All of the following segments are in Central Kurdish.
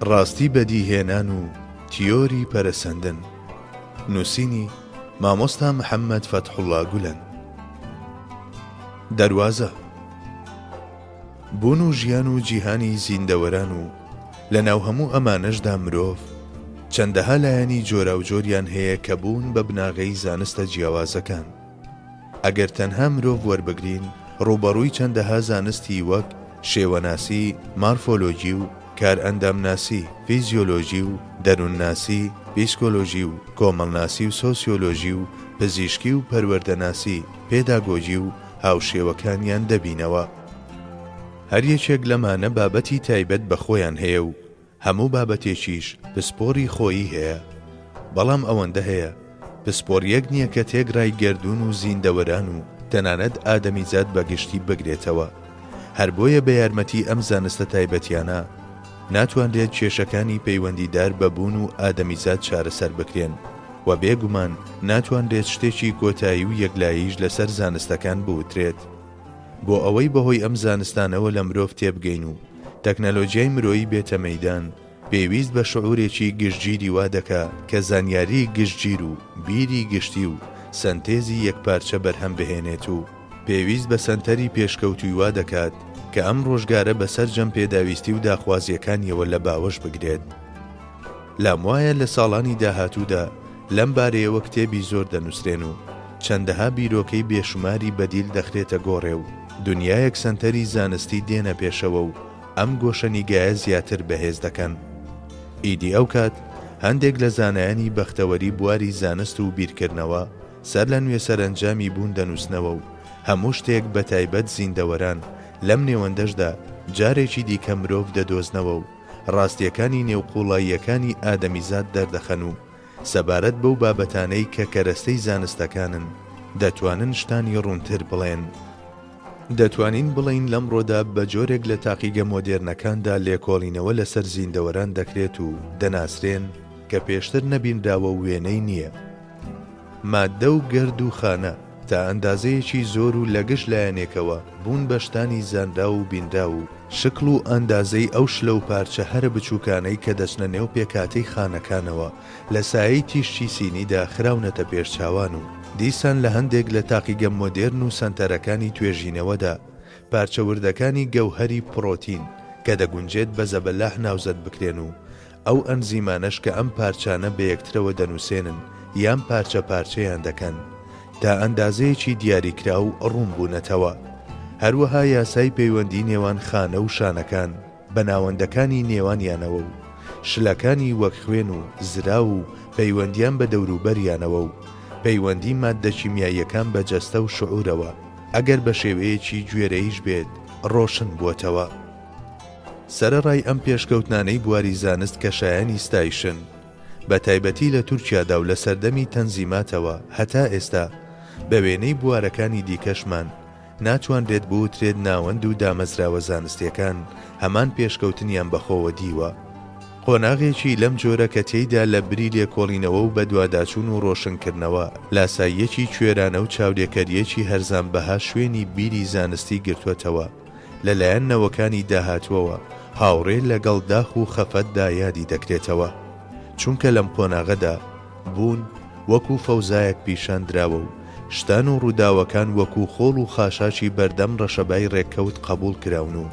ڕاستی بەدیهێنان و تیۆری پەرەسەندن. نووسینی مامۆستا محەممەد فەتحوڵڵا گولەن. دەروازە بوون و ژیان و جیهانی زیندەوەران و لە ناو هەموو ئەمانەشدا مرۆڤ چەندەها لایەنی جۆرا و جۆریان هەیە کە بوون بە بناغەی زانستە جیاوازەکان. ئەگەر تەنها مرۆڤ وەربگرین ڕوبەڕووی چەندەها زانستی وەک شێوەناسی، مارفۆلۆژی و کار ئەندامناسی، فیزیۆلۆژی و دەروونناسی، پیسکۆلۆژی و کۆمەڵناسی و سۆسیۆلۆژی و پزیشکی و پەروەردەناسی، پێداگۆجی و هاوشێوەکانیان دەبینەوە. هەر یەکێک لەمانە بابەتی تایبەت بە خۆیان هەیە و هەموو بابەتێکیش پسپۆڕی خۆیی هەیە. بەڵام ئەوەندە هەیە پسپۆڕ یەک نییە کە تێگرای گەردوون و زیندەوەران و تەنانەت ئادەمیزاد بەگشتی بگرێتەوە. هەر بۆیە بە یارمەتی ئەم زانستە تایبەتیانە ناتوانرێت کێشەکانی پەیوەندیدار بە بوون و ئادەمیزاد چارەسەر بکرێن و بێگومان ناتوانرێت شتێکی کۆتایی و یەکلاییش لەسەر زانستەکان بوترێت. بۆ ئەوەی بەهۆی ئەم زانستانەوە لە مرۆڤ تێبگەین و تەکنەلۆجیای مرۆیی بێتە مەیدان، پێویست بە شعورێکی گشتگیری وا دەکا کە زانیاری گشتگیر و بیری گشتی و سەنتێزی یەکپارچە بەرهەم بهێنێت و پێویست بە سەنتەری پێشکەوتووی وا دەکات کە ئەم ڕۆژگارە بەسەر جەم پێداویستی و داخوازیەکانیەوە لە باوەش بگرێت. لام وایە لە ساڵانی داهاتوودا لەم بارەیەوە کتێبی زۆر دەنووسرێن و چەندەها بیرۆکەی بێشماری بەدیل دەخرێتە گۆڕێ و دنیایەک سەنتەری زانستی دێنە پێشەوە و ئەم گۆشەنیگایە زیاتر بەهێز دەکەن. ئیدی ئەو کات هەندێک لە زانایانی بەختەوەری بواری زانست و بیرکردنەوە سەر لە نوێ سەرنجامی بوون دەنووسنەوە و هەموو شتێک بە تایبەت زیندەوەران لەم نێوەندەشدا جارێکی دیکە مرۆڤ دەدۆزنەوە و ڕاستیەکانی نێوقوڵاییەکانی ئادەمیزاد دەردەخەن و سەبارەت بەو بابەتانەی کە کەرەستەی زانستەکانن دەتوانن شتانی ڕوونتر بڵێن. دەتوانین بڵین لەمڕۆدا بە جۆرێک لە تاقیگە مۆدێرنەکاندا لێکۆڵینەوە لەسەر زیندەوەران دەکرێت و دەناسرێن کە پێشتر نەبینراوە وێنەی نییە. مادە و گەرد و خانە تا ئەندازەیەکی زۆر و لەگەشت لایەنێکەوە بوون بە شتانی زانرا و بینرا و شکل و ئەندازەی ئەو شلە و پارچە هەرە بچووکانەی کە دەچنە نێو پێکاتەی خانەکانەوە لە سایەی تیشتی سینیدا خراونەتە پێشچاوان و دیسان لە هەندێک لە تاقیگە مۆدێرن و سەنتەرەکانی توێژینەوەدا پارچەوردەکانی گەوهەری پڕۆتین کە دەگونجێت بە زەبەلاح ناوزەت بکرێن و ئەو ئەنزیمانەش کە ئەم پارچانە بە یەکترەوە دەنووسێنن یان پارچە پارچەیان دەکەن تا ئەندازەیەکی دیاریکرا و ڕوون بوونەتەوە. هەروەها یاسای پەیوەندی نێوان خانە و شانەکان بە ناوەندەکانی نێوانیانەوە و شلەکانی وەک خوێن و زرا و پەیوەندیان بە دەوروبەریانەوە و پەیوەندی ماددە کیمیاییەکان بە جەستە و شعورەوە ئەگەر بە شێوەیەکی گوێرەیش بێت ڕۆشن بووتەوە. سەرەڕای ئەم پێشکەوتنانەی بواری زانست کە شایانی ستایشن بە تایبەتی لە تورکیادا و لە سەردەمی تەنزیماتەوە هەتا ئێستا بە وێنەی بوارەکانی دیکەشمان ناتوانرێت بوترێت ناوەند و دامەزراوە زانستیەکان هەمان پێشکەوتنیان بەخۆوە دیوە. قۆناغێکی لەم جۆرە کە تێیدا لە بری لێکۆڵینەوە و بە دوواداچوون و ڕۆشنکردنەوە لاساییەکی کوێرانە و چاودێکەریەکی هەرزان بەها شوێنی بیری زانستی گرتووەتەوە لەلایەن نەوەکانی داهاتووەوە هاوڕێ لەگەڵ داخ و خەفەتدا یادی دەکرێتەوە. چونکە لەم قۆناغەدا بوون وەکو فەوزایەک پیشان دراوە و شتان و ڕووداوەکان وەکو خۆڵ و خاشاکی بەردەم ڕەشەبای ڕێککەوت قبول کراون و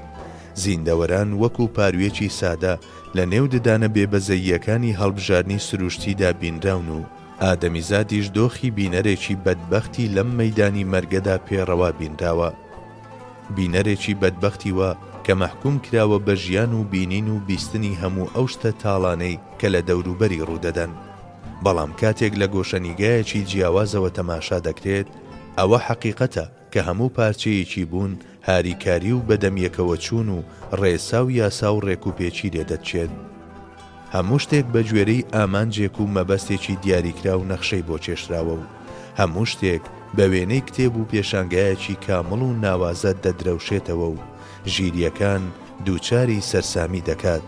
زیندەوەران وەکو پارویەکی سادە لە نێو ددانە بێبەزەییەکانی هەڵبژارنی سروشتیدا بینراون و ئادەمیزادیش دۆخی بینەرێکی بەدبەختی لەم مەیدانی مەرگەدا پێڕەوا بینراوە. بینەرێکی بەدبەختی وە کە مەحکوم کراوە بە ژیان و بینین و بیستنی هەموو ئەو شتە تاڵانەی کە لە دەوروبەری ڕوودەدەن. بەڵام کاتێک لە گۆشەنیگایەکی جیاوازەوە تەماشا دەکرێت ئەوە حەقیقەتە کە هەموو پارچەیەکی بوون هاریکاری و بەدەمیەکەوە چوون و ڕێسا و یاسا و ڕێک و پێچی لێدەچێت. هەموو شتێک بە گوێرەی ئامانجێک و مەبەستێکی دیاریکرا و نەخشەی بۆ چێشراوە و هەموو شتێک بە وێنەی کتێب و پێشانگایەکی کامڵ و ناوازە دەدرەوشێتەوە و ژیریەکان دووچاری سەرسامی دەکات.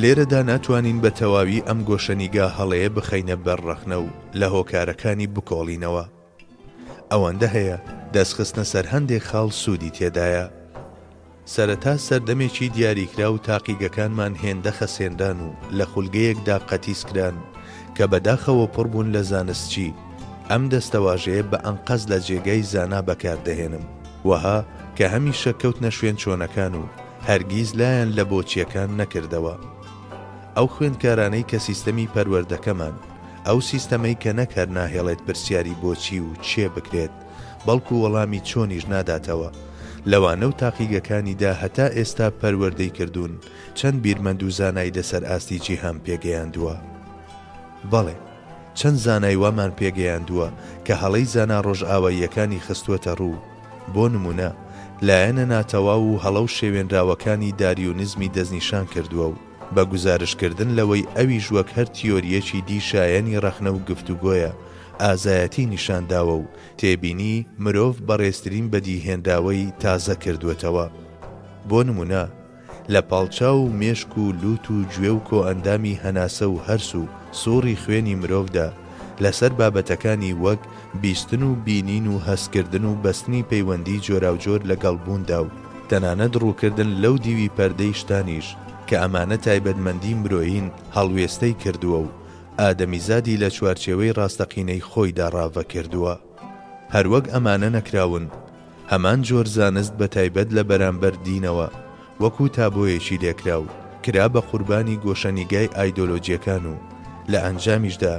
لێرەدا ناتوانین بە تەواوی ئەم گۆشەنیگا هەڵەیە بخەینە بەرڕەخنە و لە هۆکارەکانی سەرەتا سەردەمێکی دیاریکرا و تاقیگەکانمان هێندە خەسێندان و لە خولگەیەکدا قەتیسکران کە بەداخەوە پڕ بوون لە زانستچی. ئەم دەستەواژەیە بە ئەنقەز لە جێگەی زانا بەکاردەهێنم، وەها کە هەمیشە کەوتنە شوێن چۆنەکان و هەرگیز لایەن لە بۆچیەکان نەکردەوە. ئەو خوێندکارانەی کە سیستەمی پەروەردەکەمان، ئەو سیستەمەی کە نەکار ناهێڵێت پرسیاری بۆچی و چێ بکرێت، بەڵکو وەڵامی چۆنیش ناداتەوە، لەوانە و تاقیگەکانیدا هەتا ئێستا پەروەردەی کردوون چەند بیرمەند و زانای لەسەر ئاستی جیهان پێگەیاندووە. بەڵێ، چەند زانای وامان پێگەیاندووە کە هەڵەی زانا ڕۆژئاواییەکانی خستووەتە ڕوو. بۆ نمونە، لایەنە ناتەواو و هەڵە و شێوێنراوەکانی داریۆنیزمی دەستنیشان کردووە و بە گزارشکردن لەوەی ئەویش وەک هەر تیۆریەکی دی شایەنی ڕەخنە و گفتوگۆیە ئازایەتی نیشانداوە و تێبینی مرۆڤ بەڕێزترین بەدیهێنراوەی تازە کردوێتەوە. بۆ نمونە، لە پاڵچا و مێشک و لوت و گوێ و کۆئەندامی هەناسە و هەرس و سووڕی خوێنی مرۆڤدا لەسەر بابەتەکانی وەک بیستن و بینین و هەستکردن و بەستنی پەیوەندی جۆراوجۆر لەگەڵ بووندا و تەنانەت ڕووکردن لەو دیوی پەردەی شتانیش کە ئەمانە تایبەتمەندی مرۆیین هەڵوێستەی کردووە و ئادەمیزادی لە چوارچێوەی ڕاستەقینەی خۆیدا ڕاوە کردووە. هەروەک ئەمانە نەکراون، هەمان جۆر زانست بە تایبەت لە بەرامبەر دینەوە وەکو تابۆیەکی لێکرا و کرا بە قوربانی گۆشەنیگای ئایدۆلۆجیەکان و لە ئەنجامیشدا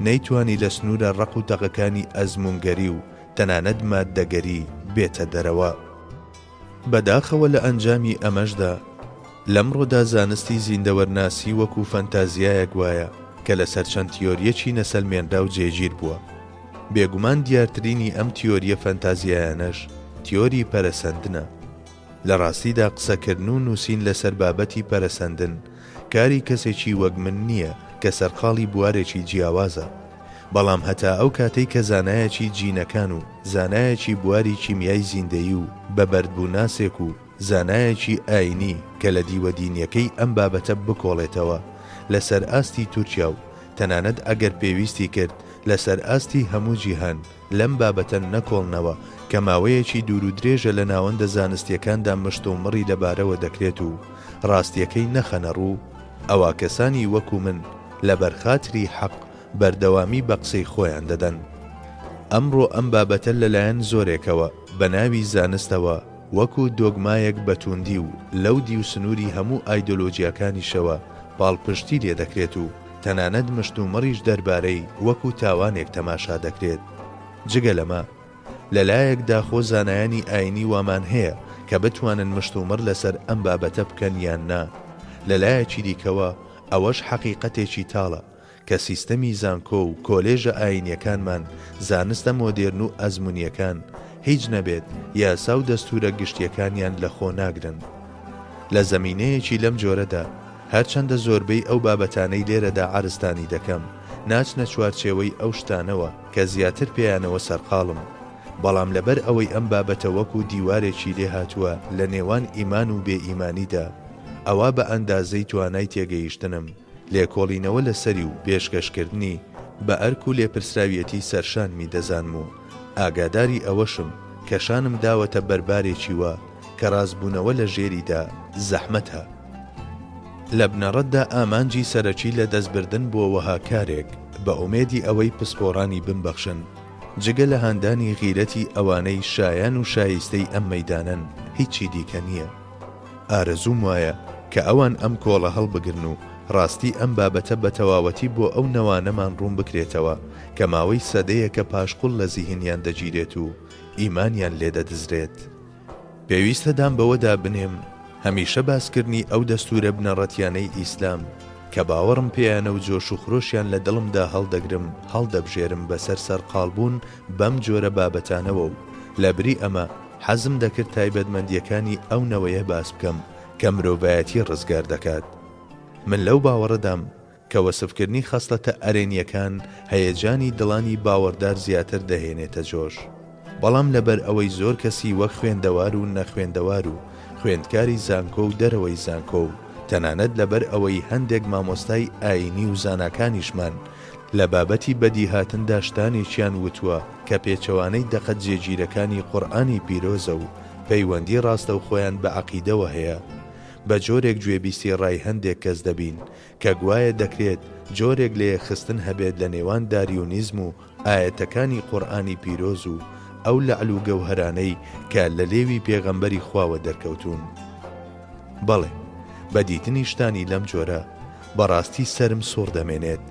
نەیتوانی لە سنوورە ڕق و تەقەکانی ئەزمونگەری و تەنانەت ماددەگەری بێتە دەرەوە. بەداخەوە لە ئەنجامی ئەمەشدا لەمڕۆدا زانستی زیندەوەرناسی وەکو فەنتازیایەک وایە کە لەسەر چەند تیۆریەکی نەسەلمێنرا و جێگیر بووە. بێگومان دیارترینی ئەم تیۆریە فەنتازیایانەش تیۆری پەرەسەندنە. لە ڕاستیدا قسەکردن و نووسین لەسەر بابەتی پەرەسەندن کاری کەسێکی وەک من نییە کە سەرقاڵی بوارێکی جیاوازە، بەڵام هەتا ئەو کاتەی کە زانایەکی جینەکان و زانایەکی بواری کیمیای زیندەیی و بەبەردبووناسێک و زانایەکی ئاینی کە لە دیوەدینیەکەی ئەم بابەتە بکۆڵێتەوە لەسەر ئاستی تورکیا و تەنانەت ئەگەر پێویستی کرد لەسەر ئاستی هەموو جیهان لەم بابەتە نەکۆڵنەوە کە ماوەیەکی دوور و درێژە لە ناوەندە زانستیەکاندا مشتومڕی لەبارەوە دەکرێت و ڕاستیەکەی نەخەنە ڕوو، ئەوا کەسانی وەکو من لە بەرخاتری حەق بەردەوامی بە قسەی خۆیان دەدەن. ئەمڕۆ ئەم بابەتە لەلایەن زۆرێکەوە بە ناوی زانستەوە وەکو دۆگمایەک بەتوندی و لەو دی و سنووری هەموو ئایدۆلۆجیەکانیشەوە پاڵپشتی لێ دەکرێت و تەنانەت مشتومڕیش دەربارەی وەکو تاوانێک تەماشا دەکرێت. جگە لەمە لەلایەکدا خۆ زانایانی ئاینی وامان هەیە کە بتوانن مشتومڕ لەسەر ئەم بابەتە بکەن یان نا. لەلایەکی دیکەوە ئەوەش حەقیقەتێکی تاڵە کە سیستەمی زانکۆ و کۆلێژە ئاینیەکانمان زانستە مۆدێرن و ئەزمونیەکان هیچ نەبێت یاسا و دەستورە گشتیەکانیان لە خۆ ناگرن. لە زەمینەیەکی لەم جۆرەدا هەرچەندە زۆربەی ئەو بابەتانەی لێرەدا عارستانی دەکەم ناچنە چوارچێوەی ئەو شتانەوە کە زیاتر پێیانەوە سەرقاڵم، بەڵام لەبەر ئەوەی ئەم بابەتە وەکو دیوارێکی لێ هاتووە لە نێوان ئیمان و بێ ئیمانیدا، ئەوە بە ئەندازەی توانای تێگەیشتنم لێکۆڵینەوە لەسەری و پێشکەشکردنی بە ئەرک و لێپرسراویەتی سەرشانمی دەزانم و ئاگاداری ئەوەشم کە شانم داوەتە بەربارێکی وە کە ڕازبوونەوە لە ژێریدا زەحمەتە. لە بنەڕەتدا ئامانجی سەرەکی لە دەستبردن بۆ وەها کارێک بە ئومێدی ئەوەی پسپۆڕانی بمبەخشن، جگە لە هاندانی غیرەتی ئەوانەی شایان و شایستەی ئەم مەیدانن هیچی دیکە نییە. ئارەزوم وایە کە ئەوان ئەم کۆڵە هەڵبگرن و ڕاستی ئەم بابەتە بە تەواوەتی بۆ ئەو نەوانەمان ڕوون بکرێتەوە کە ماوەی سەدەیەکە پاشقوڵ لە زیهنیان دەگیرێت و ئیمانیان لێدەدزرێت. پێویستەدام بەوەدا بنێم هەمیشە باسکردنی ئەو دەستورە بنەڕەتیانەی ئیسلام کە باوەڕم پێیانە و جۆش و خرۆشیان لە دڵمدا هەڵدەگرم هەڵدەبژێرم بەسەر سەرقاڵبوون بەم جۆرە بابەتانەوە و لەبری ئەمە حەزم دەکرد تایبەتمەندیەکانی ئەو نەوەیە باس بکەم کە مرۆڤایەتی ڕزگار دەکات. من لەو باوەڕەدام کە وەسفکردنی خەسڵەتە ئەرێنیەکان هەیەجانی دڵانی باوەڕدار زیاتر دەهێنێتە جۆش، بەڵام لەبەر ئەوەی زۆر کەسی وەک خوێندەوار و نەخوێندەوار و خوێندکاری زانکۆ و دەرەوەی زانکۆ و تەنانەت لەبەر ئەوەی هەندێک مامۆستای ئاینی و زاناکانیشمان لە بابەتی بەدیهاتندا شتانێکیان وتووە کە پێچەوانەی دەقەت جێگیرەکانی قورئانی پیرۆزە و پەیوەندی ڕاستە و خۆیان بە عەقیدەوە هەیە، بە جۆرێک گوێبیستی ڕای هەندێک کەس دەبین کە گوایە دەکرێت جۆرێک لە یەکخستن هەبێت لە نێوان داریۆنیزم و ئایەتەکانی قورئانی پیرۆز و ئەو لەعل و گەوهرانەی کە لە لێوی پێغەمبەری خواوە دەرکەوتون. بەڵێ، بە دیتنی شتانی لەم جۆرە بەڕاستی سەرم سوڕ دەمێنێت.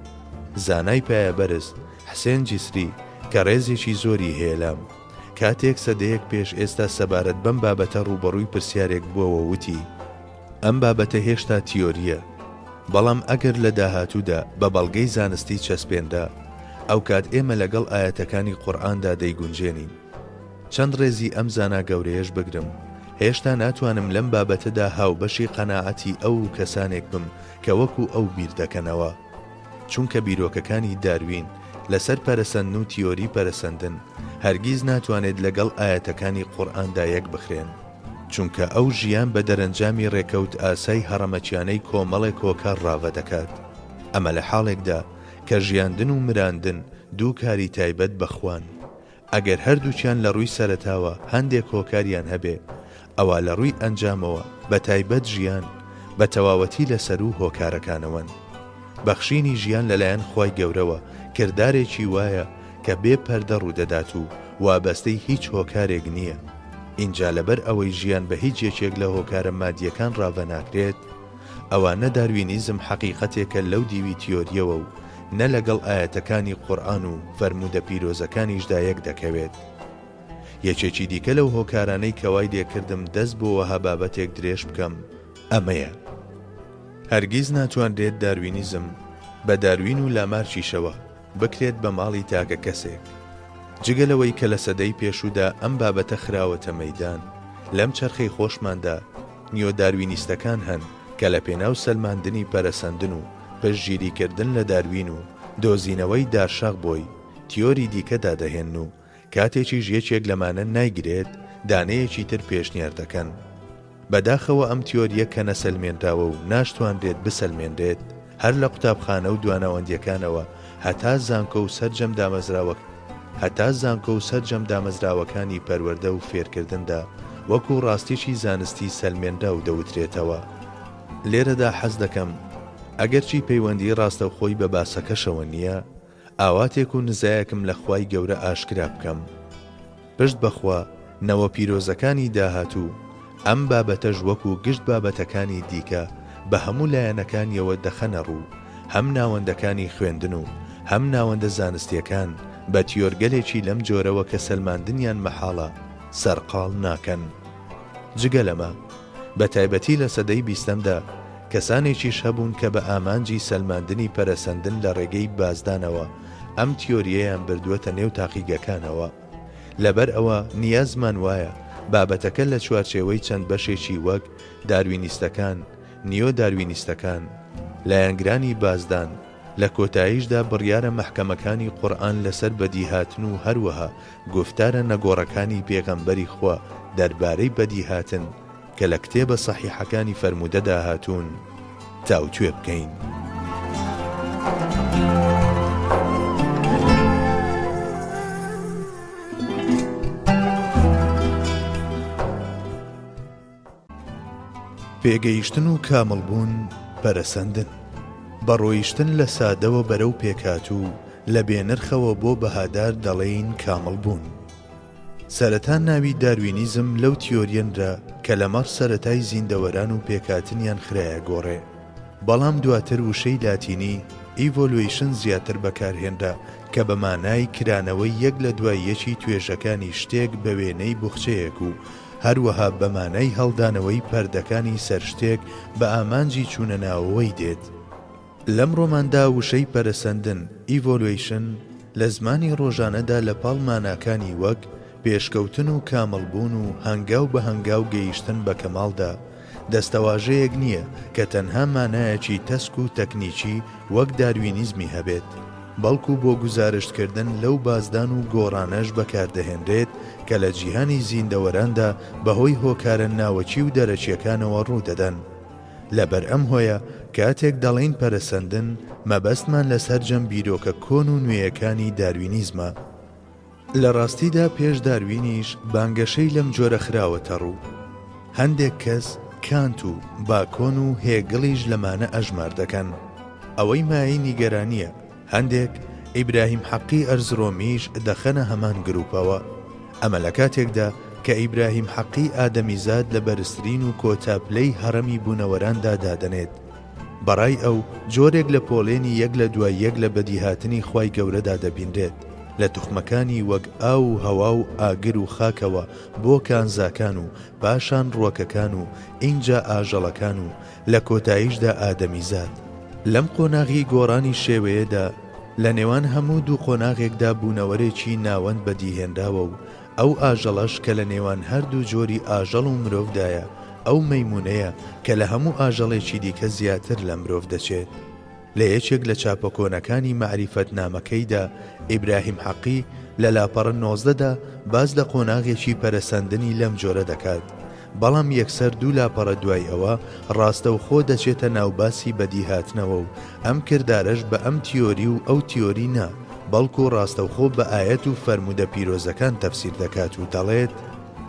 زانای پایەبەرز حسێن جیسری کە ڕێزێکی زۆری هەیە لام، کاتێک سەدەیەک پێش ئێستا سەبارەت بەم بابەتە ڕوبەڕووی پرسیارێک بووەوە وتی ئەم بابەتە هێشتا تیۆریە، بەڵام ئەگەر لە داهاتوودا بە بەڵگەی زانستی چەسپێندا ئەو کات ئێمە لەگەڵ ئاەتەکانی قورئاندا دەیگونجێنین. چەند ڕێزی ئەم زانا گەورەیەش بگرم، هێشتا ناتوانم لەم بابەتەدا هاوبەشی قەناعەتی ئەو کەسانێک بم کە وەکو ئەو بیر دەکەنەوە، چونکە بیرۆکەکانی داروین لەسەر پەرەسەندن و تیۆری پەرەسەندن هەرگیز ناتوانێت لەگەڵ ئاەتەکانی قورئاندا یەک بخرێن، چونکە ئەو ژیان بە دەرەنجامی ڕێکەوت ئاسای هەڕەمەچیانەی کۆمەڵێک هۆکار ڕاوە دەکات. ئەمە لە حاڵێکدا کە ژیاندن و مراندن دوو کاری تایبەت بەخوان. ئەگەر هەردووچیان لە ڕووی سەرەتاوە هەندێک هۆکاریان هەبێ، ئەوە لە ڕووی ئەنجامەوە بە تایبەت ژیان بە تەواوەتی لەسەر و هۆکارەکانەوەن. بەخشینی ژیان لەلایەن خوای گەورەوە کردارێکی وایە کە بێ پەردە ڕوودەدات و وابەستەی هیچ هۆکارێک نییە. اینجا لەبەر ئەوەی ژیان بە هیچ یەکێک لە هۆکارە مادیەکان ڕاوە ناکرێت، ئەوانە داروینیزم حەقیقەتێکە لەو دیوی تیۆریەوە و نە لەگەڵ ئاەتەکانی قورئان و فەرموودە پیرۆزەکانیشدا یەک دەکەوێت. یەکێکی دیکە لەو هۆکارانەی کەوای لێکردم دەست بۆ وەها بابەتێک درێژ بکەم ئەمەیە: هەرگیز ناتوانرێت داروینیزم بە داروین و لامارچیشەوە بکرێت بە ماڵی تاکە کەسێک. جگەلەوەی کە لە سەدەی پێشوودا ئەم بابەتە خراوەتە مەیدان، لەم چەرخەی خۆشماندا نیۆ داروینیستەکان هەن کە لە پێناو سەلماندنی پەرەسەندن و پشتگیریکردن لە داروین و دۆزینەوەی دارشەق بۆی تیۆری دیکەدا دەهێن و کاتێکی ژیەکێک لەمانە نایگرێت دانەیەکی تر پێشنیار دەکەن. بەداخەوە ئەم تیۆریە کە نەسەلمێنراوە و ناشتوانرێت بسەلمێنرێت هەر لە قوتابخانە و دوانەوەندیەکانەوە هەتا زانکۆ و سەرجەم دامەزراوەکانی پەروەردە و فێرکردندا وەکو ڕاستیشی زانستی سەلمێنرا و دەوترێتەوە. لێرەدا حەز دەکەم ئەگەرچی پەیوەندی ڕاستەوخۆی بە باسەکەشەوە نییە، ئاواتێک و نزایەکم لە خوای گەورە ئاشکرا بکەم. پشت بەخوا نەوە پیرۆزەکانی داهاتوو ئەم بابەتەش وەکو گشت بابەتەکانی دیکە بە هەموو لایەنەکانیەوە دەخەنە ڕوو، هەم ناوەندەکانی خوێندن و هەم ناوەندە زانستیەکان بە تیۆرگەلێکی لەم جۆرەوە کە سەلماندنیان مەحاڵە سەرقاڵ ناکەن. جگە لەمە بە تایبەتی لە سەدەی بیستەمدا کەسانێکیش هەبوون کە بە ئامانجی سەلماندنی پەرەسەندن لە ڕێگەی بازدانەوە ئەم تیۆریەیان بردووەتە نێو تاقیگەکانەوە. لەبەر ئەوە نیازمان وایە بابەتەکە لە چوارچێوەی چەند بەشێکی وەک داروینیستەکان، نیۆ داروینیستەکان، لایەنگرانی بازدان، لە کۆتاییشدا بڕیارە مەحکەمەکانی قورئان لەسەر بەدیهاتن و هەروەها گفتارە نەگۆڕەکانی پێغەمبەری خوا دەربارەی بەدیهاتن کە لە کتێبە سەحیحەکانی فەرموودەدا هاتوون تاوتوێ بکەین. پێگەیشتن و کامڵبوون پەرەسەندن، بەڕۆیشتن لە سادەوە بەرەو پێکهاتوو لە بێنرخەوە بۆ بەهادار دەڵێین کامڵبوون. سەرەتا ناوی داروینیزم لەو تیۆریەنرا کە لەمەڕ سەرەتای زیندەوەران و پێکهاتنیان خرایە گۆڕێ، بەڵام دواتر وشەی لاتینی ئیڤۆلویشن زیاتر بەکارهێنرا کە بە مانای کرانەوەی یەک لە دوای یەکی توێژەکانی شتێک بە وێنەی بوخچەیەک و هەروەها بە مانای هەڵدانەوەی پەردەکانی سەر شتێک بە ئامانجی چوونە ناوەوەی دێت. لەم ڕۆماندا وشەی پەرەسەندن ئیڤۆلویشن لە زمانی ڕۆژانەدا لە پاڵ ماناکانی وەک پێشکەوتن و کامڵبوون و هەنگاو بە هەنگاو گەیشتن بە کەماڵدا دەستەواژەیەک نییە کە تەنها مانایەکی تەسک و تەکنیکی وەک داروینیزمی هەبێت، بەڵکو بۆ گزارشتکردن لەو بازدان و گۆڕانەش بەکاردەهێنرێت کە لە جیهانی زیندەوەراندا بەهۆی هۆکارە ناوەچی و دەرەچیەکانەوە ڕوودەدەن. لەبەر ئەم هۆیە کاتێک دەڵێن پەرەسەندن مەبەستمان لەسەر جەم بیرۆکە کۆن و نوێیەکانی داروینیزمە. لە ڕاستیدا پێش داروینیش بانگەشەی لەم جۆرە خراوەتە ڕوو. هەندێک کەس کانت و باکۆن و هێگڵیش لەمانە ئەژمار دەکەن. ئەوەی مایەی نیگەرانیە. هەندێک ئیبراهیم حەقی ئەرزڕۆمیش دەخەنە هەمان گروپەوە. ئەمە لە کاتێکدا کە ئیبراهیم حەقی ئادەمیزاد لە بەرزترین و کۆتاپلەی هەڕەمی بوونەوەراندا دادەنێت. بەڕای ئەو جۆرێک لە پۆڵێنی یەک لە دوای یەک لە بەدیهاتنی خوای گەورەدا دەبینرێت، لە توخمەکانی وەک ئاو و هەوا و ئاگر و خاکەوە بۆ کانزاکان و پاشان ڕووەکەکان و ئینجا ئاژەڵەکان و لە کۆتاییشدا ئادەمیزاد. لەم قۆناغی گۆڕانی شێوەیەدا لە نێوان هەموو دوو قۆناغێکدا بوونەوەرێکی ناوەند بەدیهێنراوە و ئەو ئاژەڵەش کە لە نێوان هەردوو جۆری ئاژەڵ و مرۆڤدایە ئەو مەیمونەیە کە لە هەموو ئاژەڵێکی دیکە زیاتر لە مرۆڤ دەچێت. لە یەکێک لە چاپەکۆنەکانی معریفەتنامەکەیدا ئیبراهیم حەقی لە لاپەڕە 19دا باز لە قۆناغێکی پەرەسەندنی لەم جۆرە دەکات، بەڵام یەکسەر دوو لاپەڕە دوای ئەوە ڕاستەوخۆ دەچێتە ناوباسی بەدیهاتنەوە و ئەم کردارەش بە ئەم تیۆری و ئەو تیۆری نا، بەڵکو ڕاستەوخۆ بە ئاەت و فەرمودە پیرۆزەکان تەفسیر دەکات و دەڵێت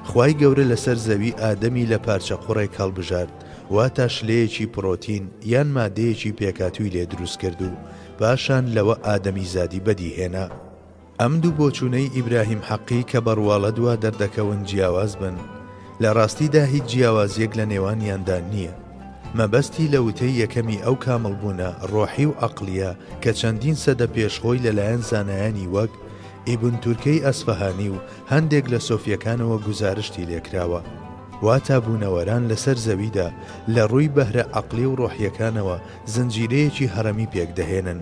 خوای گەورە لەسەر زەوی ئادەمی لە پارچە قوڕێک هەڵبژارد، واتە شلەیەکی پرۆتین یان مادەیەکی پێکاتووی لێ دروست کرد و پاشان لەوە ئادەمی زادی بەدیهێنا. ئەم دوو بۆچوونەی ئیبراهیم حەقی کە بەڕواڵە دوا دەردەکەون جیاواز بن، لە ڕاستیدا هیچ جیاوازیەک لە نێوانیاندا نییە. مەبەستی لە وتەی یەکەمی ئەو کامڵبوونە ڕۆحی و عەقلیە کە چەندین سەدە پێشخۆی لەلایەن زانایانی وەک ئیبن تورکەی ئەسفەهانی و هەندێک لە سۆفیەکانەوە گوزارشتی لێکراوە. واتە بوونەوەران لەسەر زەویدا لە ڕووی بەهرە عەقلی و ڕۆحیەکانەوە زنجیرەیەکی هەڕەمی پێک دەهێنن.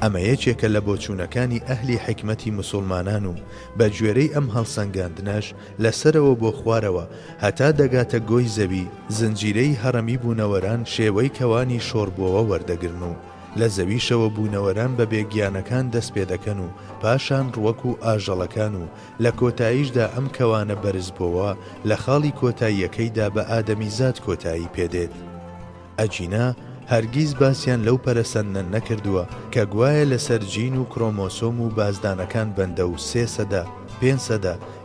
ئەمە یەکێکە لە بۆچوونەکانی ئەهلی حکمەتی موسڵمانان و بە گوێرەی ئەم هەڵسەنگاندنەش لەسەرەوە بۆ خوارەوە هەتا دەگاتە گۆی زەوی زنجیرەی هەڕەمی بوونەوەران شێوەی کەوانی شۆڕبووەوە وەردەگرن و لە زەویشەوە بوونەوەران بە بێگیانەکان دەست پێ دەکەن و پاشان ڕوەک و ئاژەڵەکان و لە کۆتاییشدا ئەم کەوانە بەرزبووەوە لە خاڵی کۆتاییەکەیدا بە ئادەمیزاد کۆتایی پێدێت. ئەجینا هەرگیز باسییان لەو پەرەسەندنە نەکردووە کە گوایە لەسەر جین و کرۆمۆسۆم و بازدانەکان بەندە و 3 5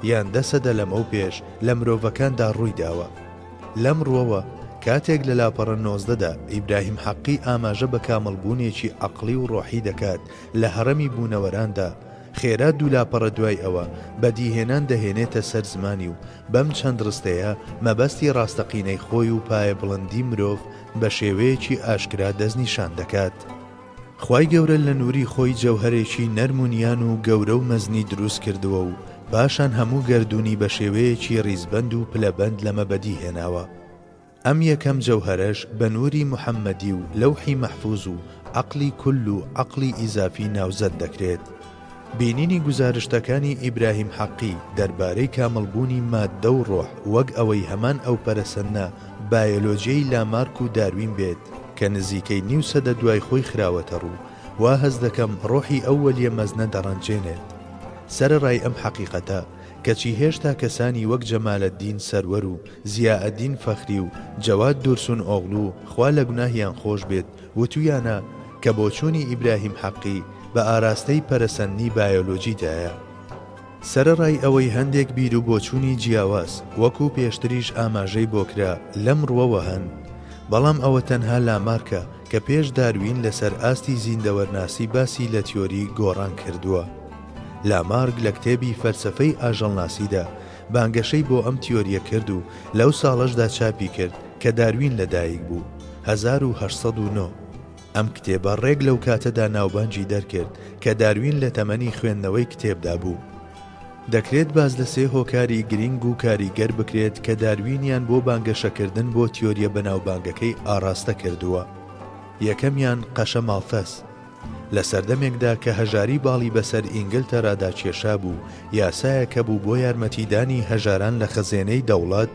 یان 10 لەمەو پێش لە مرۆڤەکاندا ڕووی داوە. لەم ڕووەوە کاتێک لە لاپەڕە 19دا ئیبراهیم حەقی ئاماژە بە کامەڵبوونێکی عەقلی و ڕۆحی دەکات لە هەڕەمی بوونەوەراندا، خێرا دوو لاپەڕە دوای ئەوە بەدیهێنان دەهێنێتە سەر زمانی و بەم چەند ڕستەیە مەبەستی ڕاستەقینەی خۆی و پایە بڵندی مرۆڤ بە شێوەیەکی ئاشکرا دەستنیشان دەکات. خوای گەورە لە نووری خۆی جەوهەرێکی نەرمونیان و گەورە و مەزنی دروست کردووە و پاشان هەموو گەردوونی بە شێوەیەکی ڕیزبەند و پلەبەند لەمە بەدیهێناوە. ئەم یەکەم جەوهەرەش بە نووری محەممەدی و لەوحی مەحفوظ و عەقلی کول و عەقلی ئیزافی ناوزەد دەکرێت. بینینی گزارشتەکانی ئیبراهیم حەقی دەربارەی کامەڵبوونی ماددە و ڕۆح وەک ئەوەی هەمان ئەو پەرەسەندنە بایۆلۆجیای لامارک و داروین بێت کە نزیکەی نیو سەدە دوای خۆی خراوەتە ڕوو، وا هەز دەکەم ڕۆحی ئەو وەلیە مەزنە دەڕەنجێنێت. سەرەڕای ئەم حەقیقەتە کەچی هێشتا کەسانی وەک جەمالەدین سەروەر و زیائەدین فەخری و جەواد دورسون ئۆغڵو خوا لە گوناهیان خۆش بێت وتویانە کە بۆچوونی ئیبراهیم حەقی بە ئاراستەی پەرەسەندنی بایۆلۆجیدایە. سەرەڕای ئەوەی هەندێک بیر و بۆچوونی جیاواز وەکو پێشتریش ئاماژەی بۆکرا لەم ڕووەوە هەن، بەڵام ئەوە تەنها لامارکە کە پێش داروین لەسەر ئاستی زیندەوەرناسی باسی لە تیۆری گۆڕان کردووە. لامارک لە کتێبی فەلسەفەی ئاژەڵناسیدا بانگەشەی بۆ ئەم تیۆریە کرد و لەو ساڵەشدا چاپی کرد کە داروین لەدایک بوو 1809. ئەم کتێبە ڕێک لەو کاتەدا ناوبانجی دەرکرد کە داروین لە تەمەنی خوێندنەوەی کتێبدا بوو. دەکرێت باز لە 3 هۆکاری گرنگ و کاریگەر بکرێت کە داروینیان بۆ بانگەشەکردن بۆ تیۆریە بەناوبانگەکەی ئاراستە کردووە. یەکەمیان قەشە ماڵفەس، لە سەردەمێکدا کە هەژاری باڵی بەسەر ئینگلتەرادا کێشا بوو، یاسایەکە بوو بۆ یارمەتیدانی هەژاران لە خەزێنەی دەوڵەت.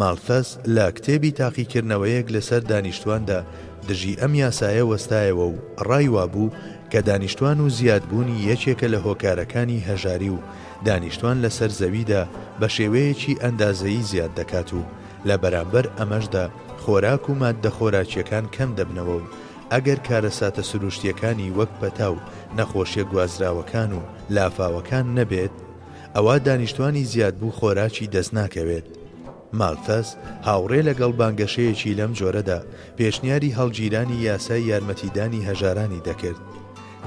ماڵفەس لە کتێبی تاقیکردنەوەیەک لەسەر دانیشتواندا دژی ئەم یاسایە وەستایەوە و ڕایوا بوو کە دانیشتوان و زیادبوونی یەکێکە لە هۆکارەکانی هەژاری و دانیشتوان لەسەر زەویدا بە شێوەیەکی ئەندازەیی زیاد دەکات و لە بەرامبەر ئەمەشدا خۆراک و ماددە خۆراکیەکان کەم دەبنەوە و ئەگەر کارەساتە سروشتیەکانی وەک پەتا و نەخۆشیە گوازراوەکان و لافاوەکان نەبێت، ئەوە دانیشتوانی زیادبوو خۆراکی دەست ناکەوێت. مالتەس هاوڕێ لەگەڵ بانگەشەیەکی لەم جۆرەدا پێشنیاری هەڵگیرانی یاسای یارمەتیدانی هەژارانی دەکرد.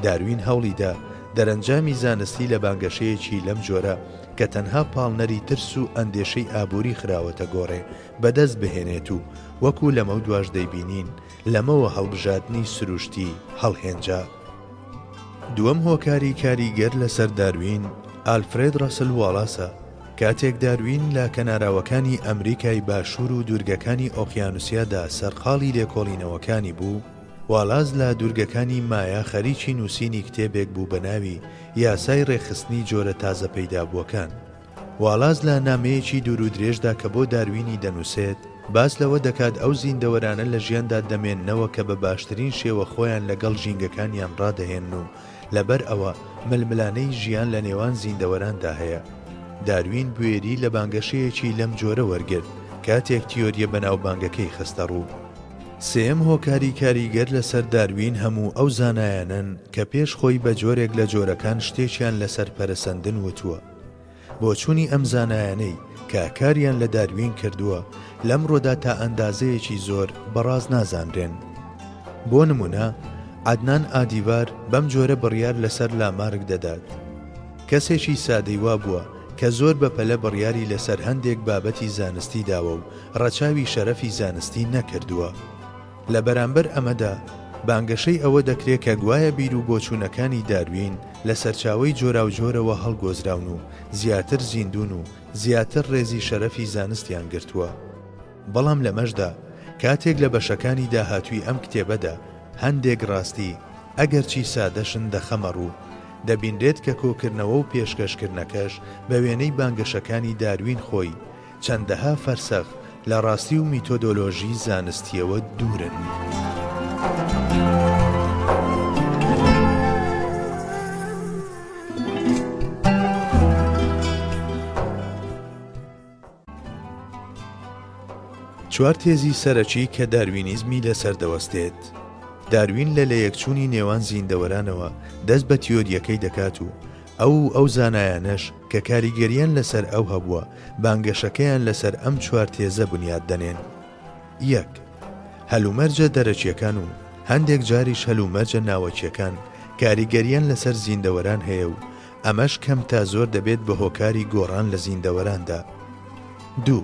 داروین هەوڵیدا دەرەنجامی زانستی لە بانگەشەیەکی لەم جۆرە کە تەنها پاڵنەری ترس و ئەندێشەی ئابووری خراوەتە گۆڕێ بەدەست بهێنێت و وەکو لەمە دواش دەیبینین لەمەوە هەڵبژاردننی سروشتی هەڵهێنجا. دووەم هۆکاری کاریگەر لەسەر داروین ئالفرێد ڕەسل واڵاسە. کاتێک داروین لە کەناراوەکانی ئەمریکای باشوور و دوورگەکانی ئۆقیانوسیادا سەرقاڵی لێکۆڵینەوەکانی بوو، واڵاز لە دوورگەکانی مایا خەریکی نووسینی کتێبێک بوو بە ناوی یاسای ڕێخستنی جۆرە تازە پەیدابووەکان. واڵاز لە نامەیەکی دوور و درێژدا کە بۆ داروینی دەنووسێت باس لەوە دەکات ئەو زیندەوەرانە لە ژیاندا دەمێننەوە کە بە باشترین شێوە خۆیان لەگەڵ ژینگەکانیان ڕادەهێن و لەبەر ئەوە ململانەی ژیان لە نێوان زیندەوەراندا هەیە. داروین بوێری لە بانگەشەیەکی لەم جۆرە وەرگرت کاتێک تیۆریە بەناوبانگەکەی خستە ڕوو. سێم هۆکاری کاریگەر لەسەر داروین هەموو ئەو زانایانن کە پێش خۆی بە جۆرێک لە جۆرەکان شتێکیان لەسەر پەرەسەندن وتووە. بۆچوونی ئەم زانایانەی کە کاریان لە داروین کردووە لەمڕۆدا تا ئەندازەیەکی زۆر بەڕاز نازانرێن. بۆ نمونە عەدنان ئادیڤار بەم جۆرە بڕیار لەسەر لامارک دەدات. کەسێکی سادەی وا بووە کە زۆر بەپەلە بڕیاری لەسەر هەندێک بابەتی زانستی داوە و ڕەچاوی شەرەفی زانستی نەکردووە. لە بەرامبەر ئەمەدا بانگەشەی ئەوە دەکرێت کە گوایە بیر و بۆچوونەکانی داروین لە سەرچاوەی جۆرا و جۆرەوە هەڵگۆزراون و زیاتر زیندون و زیاتر ڕێزی شەرەفی زانستیان گرتووە. بەڵام لەمەشدا کاتێک لە بەشەکانی داهاتووی ئەم کتێبەدا هەندێک ڕاستی ئەگەرچی سادەشن دەخەمە ڕوو، دەبینرێت کە کۆکردنەوە و پێشکەشکردنەکەش بە وێنەی بانگەشەکانی داروین خۆی چەندەها فەرسەخ لە ڕاستی و میتۆدۆلۆژی زانستیەوە دوورن. چوار تێزی سەرەکی کە داروینیزمی لەسەر دەوەستێت. داروین لە لەیەکچوونی نێوان زیندەوەرانەوە دەست بە تیۆریەکەی دەکات و ئەو زانایانەش کە کاریگەریان لەسەر ئەو هەبووە بانگەشەکەیان لەسەر ئەم چوار تێزە بنیاد دەنێن. 1. هەلومەرجە دەرەچیەکان و هەندێک جاریش هەلومەرجە ناوەچیەکان کاریگەریان لەسەر زیندەوەران هەیە و ئەمەش کەم تا زۆر دەبێت بە هۆکاری گۆڕان لە زیندەوەراندا. 2.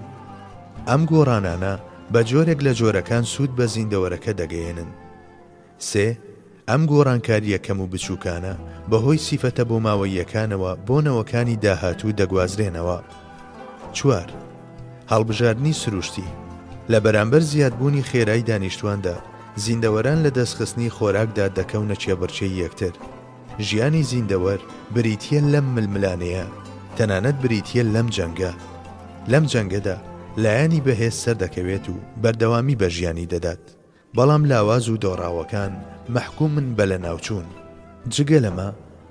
ئەم گۆڕانانە بە جۆرێک لە جۆرەکان سوود بە زیندەوەرەکە دەگەیەنن. 3. ئەم گۆڕانکاریە کەم و بچووکانە بەهۆی سیفەتە بۆ ماوەییەکانەوە بۆ نەوەکانی داهاتوو دەگوازرێنەوە. 4. هەڵبژاردننی سروشتی. لە بەرامبەر زیادبوونی خێرای دانیشتواندا زیندەوەران لە دەستخستنی خۆراکدا دەکەونە چێبڕچەی یەکتر. ژیانی زیندەوەر بریتیە لەم ململانەیە، تەنانەت بریتیە لەم جەنگە. لەم جەنگەدا لایانی بەهێز سەر دەکەوێت و بەردەوامی بە ژیانی دەدات، بەڵام لاواز و دۆڕاوەکان مەحکومن بە لە ناوچوون. جگە لەمە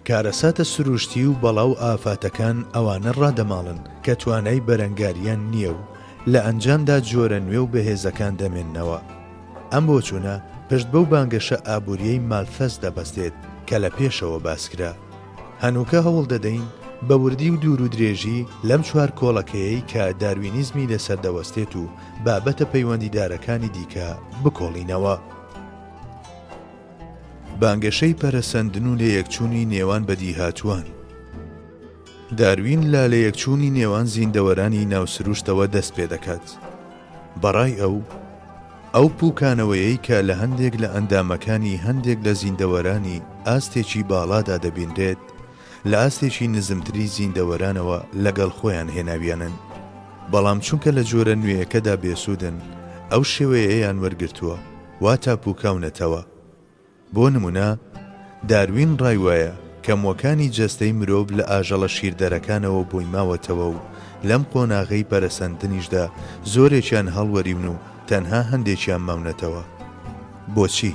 کارەساتە سروشتی و بەڵاو ئافاتەکان ئەوانە ڕادەماڵن کە توانای بەرەنگاریان نییە و لە ئەنجامدا جۆرە نوێ و بەهێزەکان دەمێننەوە. ئەم بۆچوونە پشت بەو بانگەشە ئابووریەی مالتەس دەبەستێت کە لە پێشەوە باسکرا. هەنووکە هەوڵ دەدەین بە وردی و دوور و درێژی لەم چوار کۆڵەکەیەی کە داروینیزمی لەسەر دەوەستێت و بابەتە پەیوەندیدارەکانی دیکە بکۆڵینەوە. بانگەشەی پەرەسەندن و لەیەکچوونی نێوان بەدیهاتووان. داروین لە لەیەکچوونی نێوان زیندەوەرانی ناوسروشتەوە دەست پێ دەکات. بەڕای ئەو پووکانەوەیەی کە لە هەندێک لە ئەندامەکانی هەندێک لە زیندەوەرانی ئاستێکی باڵادا دەبیندرێت لە ئاستێکی نزمتری زیندەوەرانەوە لەگەڵ خۆیان هێناویانن، بەڵام چونکە لە جۆرە نوێیەکەدا بێسوودن ئەو شێوەیەیان وەرگرتووە واتە پووکەونەتەوە. بۆ نمونە داروین ڕای وایە کە مۆکانی جەستەی مرۆڤ لە ئاژەڵە شیردەرەکانەوە بۆی ماوەتەوە و لەم قۆناغەی پەرەسەندنیشدا زۆرێکیان هەڵوەریون و تەنها هەندێکیان ماونەتەوە. بۆچی؟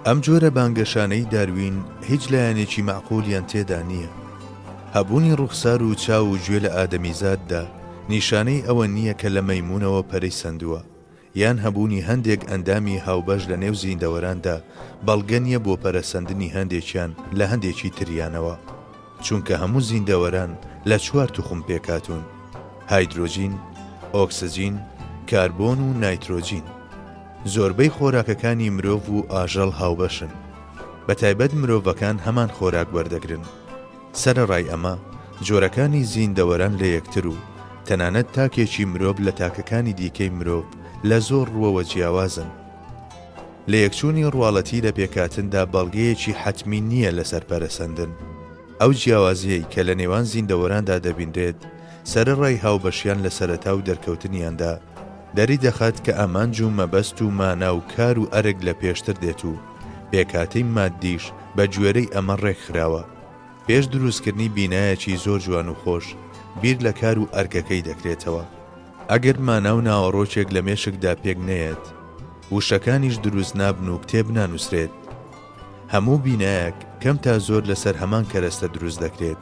ئەم جۆرە بانگەشانەی داروین هیچ لایەنێکی معقولیان تێدا نییە. هەبوونی ڕوخسار و چاو و گوێ لە ئادەمیزاددا نیشانەی ئەوە نییە کە لە مەیمونەوە پەرەی سندووە، یان هەبوونی هەندێک ئەندامی هاوبەش لە نێو زیندەوەراندا بەڵگە نیە بۆ پەرەسەندنی هەندێکیان لە هەندێکی تریانەوە. چونکە هەموو زیندەوەران لە 4 توخم پێکاتون: هایدرۆجین، ئۆکسجین، کاربۆن و نایترۆجین. زۆربەی خۆراکەکانی مرۆڤ و ئاژەڵ هاوبەشن. بەتایبەت مرۆڤەکان هەمان خۆراک وەردەگرن. سەرەڕای ئەمە جۆرەکانی زیندەوەران لە یەکتر و تەنانەت تاکێکی مرۆڤ لە تاکەکانی دیکەی مرۆڤ لە زۆر ڕووەوە جیاوازن. لە یەکچوونی ڕواڵەتی لە پێکاتندا بەڵگەیەکی حەتمی نییە لەسەر پەرەسەندن. ئەو جیاوازیەی کە لە نێوان زیندەوەراندا دەبینرێت سەرەڕای هاوبەشیان لە سەرەتا و دەرکەوتنیاندا دەری دەخات کە ئامانج و مەبەست و مانا و کار و ئەرگ لە پێشتر دێت و پێکاتەی مادیش بە گوێرەی ئەمە ڕێکخراوە. پێش دروستکردنی بینایەکی زۆر جوان و خۆش بیر لە کار و ئەرکەکەی دەکرێتەوە. ئەگەر مانا و ناوەڕۆکێک لە مێشکدا پێک نەیەت وشەکانیش دروست نابن و کتێب نانووسرێت. هەموو بینایەک کەم تا زۆر لەسەر هەمان کەرەستە دروست دەکرێت.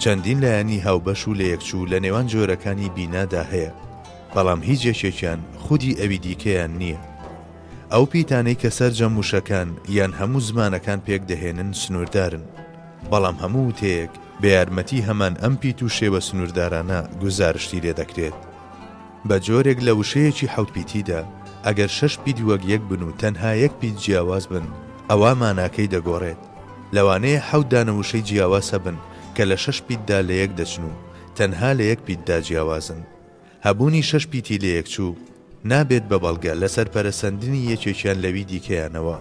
چەندین لایەنی هاوبەش و لە یەکچوو لە نێوان جۆرەکانی بینادا هەیە، بەڵام هیچ یەکێکیان خودی ئەوی دیکەیان نییە. ئەو پیتانەی کە سەرجەم وشەکان یان هەموو زمانەکان پێک دەهێنن سنووردارن، بەڵام هەموو وتەیەک بە یارمەتی هەمان ئەم پیت و شێوە سنووردارانە گزارشتی لێ دەکرێت. بە جۆرێک لە وشەیەکی 7 پیتیدا ئەگەر 6 پیت وەک یەک بن و تەنها 1 پیت جیاواز بن، ئەوە ماناکەی دەگۆڕێت. لەوانەیە 7 دانە وشەی جیاواز هەبن کە لە 6 پیتدا لە یەک دەچن و تەنها لە 1 پیتدا جیاوازن. هەبوونی 6 پیتی لە یەکچوو نابێت بە بەڵگە لەسەر پەرەسەندنی یەکێکیان لەوی دیکەیانەوە.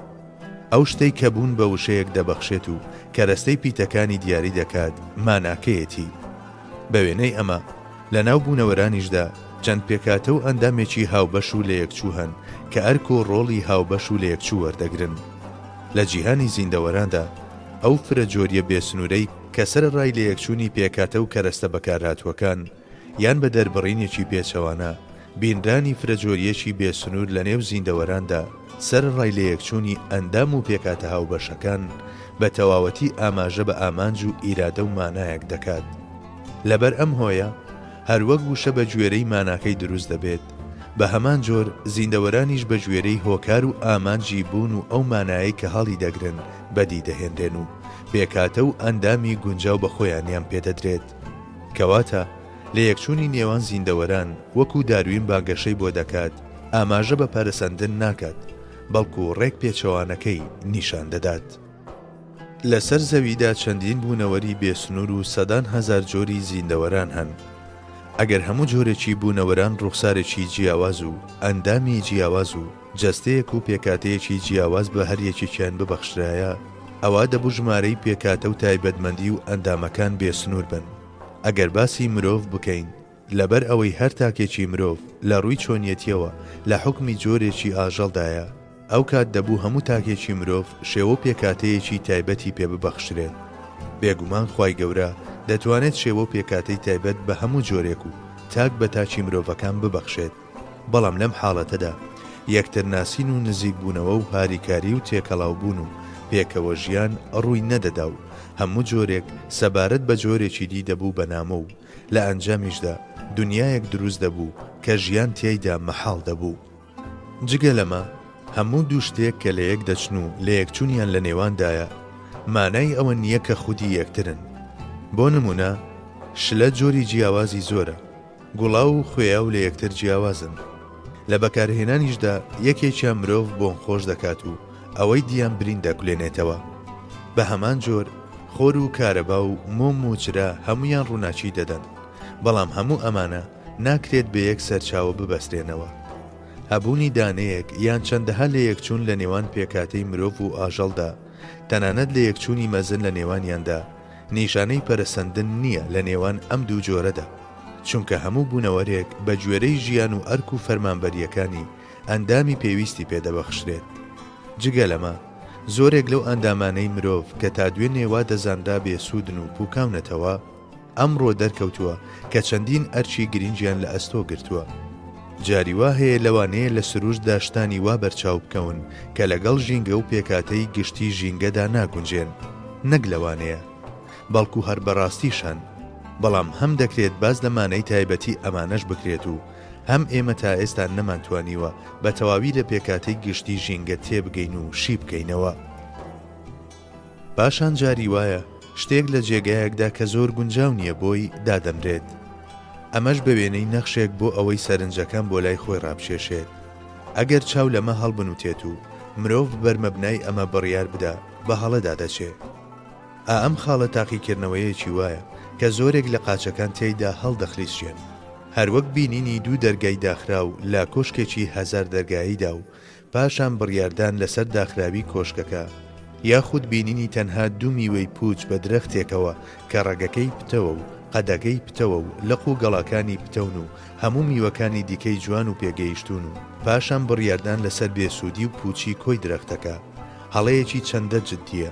ئەو شتەی کە بوون بە وشەیەک دەبەخشێت و کەرەستەی پیتەکانی دیاری دەکات ماناکەیەتی. بە وێنەی ئەمە لە ناو بوونەوەرانیشدا چەند پێکاتە و ئەندامێکی هاوبەش و لە یەکچوو هەن کە ئەرک و ڕۆڵی هاوبەش و لە یەکچوو وەردەگرن. لە جیهانی زیندەوەراندا ئەو فرە جۆریە بێسنوورەی کە سەرڕای لە یەکچوونی پێکاتە و کەرەستە بەکارهاتووەکان یان بە دەربڕینێکی پێچەوانە بینرانی فرە جۆریەکی بێسنوور لە نێو زیندەوەراندا سەرڕای لە یەکچوونی ئەندام و پێکاتە هاوبەشەکان بە تەواوەتی ئاماژە بە ئامانج و ئیرادە و مانایەک دەکات. لەبەر ئەم هۆیە هەروەک وشە بە گوێرەی ماناکەی دروست دەبێت، بە هەمان جۆر زیندەوەرانیش بە گوێرەی هۆکار و ئامانجی بوون و ئەو مانایی کە هەڵی دەگرن بەدی دەهێنرێن و پێکاتە و ئەندامی گونجاو بە خۆیانیان پێدەدرێت. کەواتە لە یەکچوونی نێوان زیندەوەران وەکو داروین باگەشەی بۆ دەکات، ئاماژە بە پەرەسەندن ناکات، بەڵکو ڕێک پێچەوانەکەی نیشان دەدات. لەسەر زەویدا چەندین بوونەوەری بێسنوور و سەدان هەزار جۆری زیندەوەران هەن. ئەگەر هەموو جۆرێکی بوونەوەران ڕوخسارێکی جیاواز و ئەندامی جیاواز و جەستەیەک و پێکاتەیەکی جیاواز بە هەر یەکێکیان ببەخشرایە، ئەوە دەبوو ژمارەی پێکاتە و تایبەتمەندی و ئەندامەکان بێسنوور بن. ئەگەر باسی مرۆڤ بکەین، لەبەر ئەوەی هەر تاکێکی مرۆڤ لە ڕووی چۆنیەتیەوە لە حوکمی جۆرێکی ئاژەڵدایە، ئەو کات دەبوو هەموو تاکێکی مرۆڤ شێوە پێکاتەیەکی تایبەتی پێ ببەخشرێت. بێگومان خوای گەورە دەتوانێت شێوە پێکاتەی تایبەت بە هەموو جۆرێک و تاک بە تاچی مرۆڤەکان ببەخشێت. بەڵام لەم حاڵەتەدا یەکترناسین و نزیک بوونەوە و هاریکاری و تێکەڵاوبوون و پێکەوە ژیان ڕووی نەدەدا و هەموو جۆرێک سەبارەت بە جۆرێکی دی دەبوو بەنامە و لە ئەنجامیشدا دنیایەک دروست دەبوو کە ژیان تێیدا مەحاڵ دەبوو. جگە لەمە هەموو دوو شتێک کە لە یەک دەچن و لە یەکچوونیان لە نێواندایە مانای ئەوە نییە کە خودی یەکترن. بۆ نمونە شلە جۆری جیاوازی زۆرە، گوڵاو و خوێیا و لە یەکتر جیاوازن. لە بەکارهێنانیشدا یەکێکیان مرۆڤ بۆن خۆش دەکات و ئەوەی دیان برین دەکولێنێتەوە. بە هەمان جۆر خۆر و کارەبا و مۆم و چرا هەمویان ڕووناچی دەدەن، بەڵام هەموو ئەمانە ناکرێت بە یەک سەرچاوە ببەسترێنەوە. هەبوونی دانەیەک یان چەندەها لە یەکچوون لە نێوان پێکاتەی مرۆڤ و ئاژەڵدا، تەنانەت لە یەکچوونی مەزن لە نێوانیاندا نیشانەی پەرەسەندن نییە لە نێوان ئەم دوو جۆرەدا، چونکە هەموو بوونەوەرێک بە گوێرەی ژیان و ئەرک و فەرمانبەریەکانی ئەندامی پێویستی پێدەبەخشرێت. جگە لەمە زۆرێک لەو ئەندامانەی مرۆڤ کە تا دوێ نێوا دەزاندا بێسوودن و پوکاونەتەوە ئەمڕۆ دەرکەوتووە کە چەندین ئەرچی گرنگیان لە ئەستۆ گرتووە. جاری وا هەیە لەوانەیە لە سروش داشتانی وا بەرچاو بکەون کە لەگەڵ ژینگە و پێکاتەی گشتی ژینگەدا ناگونجێن، نەک لەوانەیە، بەڵکو هەر بەڕاستیشان. بەڵام هەم دەکرێت باز لەمانەی تایبەتی ئەمانەش بکرێت و هەم ئێمە تا ئێستا نەمانتوانیوە بە تەواوی لە پێکاتەی گشتی ژینگە تێبگەین و شی بکەینەوە. پاشان جاری وایە شتێک لە جێگایەکدا کە زۆر گونجاو نییە بۆی دادەمرێت. ئەمەش بە وێنەی نەخشێک بۆ ئەوەی سەرنجەکان بۆ لای خۆی ڕابشێشێت. ئەگەر چاو لەمە هەڵبنوتێت و مرۆڤ بەرمەبنای ئەمە بڕیار بدا بە هەڵەدا دەچێت. ئەم خاڵە تاقیکردنەوەیەکی وایە کە زۆرێک لە قاچەکان تێیدا هەڵدەخلیسێن. هەروەک بینینی دوو دەرگای داخرا و لا کۆشکێکی 1000 دەرگاییدا و پاشان بڕیاردان لەسەر داخراوی کۆشکەکە، یاخود بینینی تەنها دوو میوەی پوچ بە درەختێکەوە کە ڕەگەکەی پتەوە و قەدەکەی پتەوە و لەق و گەڵاکانی پتەون و هەموو میوەکانی دیکەی جوان و پێگەیشتون و پاشان بڕیاردان لەسەر بێسوودی و پوچی کۆی درەختەکە، هەڵەیەکی چەندە جددیە.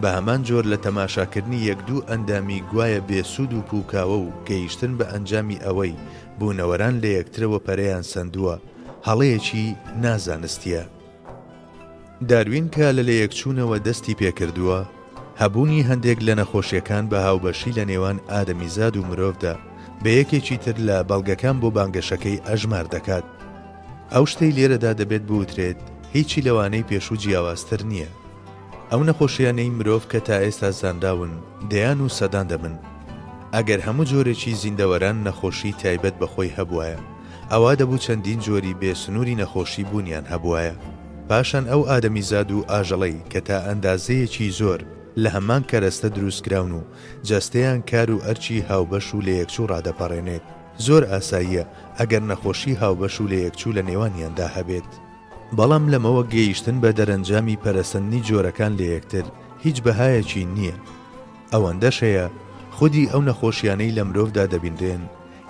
بە هەمان جۆر لە تەماشاکردنی یەک دوو ئەندامی گوایە بێسوود و پوکاوە و گەیشتن بە ئەنجامی ئەوەی بوونەوەران لە یەکترەوە پەرەیان سندووە، هەڵەیەکی نازانستیە. داروین کە لە یەکچوونەوە دەستی پێکردووە، هەبوونی هەندێک لە نەخۆشیەکان بە هاوبەشی لە نێوان ئادەمیزاد و مرۆڤدا بە یەکێکی تر لە بەڵگەکان بۆ بانگەشەکەی ئەژمار دەکات. ئەو شتەی لێرەدا دەبێت بوترێت هیچی لەوانەی پێشوو جیاوازتر نییە. ئەو نەخۆشیانەی مرۆڤ کە تا ئێستا زانداون دەیان و سەدان دەبن. ئەگەر هەموو جۆرێکی زیندەوەران نەخۆشی تایبەت بەخۆی هەبوایە، ئەوا دەبوو چەندین جۆری بێسنووری نەخۆشی بوونیان هەبوایە. پاشان ئەو ئادەمیزاد و ئاژەڵەی کە تا ئەندازەیەکی زۆر لە هەمان کەرەستە دروستکراون و جەستەیان کار و ئەرچی هاوبەش و لە یەکچوو ڕادەپەڕێنێت، زۆر ئاساییە ئەگەر نەخۆشی هاوبەش و لە یەکچوو لە نێوانیاندا هەبێت. بەڵام لەمەوە گەیشتن بە دەرەنجامی پەرەسەندنی جۆرەکان لە یەکتر هیچ بەهایەکی نییە. ئەوەندەش هەیە خودی ئەو نەخۆشیانەی لە مرۆڤدا دەبیندرێن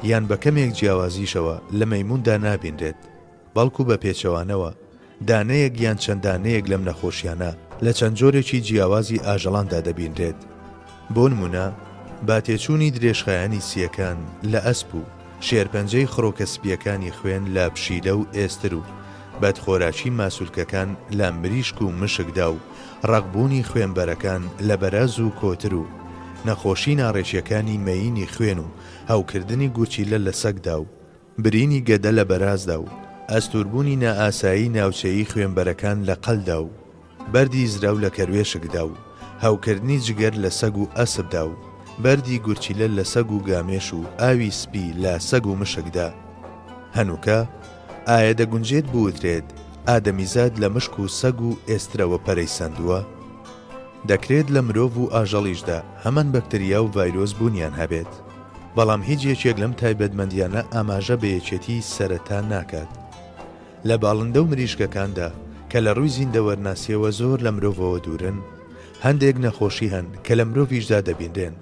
یان بە کەمێک جیاوازیشەوە لە مەیموندا نابیندرێت، بەڵکو بە پێچەوانەوە دانەیەک یان چەندانەیەک لەم نەخۆشیانە لە چەند جۆرێکی جیاوازی ئاژەڵاندا دەبیندرێت. بۆ نمونە باتێچوونی درێژخایانی سیەکان لە ئەسپ و شێرپەنجەی خڕۆکەسپیەکانی خوێن لە پشیلە و ئێستر و بەدخۆراکی ماسوولکەکان لە مریشک و مشکدا و ڕەقبوونی خوێنبەرەکان لە بەراز و کۆتر و نەخۆشی ناڕێژیەکانی مەینی خوێن و هەوکردنی گوچیلە لە سەگدا و برینی گەدە لە بەرازدا و ئەستوربوونی نائاسایی ناوچەیی خوێنبەرەکان لە قەلدا و بەردی زراو لە کەروێشکدا و هەوکردنی جگەر لە سەگ و ئەسبدا و بەردی گورچیلە لە سەگ و گامێش و ئاوی سپی لە سەگ و مشکدا. هەنووکە ئایا دەگونجێت بوترێت ئادەمیزاد لە مشک و سەگ و ئێسترەوە پەرەی سندووە؟ دەکرێت لە مرۆڤ و ئاژەڵیشدا هەمان بەکتریا و ڤایرۆس بوونیان هەبێت، بەڵام هیچ یەکێک لەم تایبەتمەندیانە ئاماژە بە یەکێتی سەرەتا ناکات. لە باڵندە و مریشکەکاندا کە لە ڕووی زیندەوەرناسیەوە زۆر لە مرۆڤەوە دوورن، هەندێک نەخۆشی هەن کە لە مرۆڤیشدا دەبیندرێن،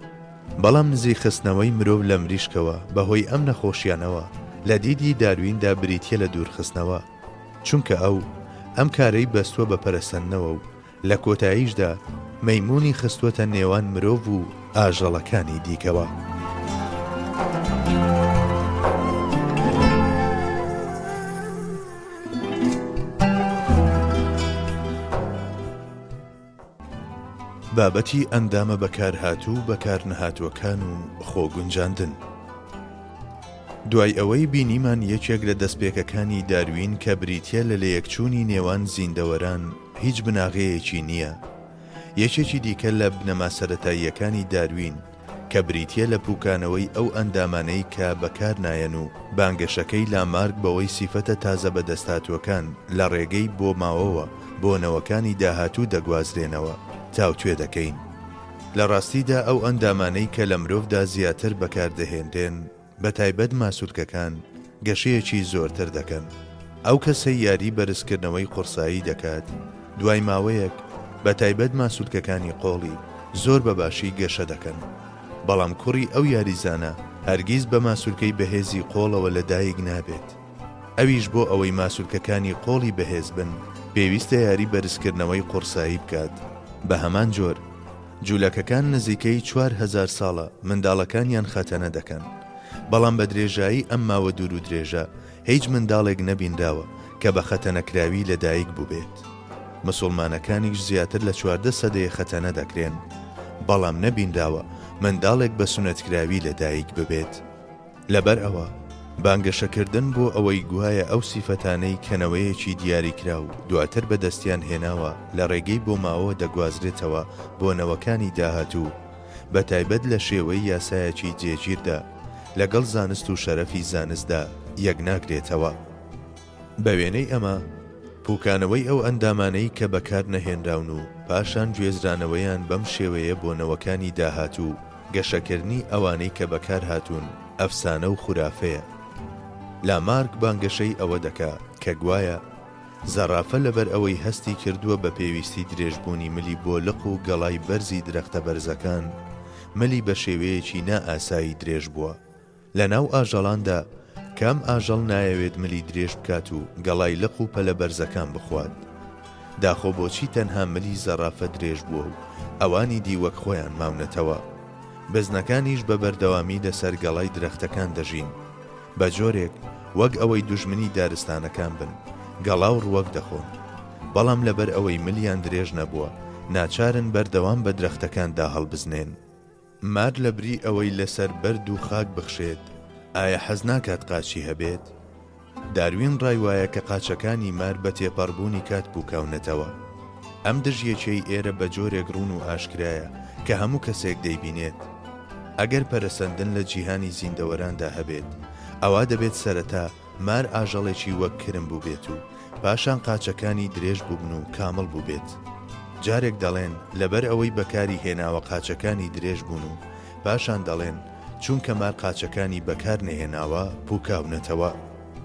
بەڵام نزیک خستنەوەی مرۆڤ لە مریشکەوە بەهۆی ئەم نەخۆشیانەوە لە دیدی دارویندا بریتیە لە دوورخستنەوە، چونکە ئەم کارەی بەستووە بە پەرەسەندنەوە و لە کۆتاییشدا مەیمونی خستووەتە نێوان مرۆڤ و ئاژەڵەکانی دیکەوە. بابەتی ئەندامە بەکارهاتوو بەکار نەهاتووەکان و خۆگونجاندن. دوای ئەوەی بینیمان یەکێک لە دەستپێکەکانی داروین کە بریتیە لە لەیەکچوونی نێوان زیندەوەران هیچ بناغەیەکی نییە، یەکێکی دیکە لە بنەما سەرەتاییەکانی داروین کە بریتیە لە پوکانەوەی ئەو ئەندامانەی کە بەکار نایەن و بانگەشەکەی لامارک بەوەی سیفەتە تازە بەدەستهاتووەکان لە ڕێگەی بۆ ماوەوە بۆنەوەکانی داهاتوو دەگوازرێنەوە تاوتوێ دەکەین. لە ڕاستیدا ئەو ئەندامانەی کە لە مرۆڤدا زیاتر بەکاردەهێنرێن بە تایبەت ماسوولکەکان گەشەیەکی زۆرتر دەکەن. ئەو کەسەی یاری بەرزکردنەوەی قورسایی دەکات، دوای ماوەیەک بە تایبەت ماسوولکەکانی قۆڵی زۆر بەباشی گەشە دەکەن، بەڵام کوڕی ئەو یاریزانە هەرگیز بە ماسوولکەی بەهێزی قۆڵەوە لەدایک نابێت. ئەویش بۆ ئەوەی ماسوولکەکانی قۆڵی بەهێز بن پێویستە یاری بەرزکردنەوەی قورسایی بکات. بە هەمان جۆر جوولەکەکان نزیکەی 4000 ساڵە منداڵەکانیان خەتەنە دەکەن، بەڵام بە درێژایی ئەم ماوە دوور و درێژە هیچ منداڵێک نەبینداوە کە بە خەتەنەکراوی لەدایک بووبێت. مسلمانەکانیش زیاتر لە 14 سەدەیە خەتەنە دەکرێن، بەڵام نەبینداوە منداڵێک بە سونەتکراوی لەدایک ببێت. لەبەر ئەوە بانگەشەکردن بۆ ئەوەی گوایە ئەو سیفەتانەی کەنەوەیەکی دیاریکرا و دواتر بەدەستیان هێناوە لە ڕێگەی بۆ ماوە دەگوازرێتەوە بۆ نەوەکانی داهاتوو، بە تایبەت لە شێوەی یاسایەکی جێگیردا لەگەڵ زانست و شەرەفی زانستدا یەک ناکرێتەوە. بە وێنەی ئەمە پوکانەوەی ئەو ئەندامانەی کە بەکار نەهێنراون و پاشان گوێزرانەوەیان بەم شێوەیە بۆ نەوەکانی داهاتوو گەشەکردنی ئەوانەی کە بەکار هاتوون ئەفسانە و خورافەیە. لامارک بانگەشەی ئەوە دەکا کە گوایە زەرافە لەبەر ئەوەی هەستی کردووە بە پێویستی درێژبوونی ملی بۆ لق و گەڵای بەرزی درەختە بەرزەکان، ملی بە شێوەیەکی نائاسایی درێژ بووە. لە ناو ئاژەڵاندا کام ئاژەڵ نایەوێت ملی درێژ بکات و گەڵای لق و پەلە بەرزەکان بخوات؟ داخۆ بۆچی تەنها ملی زەرافە درێژ بووە و ئەوانی دیوەک خۆیان ماونەتەوە؟ بزنەکانیش بە بەردەوامی لەسەر گەڵای درەختەکان دەژین، بە جۆرێک وەک ئەوەی دوژمنی دارستانەکان بن، گەڵا و ڕووەک دەخۆن، بەڵام لەبەر ئەوەی ملیان درێژ نەبووە ناچارن بەردەوام بە درەختەکاندا هەڵبزنێن. مار لە بری ئەوەی لەسەر بەرد و خاک بخشێت ئایا حەز ناکات قاچی هەبێت؟ داروین ڕای وایە کە قاچەکانی مار بە تێپەڕبوونی کات بووکاونەتەوە. ئەم دژیەکەی ئێرە بە جۆرێک ڕوون و ئاشکرایە کە هەموو کەسێک دەیبینێت. ئەگەر پەرەسەندن لە جیهانی زیندەوەراندا هەبێت، ئەوا دەبێت سەرەتا مار ئاژەڵێکی وەک کرم بوو بێت و پاشان قاچەکانی درێژ بووبن و کامڵ بوو بێت. جارێک دەڵێن لەبەر ئەوەی بەکاری هێناوە قاچەکانی درێژ بوون و پاشان دەڵێن چونکە مار قاچەکانی بەکار نەهێناوە پووکاونەتەوە.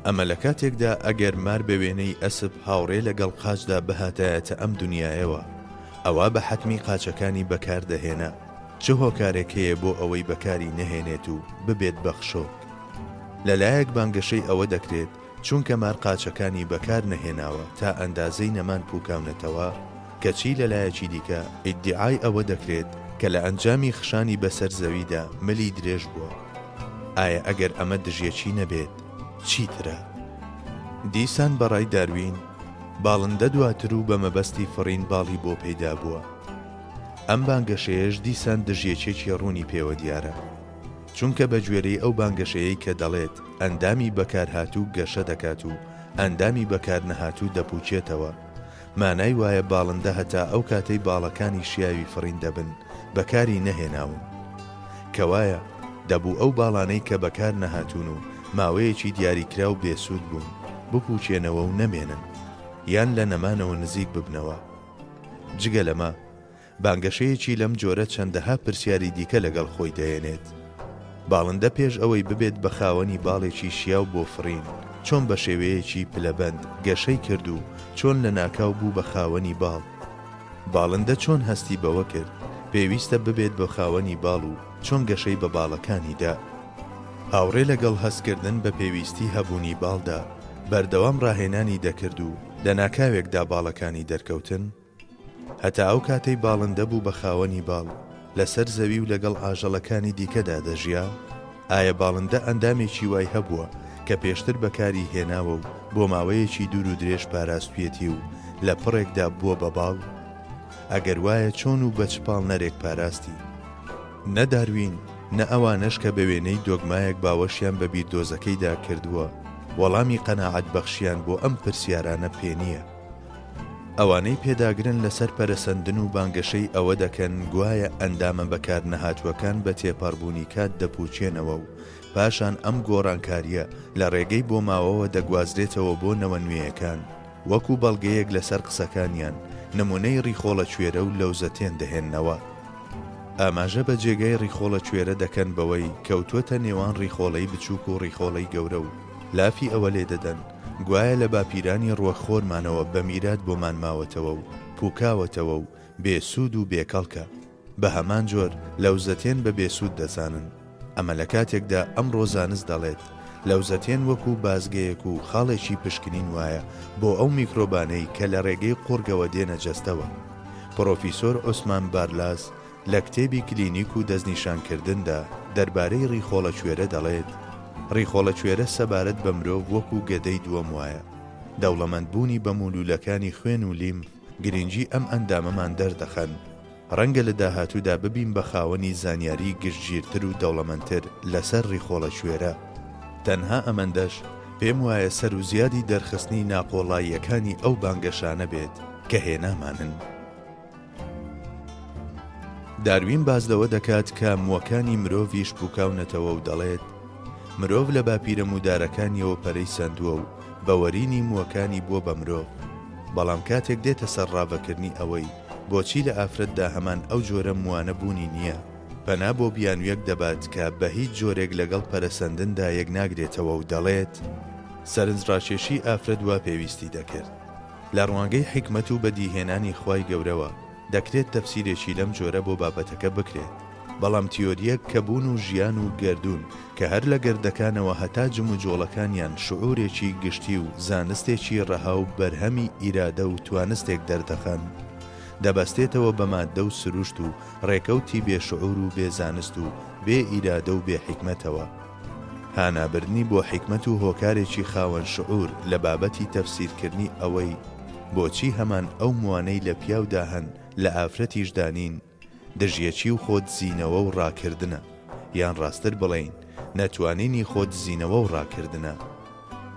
ئەمە لە کاتێکدا ئەگەر مار بە وێنەی ئەسب هاوڕێ لەگەڵ قاچدا بەهاتایەتە ئەم دنیایەوە، ئەوە بە حەتمی قاچەکانی بەکار دەهێنا. چ هۆکارێک هەیە بۆ ئەوەی بەکاری نەهێنێت و ببێت بەخشۆک؟ لەلایەک بانگەشەی ئەوە دەکرێت چونکە مار قاچەکانی بەکار نەهێناوە تا ئەندازەی نەمان پووکاونەتەوە، کەچی لەلایەکی دیکە ئیدعای ئەوە دەکرێت کە لە ئەنجامی خشانی بەسەر زەویدا ملی درێژ بووە. ئایا ئەگەر ئەمە دژیەکی نەبێت چیترە؟ دیسان بەڕای داروین باڵندە دواتر و بە مەبەستی فڕین باڵی بۆ پەیدا بووە. ئەم بانگەشەیەش دیسان دژیەکێکی ڕوونی پێوە دیارە، چونکە بە گوێرەی ئەو بانگەشەیەی کە دەڵێت ئەندامی بەکارهاتوو گەشە دەکات و ئەندامی بەکار نەهاتوو دەپوچێتەوە، مانای وایە باڵندە هەتا ئەو کاتەی باڵەکانی شیاوی فڕین دەبن بەکاری نەهێناون، کەوایە دەبوو ئەو باڵانەی کە بەکار نەهاتوون و ماوەیەکی دیاریکرا و بێسوود بوون بپوچێنەوە و نەمێنن یان لە نەمانەوە نزیک ببنەوە. جگە لەمە بانگەشەیەکی لەم جۆرە چەندەها پرسیاری دیکە لەگەڵ خۆی دەهێنێت. باڵندە پێش ئەوەی ببێت بە خاوەنی باڵێکی شیاو بۆ فڕین چۆن بە شێوەیەکی پلەبەند گەشەی کرد و چۆن لە ناکاو بوو بە خاوەنی باڵ؟ باڵندە چۆن هەستی بەوە کرد پێویستە ببێت بە خاوەنی باڵ و چۆن گەشەی بە باڵەکانیدا؟ هاوڕێ لەگەڵ هەستکردن بە پێویستی هەبوونی باڵدا بەردەوام ڕاهێنانی دەکرد و لە ناکاوێکدا باڵەکانی دەرکەوتن، هەتا ئەو کاتەی باڵندە بوو بە خاوەنی باڵ لەسەر زەوی و لەگەڵ ئاژەڵەکانی دیکەدا دەژیا. ئایا باڵندە ئەندامێکی وای هەبووە کە پێشتر بەکاری هێناوە و بۆ ماوەیەکی دوور و درێژ پاراستویەتی و لە پڕێکدا بووە بە باڵ؟ ئەگەر وایە چۆن و بە چپاڵ نەرێک پاراستی؟ نە داروین نە ئەوانش کە بە وێنەی دۆگمایەک باوەشیان بە بیردۆزەکەیدا کردووە وەڵامی قەناعەت بەخشیان بۆ ئەم پرسیارانە پێ نییە. ئەوانەی پێداگرن لەسەر پەرەسەندن و بانگەشەی ئەوە دەکەن گوایە ئەندامە بەکار نەهاتووەکان بە تێپەڕبوونی کات دەپوچێنەوە و پاشان ئەم گۆڕانکاریە لە ڕێگەی بۆ ماوەوە دەگوازرێتەوە بۆ نەوەنوێیەکان، وەکو بەڵگەیەک لەسەر قسەکانیان نمونەی ڕیخۆڵە کوێرە و لەوزەتێن دەهێننەوە. ئاماژە بە جێگای ڕیخۆڵە کوێرە دەکەن بەوەی کەوتووەتە نێوان ڕیخۆڵەی بچووک و ڕیخۆڵەی گەورە و لافی ئەوە لێ دەدەن گوایە لە باپیرانی ڕوەخۆرمانەوە بە میرات بۆمان ماوەتەوە و پووکاوەتەوە و بێسوود و بێکەڵکە، بە هەمان جۆر لەوزەتێن بە بێسوود دەزانن. ئەمە لە کاتێکدا ئەم ڕۆزانست دەڵێت لەوزەتێن وەکو بازگەیەک و خاڵێکی پشکنین وایە بۆ ئەو میکرۆبانەی کە لە ڕێگەی قورگەوە دێنە جەستەوە. پرۆفیسۆر عوسمان بارلاس لە کتێبی کلینیک و دەستنیشانکردندا دەربارەی ڕیخۆڵە کوێرە دەڵێت ڕیخۆڵە کوێرە سەبارەت بە مرۆڤ وەکو گەدەی دووەم وایە. دەوڵەمەندبوونی بە مولولەکانی خوێن و لیم گرنگی ئەم ئەندامەمان دەردەخەن. ڕەنگە لە داهاتوودا ببین بە خاوەنی زانیاری گشتگیرتر و دەوڵەمەندتر لەسەر ڕیخۆڵە کوێرە. تەنها ئەمەندەش پێم وایە سەر و زیادی دەرخستنی ناقۆڵاییەکانی ئەو بانگەشانە بێت کە هێنامانن. داروین باز لەوە دەکات کە مووەکانی مرۆڤیش بووکاونەتەوە و دەڵێت مرۆڤ لە باپیرەمودارەکانیەوە پەرەی سندووە و بەوەرینی مووەکانی بووە بە مرۆڤ. بەڵام کاتێک دێتە سەر ڕابەکردنی ئەوەی بۆچی لە ئافرەتدا هەمان ئەو جۆرە مووانە بوونی نییە، پەنا بۆ بیانویەک دەبات کە بە هیچ جۆرێک لەگەڵ پەرەسەندندا یەک ناگرێتەوە و دەڵێت سەرنجڕاکێشی ئافرەت وا پێویستی دەکرد. لە ڕوانگەی حیکمەت و بەدیهێنانی خوای گەورەوە دەکرێت تەفسیرێکی لەم جۆرە بۆ بابەتەکە بکرێت. بەڵام تیۆریەک کە بوون و ژیان و گردون کە هەر لە گەردەکانەوە هەتا جم و جۆڵەکانیان شعورێکی گشتی و زانستێکی ڕەها و بەرهەمی ئیرادە و توانستێک دەردەخەن، دەبەستێتەوە بە مادە و سروشت و ڕێکەوتی بێشعور و بێزانست و بێ ئیرادە و بێ حیکمەتەوە. هانابردنی بۆ حیکمەت و هۆکارێکی خاوەن شعور لە بابەتی تەفسیرکردنی ئەوەی بۆچی هەمان ئەو موانەی لە پیاودا هەن لە ئافرەتیش دانین دژیەکی و خۆت زینەوە و ڕاکردنە، یان ڕاستتر بڵێین نەتوانینی خۆت زینەوە و ڕاکردنە.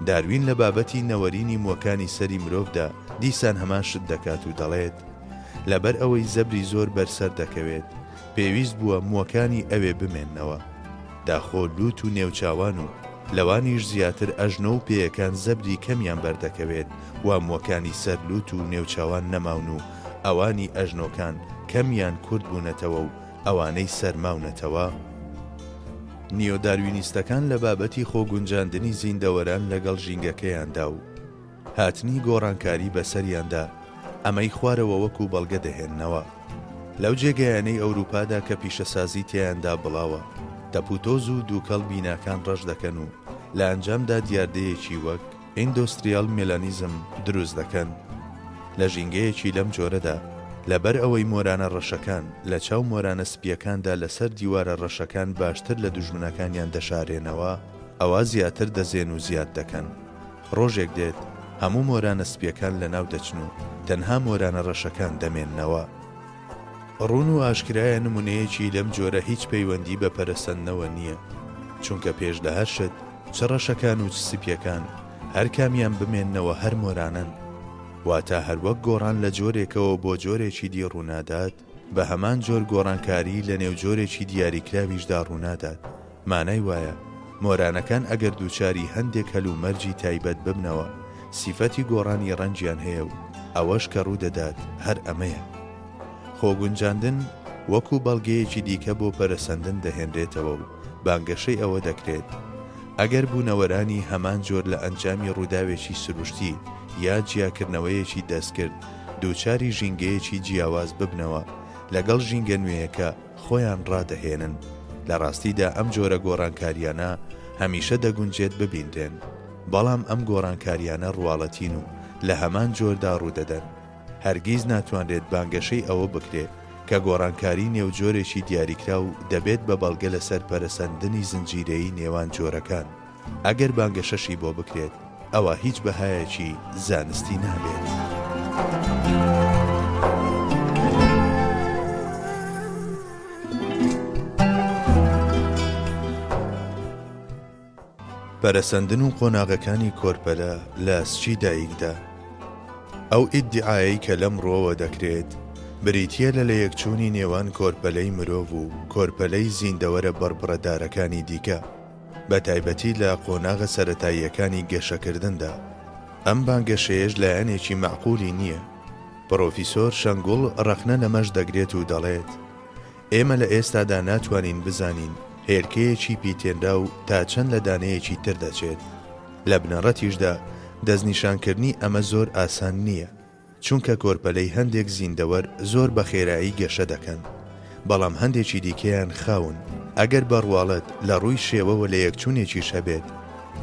داروین لە بابەتی نەوەرینی مووەکانی سەری مرۆڤدا دیسان هەمان شت دەکات و دەڵێت لەبەر ئەوەی زەبری زۆر بەرسەر دەکەوێت پێویست بووە مووەکانی ئەوێ بمێننەوە. داخۆ لووت و نێوچاوان و لەوانیش زیاتر ئەژنە و پێیەکان زەبری کەمیان بەردەکەوێت و مووەکانی سەر لووت و نێوچاوان نەماون و ئەوانی ئەژنۆکان کەمیان کورد بوونەتەوە و ئەوانەی سەرماونەتەوە. نیۆداروینیستەکان لە بابەتی خۆگونجاندنی زیندەوەران لەگەڵ ژینگەکەیاندا و هاتنی گۆڕانکاری بەسەریاندا ئەمەی خوارەوە وەکو بەڵگە دەهێننەوە. لەو جێگەیانەی ئەوروپادا کە پیشەسازی تیاندا بڵاوە دەپوتۆز و دووکەڵ بیناکان ڕەش دەکەن و لە ئەنجامدا دیاردەیەکی وەک ئیندۆستریال مێلانیزم دروست دەکەن. لە ژینگەیەکی لەم جۆرەدا لەبەر ئەوەی مۆرانە ڕەشەکان لە چاو مۆرانە سپیەکاندا لەسەر دیوارە ڕەشەکان باشتر لە دوژمنەکانیان دەشارێنەوە، ئەوە زیاتر دەزێن و زیاد دەکەن. ڕۆژێک دێت هەموو مۆرانە سپیەکان لە ناو دەچن و تەنها مۆرانە ڕەشەکان دەمێننەوە. ڕوون و ئاشکرایە نمونەیەکی لەم جۆرە هیچ پەیوەندی بە پەرەسەندنەوە نییە، چونکە پێش لە هەر شت چ ڕەشەکان و چ سپیەکان هەر کامیان بمێننەوە هەر مۆرانن. واتە هەروەک گۆڕان لە جۆرێکەوە بۆ جۆرێکی دی ڕوونادات، بە هەمان جۆر گۆڕانکاری لە نێو جۆرێکی دیاریکراویشدا ڕوونادات. مانای وایە مۆرانەکان ئەگەر دووچاری هەندێک هەلومەرجی تایبەت ببنەوە سیفەتی گۆڕانی ڕەنجیان هەیە و ئەوەش کە ڕوودەدات هەر ئەمەیە. خۆگونجاندن وەکو بەڵگەیەکی دیکە بۆ پەرەسەندن دەهێنرێتەوە و بانگەشەی ئەوە دەکرێت ئەگەر بوونەوەرانی هەمان جۆر لە ئەنجامی ڕووداوێکی سروشتی یا جیاکردنەوەیەکی دەستکرد دووچاری ژینگەیەکی جیاواز ببنەوە لەگەڵ ژینگە نوێیەکە خۆیان ڕادەهێنن. لە ڕاستیدا ئەم جۆرە گۆڕانکاریانە هەمیشە دەگونجێت ببیندرێن، بەڵام ئەم گۆڕانکاریانە ڕواڵەتین و لە هەمان جۆردا ڕوودەدەن. هەرگیز ناتوانرێت بانگەشەی ئەوە بکرێت کە گۆڕانکاری نێوجۆرێکی دیاریکرا و دەبێت بە بەڵگە لەسەر پەرەسەندنی زنجیرەیی نێوان جۆرەکان. ئەگەر بانگەشەشی بۆ بکرێت ئەوە هیچ بەهایەکی زانستی نابێت. پەرەسەندن و قۆناغەکانی کۆرپەلە لە ئەسچی دایکدا. ئەو ئیدعایەی کە لەم ڕۆوە دەکرێت بریتیە لە لەیەکچوونی نێوان کۆرپەلەی مرۆڤ و کۆرپەلەی زیندەوەرە بەڕبڕەدارەکانی دیکە، بە تایبەتی لە قۆناغە سەرەتاییەکانی گەشەکردندا. ئەم بانگەشەیەش لایەنێکی معقولی نییە. پرۆفیسۆر شەنگوڵ ڕەخنە لەمەش دەگرێت و دەڵێت ئێمە لە ئێستادا ناتوانین بزانین هێرکەیەکی پیتێنرا و تا چەند لە دانەیەکی تر دەچێت. لە بنەڕەتیشدا دەستنیشانکردنی ئەمە زۆر ئاسان نییە، چونکە کۆرپەلەی هەندێک زیندەوەر زۆر بە خێرایی گەشە دەکەن، بەڵام هەندێکی دیکەیان خاون. ئەگەر بەڕواڵەت لە ڕووی شێوەوە لە یەکچوونێکیش هەبێت،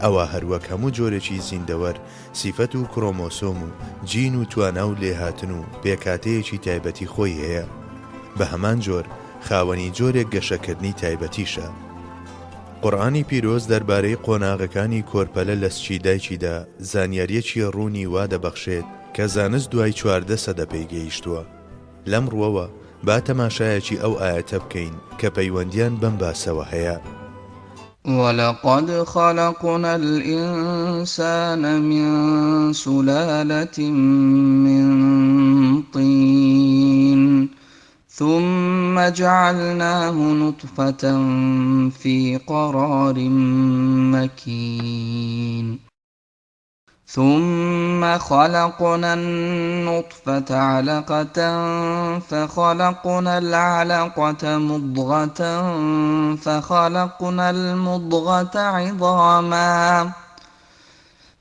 ئەوە هەروەک هەموو جۆرێکی زیندەوەر سیفەت و کرۆمۆسۆم و جین و توانا و لێهاتن و پێکاتەیەکی تایبەتی خۆی هەیە. بە هەمان جۆر خاوەنی جۆرێک گەشەکردنی تایبەتیشە. قورئانی پیرۆز دەربارەی قۆناغەکانی کۆرپەلە لە سچی دایکیدا زانیاریەکی ڕوونی وا دەبەخشێت کە زانست دوای 14 سەدە پێیگەیشتووە. لەم ڕووەوە با تەماشایەکی ئەو ئاەتە بکەین کە پەیوەندیان بەم باسەوە هەیە. وَلَقَدْ خَلَقْنَا الْإِنسَانَ مِنْ سُلَالَةٍ مِنْ طِينٍ ثم جعلناه نطفة في قرار مكين ثم خلقنا النطفة علقة فخلقنا العلقة مضغة فخلقنا المضغة عظاما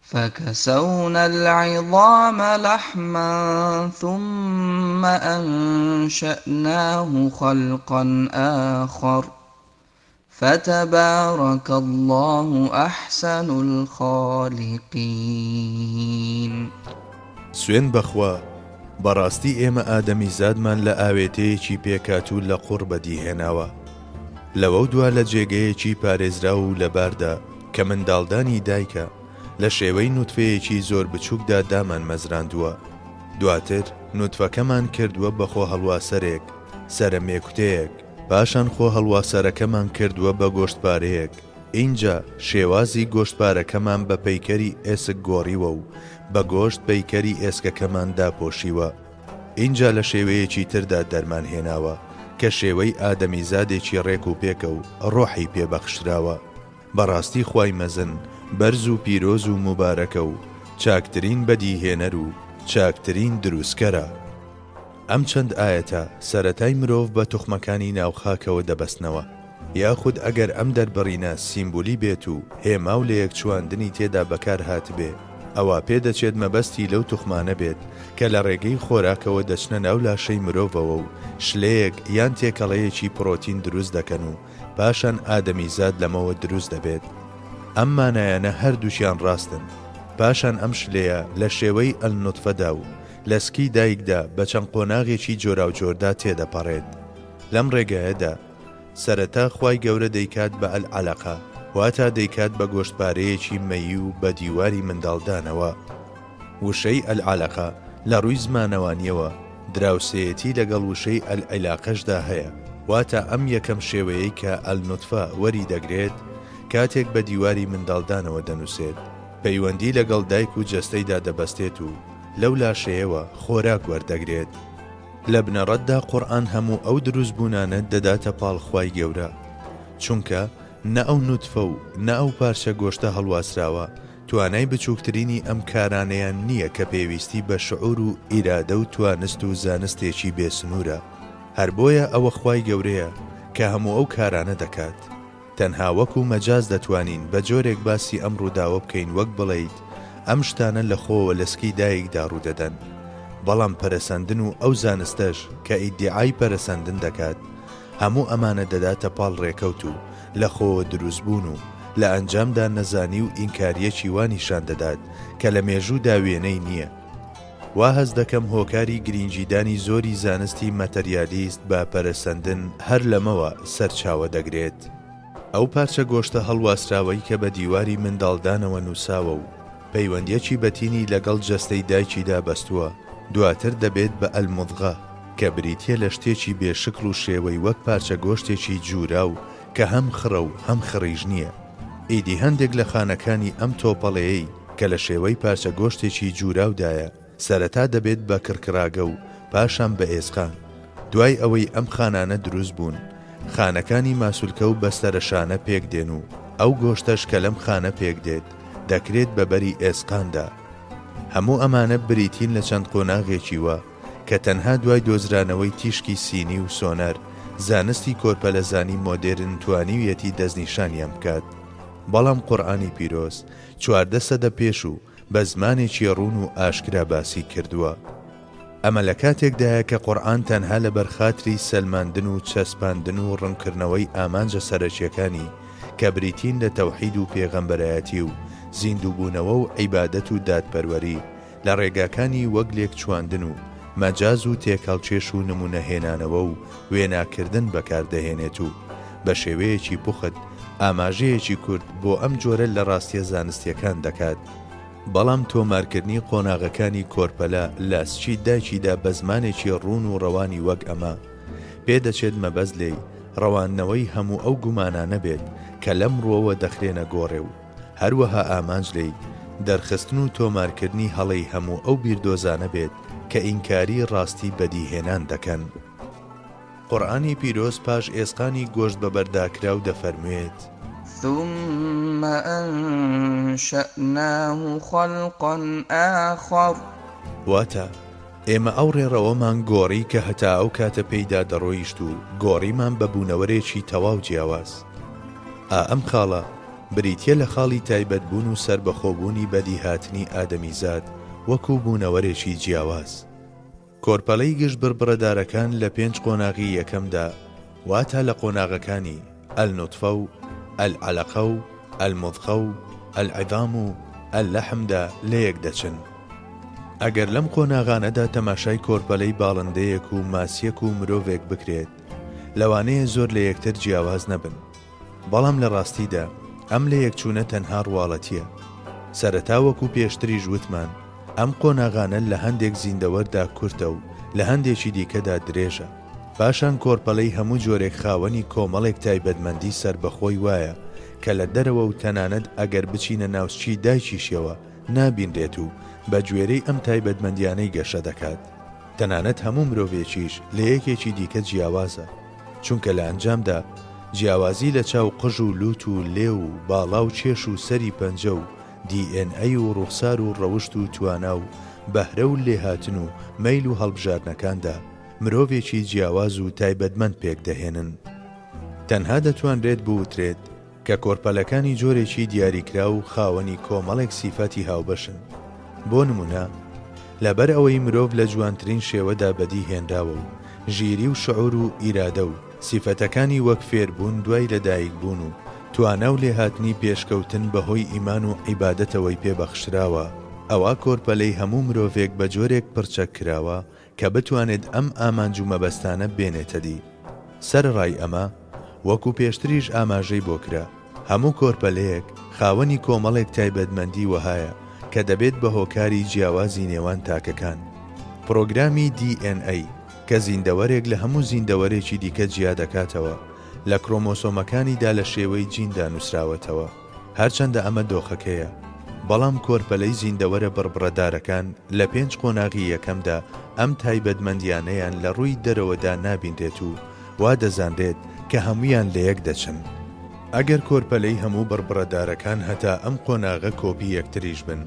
فكسونا العظام لحما ثم أنشأناه خلقا آخر فتبارك الله أحسن الخالقين. سوێن بەخوا بەڕاستی ئێمە ئادەمی زادمان لە ئاوێتەیەکی پێکاتوو لە قوڕ بەدیهێناوە لەوە دوا لە جێگەیەکی پارێزرا و لەباردا کە منداڵدانی دایکە لە شێوەی نوتفەیەکی زۆر بچووکدا دامان مەزراندووە دواتر نوتفەکەمان کردووە بە خۆ هەڵواسەرێک سەرمێکوتەیەک پاشان خۆ هەڵواسەرەکەمان کردووە بە گۆشتپارەیەک اینجا شێوازی گۆشتپارەکەمان بە پەیکەری ئێسک گۆڕیوە و بە گۆشت پەیکەری ئێسکەکەمان داپۆشیوە اینجا لە شێوەیەکی تردا دەرمان هێناوە کە شێوەی ئادەمی زادێکی ڕێک و پێکە و ڕۆحی پێبەخشراوە بەڕاستی خوای مەزن بەرز و پیرۆز و موبارەکە و چاکترین بەدیهێنەر و چاکترین دروستکەرە. ئەم چەند ئاەتە سەرەتای مرۆڤ بە توخمەکانی ناوخاکەوە دەبەستنەوە یاخود ئەگەر ئەم دەربڕینە سیمبولی بێت و هێما و لە یەکچواندنی تێدا بەکار هاتبێ ئەوە پێدەچێت مەبەستی لەو توخمانە بێت کە لە ڕێگەی خۆراکەوە دەچنە ناو لاشەی مرۆڤەوە و شلەیەک یان تێکەڵەیەکی پرۆتین دروست دەکەن و پاشان ئادەمی زاد لەمەوە دروست دەبێت. ئەم مانایانە هەردووشیان ڕاستن. پاشان ئەم شلەیە لە شێوەی ئەلنوتفەدا و لەسکی دایکدا بە چەند قۆناغێکی جۆرا و جۆردا تێدەپەڕێت. لەم ڕێگایەدا سەرەتا خوای گەورە دەیکات بە ئەلعەلەقە واتە دەیکات بە گۆشتپارەیەکی مەیی و بە دیواری منداڵدانەوە. وشەی ئەلعەلەقە لە ڕووی زمانەوانیەوە دراوسەیەتی لەگەڵ وشەی ئەلعیلاقەشدا هەیە واتە ئەم یەکەم شێوەیەی کە ئەلنوتفە وەری دەگرێت کاتێک بە دیواری منداڵدانەوە دەنووسێت پەیوەندی لەگەڵ دایک و جەستەیدا دەبەستێت و لەو لاشەیەوە خۆراک وەردەگرێت. لە بنەڕەتدا قورئان هەموو ئەو دروستبوونانە دەداتە پاڵ خوای گەورە چونکە نە ئەو نوتفە و نە ئەو پارچە گۆشتە هەڵواسراوە توانای بچووکترینی ئەم کارانەیان نییە کە پێویستی بە شعور و ئیرادە و توانست و زانستێکی بێسنوورە. هەر بۆیە ئەوە خوای گەورەیە کە هەموو ئەو کارانە دەکات. تەنها وەکو مەجاز دەتوانین بە جۆرێک باسی ئەم ڕووداوە بکەین وەک بڵێیت ئەم شتانە لە خۆوە لەسکی دایکدا ڕوودەدەن بەڵام پەرەسەندن و ئەو زانستەش کە ئیدعای پەرەسەندن دەکات هەموو ئەمانە دەداتە پاڵ ڕێکەوت و لە خۆوە دروستبوون و لە ئەنجامدا نەزانی و ئینکاریەکی وانیشان دەدات کە لە مێژوودا وێنەی نییە. وا هەز دەکەم هۆکاری گرنگیدانی زۆری زانستی مەتەریالیست بە پەرەسەندن هەر لەمەوە سەرچاوە دەگرێت. ئەو پارچە گۆشتە هەڵواسراوەی کە بە دیواری منداڵدانەوە نووساوە و پەیوەندیەکی بەتینی لەگەڵ جەستەی دایکیدا بەستووە دواتر دەبێت بە ئەلموضغە کە بریتیە لە شتێکی بێشکل و شێوەی وەک پارچە گۆشتێکی جوورا و کە هەم خڕە و هەم خڕیژ نییە. ئیدی هەندێک لە خانەکانی ئەم تۆپەڵەیەی کە لە شێوەی پارچە گۆشتێکی جووراودایە سەرەتا دەبێت بە کرکراگە و پاشان بە ئێسقان. دوای ئەوەی ئەم خانانە دروست بوون خانەکانی ماسولکە و بەستەرەشانە پێک دێن و ئەو گۆشتەش کە لەم خانە پێک دێت دەکرێت بەبەری ئێسقاندا. هەموو ئەمانە بریتین لە چەند قۆناغێکی وە کە تەنها دوای دۆزرانەوەی تیشکی سینی و سۆنەر زانستی کۆرپەلەزانی مۆدێرن توانیویەتی دەستنیشانیان بکات. بەڵام قورئانی پیرۆز 14 سەدە پێش و بە زمانێکی ڕوون و ئاشکرا باسی کردووە. ئەمە لە کاتێکدایە کە قورئان تەنها لە بەرخاتری سەلماندن و چەسپاندن و ڕوونکردنەوەی ئامانجە سەرەکیەکانی کە بریتین لە تەوحید و پێغەمبەرایەتی و زیندووبوونەوە و عیبادەت و دادپەروەری لە ڕێگاکانی وەک لێک چواندن و مەجاز و تێکەڵچێش و نمونەهێنانەوە و وێناکردن بەکاردەهێنێت و بە شێوەیەکی پوخت ئاماژەیەکی کورد بۆ ئەم جۆرە لە ڕاستیە زانستیەکان دەکات. بەڵام تۆمارکردنی قۆناغەکانی کۆرپەلە لاسچی دایکیدا بە زمانێکی ڕوون و ڕەوانی وەک ئەمە پێدەچێت مەبەز لێی ڕەوانەوەی هەموو ئەو گومانانە بێت کە لەم ڕۆوە دەخرێنە گۆڕێ و هەروەها ئامانج لێی دەرخستن و تۆمارکردنی هەڵەی هەموو ئەو بیردۆزانە بێت کە ئینکاری ڕاستی بەدیهێنان دەکەن. قورئانی پیرۆز پاش ئێسقانی گۆشت بەبەرداکراو دەفەرموێت ثم أنشأناه خلقا آخر واتە ئێمە ئەو ڕێڕەوەمان گۆڕی کە هەتا ئەو کاتە پێیدا دەڕۆیشت و گۆڕیمان بە بوونەوەرێکی تەواو جیاواز. ئەم خاڵە بریتیە لە خاڵی تایبەتبوون و سربەخۆبوونی بەدیهاتنی ئادەمیزاد وەکو بوونەوەرێکی جیاواز. کۆرپەلەی گشت بربڕەدارەکان لە 5 قۆناغی یەکەمدا واتە لە قۆناغەکانی ئەلنوتفە و ئەلعەلەقە و ئەلموضغە و ئەلعیدام و ئەللەحمدا لە یەک دەچن. ئەگەر لەم قۆناغانەدا تەماشای کۆرپەلەی باڵندەیەک و ماسیەک و مرۆڤێک بکرێت لەوانەیە زۆر لە یەکتر جیاواز نەبن، بەڵام لە ڕاستیدا ئەم لە یەکچوونە تەنها ڕواڵەتیە. سەرەتا وەکو پێشتریش وتمان ئەم قۆناغانە لە هەندێک زیندەوەردا کورتە و لە هەندێکی دیکەدا درێژە. پاشان کۆرپەلەی هەموو جۆرێک خاوەنی کۆمەڵێک تایبەتمەندی سربەخۆی وایە کە لە دەرەوە و تەنانەت ئەگەر بچینە ناوچی دایکیشیەوە نابینرێت و بە گوێرەی ئەم تایبەتمەندیانەی گەشە دەکات. تەنانەت هەموو مرۆڤێکیش لە یەکێکی دیکە جیاوازە، چونکە لە ئەنجامدا جیاوازی لە چاو قژ و لوت و لێ و باڵا و چێش و سەری پەنجە و DNA و ڕوخسار و ڕەوشت و توانا و بەهرە و لێهاتن و مەیل و هەڵبژارنەکاندا مرۆڤێکی جیاواز و تایبەتمەند پێک دەهێنن. تەنها دەتوانرێت بوترێت کە کۆرپەلەکانی جۆرێکی دیاریکرا و خاوەنی کۆمەڵێک سیفەتی هاوبەشن. بۆ نمونە لەبەر ئەوەی مرۆڤ لە جوانترین شێوەدا بەدی هێنراوە و ژیری و شعور و ئیرادە و سیفەتەکانی وەک فێربوون دوای لەدایک بوون و توانا و لێهاتنی پێشکەوتن بەهۆی ئیمان و عیبادەتەوەی پێبەخشراوە، ئەوە کۆرپەلەی هەموو مرۆڤێک بە جۆرێک پڕچەک کراوە کە بتوانێت ئەم ئامانج و مەبەستانە بێنێتە دی. سەرڕای ئەمە وەکو پێشتریش ئاماژەی بۆ کرا هەموو کۆرپەلەیەک خاوەنی کۆمەڵێک تایبەتمەندی وهایە کە دەبێت بە هۆکاری جیاوازی نێوان تاکەکان. پرۆگرامی DNA کە زیندەوەرێک لە هەموو زیندەوەرێکی دیکە جیا دەکاتەوە لە کرۆمۆسۆمەکانیدا لە شێوەی جیندا نووسراوەتەوە. هەرچەندە ئەمە دۆخەکەیە، بەڵام کۆرپەلەی زیندەوەرە بربڕەدارەکان لە 5 قۆناغی یەکەمدا ئەم تایبەتمەندیانەیان لە ڕووی دەرەوەدا نابینرێت و وا دەزانرێت کە هەمویان لە یەک دەچن. ئەگەر کۆرپەلەی هەموو بربڕەدارەکان هەتا ئەم قۆناغە کۆپی یەکتریش بن،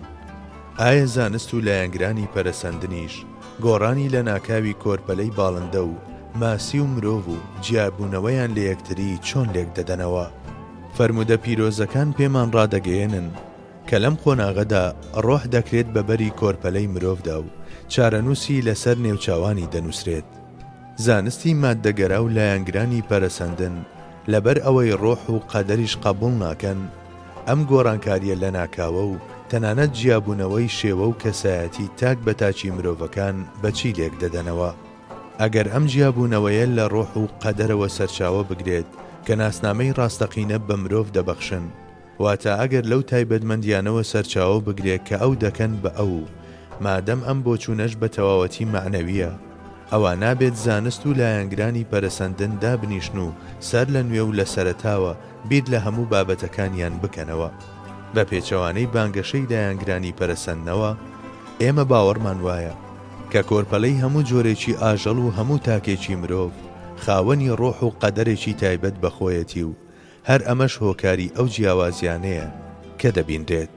ئایا زانست و لایەنگرانی پەرەسەندنیش گۆڕانی لە ناکاوی کۆرپەلەی باڵندە و ماسی و مرۆڤ و جیابوونەوەیان لە یەکتری چۆن لێک دەدەنەوە؟ فەرمودە پیرۆزەکان پێمان ڕادەگەیەنن کە لەم قۆناغەدا ڕۆح دەکرێت بەبەری کۆرپەلەی مرۆڤدا و چارەنووسی لەسەر نێوچاوانی دەنووسرێت. زانستی ماددەگەرا و لایەنگرانی پەرەسەندن لەبەر ئەوەی ڕۆح و قەدەریش قبول ناکەن ئەم گۆڕانکاریە لە ناکاوە و تەنانەت جیابوونەوەی شێوە و کەسایەتی تاک بە تاچی مرۆڤەکان بەچی لێک دەدەنەوە. ئەگەر ئەم جیابوونەوەیە لە ڕۆح و قەدەرەوە سەرچاوە بگرێت کە ناسنامەی ڕاستەقینە بە مرۆڤ دەبەخشن، واتە ئەگەر لەو تایبەتمەندیانەوە سەرچاوە بگرێت کە ئەو دەکەن بە ئەو، مادەم ئەم بۆچوونەش بە تەواوەتی معنەویە، ئەوە نابێت زانست و لایەنگرانی پەرەسەندن دابنیشن و سەر لە نوێ و لە سەرەتاوە بیر لە هەموو بابەتەکانیان بکەنەوە. بە پێچەوانەی بانگەشەی لایەنگرانی پەرەسەندنەوە ئێمە باوەڕمان وایە کە کۆرپەلەی هەموو جۆرێکی ئاژەڵ و هەموو تاکێکی مرۆڤ خاوەنی ڕۆح و قەدەرێکی تایبەت بەخۆیەتی و هەر ئەمەش هۆکاری ئەو جیاوازیانەیە کە دەبینرێت.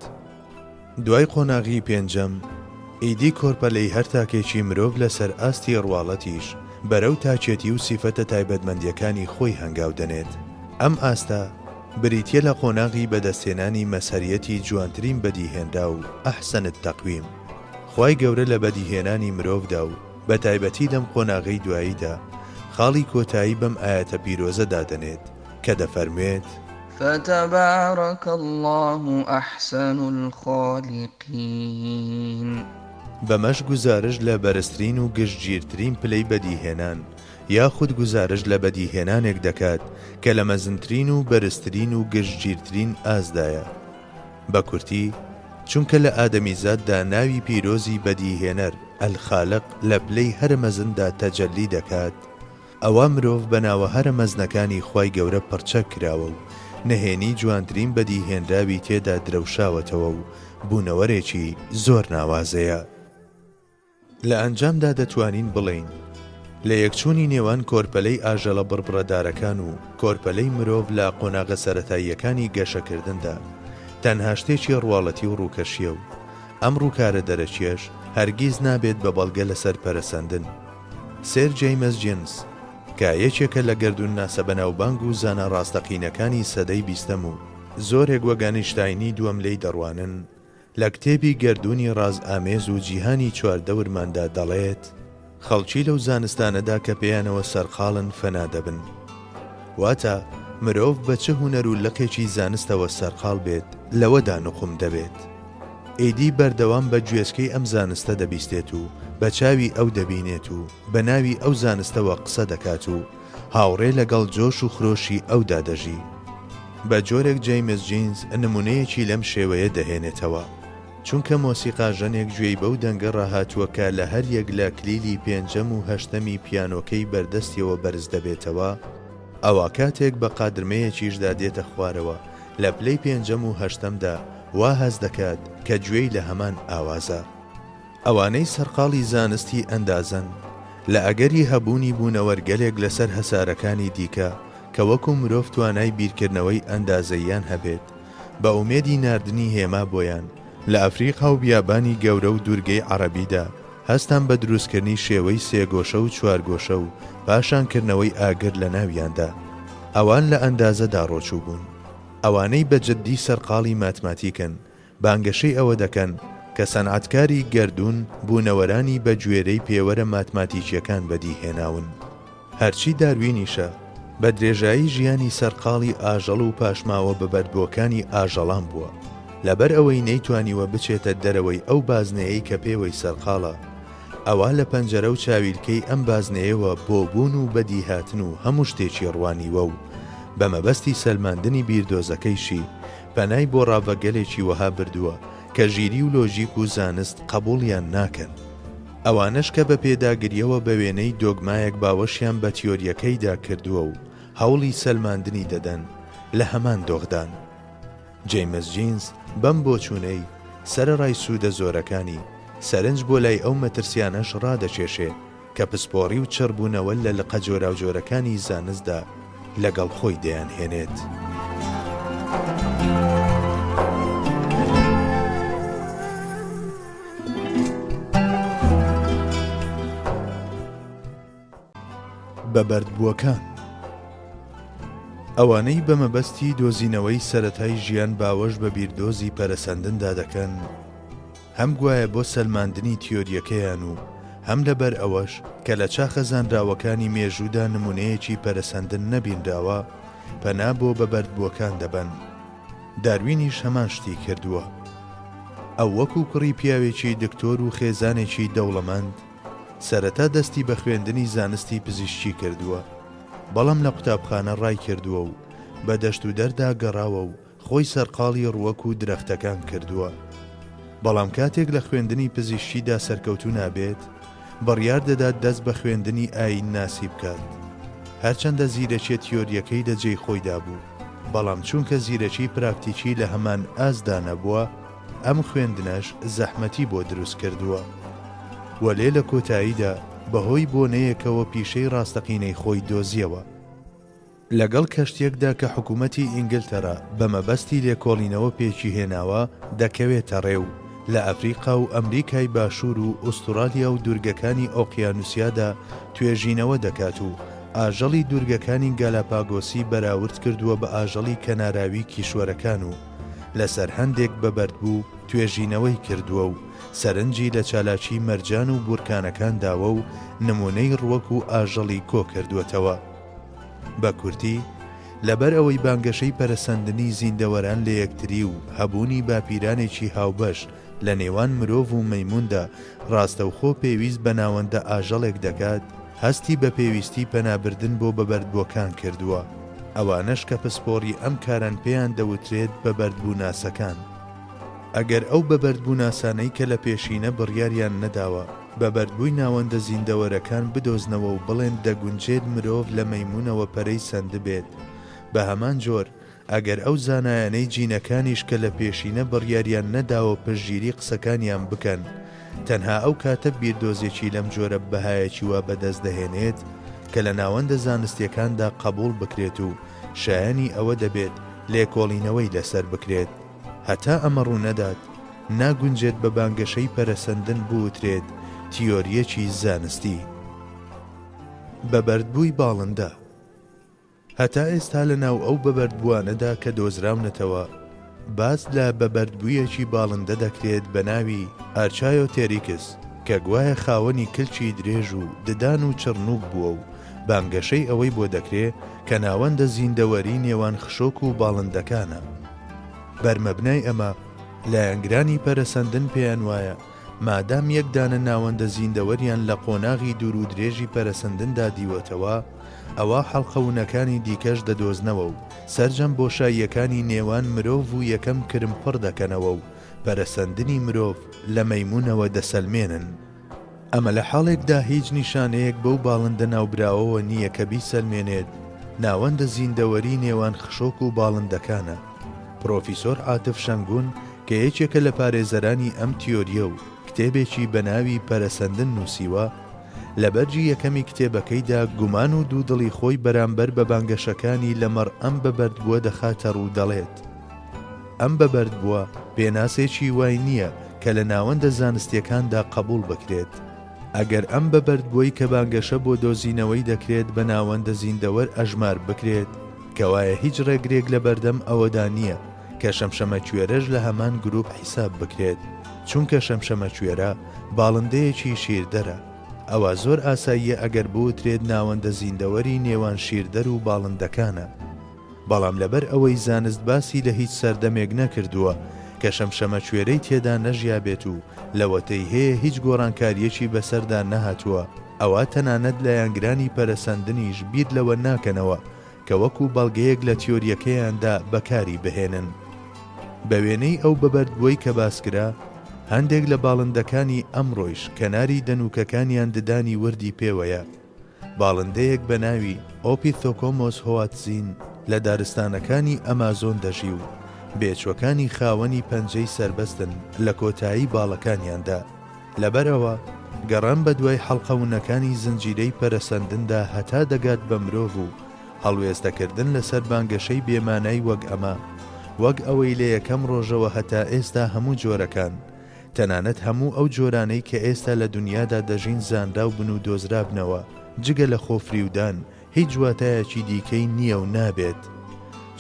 دوای قۆناغی پێنجەم ئیدی کۆرپەلەی هەر تاکێکی مرۆڤ لەسەر ئاستی ڕواڵەتیش بەرەو تاچێتی و سیفەتە تایبەتمەندیەکانی خۆی هەنگاو دەنێت. ئەم ئاستە بریتیە لە قۆناغی بەدەستێنانی مەسەریەتی جوانترین بەدیهێنرا و ئەحسەنت تەقویم. خوای گەورە لە بەدیهێنانی مرۆڤدا و بە تایبەتی لەم قۆناغەی دواییدا خاڵی کۆتایی بەم ئاەتە پیرۆزە دادەنێت کە دەفەرموێت فتبارك الله أحسن الخالقين. بەمەش گوزارش لە بەرزترین و گشتگیرترین پلەی بەدیهێنان یاخود گوزارش لە بەدیهێنانێک دەکات کە لە مەزنترین و بەرزترین و گشتگیرترین ئازدایە. بە کورتی چونکە لە ئادەمیزاددا ناوی پیرۆزی بەدیهێنەر ئەلخالق لە پلەی هەر مەزندا تەجەلی دەکات، ئەوە مرۆڤ بەناوە هەرە مەزنەکانی خوای گەورە پڕچەک کراوە و نهێنی جوانترین بەدیهێنراوی تێدا درەوشاوەتەوە و بوونەوەرێکی زۆر ناوازەیە. لە ئەنجامدا دەتوانین بڵێین لە یەکچوونی نێوان کۆرپەلەی ئاژەڵە بڕبڕەدارەکان و کۆرپەلەی مرۆڤ لە قۆناغە سەرەتاییەکانی گەشەکردندا تەنها شتێکی ڕواڵەتی و ڕووکەشیە و ئەم ڕووکارە دەرەچێش هەرگیز نابێت بە بەڵگە لەسەر پەرەسەندن. سێر جەیمس جینس کە یەکێکە لە گەردون ناسە بەناوبانگ و زانە ڕاستەقینەکانی سەدەی بیستەم و زۆرێک وەک ئاینشتاینی دووەم لێی دەڕوانن، لە کتێبی گەردونی ڕاز ئامێز و جیهانی چواردەورماندا دەڵێت خەڵکی لەو زانستانەدا کە پێیانەوە سەرقاڵن فەنا دەبن. واتە مرۆڤ بە چه هونەر و لەقێکی زانستەوە سەرقاڵ بێت لەوەدا نوقم دەبێت. ئیدی بەردەوام بە گوێسکەی ئەم زانستە دەبیستێت و بە چاوی ئەو دەبینێت و بە ناوی ئەو زانستەوە قسە دەکات و هاوڕێ لەگەڵ جۆش و خرۆشی ئەودا دەژی. بە جۆرێک جەیمس جینس نمونەیەکی لەم شێوەیە دەهێنێتەوە، چونکە مۆسیقا ژەنێک گوێی بەو دەنگە ڕاهاتووە کە لە هەر یەک لە کلیلی پێنجەم و هەشتەمی پیانۆکەی بەردەستیەوە بەرز دەبێتەوە، ئەوە کاتێک بە قادرمەیەکیشدا دێتە خوارەوە لە پلەی پێنجەم و هەشتەمدا وا هەز دەکات کە گوێی لە هەمان ئاوازە. ئەوانەی سەرقاڵی زانستی ئەندازن لە ئەگەری هەبوونی بوونەوەرگەلێک لەسەر هەسارەکانی دیکە کە وەکو مرۆڤ توانای بیرکردنەوەی ئەندازەییان هەبێت بە ئومێدی ناردنی هێما بۆیان لە ئەفریقا و بیابانی گەورە و دوورگەی عەرەبیدا هەستان بە دروستکردنی شێوەی سێگۆشە و چوارگۆشە و پاشانکردنەوەی ئاگر لە ناویاندا. ئەوان لە ئەندازەدا ڕۆچوو بوون. ئەوانەی بە جددی سەرقاڵی ماتماتیکن بانگەشەی ئەوە دەکەن کە سەنعەتکاری گەردون بوونەوەرانی بە گوێرەی پێوەرە ماتماتیکیەکان بەدیهێناون. هەرچی داروینیشە بە درێژایی ژیانی سەرقاڵی ئاژەڵ و پاشماوە بە بەردبووەکانی ئاژەڵان بووە، لەبەر ئەوەی نەیتوانیوە بچێتە دەرەوەی ئەو بازنەیەی کە پێوەی سەرقاڵە، ئەوە لە پەنجەرە و چاویلکەی ئەم بازنەیەوە بۆ بوون و بەدیهاتن و هەموو شتێکی ڕوانیوە و بە مەبەستی سەلماندنی بیردۆزەکەیشی پەنای بۆ ڕاوەگەلێکی وەها بردووە کە ژیری و لۆژیک و زانست قبوڵیان ناکەن. ئەوانش کە بە پێداگریەوە بە وێنەی دۆگمایەک باوەشیان بە تیۆریەکەیدا کردووە و هەوڵی سەلماندنی دەدەن لە هەمان دۆغدان. جەیمس جینس بەم بۆچوونەی سەرەڕای سوودە زۆرەکانی سەرنج بۆ لای ئەو مەترسیانەش ڕادەچێشێ کە پسپۆڕی و چڕبوونەوە لە لقە جۆراوجۆرەکانی زانستدا لەگەڵ خۆی دەیانهێنێت. بەبەردبووەکان ئەوانەی بە مەبەستی دۆزینەوەی سەرەتای ژیان باوەش بە بیردۆزی پەرەسەندندا دەکەن، هەم گوایە بۆ سەلماندنی تیۆریەکەیان و هەم لەبەر ئەوەش کە لە چاخە زانراوەکانی مێژوودا نمونەیەکی پەرەسەندن نەبینراوە پەنا بۆ بەبەردبووەکان دەبەن. داروینیش هەمان شتی کردووە. ئەو وەکو کوڕی پیاوێکی دکتۆر و خێزانێکی دەوڵەمەند سەرەتا دەستی بە خوێندنی زانستی پزیشکی کردووە، بەڵام لە قوتابخانە ڕای کردووە و بە دەشت و دەردا گەڕاوە و خۆی سەرقاڵی ڕووەک و درەختەکان کردووە. بەڵام کاتێک لە خوێندنی پزیشکیدا سەرکەوتوو نابێت، بڕیار دەدات دەست بە خوێندنی ئاین ناسی بکات. هەرچەندە زیرەکیە تیۆریەکەی لەجێی خۆیدا بوو، بەڵام چونکە زیرەکی پراکتیکی لە هەمان ئازدا نەبووە، ئەم خوێندنەش زەحمەتی بۆ دروست کردووە. وەلێ لە کۆتاییدا بەهۆی بۆنەیەکەوە پیشەی ڕاستەقینەی خۆی دۆزیەوە. لەگەڵ کەشتێکدا کە حکوومەتی ئینگلتەرا بە مەبەستی لێکۆڵینەوە پێچی هێناوە دەکەوێتە ڕێو لە ئەفریقا و ئەمریکای باشوور و ئوسترالیا و دوورگەکانی ئۆقیانوسیادا توێژینەوە دەکات و ئاژەڵی دوورگەکانی گالاپاگۆسی بەراورد کردووە بە ئاژەڵی کەناراوی کیشوەرەکان و لەسەر هەندێک بەبەردبوو توێژینەوەی کردووە و سەرنجی لە چالاکی مەرجان و بورکانەکان داوە و نمونەی ڕووەک و ئاژەڵی کۆ کردووەتەوە. بە کورتی لەبەر ئەوەی بانگەشەی پەرەسەندنی زیندەوەران لە یەکتری و هەبوونی باپیرانێکی هاوبەش لە نێوان مرۆڤ و مەیموندا ڕاستەوخۆ پێویست بە ناوەندە ئاژەڵێک دەکات، هەستی بە پێویستی پەنابردن بۆ بەبەردبووەکان کردووە. ئەوانش کە پسپۆڕی ئەم کاران پێیان دەوترێت بەبەردبووناسەکان. ئەگەر ئەو بەبەردبووناسانەی کە لە پێشینە بڕیاریان نەداوە بەبەردبووی ناوەندە زیندەوەرەکان بدۆزنەوە و بڵێن دەگونجێت مرۆڤ لە مەیمونەوە پەرەی سەند بێت، بە هەمان جۆر ئەگەر ئەو زانایانەی جینەکانیش کە لە پێشینە بڕیاریان نەداوە پشگیری قسەکانیان بکەن تەنها ئەو کاتە بیردۆزێکی لەم جۆرە بەهایەکی وا بەدەست دەهێنێت کە لە ناوەندە زانستیەکاندا قبول بکرێت و شایانی ئەوە دەبێت لێکۆڵینەوەی لەسەر بکرێت. هەتا ئەمە ڕوونەدات ناگونجێت بە بانگەشەی پەرەسەندن بوترێت تیۆریەکی زانستی. بەبەردبووی باڵندە. هەتا ئێستا لە ناو ئەو بەبەردبووانەدا کە دۆزراونەتەوە باس لە بەبەردبوویەکی باڵندە دەکرێت بە ناوی ئارچایۆتێریکس کە گوایە خاوەنی کلچی درێژ و ددان و چڕنوک بووە و بانگەشەی ئەوەی بۆ دەکرێت کە ناوەندە زیندەوەری نێوان خشۆک و باڵندەکانە. بەرمەبنای ئەمە لایەنگرانی پەرەسەندن پێیان وایە مادام یەک دانە ناوەندە زیندەوەریان لە قۆناغی دوور و درێژی پەرەسەندندا دیوەتەوە ئەوە حەڵقەونەکانی دیکەش دەدۆزنەوە و سەرجەم بۆشاییەکانی نێوان مرۆڤ و یەکەم کرم پڕ دەکەنەوە و پەرەسەندنی مرۆڤ لە مەیمونەوە دەسەلمێنن. ئەمە لە حاڵێکدا هیچ نیشانەیەک بەو باڵندە ناوبراوەوە نییە کە بیسەلمێنێت ناوەندە زیندەوەری نێوان خشۆک و باڵندەکانە. پرۆفیسۆر عاتف شەنگون کە یەکێکە لە پارێزەرانی ئەم تیۆریە و کتێبێکی بە ناوی پەرەسەندن نووسیوە، لە بەرجی یەکەمی کتێبەکەیدا گومان و دوودڵی خۆی بەرامبەر بە بانگەشەکانی لەمەڕ ئەم بەبەردبووە دەخاتە ڕوو دەڵێت. ئەم بەبەردبووە پێناسێکی وای نییە کە لە ناوەندە زانستیەکاندا قبول بکرێت. ئەگەر ئەم بەبەردبووی کە بانگەشە بۆ دۆزینەوەی دەکرێت بە ناوەندە زیندەوەر ئەژمار بکرێت کەوایە هیچ ڕێگرێک لە بەردەم ئەوەدا نییە کە شەمشەمەکوێرەش لە هەمان گروپ حیساب بکرێت، چونکە شەمشەمەکوێرە باڵندەیەکی شیردەرە. ئەوە زۆر ئاساییە ئەگەر بوترێت ناوەندە زیندەوەری نێوان شیردەر و باڵندەکانە. بەڵام لەبەر ئەوەی زانست باسی لە هیچ سەردەمێک نەکردووە کە شەمشەمەکوێرەی تێدا نەژیابێت و لەوەتەی هەیە هیچ گۆڕانکاریەکی بەسەردا نەهاتووە، ئەوە تەنانەت لایەنگرانی پەرەسەندنیش بیر لەوە ناکەنەوە کە وەکو بەڵگەیەک لە تیۆریەکەیاندا بەکاری بهێنن. بە وێنەی ئەو بەبەردبووی کە باسکرا، هەندێک لە باڵندەکانی ئەمڕۆیش کەناری دەنوکەکانیان ددانی وردی پێوەیە. باڵندەیەک بە ناوی ئۆپیثۆکۆمۆس هۆواتزین لە دارستانەکانی ئەمازۆن دەژی و بێچوەکانی خاوەنی پەنجەی سربەستن لە کۆتایی باڵەکانیاندا. لەبەرەوە گەڕان بە دوای حەڵقەونەکانی زنجیرەی پەرەسەندندا هەتا دەگات بە مرۆڤ و هەڵوێستەکردن لەسەر بانگەشەی بێمانای وەک ئەمە، وەک ئەوەی لە یەکەم ڕۆژەوە هەتا ئێستا هەموو جۆرەکان، تەنانەت هەموو ئەو جۆرانەی کە ئێستا لە دنیادا دەژین زانرا و بن و دۆزرابنەوە، جگە لە خۆفریودان هیچ جواتایەکی دیکەی نییە و نابێت.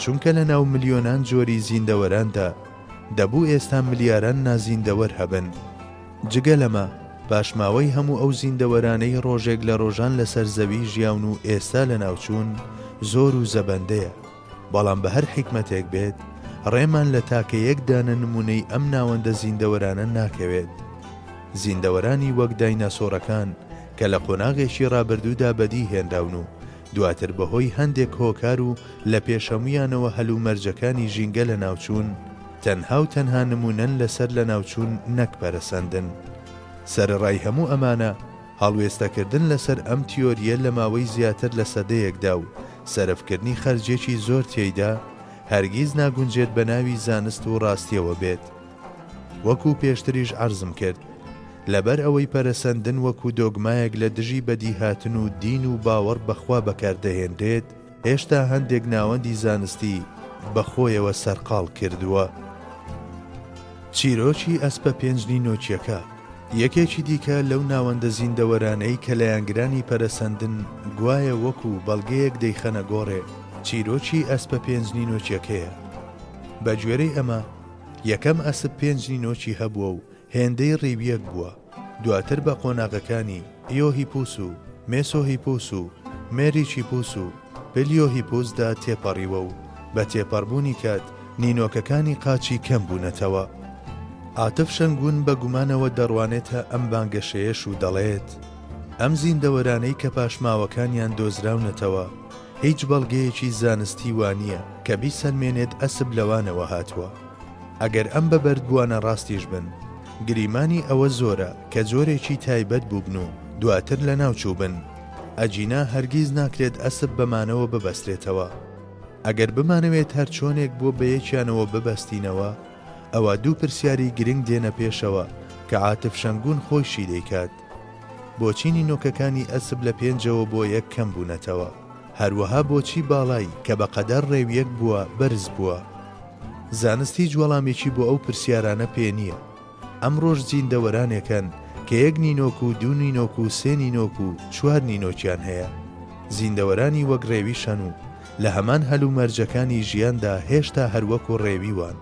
چونکە لە ناو ملیۆنان جۆری زیندەوەراندا دەبوو ئێستا ملیاران نازیندەوەر هەبن. جگە لەمە پاشماوەی هەموو ئەو زیندەوەرانەی ڕۆژێک لە ڕۆژان لەسەر زەوی ژیاون و ئێستا لە ناوچوون زۆر و زەبەندەیە. بەڵام بە هەر حکمتێک بێت ڕێمان لە تاکە یەکدانە نمونەی ئەم ناوەندە زیندەوەرانە ناکەوێت. زیندەوەرانی وەک دایناسۆرەکان کە لە قۆناغێکی ڕابردوودا بەدی هێنداون و دواتر بەهۆی هەندێک هۆکار و لە پێشەمویانەوە هەلومەرجەکانی ژینگە لە ناوچوون تەنها و تەنها نمونەن لەسەر لە ناوچوون نەک پەرەسەندن. سەرڕای هەموو ئەمانە هەڵوێستەکردن لەسەر ئەم تیۆریە لە ماوەی زیاتر لە سەدەیەکدا و سەرفکردنی خەرجێکی زۆر تێیدا هەرگیز ناگونجێت بە ناوی زانست و ڕاستیەوە بێت. وەکو پێشتریش عەرزم کرد، لەبەر ئەوەی پەرەسەندن وەکو دۆگمایەک لە دژی بەدیهاتن و دین و باوەڕ بەخوا بەکاردەهێنرێت، هێشتا هەندێک ناوەندی زانستی بەخۆیەوە سەرقاڵ کردووە. چیرۆکی ئەسپە پێنجنی نۆچیەکە یەکێکی دیکە لەو ناوەندە زیندەوەرانەی کە لایەنگرانی پەرەسەندن گوایە وەکو بەڵگەیەک دەیخەنە گۆڕێ چیرۆکی ئەسپە پێنجنی نۆچیەکەیە. بە گوێرەی ئەمە یەکەم ئەسپ پێنجنی نۆچی هەبووە و هێندەی ڕیویەک بووە. دواتر بە قۆناغەکانی ئیۆهیپوس و مێسۆهیپوس و مێریچیپوس و پلیۆهیپوسدا تێپەڕیوە و بە تێپەڕبوونی کات نینۆکەکانی قاچی کەم بوونەتەوە. عاتف شەنگون بە گومانەوە دەڕوانێتە ئەم بانگەشەیەش و دەڵێت ئەم زیندەوەرانەی کە پاشماوەکانیان دۆزراونەتەوە هیچ بەڵگەیەکی زانستی وانییە کە بیسەلمێنێت ئەسب لەوانەوە هاتووە. ئەگەر ئەم بەبەردبووانە ڕاستیش بن، گریمانی ئەوە زۆرە کە جۆرێکی تایبەت بووبن و دواتر لە ناوچوو بن. ئەجینا هەرگیز ناکرێت ئەسب بەمانەوە ببەسترێتەوە. ئەگەر بمانەوێت هەر چۆنێک بۆ بە یەکیانەوە ببەستینەوە، ئەوە دوو پرسیاری گرنگ دێنە پێشەوە کە عاتف شەنگون خۆشی دەیکات. بۆچی نینۆکەکانی ئەسب لە 5ەوە بۆ 1 کەم بوونەتەوە؟ هەروەها بۆچی باڵای کە بە قەدەر ڕێویەک بووە بەرز بووە؟ زانستی وەڵامێکی بۆ ئەو پرسیارانە پێ نییە. ئەمڕۆژ زیندەوەرانێکن کە 1 نینۆک و 2 نینۆک و 3 نینۆک و 4 نینۆکیان هەیە. زیندەوەرانی وەک ڕێویشەن و لە هەمان هەلومەرجەکانی ژیاندا هێشتا هەروەکو ڕێویوان.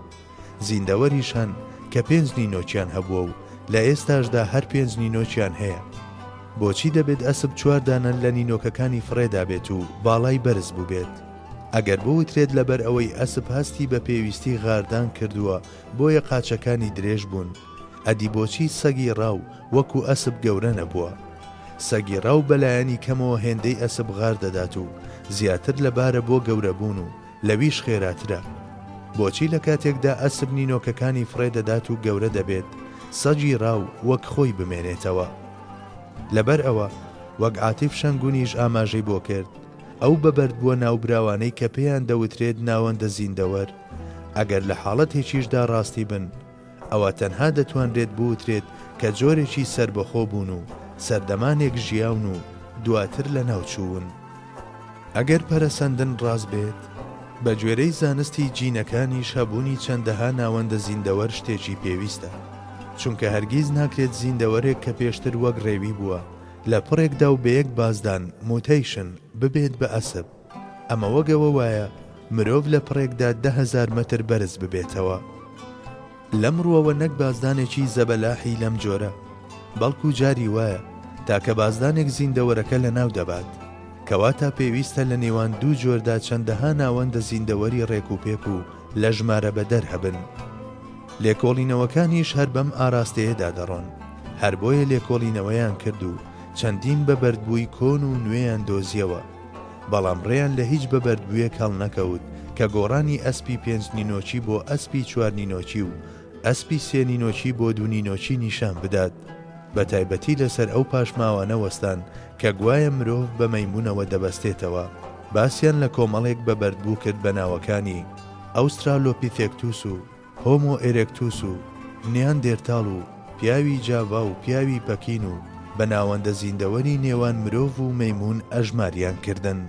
زیندەوەریشان کە 5 نینۆکیان هەبووە و لە ئێستاشدا هەر 5 نینۆکیان هەیە. بۆچی دەبێت ئەسب 4 دانە لە نینۆکەکانی فڕێدا بێت و باڵای بەرز بوو بێت؟ ئەگەر بوترێت لەبەر ئەوەی ئەسب هەستی بە پێویستی غاردان کردووە بۆیە قاچەکانی درێژ بوون، ئەدی بۆچی سەگی ڕاو وەکو ئەسب گەورە نەبووە؟ سەگی ڕاو بەلایەنی کەمەوە هێندەی ئەسب غار دەدات و زیاتر لەبارە بۆ گەورەبوون و لەویش خێراترە. بۆچی لە کاتێکدا ئەسب نینۆکەکانی فڕێ دەدات و گەورە دەبێت سەگی ڕاو وەک خۆی بمێنێتەوە؟ لەبەر ئەوە وەک عاتیف شەنگونیش ئاماژەی بۆ کرد، ئەو بەبەردبووە ناوبراوانەی کە پێیان دەوترێت ناوەندە زیندەوەر ئەگەر لە حاڵەتێکیشدا ڕاستی بن، ئەوە تەنها دەتوانرێت بوترێت کە جۆرێکی سربەخۆ بوون و سەردەمانێک ژیاون و دواتر لە ناوچوون. ئەگەر پەرەسەندن ڕاست بێت، بە گوێرەی زانستی جینەکانی شەبوونی چەندەها ناوەندە زیندەوەر شتێکی پێویستە، چونکە هەرگیز ناکرێت زیندەوەرێک کە پێشتر وەک ڕێوی بووە لە پڕێکدا و بە یەک بازدان موتەیشن ببێت بە ئەسب. ئەمە وەگەوە وایە مرۆڤ لە پڕێکدا 10,000 مەتر بەرز ببێتەوە. لەمڕۆوە نەک بازدانێکی زەبەلاحی لەم جۆرە، بەڵکو جاری وایە تاکە بازدانێک زیندەوەرەکە لە ناو دەبات، کەواتە پێویستە لە نێوان 2 جۆردا چەندەها ناوەندە زیندەوەری ڕێکوپێک و لە ژمارە بەدەر هەبن. لێکۆڵینەوەکانیش هەر بەم ئاراستەیەدا دەڕۆن، هەر بۆیە لێکۆڵینەوەیان کرد و چەندین بەبەردبووی کۆن و نوێیان دۆزیەوە، بەڵام ڕێیان لە هیچ بەبەردبوویەک هەڵ نەکەوت کە گۆڕانی ئەسپی 5 نینۆکی بۆ ئەسپی 4 نینۆکی و ئەسپی 3 نینۆکی بۆ 2 نینۆکی نیشان بدات، بە تایبەتی لەسەر ئەو پاشماوانە وەستان کە گوایە مرۆڤ بە مەیمونەوە دەبەستێتەوە. باسییان لە کۆمەڵێک بەبەردبوو کرد بە ناوەکانی ئەوسترالۆپیتێکتوس و هۆمۆ ئێرێکتوس و نیاندێرتاڵ و پیاوی جاڤا و پیاوی پەکین و بە ناوەندە زیندەوەری نێوان مرۆڤ و مەیمون ئەژماریان کردن.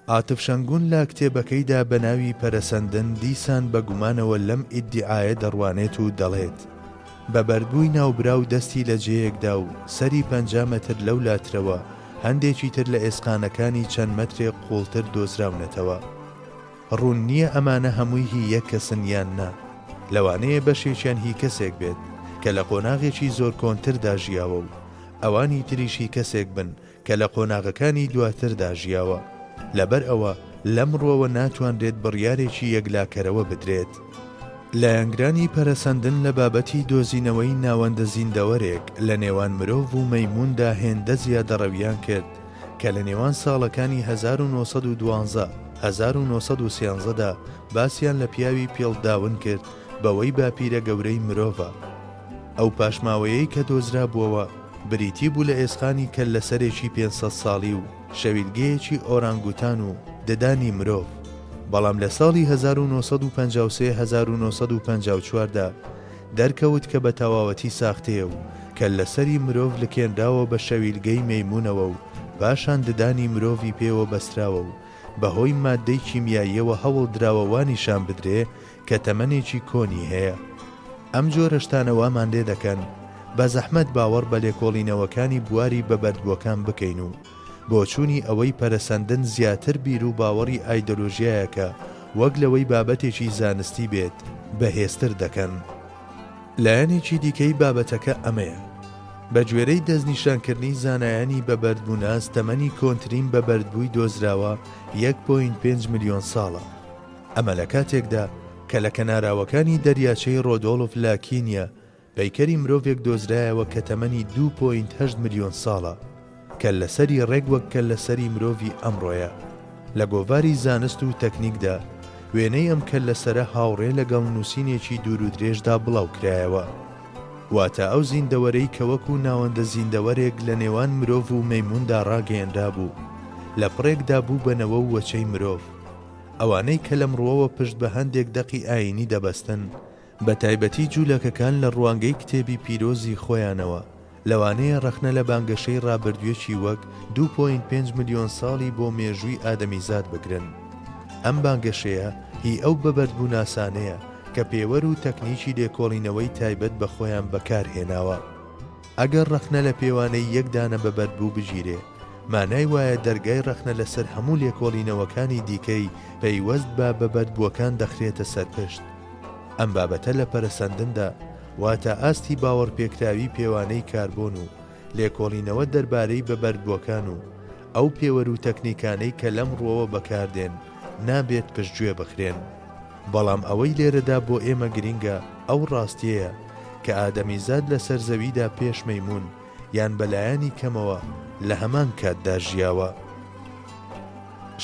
عاتف شەنگون لە کتێبەکەیدا بە ناوی پەرەسەندن دیسان بە گومانەوە لەم ئیدعایە دەڕوانێت و دەڵێت بەبەردبووی ناوبراو دەستی لە جێیەکدا و سەری 5 مەتر لەو لاترەوە هەندێکی تر لە ئێسقانەکانی چەند مەترێک قوڵتر دۆزراونەتەوە. ڕوون نییە ئەمانە هەمووی هی یەک کەسن یان نا، لەوانەیە بەشێکیان هی کەسێک بێت کە لە قۆناغێکی زۆر کۆنتردا ژیاوە و ئەوانی تریشی کەسێک بن کە لە قۆناغەکانی دواتردا ژیاوە. لەبەر ئەوە لەمڕۆوە ناتوانرێت بڕیارێکی یەکلاکەرەوە بدرێت. لایەنگرانی پەرەسەندن لە بابەتی دۆزینەوەی ناوەندە زیندەوەرێک لە نێوان مرۆڤ و مەیموندا هێندە زیادەڕەویان کرد کە لە نێوان ساڵەکانی 1912 1913دا باسییان لە پیاوی پێڵداون کرد بەوەی باپیرە گەورەی مرۆڤە. ئەو پاشماوەیەی کە دۆزرا بووەوە بریتی بوو لە ئێسقانی کە لە سەرێکی 500 ساڵی و شەویلگەیەکی ئۆرانگوتان و ددانی مرۆڤ، بەڵام لە ساڵی 1953-1954دا دەرکەوت کە بە تەواوەتی ساختەیە و کە لەسەری مرۆڤ لکێنراوە بە شەویلگەی مەیمونەوە و پاشان ددانی مرۆڤی پێوە بەستراوە و بەهۆی مادەی کیمیاییەوە هەوڵ دراوەوانیشان بدرێ کە تەمەنێکی کۆنی هەیە. ئەم جۆرە شتانەوامان لێ دەکەن بە زەحمەت باوەڕ بە لێکۆڵینەوەکانی بواری بەبەردبووەکان بکەین و بۆچوونی ئەوەی پەرەسەندن زیاتر بیر و باوەڕی ئایدۆلۆژیایەکە وەک لەوەی بابەتێکی زانستی بێت بەهێزتر دەکەن. لایەنێکی دیکەی بابەتەکە ئەمەیە: بە گوێرەی دەستنیشانکردنی زانایانی بەبەردبووناس تەمەنی کۆنترین بەبەردبووی دۆزراوە 1.5 ملیۆن ساڵە. ئەمە لە کاتێکدا کە لە کەناراوەکانی دەریاچەی ڕۆدۆڵف لە کینیا پەیکەری مرۆڤێک دۆزرایەوە کە تەمەنی 2.8 ملیۆن ساڵە، کە لەسەری ڕێک وەک کە لەسەری مرۆڤی ئەمڕۆیە. لە گۆڤاری زانست و تەکنیکدا وێنەی ئەم کە لەسرە هاوڕێ لەگەڵ نووسینێکی دوور و درێژدا بڵاو کرایەوە، واتە ئەو زیندەوەرەی کە وەکو ناوەندە زیندەوەرێک لە نێوان مرۆڤ و مەیموندا ڕاگەیەنرا بوو لە پڕێکدا بوو بنەوە و وەچەی مرۆڤ. ئەوانەی کە لەمڕۆوە پشت بە هەندێک دەقی ئاینی دەبەستن بە تایبەتی جوولەکەکان لە ڕوانگەی کتێبی پیرۆزی خۆیانەوە لەوانەیە ڕەخنە لە بانگەشەی ڕابردوویەکی وەک 2.5 ملیۆن ساڵی بۆ مێژووی ئادەمیزاد بگرن. ئەم بانگەشەیە هی ئەو بەبەردبوو ناسانەیە کە پێوەر و تەکنیکی لێکۆڵینەوەی تایبەت بە خۆیان بەکارهێناوە. ئەگەر ڕەخنە لە پێوانەی یەک دانە بەبەردبوو بژیرێ، مانای وایە دەرگای ڕەخنە لەسەر هەموو لێکۆڵینەوەکانی دیکەی پەیوەست بە بەبەردبووەکان دەخرێتە سەرپشت. ئەم بابەتە لە پەرسەندندا واتە ئاستی باوەڕپێکراوی پێوانەی کاربۆن و لێکۆڵینەوە دەربارەی بەبەردبووەکان و ئەو پێوەر و تەکنیکانەی کە لەم ڕۆوە بەکاردێن نابێت پشتگوێ بخرێن. بەڵام ئەوەی لێرەدا بۆ ئێمە گرینگە ئەو ڕاستیەیە کە ئادەمیزاد لە سەرزەویدا پێش مەیمون یان بەلایانی کەمەوە لە هەمان کاتدا ژیاوە.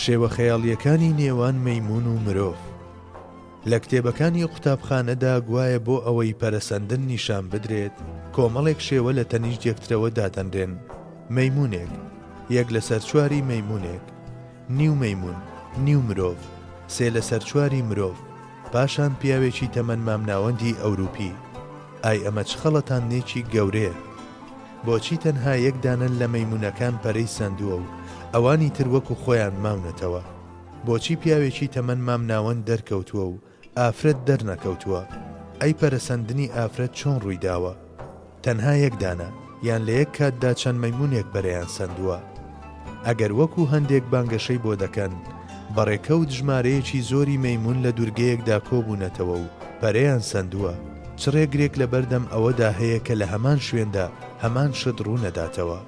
شێوە خەیاڵیەکانی نێوان مەیمون و مرۆڤ لە کتێبەکانی قوتابخانەدا گوایە بۆ ئەوەی پەرەسەندن نیشان بدرێت کۆمەڵێک شێوە لە تەنیشت یەکترەوە دادەنرێن. مەیمونێک، یەک لە سەرچواری مەیمونێک، نیو مەیمون، نیو مرۆڤ، سێ لە سەرچواری مرۆڤ، پاشان پیاوێکی تەمەن مامناوەندی ئەوروپی. ئای ئەمە چ خەڵەتانێکی گەورەیە! بۆچی تەنها یەک دانن لە مەیمونەکان پەرەی سندووە و ئەوانی تر وەکو خۆیان ماونەتەوە؟ بۆچی پیاوێکی تەمەن مامناوەند دەرکەوتووە و ئافرەت دەرنەکەوتووە؟ ئەی پەرەسەندنی ئافرەت چۆن ڕوویداوە؟ تەنها یەک دانە یان لە یەک کاتدا چەند مەیمونێک بەرەیان سندووە؟ ئەگەر وەکو هەندێک بانگەشەی بۆ دەکەن بەڕێکەوت ژمارەیەکی زۆری مەیمون لە دوورگەیەکدا کۆبوونەتەوە و پەرەیان سندووە، چ ڕێگرێک لە بەردەم ئەوەدا هەیە کە لە هەمان شوێندا هەمان شت ڕوونەداتەوە؟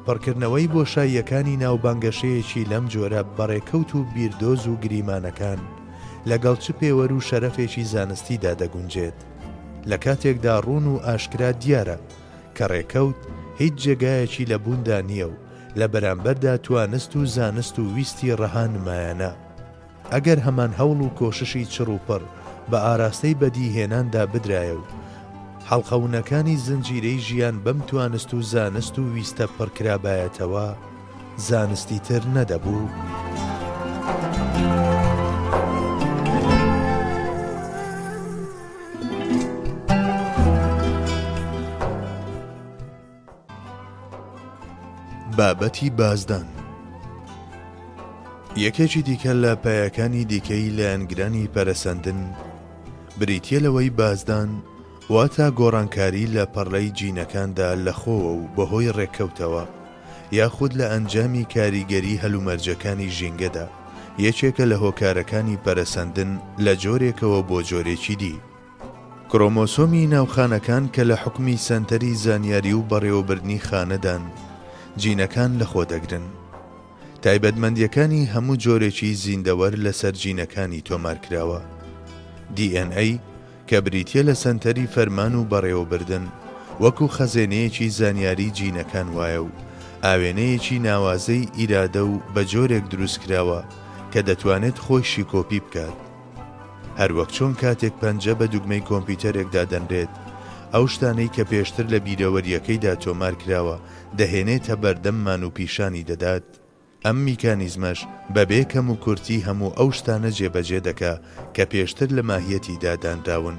پڕکردنەوەی بۆشاییەکانی ناوبانگەشەیەکی لەم جۆرە بەڕێکەوت و بیردۆز و گریمانەکان لەگەڵ چ پێوەر و شەرەفێکی زانستیدا دەگونجێت؟ لە کاتێکدا ڕوون و ئاشکرا دیارە کە ڕێکەوت هیچ جێگایەکی لە بووندا نییە و لە بەرامبەردا توانست و زانست و ویستی ڕەها نمایانە. ئەگەر هەمان هەوڵ و کۆششی چڕوپڕ بە ئاراستەی بەدیهێناندا بدرایە و حەڵقەونەکانی زنجیرەی ژیان بەم توانست و زانست و ویستە پڕکرابایەتەوە، زانستی تر نەدەبوو. بابەتی بازدان یەکێکی دیکە لە پایەکانی دیکەی لایەنگرانی پەرەسەندن بریتیە لەوەی بازدان واتە گۆڕانکاری لە پەڕلەی جینەکاندا لە خۆوە و بەهۆی ڕێککەوتەوە یاخود لە ئەنجامی کاریگەری هەلومەرجەکانی ژینگەدا یەکێکە لە هۆکارەکانی پەرەسەندن لە جۆرێکەوە بۆ جۆرێکی دی. کرۆمۆسۆمی ناوخانەکان کە لە حکمی سەنتەری زانیاری و بەڕێوەبردنی خانەدان جینەکان لە خۆ دەگرن. تایبەتمەندیەکانی هەموو جۆرێکی زیندەوەر لەسەر جینەکانی تۆمارکراوە. DNA کە بریتیە لە سەنتەری فەرمان و بەڕێوەبردن وەکو خەزێنەیەکی زانیاری جینەکان وایە و ئاوێنەیەکی ناوازەی ئیرادە و بە جۆرێک دروستکراوە کە دەتوانێت خۆشی کۆپی بکات. هەروەک چۆن کاتێک پەنجە بە دوگمەی کۆمپیوتەرێکدا دەنرێت، ئەو شتانەی کە پێشتر لە بیرەوەریەکەیدا تۆمار کراوە دەهێنێتە بەردەممان و پیشانی دەدات. ئەم میکانیزمەش بەبێ کەم و کورتی هەموو ئەو شتانە جێبەجێ دەکا کە پێشتر لە ماهیەتی دادانراون.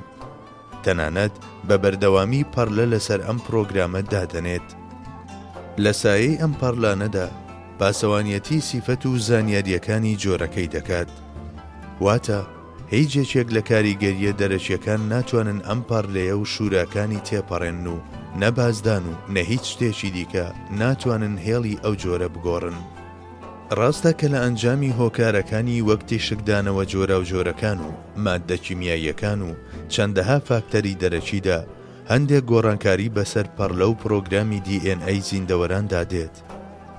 تەنانەت بە بەردەوامی پەڕلە لەسەر ئەم پرۆگرامە دادەنێت. لە سایەی ئەم پەڕلانەدا پاسەوانیەتی سیفەت و زانیاریەکانی جۆرەکەی دەکات. واتە هیچ جێکێک لە کاریگەریە دەرەچیەکان ناتوانن ئەم پەڕلەیە و شوراکانی تێپەڕێن و نەبازدان و نە هیچ شتێکی دیکە ناتوانن هێڵی ئەو جۆرە بگۆڕن. ڕاستە کە لە ئەنجامی هۆکارەکانی وەکتی شکدانەوە جۆرە و جۆرەکان و ماددە کیمیاییەکان و چەندەها فاکتەری دەرەچیدا هەندێک گۆڕانکاری بەسەر پەڕلە و پرۆگرامی DNA زیندەوەراندا دێت.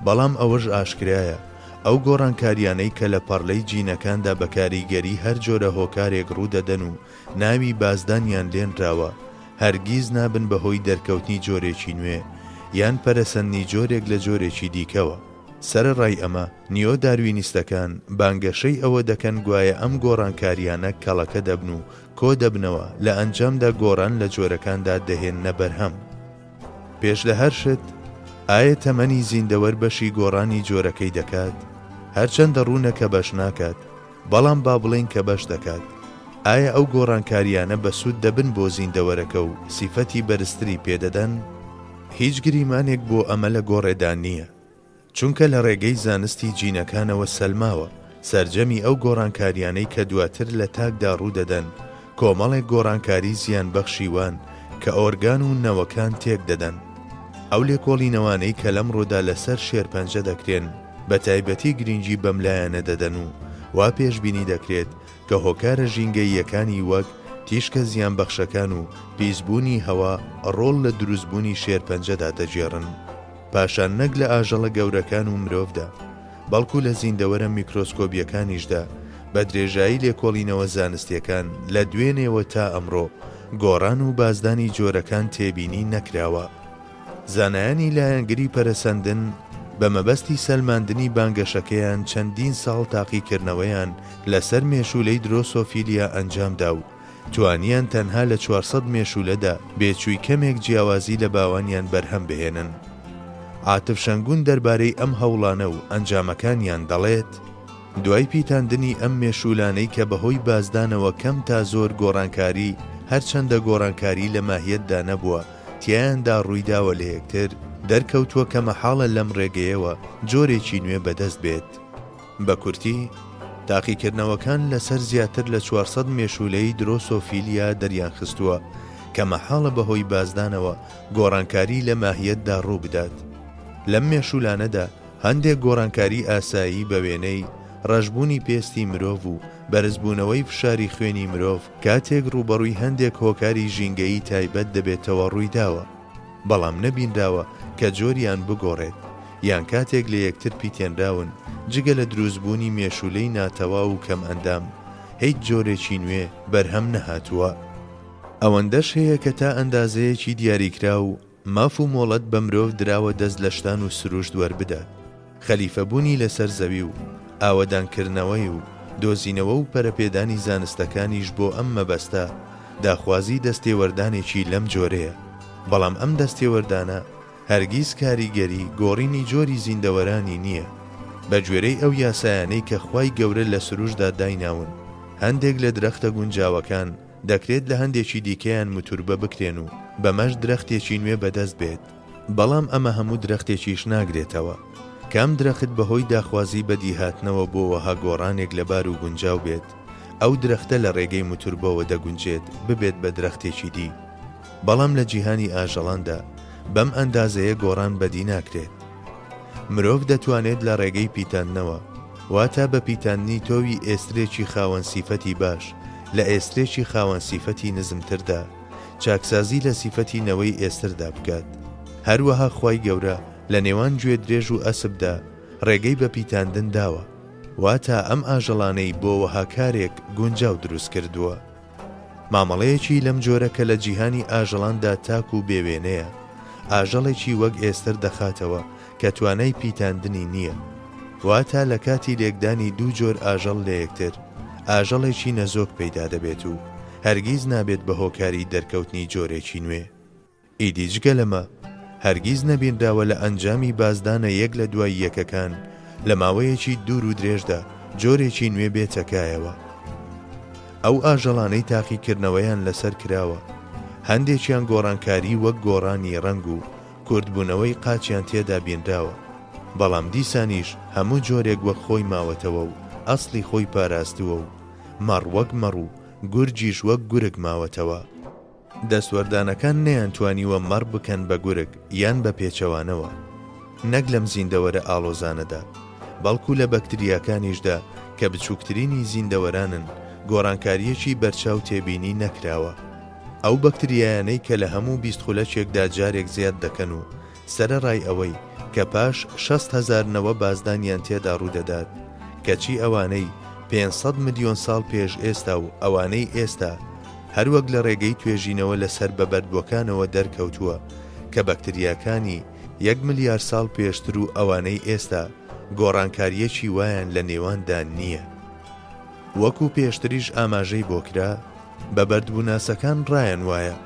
بەڵام ئەوەش ئاشکرایە ئەو گۆڕانکاریانەی کە لە پەڕلەی جینەکاندا بە کاریگەری هەر جۆرە هۆکارێک ڕوودەدەن و ناوی بازدانیان لێنراوە هەرگیز نابن بەهۆی دەرکەوتنی جۆرێکی نوێ یان پەرەسەندنی جۆرێک لە جۆرێکی دیکەوە. سەرڕای ئەمە نیۆ داروینیستەکان بانگەشەی ئەوە دەکەن گوایە ئەم گۆڕانکاریانە کەڵەکە دەبن و کۆ دەبنەوە لە ئەنجامدا گۆڕان لە جۆرەکاندا دەهێننە بەرهەم. پێش لە هەر شت ئایا تەمەنی زیندەوەر بەشی گۆڕانی جۆرەکەی دەکات؟ هەرچەندە ڕوونە کە بەش ناکات، بەڵام با بڵێن کە بەش دەکات. ئایا ئەو گۆڕانکاریانە بەسوود دەبن بۆ زیندەوەرەکە و سیفەتی بەرزتری پێدەدەن؟ هیچ گریمانێک بۆ ئەمە لە گۆڕێدان نییە، چونکە لە ڕێگەی زانستی جینەکانەوە سەلماوە سەرجەمی ئەو گۆڕانکاریانەی کە دواتر لە تاکدا ڕوودەدەن کۆمەڵێک گۆڕانکاری زیان بەخشیوان کە ئۆرگان و نەوەکان تێک دەدەن. ئەو لێکۆڵینەوانەی کە لەمڕۆدا لەسەر شێرپەنجە دەکرێن بە تایبەتی گرنگی بەملایەنە دەدەن و وا پێشبینی دەکرێت کە هۆکارە ژینگەییەکانی وەک تیشکە زیان بەخشەکان و پیسبوونی هەوا ڕۆڵ لە دروستبوونی شێرپەنجەدا دەجێڕن، پاشان نەک لە ئاژەڵە گەورەکان و مرۆڤدا بەڵکو لە زیندەوەرە میکرۆسکۆبیەکانیشدا بە درێژایی لێکۆڵینەوە زانستیەکان لە دوێنێوە تا ئەمڕۆ گۆڕان و بازدانی جۆرەکان تێبینی نەکراوە. زانایانی لایەنگری پەرەسەندن بە مەبەستی سەلماندنی بانگەشەکەیان چەندین ساڵ تاقیکردنەوەیان لەسەر مێشولەی درۆسۆفیلیا ئەنجامدا و توانیان تەنها لە 400 مێشولەدا بێچووی کەمێک جیاوازی لە باوانیان بەرهەم بهێنن. عاتف شەنگون دەربارەی ئەم هەوڵانە و ئەنجامەکانیان دەڵێت دوای پیتاندنی ئەم مێشولانەی کە بەهۆی بازدانەوە کەم تا زۆر گۆڕانکاری هەرچەندە گۆڕانکاری لە ماهیەتدا نەبووە تیایاندا ڕوویداوە لە یەکتر دەرکەوتووە کە مەحاڵە لەم ڕێگەیەوە جۆرێکی نوێ بەدەست بێت. بە کورتی تاقیکردنەوەکان لەسەر زیاتر لە 400 مێشولەی درۆسۆفیلیا دەریان خستووە کە مەحاڵە بەهۆی بازدانەوە گۆڕانکاری لە ماهیەتدا ڕوو بدات. لەم مێشولانەدا هەندێک گۆڕانکاری ئاسایی بە وێنەی ڕەشبوونی پێستی مرۆڤ و بەرزبوونەوەی فشاری خوێنی مرۆڤ کاتێک ڕوبەڕووی هەندێک هۆکاری ژینگەیی تایبەت دەبێتەوە ڕوویداوە، بەڵام نەبینراوە کە جۆریان بگۆڕێت یان کاتێک لە یەکتر پیتێنراون جگە لە دروستبوونی مێشولەی ناتەوا و کەم ئەندام هیچ جۆرێکی نوێ بەرهەم نەهاتووە. ئەوەندەش هەیە کە تا ئەندازەیەکی دیاریکرا و ماف و مۆڵەت بە مرۆڤ دراوە دەست لە شتان و سروشت وەربدات، خەلیفەبوونی لەسەر زەوی و ئاوەدانکردنەوەی و دۆزینەوە و پەرەپێدانی زانستەکانیش بۆ ئەم مەبەستە داخوازی دەستێوەردانێکی لەم جۆرەیە، بەڵام ئەم دەستێوەردانە هەرگیز کاریگەری گۆڕینی جۆری زیندەوەرانی نییە. بە گوێرەی ئەو یاسایانەی کە خوای گەورە لە سروشدا دایناون هەندێک لە درەختە گونجاوەکان دەکرێت لە هەندێکی دیکەیان متوربە بکرێن و بەمەش درەختێکی نوێ بەدەست بێت، بەڵام ئەمە هەموو درەختێکیش ناگرێتەوە. کام درەخت بەهۆی داخوازی بەدی هاتنەوە بۆ وەها گۆڕانێک لەبار و گونجاو بێت ئەو درەختە لە ڕێگەی متوربەوە دەگونجێت ببێت بە درەختێکی دی، بەڵام لە جیهانی ئاژەڵاندا بەم ئەندازەیە گۆڕان بەدی ناکرێت. مرۆڤ دەتوانێت لە ڕێگەی پیتاندنەوە واتە بە پیتاندنی تۆوی ئێسترێکی خاوەن سیفەتی باش لە ئێسترێکی خاوەن سیفەتی نزمتردا چاکسازی لە سیفەتی نەوەی ئێستردا بکات. هەروەها خوای گەورە لە نێوان گوێ درێژ و ئەسبدا ڕێگەی بە پیتاندن داوە، واتە ئەم ئاژەڵانەی بۆ وەها کارێک گونجاو دروست کردووە. مامەڵەیەکی لەم جۆرە کە لە جیهانی ئاژەڵاندا تاک و بێوێنەیە، ئاژەڵێکی وەک ئێستر دەخاتەوە کە توانای پیتاندنی نییە، واتە لە کاتی لێکدانی دوو جۆر ئاژەڵ لە یەکتر ئاژەڵێکی نەزۆک پەیدا دەبێت و هەرگیز نابێت بە هۆکاری دەرکەوتنی جۆرێکی نوێ. ئیدی جگە لەمە هەرگیز نەبینراوە لە ئەنجامی بازدانە یەک لە دوای یەکەکان لە ماوەیەکی دوور و درێژدا جۆرێکی نوێ بێتەکایەوە. ئەو ئاژەڵانەی تاقیکردنەوەیان لەسەر کراوە هەندێکیان گۆڕانکاری وەک گۆڕانی ڕەنگ و کوردبوونەوەی قاچیان تێدا بینراوە، بەڵام دیسانیش هەموو جۆرێک وەک خۆی ماوەتەوە و ئەسڵی خۆی پاراستووە و مەڕ وەک مەڕ و گورجیش وەک گورگ ماوەتەوە. دەستوەردانەکان نەیانتوانیوە مەڕ بکەن بە گورگ یان بە پێچەوانەوە، نەک لەم زیندەوەرە ئاڵۆزانەدا، بەڵکو لە بەکتریاکانیشدا کە بچووکترینی زیندەوەرانن گۆڕانکاریەکی بەرچاو تێبینی نەکراوە. ئەو بەکتریایانەی کە لە هەموو 20 خولەکێکدا جارێک زیاد دەکەن و سەرەڕای ئەوەی کە پاش 60,000 نەوە بازدانیان تێدا ڕوودەدات، کەچی ئەوانەی 500 ملیۆن ساڵ پێش ئێستا و ئەوانەی ئێستا هەروەک لە ڕێگەی توێژینەوە لەسەر بەبەردبووەکانەوە دەرکەوتووە کە بەکتریاکانی 1 ملیار ساڵ پێشتر و ئەوانەی ئێستا گۆڕانکاریەکی وایان لە نێواندا نییە. وەکو پێشتریش ئاماژەی بۆ کرا، بەبەردبووناسەکان ڕایان وایە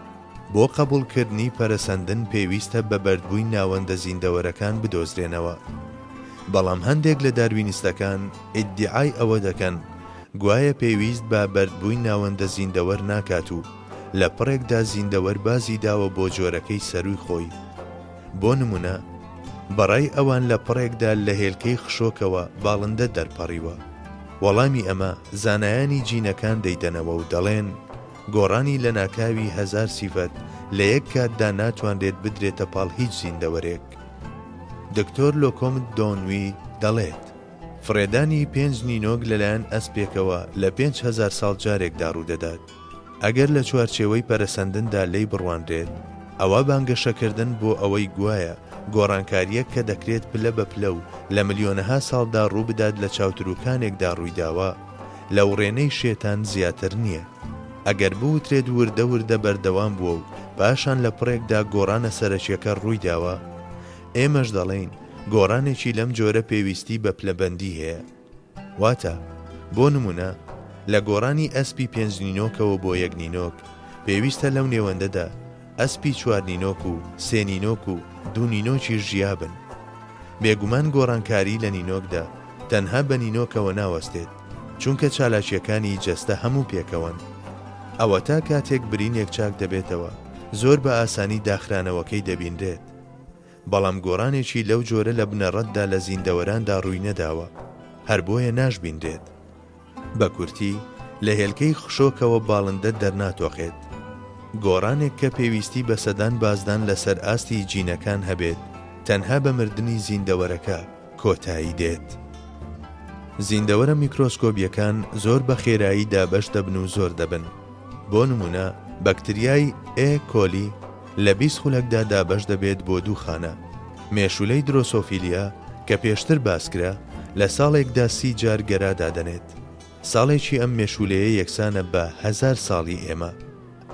بۆ قبولکردنی پەرەسەندن پێویستە بەبەردبووی ناوەندە زیندەوەرەکان بدۆزرێنەوە، بەڵام هەندێک لە داروینیستەکان ئیدعای ئەوە دەکەن گوایە پێویست بە بەردبووی ناوەندە زیندەوەر ناکات و لە پڕێکدا زیندەوەر بازی داوە بۆ جۆرەکەی سەرووی خۆی. بۆ نمونە بەڕای ئەوان لە پڕێکدا لە هێلکەی خشۆکەوە باڵندە دەرپەڕیوە. وەڵامی ئەمە زانایانی جینەکان دەیدەنەوە و دەڵێن گۆڕانی لە ناکاوی 1000 سیفەت لە یەک کاتدا ناتوانرێت بدرێتە پاڵ هیچ زیندەوەرێک. دکتۆر لۆکۆمت دۆنوی دەڵێت فرێدانی 5 نینۆک لەلایەن ئەسپێکەوە لە 5000 ساڵ جارێکدا ڕوودەدات. ئەگەر لە چوارچێوەی پەرەسەندندا لێی بڕوانرێت، ئەوە بانگەشەکردن بۆ ئەوەی گوایە گۆڕانکاریەک کە دەکرێت پلە بە پلە و لە ملیۆنەها ساڵدا ڕوو بدات لە چاوتروکانێکدا ڕوویداوە لەو ڕێنەی شێتان زیاتر نییە. ئەگەر بوترێت وردە وردە بەردەوام بووە و پاشان لە پڕێکدا گۆڕانە سەرەکیەکە ڕوویداوە، ئێمەش دەڵێن گۆڕانێکی لەم جۆرە پێویستی بە پلەبەندی هەیە. واتە بۆ نمونە لە گۆڕانی ئەسپی 5 نینۆکەوە بۆ 1 نینۆک پێویستە لەو نێوەندەدا ئەسپی 4 نینۆک و 3 نینۆک و 2 نینۆکی ژیابن. بێگومان گۆڕانکاری لە نینۆکدا تەنها بە نینۆکەوە ناوەستێت، چونکە چالاکیەکانی جەستە هەموو پێکەوەن. ئەوە تا کاتێک برینێک چاک دەبێتەوە زۆر بە ئاسانی داخرانەوەکەی دەبیندرێت. بەڵام گۆڕانێکی لەو جۆرە لە بنەڕەتدا لە زیندەوەراندا ڕووی نەداوە، هەر بۆیە ناشبیندرێت. بە کورتی لە هێلکەی خشۆکەوە باڵندە دەرناتۆخێت. گۆڕانێک کە پێویستی بە سەدان بازدان لەسەر ئاستی جینەکان هەبێت تەنها بە مردنی زیندەوەرەکە کۆتایی دێت. زیندەوەرە میکرۆسکۆبیەکان زۆر بە خێرایی دابەش دەبن و زۆر دەبن. بۆ نمونە بەکتریای ئێ کۆلی لە 20 خولەکدا دابەش دەبێت بۆ 2 خانە. مێشولەی درۆسۆفیلیا کە پێشتر باسکرا لە ساڵێکدا 30 جار گەرا دادەنێت. ساڵێکی ئەم مێشولەیە یەکسانە بە 1000 ساڵی ئێمە.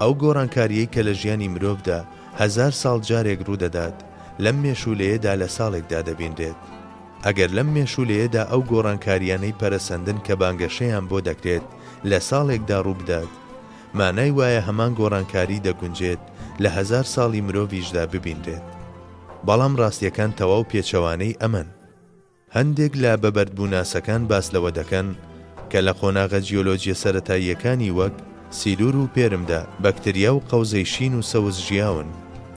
ئەو گۆڕانکاریەی کە لە ژیانی مرۆڤدا 1000 ساڵ جارێک ڕوودەدات لەم مێشولەیەدا لە ساڵێکدا دەبیندرێت. ئەگەر لەم مێشولەیەدا ئەو گۆڕانکاریانەی پەرەسەندن کە بانگەشەیان بۆ دەکرێت لە ساڵێکدا ڕووبدات، مانای وایە هەمان گۆڕانکاری دەگونجێت لە 1000 ساڵی مرۆڤیشدا ببیندرێت. بەڵام ڕاستیەکان تەواو پێچەوانەی ئەمەن. هەندێک لە بەبەردبووناسەکان باس لەوە دەکەن کە لە خۆناغە جیۆلۆجیە سەرەتاییەکانی وەک سیلور و پێرمدا بەکتریا و قەوزەی شین و سەوز ژیاون.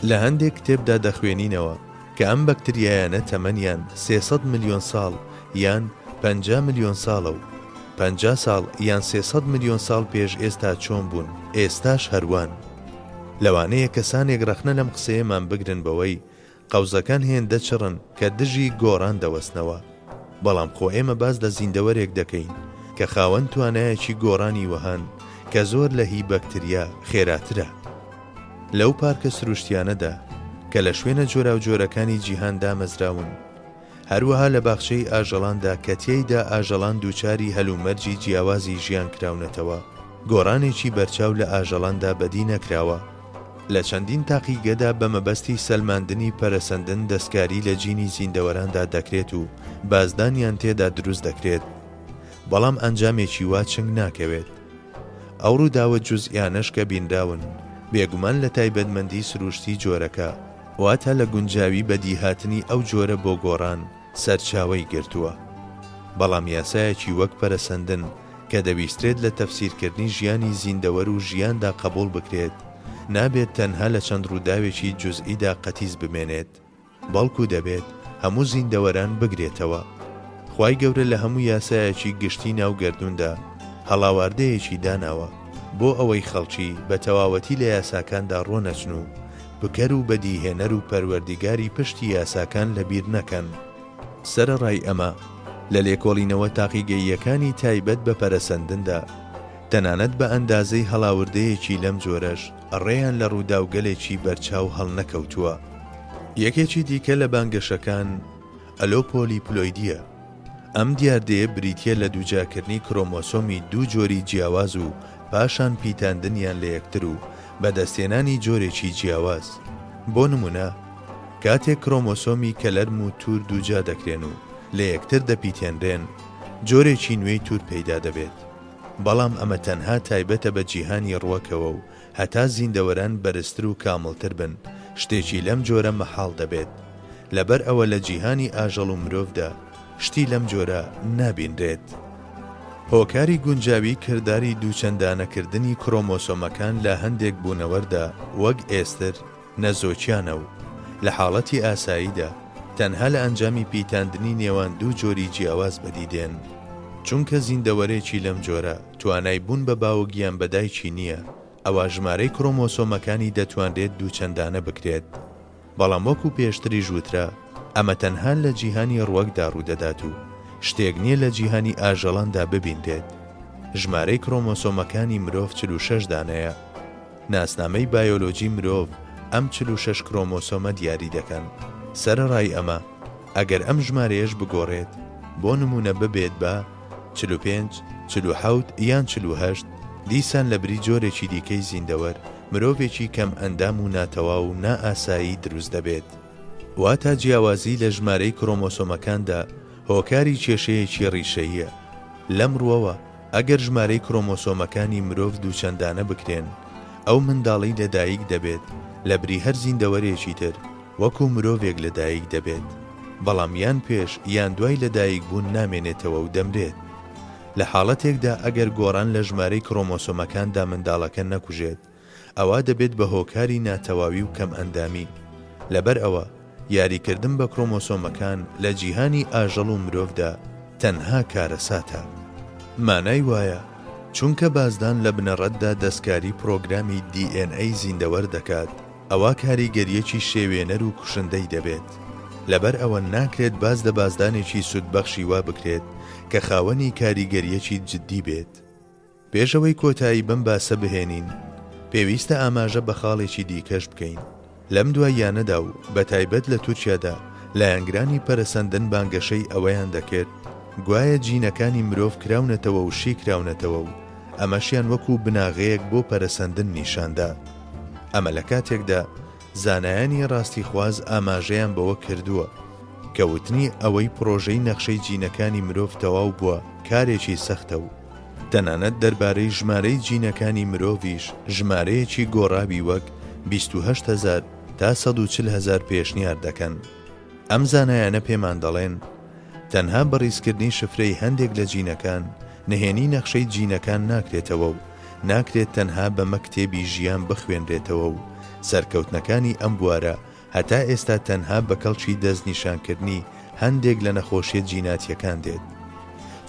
لە هەندێک کتێبدا دەخوێنینەوە کە ئەم بەکتریایانە تەمەنیان 300 ملیۆن ساڵ یان 50 ملیۆن ساڵە و 50 ساڵ یان 300 ملیۆن ساڵ پێش ئێستا چۆن بوون، ئێستاش هەروان. لەوانەیە کەسانێک ڕەخنە لەم قسەیەمان بگرن بەوەی قەوزەکان هێندە چڕن کە دژی گۆڕان دەوەستنەوە. بەڵام خۆ ئێمە باس لە زیندەوەرێک دەکەین کە خاوەن توانایەکی گۆڕانی وەهان کە زۆر لە هی بەکتریا خێراترە. لەو پارکە سروشتیانەدا کە لە شوێنە جۆرا و جۆرەکانی جیهان دامەزراون، هەروەها لە باخچەی ئاژەڵاندا کە تێیدا ئاژەڵان دووچاری هەلومەرجی جیاوازی ژیان کراونەتەوە، گۆڕانێکی بەرچاو لە ئاژەڵاندا بەدی نەکراوە. لە چەندین تاقیگەدا بە مەبەستی سەلماندنی پەرەسەندن دەستکاری لە جینی زیندەوەراندا دەکرێت و بازدانیان تێدا دروست دەکرێت، بەڵام ئەنجامێکی وا چنگ ناکەوێت. ئەو ڕووداوە جوزئیانەش کە بینراون بێگومان لە تایبەتمەندی سروشتی جۆرەکە، واتە لە گونجاوی بەدیهاتنی ئەو جۆرە بۆ گۆڕان سەرچاوەی گرتووە. بەڵام یاسایەکی وەک پەرەسەندن کە دەویسترێت لە تەفسیرکردنی ژیانی زیندەوەر و ژیاندا قبول بکرێت، نابێت تەنها لە چەند ڕووداوێکی جوزئیدا قەتیز بمێنێت، بەڵکو دەبێت هەموو زیندەوەران بگرێتەوە. خوای گەورە لە هەموو یاسایەکی گشتی ناوگەردووندا هەڵاواردەیەکی داناوە بۆ ئەوەی خەڵکی بە تەواوەتی لە یاساکاندا ڕۆنەچن و بکەر و بەدیهێنەر و پەروەردیگاری پشتی یاساکان لەبیر نەکەن. سەرەڕای ئەمە لە لێکۆڵینەوە تاقیگەییەکانی تایبەت بە پەرەسەندندا تەنانەت بە ئەندازەی هەڵاوردەیەکی لەم جۆرەش ڕێیان لە ڕووداوگەلێکی بەرچاو هەڵ نەکەوتووە. یەکێکی دیکە لە بانگەشەکان ئەلۆپۆلیپلۆیدیە. ئەم دیاردەیە بریتیە لە دووجاکردنی کرۆمۆسۆمی 2 جۆری جیاواز و پاشان پیتاندنیان لە یەکتر و بەدەستێنانی جۆرێکی جیاواز. بۆ نمونە کاتێک کرۆمۆسۆمی کەلەرم و تور دووجا دەکرێن و لە یەکتر دەپیتێنرێن، جۆرێکی نوێی تور پەیدا دەبێت. بەڵام ئەمە تەنها تایبەتە بە جیهانی ڕوەکەوە و هەتا زیندەوەران بەرزتر و کامڵتر بن، شتێکی لەم جۆرە مەحاڵ دەبێت. لەبەر ئەوە لە جیهانی ئاژەڵ و مرۆڤدا شتی لەم جۆرە نابیندرێت. هۆکاری گونجاوی کردداری دووچەندانەکردنی کرۆمۆسۆمەکان لە هەندێک بوونەوەردا وەک ئێستر نەزۆکیانە و لە حاڵەتی ئاساییدا تەنها لە ئەنجامی پیتاندنی نێوان دوو جۆری جیاواز بەدیدێن. چونکە زیندەوەرێکی لەم جۆرە توانای بوون بە باوەگیان بەدایکی نییە، ئەوە ژمارەی کرۆمۆسۆمەکانی دەتوانرێت دووچەندانە بکرێت. بەڵام وەکو پێشتری ژووترا ئەمە تەنها لە جیهانی ڕوەکدا ڕوودەدات و شتێک نییە لە جیهانی ئاژەڵاندا ببیندێت. ژمارەی کرۆمۆسۆمەکانی مرۆڤ 46 دانەیە. ناسنامەی بایۆلۆجی مرۆڤ ئەم 46 کرۆمۆسۆمە دیاری دەکەن. سەرەڕای ئەمە ئەگەر ئەم ژمارەیەش بگۆڕێت بۆ نمونە ببێت بە 45 47 یان 48 دیسان لە بری جۆرێکی دیکەی زیندەوەر مرۆڤێکی کەم ئەندام و ناتەواو و نائاسایی دروست دەبێت. واتە جیاوازی لە ژمارەی کرۆمۆسۆمەکاندا هۆکاری کێشەیەکی ڕیشەییە. لەم ڕووەوە ئەگەر ژمارەی کرۆمۆسۆمەکانی مرۆڤ دووچەندانە بکرێن ئەو منداڵی لەدایک دەبێت لە بری هەر زیندەوەرێکی تر وەکو مرۆڤێک لەدایک دەبێت، بەڵام یان پێش یان دوای لەدایک بوون نامێنێتەوە و دەمرێت. لە حاڵەتێکدا ئەگەر گۆڕان لە ژمارەی کرۆمۆسۆمەکاندا منداڵەکە نەکوژێت ئەوە دەبێت بە هۆکاری ناتەواوی و کەم ئەندامی. لەبەر ئەوە یاریکردن بە کرۆمۆسۆمەکان لە جیهانی ئاژەڵ و مرۆڤدا تەنها کارەساتە. مانای وایە چونکە بازدان لە بنەڕەتدا دەستکاری پرۆگرامی DNA زیندەوەر دەکات، ئەوە کاریگەریەکی شێوێنەر و کوشندەی دەبێت. لەبەر ئەوە ناکرێت باز لە بازدانێکی سودبەخشی وا بکرێت کە خاوەنی کاریگەریەکی جددی بێت. پێشەوەی کۆتایی بەم باسە بهێنین پێویستە ئاماژە بە خاڵێکی دیکەش بکەین. لەم دواییانەدا و بەتایبەت لە تورکیادا لایەنگرانی پەرەسەندن بانگەشەی ئەوەیان دەکرد گوایە جینەکانی مرۆڤ کراونەتەوە و شی کراونەتەوە و ئەمەشیان وەکو بناغەیەک بۆ پەرەسەندن نیشاندا. ئەمە لە کاتێکدا زانایانی ڕاستیخواز ئاماژەیان بەوە کردووە کە وتنی ئەوەی پرۆژەی نەخشەی جینەکانی مرۆڤ تەواو بووە کارێکی سەختە و تەنانەت دەربارەی ژمارەی جینەکانی مرۆڤیش ژمارەیەکی گۆڕاوی وەک 28,000 تا 140,000 پێشنیار دەکەن. ئەم زانایانە پێمان دەڵێن تەنها بەڕیزکردنی شفرەی هەندێک لە جینەکان نهێنی نەخشەی جینەکان ناکرێتەوە و ناکرێت تەنها بە مەکتێبی ژیان بخوێنرێتەوە و سەرکەوتنەکانی ئەم بوارە هەتا ئێستا تەنها بە کەڵکی دەستنیشانکردنی هەندێک لە نەخۆشیە جیناتیەکان دێت.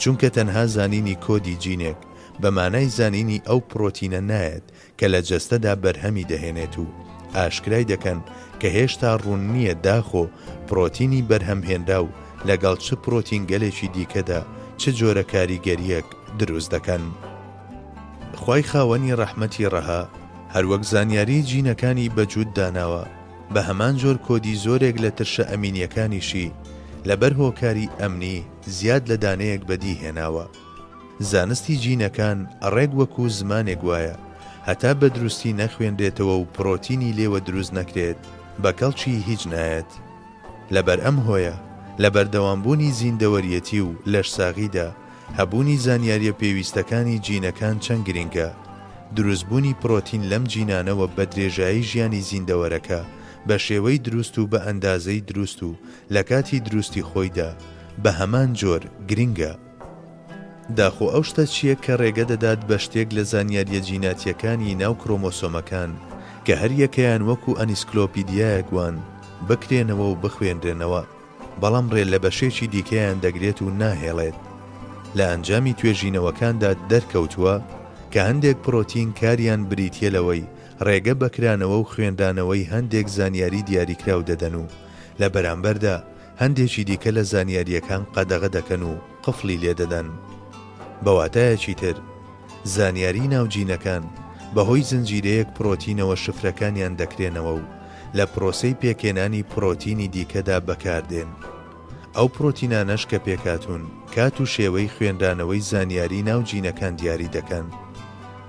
چونکە تەنها زانینی کۆدی جینێک بە مانای زانینی ئەو پرۆتینە نایەت کە لە جەستەدا بەرهەمی دەهێنێت و ئاشکرای دەکەن کە هێشتا ڕوون نییە داخۆ پرۆتینی بەرهەمهێنرا و لەگەڵ چ پرۆتین گەلێکی دیکەدا چ جۆرە کاریگەریەک دروست دەکەن. خوای خاوەنی ڕەحمەتی ڕەها هەروەک زانیاری جینەکانی بەجود داناوە بە هەمان جۆر کۆدی زۆرێک لە ترشە ئەمینیەکانیشی لەبەر هۆکاری ئەمنی زیاد لە دانەیەک بەدی هێناوە. زانستی جینەکان ڕێک وەکو زمانێک وایە هەتا بە دروستی نەخوێنرێتەوە و پرۆتینی لێوە دروست نەکرێت بە کەڵکی هیچ نایەت. لەبەر ئەم هۆیە لە بەردەوامبوونی زیندەوەریەتی و لەشساغیدا هەبوونی زانیاریە پێویستەکانی جینەکان چەند گرنگە. دروستبوونی پرۆتین لەم جینانەوە بە درێژایی ژیانی زیندەوەرەکە بە شێوەی دروست و بە ئەندازەی دروست و لە کاتی دروستی خۆیدا بە هەمان جۆر گرنگە. داخۆ ئەو شتە چییە کە ڕێگە دەدات بە شتێک لە زانیاریە جیناتیەکانی ناو کرۆمۆسۆمەکان کە هەر یەکەیان وەکو ئەنیسکلۆپیدیایەکوان بکرێنەوە و بخوێنرێنەوە، بەڵام ڕێ لە بەشێکی دیکەیان دەگرێت و ناهێڵێت. لە ئەنجامی توێژینەوەکاندا دەرکەوتووە کە هەندێک پرۆتین کاریان بریتیە لەوەی ڕێگە بەکرانەوە و خوێندانەوەی هەندێک زانیاری دیاریکراو دەدەن و لە بەرامبەردا هەندێکی دیکە لە زانیاریەکان قەدەغە دەکەن و قفڵی لێدەدەن. بەواتایەکی تر زانیاری ناوجینەکان بەهۆی زنجیرەیەک پرۆتینەوە شفرەکانیان دەکرێنەوە و لە پرۆسەی پێکێنانی پرۆتینی دیکەدا بەکاردێن. ئەو پرۆتینانەش کە پێکاتون کات و شێوەی خوێندانەوەی زانیاری ناوجینەکان دیاری دەکەن.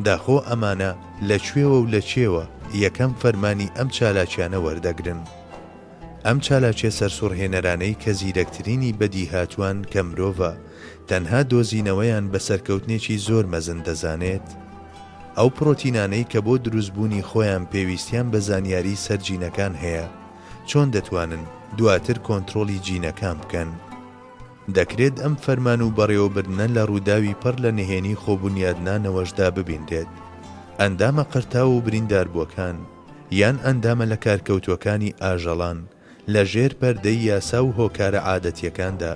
داخۆ ئەمانە لەکوێوە و لەچێوە یەکەم فەرمانی ئەم چالاکیانە وەردەگرن. ئەم چالاکیە سەرسوڕهێنەرانەی کە زیرەکترینی بەدی هاتووان کە مرۆڤە تەنها دۆزینەوەیان بە سەرکەوتنێکی زۆر مەزن دەزانێت. ئەو پرۆتینانەی کە بۆ دروستبوونی خۆیان پێویستیان بە زانیاری سەرجینەکان هەیە چۆن دەتوانن دواتر کۆنتڕۆلی جینەکان بکەن. دەکرێت ئەم فەرمان و بەڕێوەبردنە لە ڕووداوی پڕ لە نهێنی خۆبوونیادنانەوەشدا ببیندرێت. ئەندامە قرتاو و برینداربووەکان یان ئەندامە لە کارکەوتوەکانی ئاژەڵان لە ژێر پەردەی یاسا و هۆکارە عادەتیەکاندا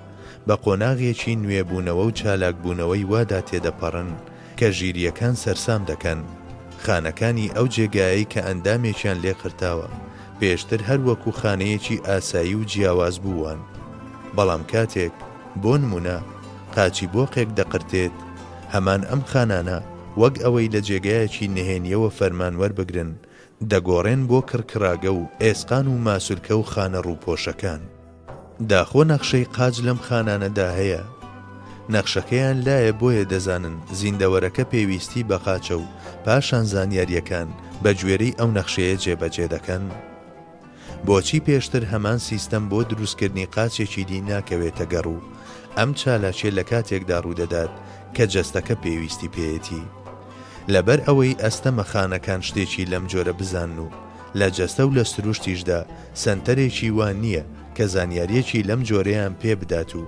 بە قۆناغێکی نوێبوونەوە و چالاکبوونەوەی وادا تێدەپەڕن کە ژیریەکان سەرسام دەکەن. خانەکانی ئەو جێگایەی کە ئەندامێکیان لێ قرتاوە پێشتر هەر وەکو خانەیەکی ئاسایی و جیاواز بووان، بەڵام کاتێک بۆ نمونە قاچی بۆقێک دەقرتێت، هەمان ئەم خانانە وەک ئەوەی لە جێگایەکی نهێنیەوە فەرمانوەر بگرن دەگۆڕێن بۆ کڕکراگە و ئێسقان و ماسوولکە و خانە ڕووپۆشەکان. داخۆ نەخشەی قاج لەم خانانەدا هەیە. نەخشەکەیان لایە بۆیە دەزانن زیندەوەرەکە پێویستی بە قاچە و پاشان زانیاریەکان بە گوێرەی ئەو نەخشەیە جێبەجێ دەکەن. بۆچی پێشتر هەمان سیستەم بۆ دروستکردنی قاچێکی دی ناکەوێتە گەڕ و ئەم چالاکیە لە کاتێکدا ڕوودەدات کە جەستەکە پێویستی پێیەتی. لەبەر ئەوەی ئەستەمە خانەکان شتێکی لەم جۆرە بزان و لە جەستە و لە سروشتیشدا سنتەرێکی وان نییە کە زانیاریەکی لەم جۆرەیان پێ بدات و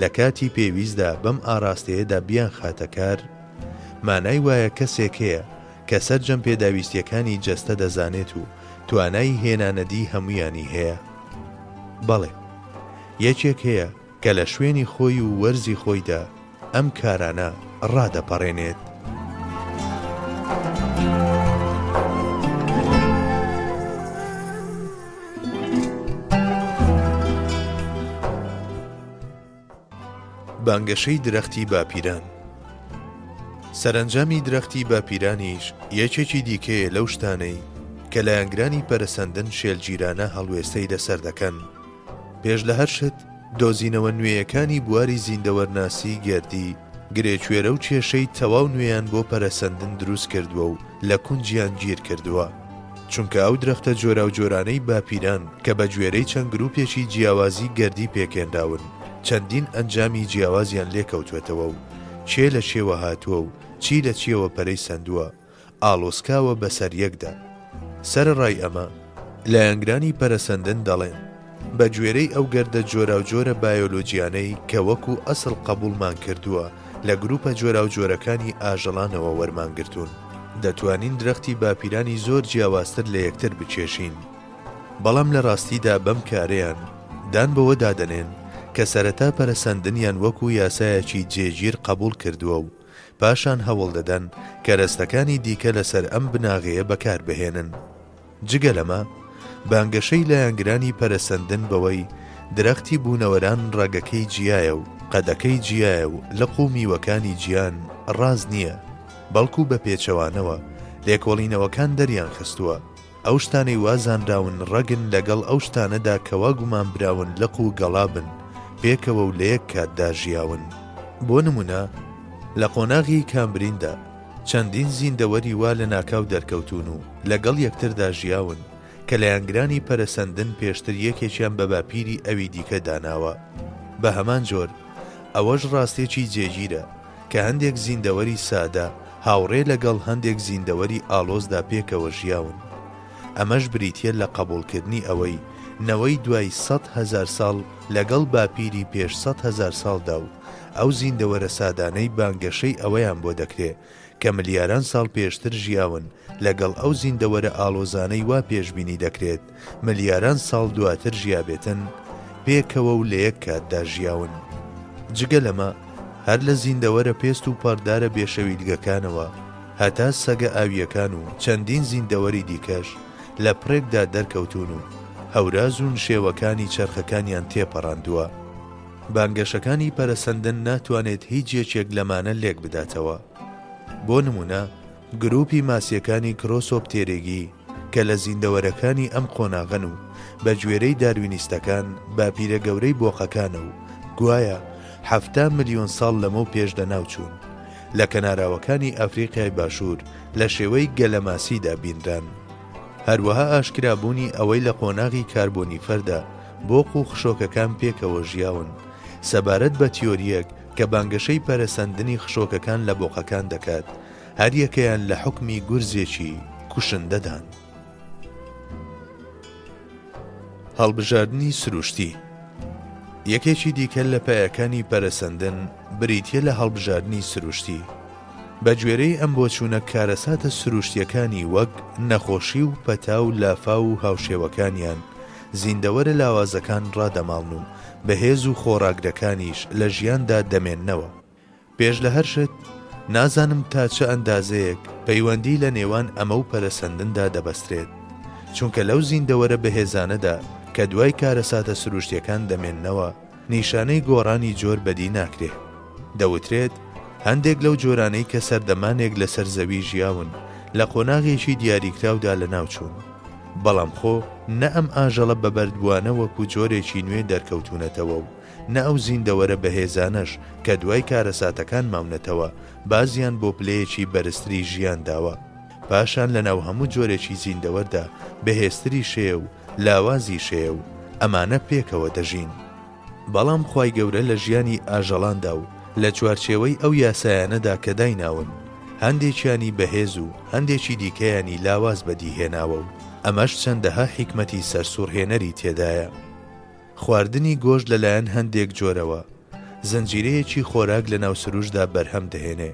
لە کاتی پێویستدا بەم ئاراستەیەدا بیان خاتە کار. مانای وایە کەسێک هەیە کە سەرجەم پێداویستیەکانی جەستە دەزانێت و توانای هێنانەدی هەمویانی هەیە. بەڵێ، یەکێک هەیە کە لە شوێنی خۆی و وەرزی خۆیدا ئەم کارانە ڕادەپەڕێنێت. بانگەشەی درەختی باپیران. سەرنجامی درەختی باپیرانیش یەکێکی دیکەیە لەو شتانەی کە لایەنگرانی پەرەسەندن شێلگیرانە هەڵوێستەی لەسەر دەکەن. پێش لە هەر شت دۆزینەوە نوێیەکانی بواری زیندەوەرناسی گردی گرێکوێرە و کێشەی تەواو نوێیان بۆ پەرەسەندن دروست کردووە و لە کونجیان گیر کردووە. چونکە ئەو درەختە جۆرا و جۆرانەی باپیران کە بە گوێرەی چەند گروپێکی جیاوازی گردی پێکێنداون چەندین ئەنجامی جیاوازیان لێکەوتوێتەوە و چێ لە چێوە هاتووە و چی لە چێوە پەرەی سندووە ئاڵۆسکاوە بەسەر یەکدا. سەرڕای ئەمە لایەنگرانی پەرەسەندن دەڵێن بە گوێرەی ئەو گەردە جۆرا و جۆرە بایۆلۆجیانەی کە وەکو ئەسڵ قبوڵمان کردووە لە گروپە جۆرا و جۆرەکانی ئاژەڵانەوە وەرمانگرتوون، دەتوانین درەختی باپیرانی زۆر جیاوازتر لە یەکتر بچێشین. بەڵام لە ڕاستیدا بەم کارەیان دان بەوە دادەنێن کە سەرەتا پەرەسەندنیان وەکو یاسایەکی جێگیر قبول کردووە و پاشان هەوڵ دەدەن کە ڕستەکانی دیکە لەسەر ئەم بناغەیە بەکار بهێنن. جگە لەمە بانگەشەی لایەنگرانی پەرەسەندن بەوەی درەختی بوونەوەران ڕەگەکەی جیایە و قەدەکەی جیایە و لە قومیوەکانی گیان ڕاز نییە، بەڵکو بە پێچەوانەوە لێکۆڵینەوەکان دەریان خستووە. ئەو شتانەی وازانراون ڕەگن لەگەڵ ئەو شتانەدا کەوا گومان براون لەق و گەڵابن پێکەوە و لە یەک کاتدا ژیاون. بۆ نمونە لە قۆناغی کامبریندا چەندین زیندەوەری وا لە ناکاو دەرکەوتون و لەگەڵ یەکتردا ژیاون کە لایەنگرانی پەرەسەندن پێشتر یەکێکیان بە باپیری ئەوی دیکە داناوە. بە هەمان جۆر ئەوەش ڕاستێکی جێگیرە کە هەندێک زیندەوەری سادە هاوڕێ لەگەڵ هەندێک زیندەوەری ئاڵۆزدا پێکەوە ژیاون. ئەمەش بریتیە لە قبولکردنی ئەوەی نەوەی دوای 100,000 ساڵ لەگەڵ باپیری پێش 100,000 ساڵدا و ئەو زیندەوەرە سادانەی بانگەشەی ئەوەیان بۆ دەکرێ کە ملیاران ساڵ پێشتر ژیاون لەگەڵ ئەو زیندەوەرە ئاڵۆزانەی وا پێشبینی دەکرێت ملیاران ساڵ دواتر ژیابێتن پێکەوە و لە یەک کاتدا ژیاون. جگە لەمە هەر لە زیندەوەرە پێست و پەردارە بێشەویلگەکانەوە هەتا سەگە ئاویەکان و چەندین زیندەوەری دیکەش لە پڕێکدا دەرکەوتون و هەوراز و نشێوەکانی چرخەکانیان تێپەڕاندووە. بانگەشەکانی پەرەسەندن ناتوانێت هیچ یەکێک لەمانە لێک بداتەوە. بۆ نمونە گروپی ماسیەکانی کرۆسۆپتێرێگی کە لە زیندەوەرەکانی ئەم قۆناغن و بە گوێرەی داروینیستەکان باپیرە گەورەی بۆقەکانە و گوایە 70 ملیۆن ساڵ لەمە پێش دەناوچوون لە کەناراوەکانی ئەفریقای باشوور لە شێوەی گەلەماسیدا بینران. هەروەها ئاشکرابوونی ئەوەی لە قۆناغی کاربۆنیفەردا بۆق و خشۆکەکان پێکەوە ژیاون سەبارەت بە تیۆریەک کە بانگەشەی پەرەسەندنی خشۆکەکان لە بۆقەکان دەکات، هەر یەکەیان لە حوکمی گورزێکی کوشندەدان. هەڵبژاردننی سروشتی. یەکێکی دیکە لە پایەکانی پەرەسەندن بریتیە لە هەڵبژاردننی سروشتی. بە گوێرەی ئەم بۆچوونە کارەساتە سروشتیەکانی وەک نەخۆشی و پەتا و لافا و هاوشێوەکانیان زیندەوەرە لاوازەکان ڕادەماڵن و بەهێز و خۆراگرەکانیش لە ژیاندا دەمێننەوە. پێش لە هەر شت نازانم تا چه ئەندازەیەک پەیوەندی لە نێوان ئەمە و پەرەسەندندا دەبەسترێت، چونکە لەو زیندەوەرە بەهێزانەدا کە دوای کارەساتە سروشتیەکان دەمێننەوە نیشانەی گۆڕانی جۆر بەدی ناکرێت. دەوترێت هەندێک لەو جۆرانەی کە سەردەمانێک لەسەر زەوی ژیاون لە قۆناغێکی دیاریکراودا لە ناوچوون، بەڵام خۆ نە ئەم ئاژەڵە بەبەردبووانە وەکو جۆرێکی نوێ دەرکەوتونەتەوە و نە ئەو زیندەوەرە بەهێزانەش کە دوای کارەساتەکان ماونەتەوە بازیان بۆ پلەیەکی بەرزتری ژیان داوە. پاشان لە ناو هەموو جۆرێکی زیندەوەردا بەهێزتری شێ و لاوازی شێ و ئەمانە پێکەوە دەژین. بەڵام خوای گەورە لە ژیانی ئاژەڵاندا و لە چوارچێوەی ئەو یاسایانەدا کە دایناون هەندێکیانی بەهێز و هەندێکی دیکەیانی لاواز بەدیهێناوە و ئەمەش چەندەها حیکمەتی سەرسوڕهێنەری تێدایە. خواردنی گۆشت لەلایەن هەندێک جۆرەوە زەنجیرەیەکی خۆراک لە ناو سروشدا بەرهەم دەهێنێ.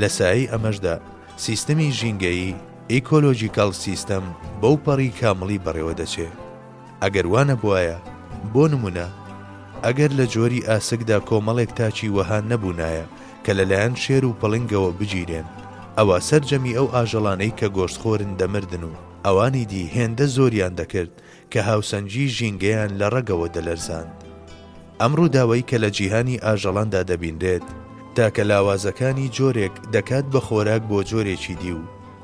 لە سایەی ئەمەشدا سیستەمی ژینگەیی ئیکۆلۆجیکال سیستەم بەو پەڕی کامڵی بەڕێوە دەچێت. ئەگەر وانە بوایە، بۆ نمونە ئەگەر لە جۆری ئاسکدا کۆمەڵێک تاچی وەها نەبوونایە کە لەلایەن شێر و پەڵنگەوە بگیرێن، ئەوە سەرجەمی ئەو ئاژەڵانەی کە گۆشتخۆرن دەمردن و ئەوانی دی هێندە زۆریان دەکرد کە هاوسەنجی ژینگەیان لە ڕەگەوە دەلەرزاند. ئەمڕوو داوای کە لە جیهانی ئاژەڵاندا دەبینرێت تاکە لاوازەکانی جۆرێک دەکات بە خۆراک بۆ جۆرێکی دی و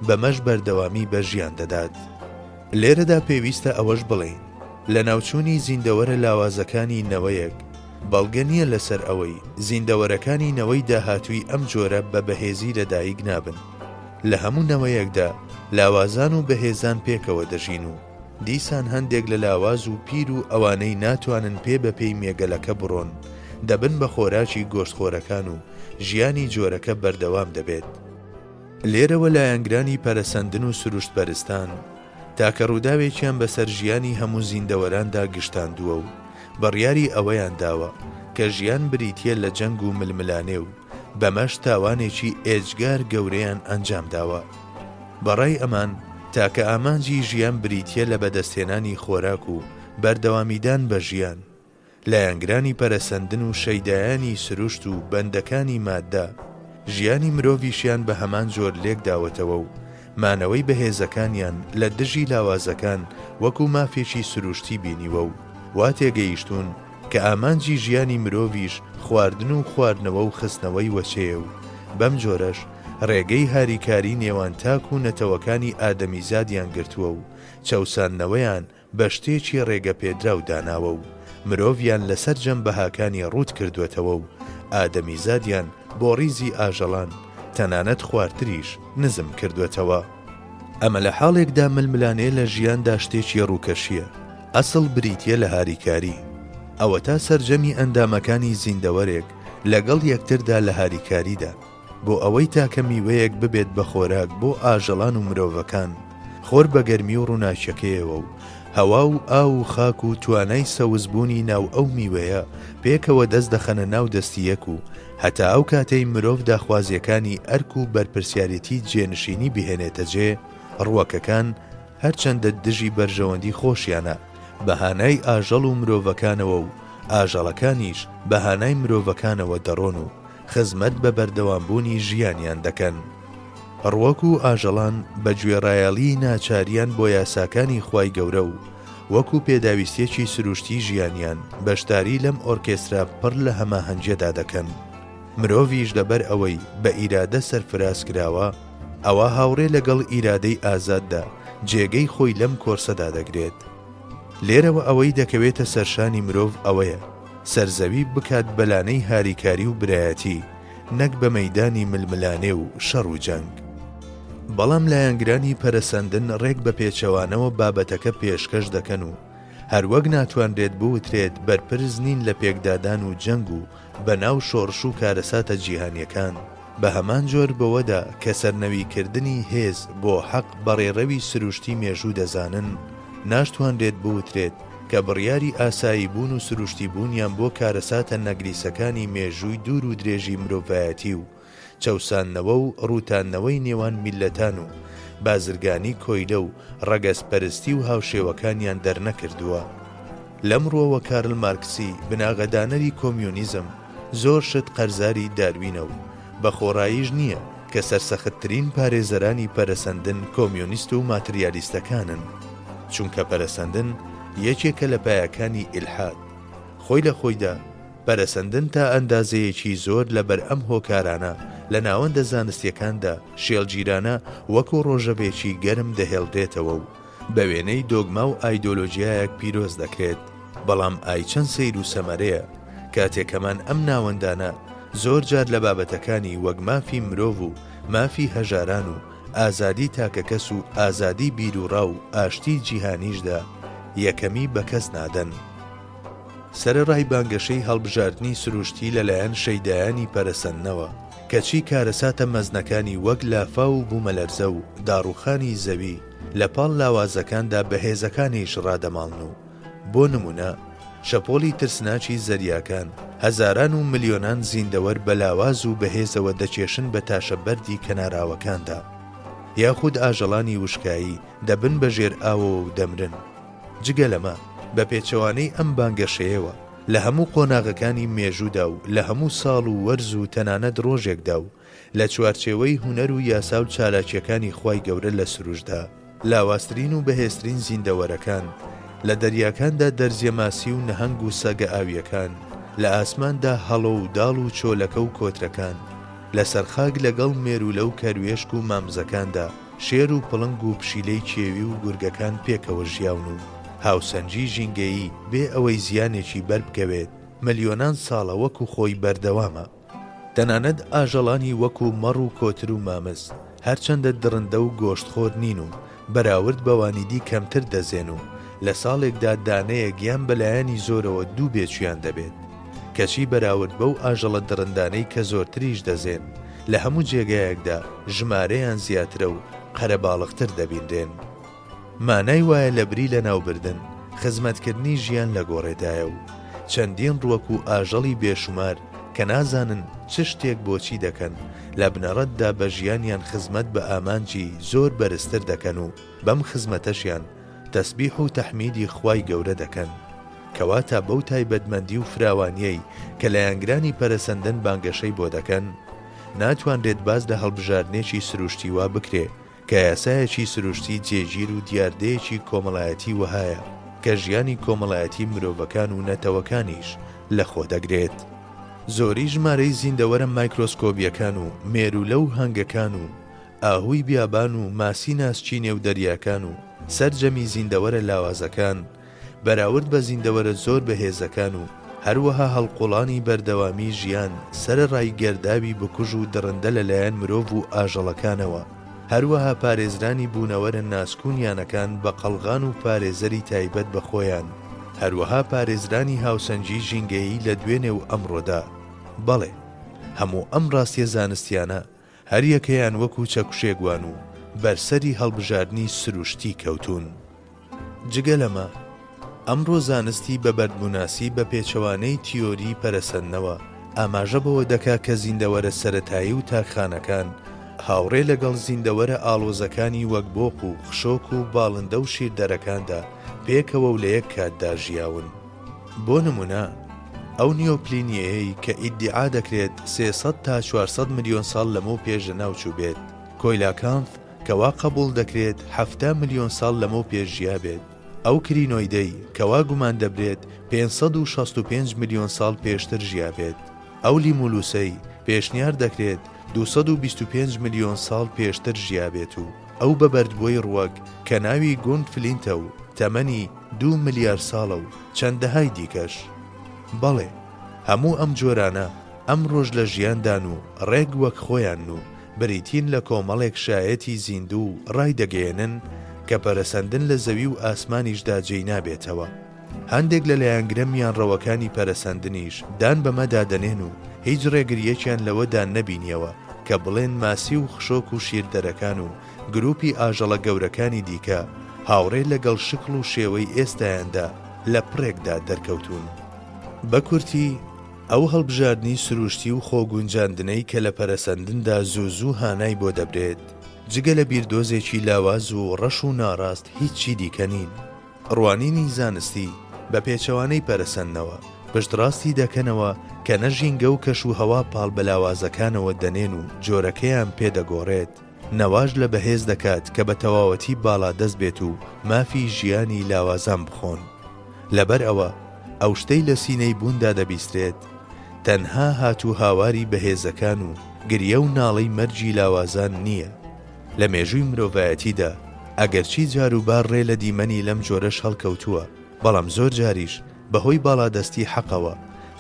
بەمەش بەردەوامی بە ژیان دەدات. لێرەدا پێویستە ئەوەش بڵێین لە ناوچوونی زیندەوەرە لاوازەکانی نەوەیەک بەڵگە نییە لەسەر ئەوەی زیندەوەرەکانی نەوەی داهاتووی ئەم جۆرە بە بەهێزی لەدایک نابن. لە هەموو نەوەیەکدا لاوازان و بەهێزان پێکەوە دەژین و دیسان هەندێک لە لاواز و پیر و ئەوانەی ناتوانن پێ بەپێی مێگەلەکە بڕۆن دەبن بە خۆراکی گۆشتخۆرەکان و ژیانی جۆرەکە بەردەوام دەبێت. لێرەوە لایەنگرانی پەرەسەندن و سروشت بەرستان تاکە ڕووداوێکیان بەسەر ژیانی هەموو زیندەوەراندا گشتاندووە و بڕیاری ئەوەیان داوە کە ژیان بریتیە لە جەنگ و ململانێ و بەمەش تاوانێکی ئێجگار گەورەیان ئەنجام داوە. بەڕای ئەمان تاکە ئامانجی ژیان بریتیە لە بەدەستێنانی خۆراک و بەردەوامیدان بە ژیان. لایەنگرانی پەرەسەندن و شەیدایانی سروشت و بەندەکانی مادە ژیانی مرۆڤیشیان بە هەمان جۆر لێک داوەتەوە و مانەوەی بەهێزەکانیان لە دژی لاوازەکان وەکو مافێکی سروشتی بینیوە و وا تێگەیشتون کە ئامانجی ژیانی مرۆڤیش خواردن و خواردنەوە و خستنەوەی وەچەیە و بەم جۆرەش ڕێگەی هاریکاری نێوان تاک و نەتەوەکانی ئادەمیزادیان گرتووە و چەوساننەوەیان بە شتێکی ڕێگە پێدراو داناوە و مرۆڤیان لەسەر جەمبەهاکانی ڕوود کردوێتەوە و ئادەمیزادیان بۆ ڕیزی ئاژەڵان تەنانەت خواردتریش نزم کردوێتەوە. ئەمە لە حاڵێکدا ململانێ لە ژیاندا شتێکی ڕووکەشیە، ئەسڵ بریتیە لە هاریکاری. ئەوە تا سەرجەمی ئەندامەکانی زیندەوەرێک لەگەڵ یەکتردا لە هاریکاریدا بۆ ئەوەی تاکە میوەیەک ببێت بە خۆراک بۆ ئاژەڵان و مرۆڤەکان خۆر بە گەرمی و ڕووناچەکەیەوە و هەوا و ئاو و خاک و توانای سەوزبوونی ناو ئەو میوەیە پێکەوە دەست دەخەنە ناو دەستی یەک و هەتا ئەو کاتەی مرۆڤ داخوازیەکانی ئەرک و بەرپرسیارەتی جێنشینی بهێنێتە جێ، ڕووەکەکان هەرچەندە دژی بەرژەوەندی خۆشیانە بەهانای ئاژەڵ و مرۆڤەکانەوە و ئاژەڵەکانیش بەهانای مرۆڤەکانەوە دەڕۆن و خزمەت بە بەردەوامبوونی ژیانیان دەکەن. ڕووەک و ئاژەڵان بە گوێڕایەڵی ناچاریان بۆ یاساکانی خوای گەورە و وەکو پێداویستێکی سروشتی ژیانیان بەشداری لەم ئۆرکێسترا پڕ لە هەماهەنگەدا دەکەن. مرۆڤیش لەبەر ئەوەی بە ئیرادە سەرفراز کراوە، ئەوە هاوڕێ لەگەڵ ئیرادەی ئازاددا جێگەی خۆی لەم کۆرسەدا دەگرێت. لێرەوە ئەوەی دەکەوێتە سەرشانی مرۆڤ ئەوەیە سەرزەوی بکات بەلانەی هاریکاری و برایەتی نەک بە مەیدانی ململانێ و شەڕ و جەنگ. بەڵام لایەنگرانی پەرەسەندن ڕێک بە پێچەوانەوە بابەتەکە پێشکەش دەکەن و هەروەک ناتوانرێت بوترێت بەرپرز نین لە پێکدادان و جەنگ و بەناو شۆڕش و کارەساتە جیهانیەکان، بە هەمان جۆر بەوەدا کە سەرنەویکردنی هێز بۆ حەق بەڕێڕەوی سروشتی مێژوو دەزانن، ناشتوانرێت بوترێت کە بڕیاری ئاسایی بوون و سروشتی بوونیان بۆ کارەساتە نەگریسەکانی مێژووی دوور و درێژی مرۆڤایەتی و چەوسانەوە و ڕووتانەوەی نێوان میلەتان و بازرگانی کۆیلە و ڕەگەزپەرستی و هاوشێوەکانیان دەرنەکردووە. لەمڕۆوە کارل مارکسی بناغەدانەری کۆمیۆنیزم زۆر شت قەرزاری داروینە و بە خۆڕاییش نییە کە سەرسەختترین پارێزەرانی پەرەسەندن کۆمیۆنیست و ماتریالیستەکانن، چونکە پەرەسەندن یەکێکە لە پایەکانی ئیلحاد. خۆی لە خۆیدا پەرەسەندن تا ئەندازەیەکی زۆر لەبەر ئەم هۆکارانە لە ناوەندە زانستیەکاندا شێڵگیرانە وەکو ڕۆژەبێکی گەرم دەهێڵدرێتەوە و بە وێنەی دۆگما و ئایدۆلۆژیایەک پیرۆز دەکرێت. بەڵام ئای چەند سەیر و سەمەرەیە کاتێکەمان ئەم ناوەندانە زۆر جار لە بابەتەکانی وەک مافی مرۆڤ و مافی هەژاران و ئازادی تاکەکەس و ئازادی بیرروڕا و ئاشتی جیهانیشدا یەکەمی بە کەس نادەن. سەرەڕای بانگەشەی هەڵبژاردننی سروشتی لەلایەن شەیدایانی پەرەسەندنەوە کەچی کارەساتە مەزنەکانی وەک لافا و بوومەلەرزە و داڕوخانی زەوی لە پاڵ لاوازەکاندا بەهێزەکانیش ڕادەماڵن و بۆ نمونە شەپۆلی ترسناچی زەریاکان هەزاران و ملیۆنان زیندەوەر بە لاواز و بەهێزەوە دەچێشن بە تاشەبەردی کەناراوەکاندا، یاخود ئاژەڵانی وشکایی دەبن بە ژێر ئاوەوە و دەمرن. جگە لەمە بە پێچەوانەی ئەم بانگەشەیەوە لە هەموو قۆناغەکانی مێژوودا و لە هەموو ساڵ و وەرز و تەنانەت ڕۆژێکدا و لە چوارچێوەی هونەر و یاسا و چالاکیەکانی خوای گەورە لە سروشدا لاواسترین و بەهێزترین زیندەوەرەکان لە دەریاکاندا دەرزیەماسی و نەهەنگ و سەگە ئاویەکان، لە ئاسماندا هەڵۆ و داڵ و چۆلەکە و کۆترەکان، لە سەرخاک لەگەڵ مێرولە و کەروێشک و مامزەکاندا شێر و پڵنگ و پشیلەی کێوی و گورگەکان پێکەوە ژیاون و هاوسەنجی ژینگەیی بێ ئەوەی زیانێکی بەربکەوێت ملیۆنان ساڵە وەکو خۆی بەردەوامە. تەنانەت ئاژەڵانی وەکو مەڕ و کۆتر و مامز هەرچەندە درندە و گۆشتخۆر نین و بەراورد بەوانیدی کەمتر دەزێن و لە ساڵێکدا دانەیە گیان بەلایانی زۆرەوە دوو بێچیان دەبێت، کەچی بەراورد بەو ئاژەڵە درندانەی کە زۆرتریش دەزێن لە هەموو جێگایەکدا ژمارەیان زیاترە و قەرەباڵغتر دەبیندێن. مانای وایە لە بری لە ناوبردن خزمەتکردنی ژیان لە گۆڕێدایە و چەندین ڕووەک و ئاژەڵی بێشمار کە نازانن چ شتێک بۆچی دەکەن لە بنەڕەتدا بە ژیانیان خزمەت بە ئامانجی زۆر بەرزتر دەکەن و بەم خزمەتەشیان تەسبیح و تەحمیدی خوای گەورە دەکەن، کەواتە بەو تایبەتمەندی و فراوانیەی کە لە یانگرانی پەرەسەندن بانگەشەی بۆ دەکەن ناتوانرێت باز لە هەڵبژاردنێکی سروشتی وا بکرێ کە یاسایەکی سروشتی جێگیر و دیاردەیەکی کۆمەڵایەتی وهایە کە ژیانی کۆمەڵایەتی مرۆڤەکان و نەتەوەکانیش لە خۆ دەگرێت. زۆری ژمارەی زیندەوەرە مایکرۆسکۆبیەکان و مێرولە و هەنگەکان و ئاهووی بیابان و ماسی ناسچینێ و دەریاکان و سەرجەمی زیندەوەرە لاوازەکان بەراورد بە زیندەوەرە زۆر بەهێزەکان و هەروەها هەڵقوڵانی بەردەوامی ژیان سەرەڕای گەرداوی بکوژ و دڕندە لەلایەن مرۆڤ و ئاژەڵەکانەوە، هەروەها پارێزرانی بوونەوەرە ناسکوونیانەکان بە قەڵغان و پارێزەری تایبەت بە خۆیان، هەروەها پارێزرانی هاوسەنجی ژینگەیی لە دوێنێ و ئەمڕۆدا. بەڵێ هەموو ئەم ڕاستیە زانستیانە هەر یەکەیان وەکو چەکوشێگوان و بەرسەری هەڵبژاردننی سروشتی کەوتون. جگە لەمە ئەمڕۆ زانستی بە بەردبووناسی بە پێچەوانەی تیۆری پەرەسەندنەوە ئاماژە بەوە دەکا کە زیندەوەرە سەرەتایی و تاکخانەکان هاوڕێ لەگەڵ زیندەوەرە ئاڵۆزەکانی وەک بۆق و خشۆک و باڵندە و شیردەرەکاندا پێکەوە و لە یەک کاتدا ژیاون. بۆ نمونە ئەو نیۆپلینیەیە کە ئیدعا دەکرێت 300 تا 400 ملیۆن ساڵ لەمەو پێش لەناوچوو بێت، کۆیلاکانف کەوا قبول دەکرێت 70 ملیۆن ساڵ لەمەو پێش ژیا بێت، ئەو کرینۆیدەی کەوا گومان دەبرێت 565 ملیۆن ساڵ پێشتر ژیا بێت، ئەو لیمولوسەی پێشنیار دەکرێت 225 ملیۆن ساڵ پێشتر ژیا بێت و ئەو بەبەردبووی ڕووەک کە ناوی گوند فلینتە و تەمەنی 2 ملیار ساڵە و چەندەهای دیکەش. بەڵێ هەموو ئەم جۆرانە ئەم ڕۆژ لە ژیاندان و ڕێک وەک خۆیان و بریتین لە کۆمەڵێک شایەتی زیندوو و ڕای دەگەێنن کە پەرەسەندن لە زەوی و ئاسمانیشدا جێی نابێتەوە. هەندێک لە لایەنگرە میانڕەوەکانی پەرەسەندنیش دان بەمەدا دەنێن و هیچ ڕێگریەکیان لەوەدا نەبینیەوە کە بڵێن ماسی و خشۆک و شیردەرەکان و گروپی ئاژەڵە گەورەکانی دیکە هاوڕێ لەگەڵ شکڵ و شێوەی ئێستایاندا لە پڕێکدا دەرکەوتون. بە کورتی ئەو هەڵبژاردننی سروشتی و خۆگونجاندنەی کە لە پەرەسەندندا زوو هانای بۆ دەبرێت جگە لە بیردۆزێکی لاواز و ڕەش و ناڕاست هیچی دیکە نین. ڕوانینی زانستی بە پێچەوانەی پەرەسەندنەوە پشتڕاستی دەکەنەوە کە نەژینگە و کەش و هەوا پاڵ بە لاوازەکانەوە دەنێن و جۆرەکەیان پێدەگۆڕێت. نەواژ لە بەهێز دەکات کە بە تەواوەتی باڵا دەست بێت و مافی ژیانی لاوازان بخۆن. لەبەر ئەوە ئەو شتەی لە سینەی بووندا دەبیسترێت تەنها هاتوو هاواری بەهێزەکان و گریە و ناڵەی مەرجی لاوازان نییە. لە مێژووی مرۆڤایەتیدا ئەگەرچی جاروبار ڕێ لە دیمەنی لەم جۆرەش هەڵکەوتووە، بەڵام زۆر جاریش بەهۆی باڵادەستی حەقەوە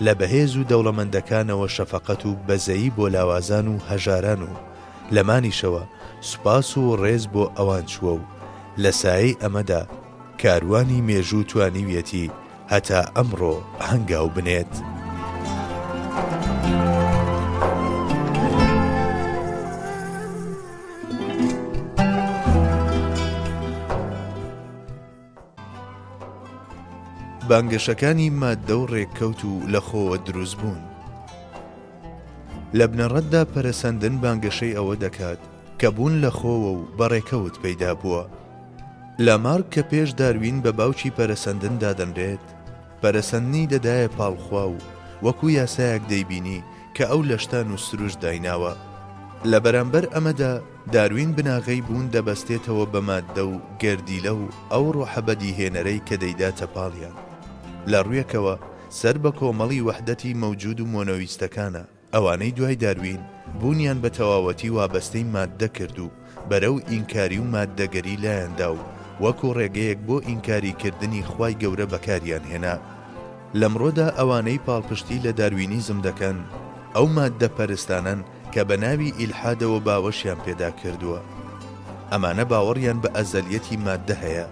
لە بەهێز و دەوڵەمەندەکانەوە شەفەقەت و بەزەیی بۆ لاوازان و هەژاران و لەمانیشەوە سوپاس و ڕێز بۆ ئەوان چووە و لە سایەی ئەمەدا کاروانی مێژوو توانیویەتی هەتا ئەمڕۆ هەنگاو بنێت. بانگەشەکانی ماددە و ڕێککەوت و لە خۆوە دروست بوون. لە بنەڕەتدا پەرەسەندن بانگەشەی ئەوە دەکات کە بوون لە خۆوە و بەڕێکەوت پەیدا بووە. لامارک کە پێش داروین بە باوکی پەرەسەندن دادەنرێت، پەرەسەندنی دەدایە پاڵخوا و وەکو یاسایەک دەیبینی کە ئەو لەشتان و سروش دایناوە. لە بەرامبەر ئەمەدا داروین بناغەی بوون دەبەستێتەوە بە ماددە و گەردیلە و ئەو ڕۆحەبەدی هێنەرەی کە دەیداتە پاڵیان. لە ڕوویەکەوە سەر بە کۆمەڵی وەحدەتی مەوجود و مۆنۆویستەکانە ئەوانەی دوای داروین بوونیان بە تەواوەتی وابەستەی ماددە کرد و بەرەو ئینکاری و ماددەگەری لایەندا و وەکو ڕێگەیەک بۆ ئینکاریکردنی خوای گەورە بەکاریان هێنا. لەمڕۆدا ئەوانەی پاڵپشتی لە داروینیزم دەکەن ئەو ماددە پەرستانن کە بە ناوی ئیلحادەوە باوەشیان پێدا کردووە. ئەمانە باوەڕیان بە ئەزەلیەتی ماددە هەیە.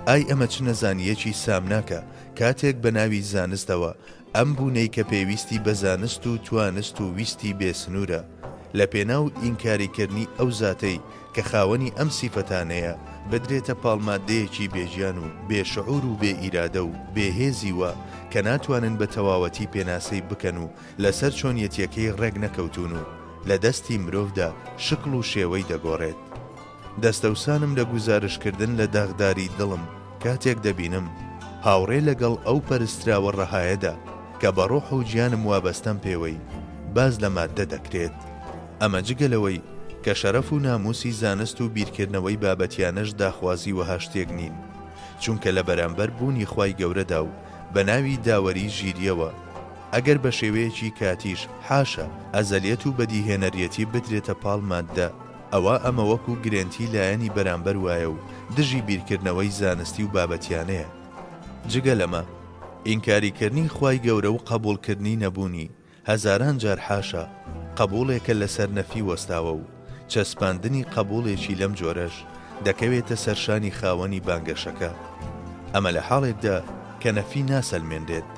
ئای ئەمە چ نەزانیەکی سامناکە کاتێک بە ناوی زانستەوە ئەم بوونەی کە پێویستی بە زانست و توانست و ویستی بێسنوورە لە پێناو ئینکاریکردنی ئەو زاتەی کە خاوەنی ئەم سیفەتانەیە بدرێتە پاڵمادەیەکی بێژیان و بێشعور و بێ ئیرادە و بێهێزی وە کە ناتوانن بە تەواوەتی پێناسەی بکەن و لەسەر چۆنیەتیەکەی ڕێک نەکەوتون و لە دەستی مرۆڤدا شکڵ و شێوەی دەگۆڕێت. دەستەوسانم لە گوزارشکردن لە داغداری دڵم کاتێک دەبینم هاوڕێ لەگەڵ ئەو پەرستراوە ڕەهایەدا کە بە ڕۆح و گیانم وابەستەم پێوەی باز لە ماددە دەکرێت. ئەمە جگەلەوەی کە شەرەف و ناموسی زانست و بیرکردنەوەی بابەتیانەش داخوازی وەها شتێک نین، چونکە لە بەرامبەر بوونی خوای گەورەدا و بە ناوی داوەری ژیریەوە ئەگەر بە شێوەیەکی کاتیش حاشە ئەزەلیەت و بەدیهێنەریەتی بدرێتە پاڵ ماددە، ئەوە ئەمە وەکو گرێنتی لایەنی بەرامبەر وایە و دژی بیرکردنەوەی زانستی و بابەتیانەیە. جگە لەمە ئینکاریکردنی خوای گەورە و قبوڵکردنی نەبوونی هەزاران جار حاشە قبوڵێکە لەسەر نەفی وەستاوە و چەسپاندنی قبوڵێکی لەم جۆرەش دەکەوێتە سەرشانی خاوەنی بانگەشەکە. ئەمە لە حاڵێکدا کە نەفی ناسەلمێنرێت،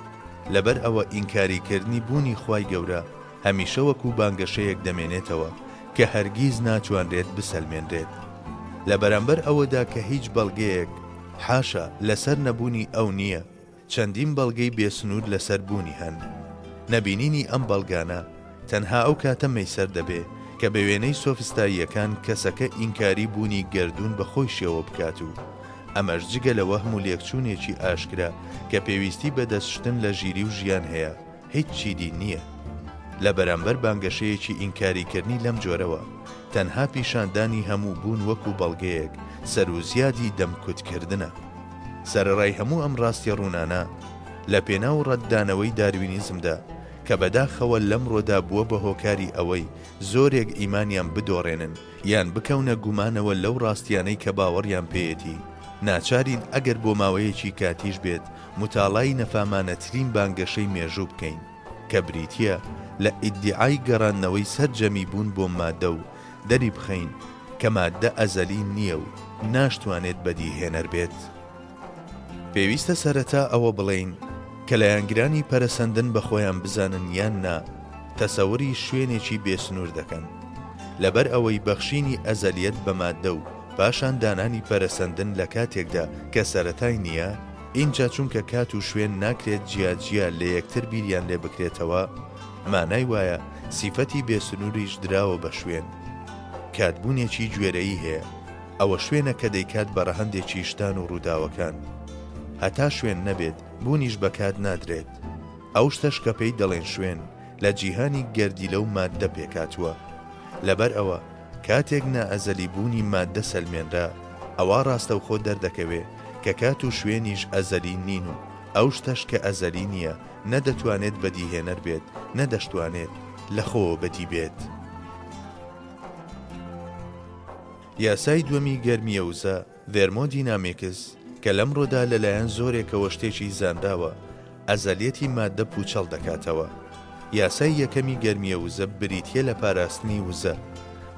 لەبەر ئەوە ئینکاریکردنی بوونی خوای گەورە هەمیشە وەکو بانگەشەیەک دەمێنێتەوە کە هەرگیز ناتوانرێت بسەلمێنرێت. لە بەرامبەر ئەوەدا کە هیچ بەڵگەیەک حاشە لەسەر نەبوونی ئەو نییە، چەندین بەڵگەی بێسنوور لەسەر بوونی هەن. نەبینینی ئەم بەڵگانە تەنها ئەو کاتە مەیسەر دەبێ کە بە وێنەی سۆفستاییەکان کەسەکە ئینکاری بوونی گردوون بە خۆی شێوە بکات و ئەمەش جگە لە وەهم و لێکچوونێکی ئاشکرا کە پێویستی بە دەستشتن لە ژیری و ژیان هەیە هیچ چیدی نییە. لە بەرامبەر بانگەشەیەکی ئینکاریکردنی لەم جۆرەوە تەنها پیشاندانی هەموو بوون وەکو بەڵگەیەک سەر و زیادی دەمکوتکردنە. سەرەڕای هەموو ئەم ڕاستی ڕوونانە لە پێناو ڕەتدانەوەی داروینیزمدا کە بەداخەوە لەمڕۆدا بووە بە هۆکاری ئەوەی زۆرێک ئیمانیان بدۆڕێنن یان بکەونە گومانەوە لەو ڕاستیانەی کە باوەڕیان پێیەتی، ناچارین ئەگەر بۆ ماوەیەکی کاتیش بێت متاڵای نەفامانەترین بانگەشەی مێژوو بکەین کە بریتیە لە ئیدعای گەڕانەوەی سەرجەمی بوون بۆ ماددە و دەری بخەین کە ماددە ئەزەلی نییە و ناشتوانێت بەدیهێنەر بێت. پێویستە سەرەتا ئەوە بڵێین کە لایەنگرانی پەرەسەندن بە خۆیان بزانن یان نا تەسەوری شوێنێکی بێسنوور دەکەن، لەبەر ئەوەی بەخشینی ئەزەلیەت بە ماددە و پاشان دانانی پەرەسەندن لە کاتێکدا کە سەرەتای نییە اینجا چونکە کات و شوێن ناکرێت جیاجیا لە یەکتر بیریان لێ بکرێتەوە، مانای وایە سیفەتی بێسنووریش دراوە بە شوێن. کاتبوونێکی گوێرەیی هەیە، ئەوە شوێنە کە دەیکات بەڕەهەندێکی شتان و ڕووداوەکان. هەتا شوێن نەبێت بوونیش بە کات نادرێت. ئەو شتەش کە پێی دەڵێن شوێن لە جیهانی گەردی لەو ماددە پێکاتووە. لەبەر ئەوە کاتێک نائەزەلی بوونی ماددە سەلمێنرا، ئەوە ڕاستەوخۆ دەردەکەوێ کە کات و شوێنیش ئەزەلی نین و ئەو شتەش کە ئەزەلی نییە نەدەتوانێت بەدیهێنەر بێت، نەدەشتوانێت لە خۆ بەدی بێت. یاسای دووەمی گەرمیە وزە ڤێرمۆدینامیکس کە لەمڕۆدا لەلایەن زۆرێکەوە شتێکی زانراوە ئەزەلیەتی ماددە پوچەڵ دەکاتەوە. یاسای یەکەمی گەرمیە وزە بریتیە لە پاراستنی وزە،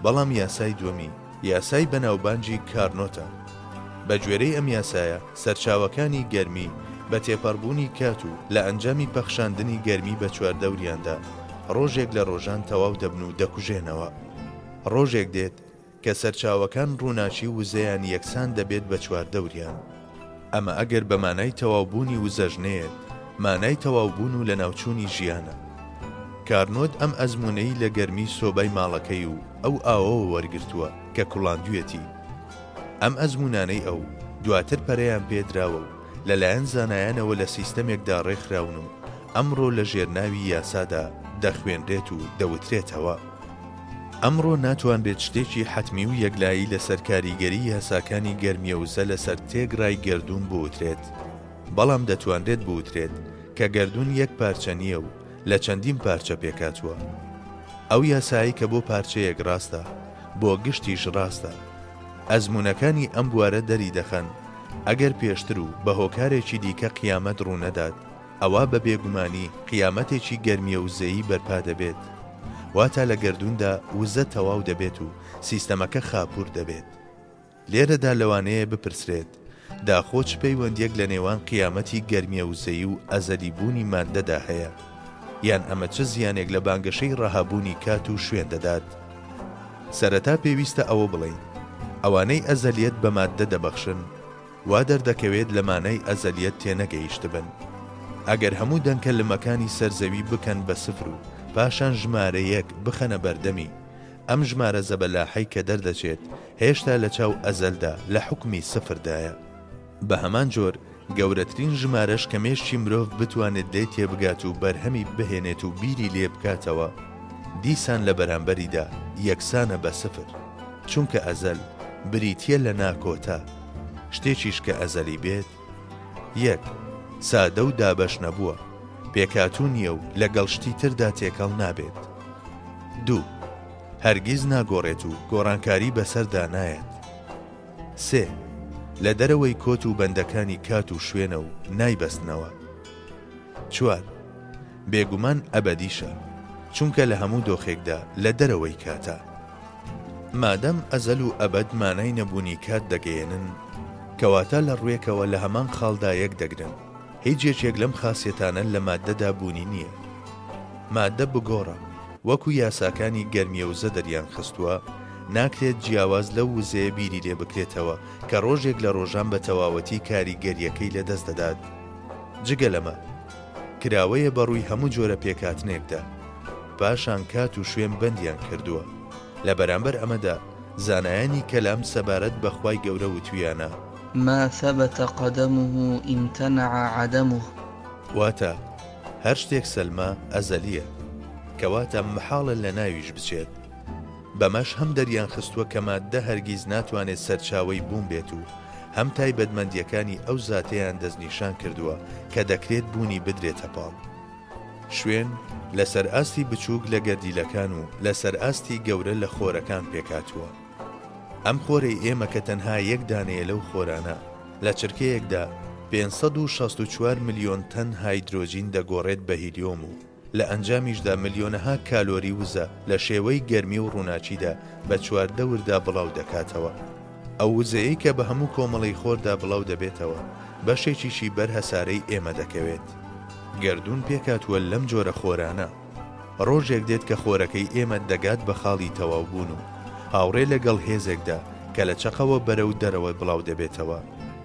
بەڵام یاسای دووەمی یاسای بەناوبانجی کارنۆتە. بە گوێرەی ئەم یاسایە سەرچاوەکانی گەرمی بە تێپەڕبوونی کات و لە ئەنجامی پەخشاندنی گەرمی بە چواردەوریاندا ڕۆژێک لە ڕۆژان تەواو دەبن و دەکوژێنەوە. ڕۆژێک دێت کە سەرچاوەکان ڕووناچی وزەیان یەکسان دەبێت بە چواردەوریان. ئەمە ئەگەر بە مانای تەواوبوونی وزەژنێت، مانای تەواوبوون و لە ناوچوونی ژیانە. کارنۆت ئەم ئەزمونەی لە گەرمی سۆبەی ماڵەکەی و ئەو ئاوەوە وەرگرتووە کە کوڵاندوێتی. ئەم ئەزمونانەی ئەو دواتر پەرەیان پێدراوە و لەلایەن زانایانەوە لە سیستەمێکدا ڕێکخراون و ئەمڕۆ لە ژێرناوی یاسادا دەخوێنرێت و دەوترێتەوە. ئەمڕۆ ناتوانرێت شتێکی حەتمی و یەکلایی لەسەر کاریگەری یاساکانی گەرمیە وزە لەسەر تێگڕای گەردوون بوترێت، بەڵام دەتوانرێت بوترێت کە گەردوون یەک پارچە نییە و لە چەندین پارچە پێکاتووە. ئەو یاسایی کە بۆ پارچەیەک ڕاستە، بۆ گشتیش ڕاستە. ئەزمونەکانی ئەم بوارە دەری دەخەن ئەگەر پێشتر و بە هۆکارێکی دیکە قیامەت ڕوونەدات، ئەوە بە بێگومانی قیامەتێکی گەرمیە وزەیی بەرپا دەبێت. واتە لە گەردووندا وزە تەواو دەبێت و سیستەمەکە خاپور دەبێت. لێرەدا لەوانەیە بپرسرێت داخۆ چ پەیوەندیەک لە نێوان قیامەتی گەرمیە وزەیی و ئەزەلی بوونی ماددەدا هەیە، یان ئەمە چه زیانێک لە بانگەشەی ڕەهابوونی کات و شوێن دەدات؟ سەرەتا پێویستە ئەوە بڵین ئەوانەی ئەزەلیەت بە ماددە دەبەخشن وا دەردەکەوێت لە مانای ئەزەلیەت تێنەگەیشت بن. ئەگەر هەموو دەنکەلمەکانی سەرزەوی بکەن بە سفر و پاشان ژمارە یەک بخەنە بەردەمی، ئەم ژمارە زەبەلاحەی کە دەردەچێت هێشتا لە چاو ئەزەلدا لە حوکمی سفردایە. بە هەمان جۆر گەورەترین ژمارەش کە مێشتی مرۆڤ بتوانێت دەی تێبگات و بەرهەمی بهێنێت و بیری لێ بکاتەوە، دیسان لە بەرامبەریدا یەکسانە بە سفر، چونکە ئەزەل بریتیە لە ناکۆتا. شتێکیش کە ئەزەلی بێت، یەک سادە و دابەش نەبووە، پێکاتوو نییە و لەگەڵ شتی تردا تێکەڵ نابێت. دوو هەرگیز ناگۆڕێت و گۆڕانکاری بەسەردا نایەت. سێ لە دەرەوەی کۆت و بەندەکانی کات و شوێنە و نایبەستنەوە. چوار بێگومان ئەبەدیشە، چونکە لە هەموو دۆخێکدا لە دەرەوەی کاتە. مادەم ئەزەل و ئەبەد مانای نەبوونی کات دەگەیەنن، کەواتە لە ڕوێکەوە لە هەمان خاڵدا یەک دەگرن. هیچ یەکێک لەم خاسیەتانە لە ماددەدا بوونی نییە. ماددە بگۆڕە، وەکو یاساکانی گەرمیە وزە دەریان خستووە، ناکرێت جیاواز لەو وزەیە بیری لێ بکرێتەوە کە ڕۆژێک لە ڕۆژان بە تەواوەتی کاریگەریەکەی لەدەست دەدات. جگە لەمە کراوەیە بەڕووی هەموو جۆرە پێکاتنێکدا، پاشان کات و شوێن بەندیان کردووە. لە بەرامبەر ئەمەدا زانایانی کەلام سەبارەت بە خوای گەورە وتویانە ما ثبت قدمه امتنع عدمه. واتە هەر شتێک سەلمە ئەزەلیە، کەواتە محاڵە لە ناویش بچێت. بەمەش هەم دەریان خستووە کە ماددە هەرگیز ناتوانێت سەرچاوەی بوون بێت و هەم تایبەتمەندیەکانی ئەو زاتەیان دەستنیشان کردووە کە دەکرێت بوونی بدرێتە پاڵ. شوێن لەسەر ئاستی بچووک لە گەردیلەکان و لەسەر ئاستی گەورە لە خۆرەکان پێکاتووە. ئەم خۆرەی ئێمە کە تەنها یەک دانەیە لەو خۆرانە، لە چرکەیەکدا 564 ملیۆن تەن هایدرۆجین دەگۆڕێت بە هیلیۆم و لە ئەنجامیشدا ملیۆنەها کالۆری وزە لە شێوەی گەرمی و ڕووناچیدا بە چواردەوردا بڵاو دەکاتەوە. ئەو وزەیە کە بە هەموو کۆمەڵی خۆردا بڵاو دەبێتەوە بەشێکیشی بەر هەسارەی ئێمە دەکەوێت. گەردوون پێکاتوە لەم جۆرە خۆرانە. ڕۆژێک دێت کە خۆرەکەی ئێمە دەگات بە خاڵی تەواوبوون و هاوڕێ لەگەڵ هێزێکدا کە لە چەقەوە بەرە و دەرەوە بڵاو دەبێتەوە.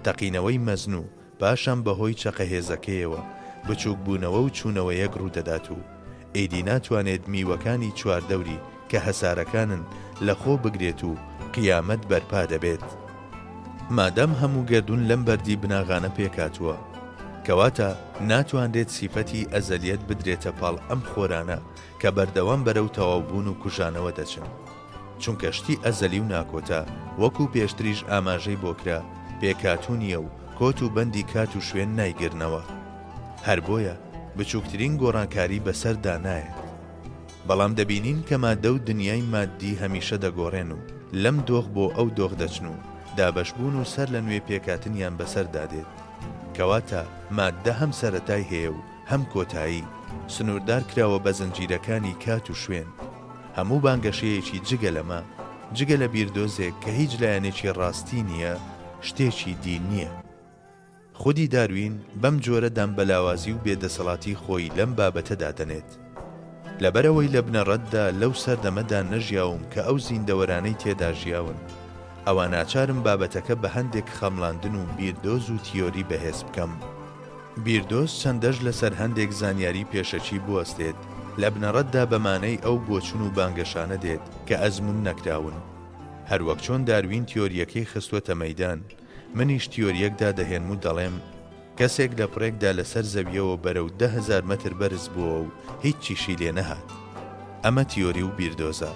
تەقینەوەی مەزن و پاشان بەهۆی چەقە هێزەکەیەوە بچووک بوونەوە و چوونەوە یەک ڕوودەدات و ئیدی ناتوانێت میوەکانی چواردەوری کە هەسارەکانن لە خۆ بگرێت و قیامەت بەرپا دەبێت. مادەم هەموو گردون لەم بەردی بناغانە پێکاتووە کەواتە ناتوانرێت سیفەتی ئەزەلیەت بدرێتە پاڵ ئەم خۆرانە کە بەردەوام بەرەو تەواوبوون و کوژانەوە دەچن، چونکە شتی ئەزەلی و ناکۆتە وەکو پێشتریش ئاماژەی بۆکرا پێکاتوونیە و کۆت و بەندی کات و شوێن نایگرنەوە، هەر بۆیە بچووکترین گۆڕانکاری بەسەردا نایێت. بەڵام دەبینین کە مادە و دنیای مادی هەمیشە دەگۆڕێن و لەم دۆخ بۆ ئەو دۆخ دەچن و دابەشبوون و سەر لە نوێ پێکاتنیان بەسەردادێت، کەواتە مادە هەم سەرەتای هەیە و هەم کۆتایی سنووردار کراوە بە زنجیرەکانی کات و شوێن. هەموو بانگەشەیەکی جگە لەمە، جگە لە بیردۆزێک کە هیچ لایەنێکی ڕاستی نییە، شتێکی دین نییە. خودی داروین بەم جۆرە دامبەلاوازی و بێدەسەڵاتی خۆی لەم بابەتەدا دەنێت. لەبەرەوەی لە بنەڕەتدا لەو سەردەمەدا نەژیاوم کە ئەو زیندەوەرانەی تێدا ژیاون، ئەوە ناچارم بابەتەکە بە هەندێک خەمڵاندن و بیردۆز و تیۆری بەهێز بکەم. بیردۆز چەندەش لەسەر هەندێک زانیاری پێشەچی بوەستێت، لە بنەڕەتدا بەمانەی ئەو بۆچون و بانگەشانە دێت کە ئەزمون نەکراون. هەروەک چۆن داروین تیۆریەکەی خستوەتە مەیدان، منیش تیۆریەکدا دەهێنم و دەڵێم کەسێک لە پڕێکدا لەسەر زەویەوە بەرەو 10,000 مەتر بەرز بووە و هیچ چیشی لێ نەهات. ئەمە تیۆری و بیردۆزە.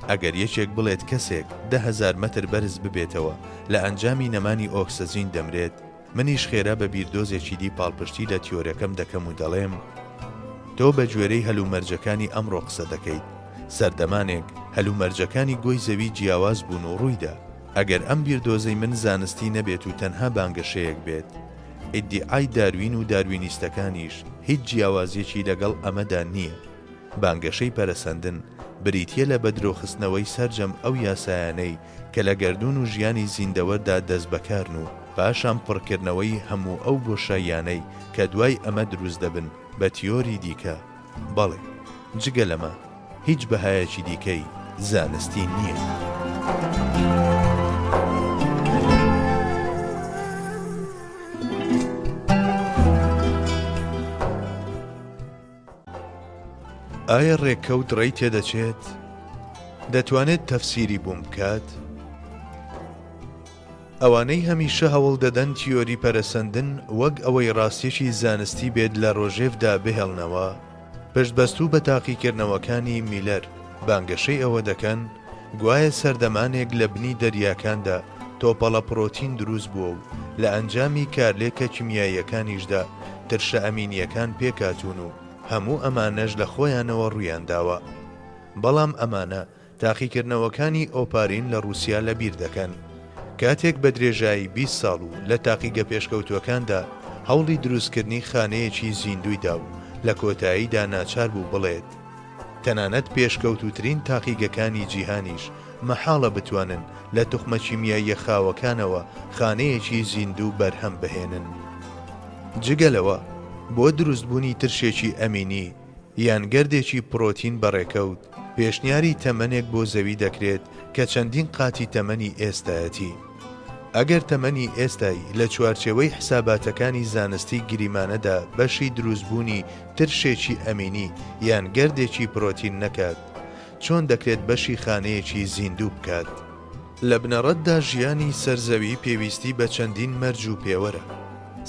ئەگەر یەکێک بڵێت کەسێک 10,000 مەتر بەرز ببێتەوە لە ئەنجامی نەمانی ئۆکسجین دەمرێت، منیش خێرا بە بیردۆزێکی دی پاڵپشتی لە تیۆریەکەم دەکەم و دەڵێم تۆ بە گوێرەی هەلومەرجەکانی ئەمڕۆ قسە دەکەیت. سەردەمانێک هەلومەرجەکانی گۆی زەوی جیاواز بوون و ڕوویدا. ئەگەر ئەم بیردۆزەی من زانستی نەبێت و تەنها بانگەشەیەک بێت، ئیدعای داروین و داروینیستەکانیش هیچ جیاوازیەکی لەگەڵ ئەمەدا نییە. بانگەشەی پەرەسەندن بریتیە لە بەدرۆخستنەوەی سەرجەم ئەو یاسایانەی کە لە گەردون و ژیانی زیندەوەردا دەست بەکارن و پاشان پڕکردنەوەی هەموو ئەو بۆشاییانەی کە دوای ئەمە دروست دەبن بە تیۆری دیکە. بەڵێ، جگە لەمە هیچ بەهایەکی دیکەی زانستی نییە. ئایا ڕێککەوت ڕێی تێدەچێت؟ دەتوانێت تەفسیری بووم بکات؟ ئەوانەی هەمیشە هەوڵ دەدەن تیۆری پەرەسەندن وەک ئەوەی ڕاستیەکی زانستی بێت لە ڕۆژێفدا بهێڵنەوە، پشتبەستوو بە تاقیکردنەوەکانی میلەر بانگەشەی ئەوە دەکەن گوایە سەردەمانێک لە بنی دەریاکاندا تۆپەڵە پرۆتین دروست بووە و لە ئەنجامی کارلێکە کیمیاییەکانیشدا ترشە ئەمینیەکان پێکاتون و هەموو ئەمانەش لە خۆیانەوە ڕوویانداوە. بەڵام ئەمانە تاقیکردنەوەکانی ئۆپارین لە رووسیا لەبیر دەکەن، کاتێک بە درێژایی 20 ساڵ و لە تاقیگە پێشکەوتوەکاندا هەوڵی دروستکردنی خانەیەکی زیندویدا و لە کۆتاییدا ناچار بوو بڵێت تەنانەت پێشکەوتوترین تاقیگەکانی جیهانیش مەحاڵە بتوانن لە توخمە کیمیاییە خاوەکانەوە خانەیەکی زیندوو بەرهەم بهێنن. جگەلەوە بۆ دروستبوونی ترشێکی ئەمینی یان گەردێکی پرۆتین بەڕێکەوت پێشنیاری تەمەنێک بۆ زەوی دەکرێت کە چەندین قاتی تەمەنی ئێستایەتی. ئەگەر تەمەنی ئێستایی لە چوارچێوەی حساباتەکانی زانستی گریمانەدا بەشی دروستبوونی ترشێکی ئەمینی یان گەردێکی پرۆتین نەکات، چۆن دەکرێت بەشی خانەیەکی زیندوو بکات؟ لە بنەڕەتدا ژیانی سەرزەوی پێویستی بە چەندین مەرج و پێوەرە.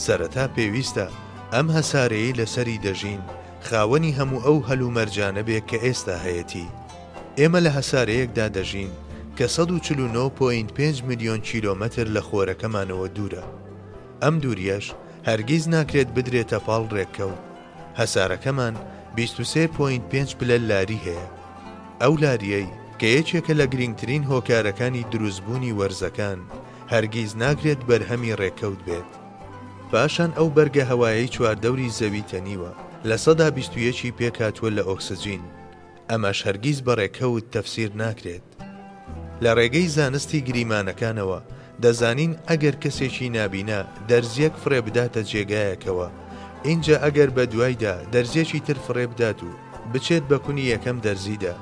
سەرەتا پێویستە ئەم هەسارەیەی لەسەری دەژین خاوەنی هەموو ئەو هەلومەرجانە بێت کە ئێستا هەیەتی. ئێمە لە هەسارەیەکدا دەژین کە 149.5 ملیۆن کیلۆمەتر لە خۆرەکەمانەوە دوورە. ئەم دووریەش هەرگیز ناکرێت بدرێتە پاڵ ڕێککەوت. هەسارەکەمان 23.5 پلە لاری هەیە. ئەو لاریەی کە یەکێکە لە گرنگترین هۆکارەکانی دروستبوونی وەرزەکان هەرگیز ناکرێت بەرهەمی ڕێککەوت بێت. پاشان ئەو بەرگە هەوایی چواردەوری زەوی تەنیوە لە 121 پێکاتوە لە ئۆکسجین. ئەمەش هەرگیز بە ڕێککەوت تەفسیر ناکرێت. لە ڕێگەی زانستی گریمانەکانەوە دەزانین ئەگەر کەسێکی نابینا دەرزیەک فڕێ بداتە جێگایەکەوە، اینجا ئەگەر بە دوایدا دەرزیەکی تر فڕێ بدات و بچێت بە کونی یەکەم دەرزیدا،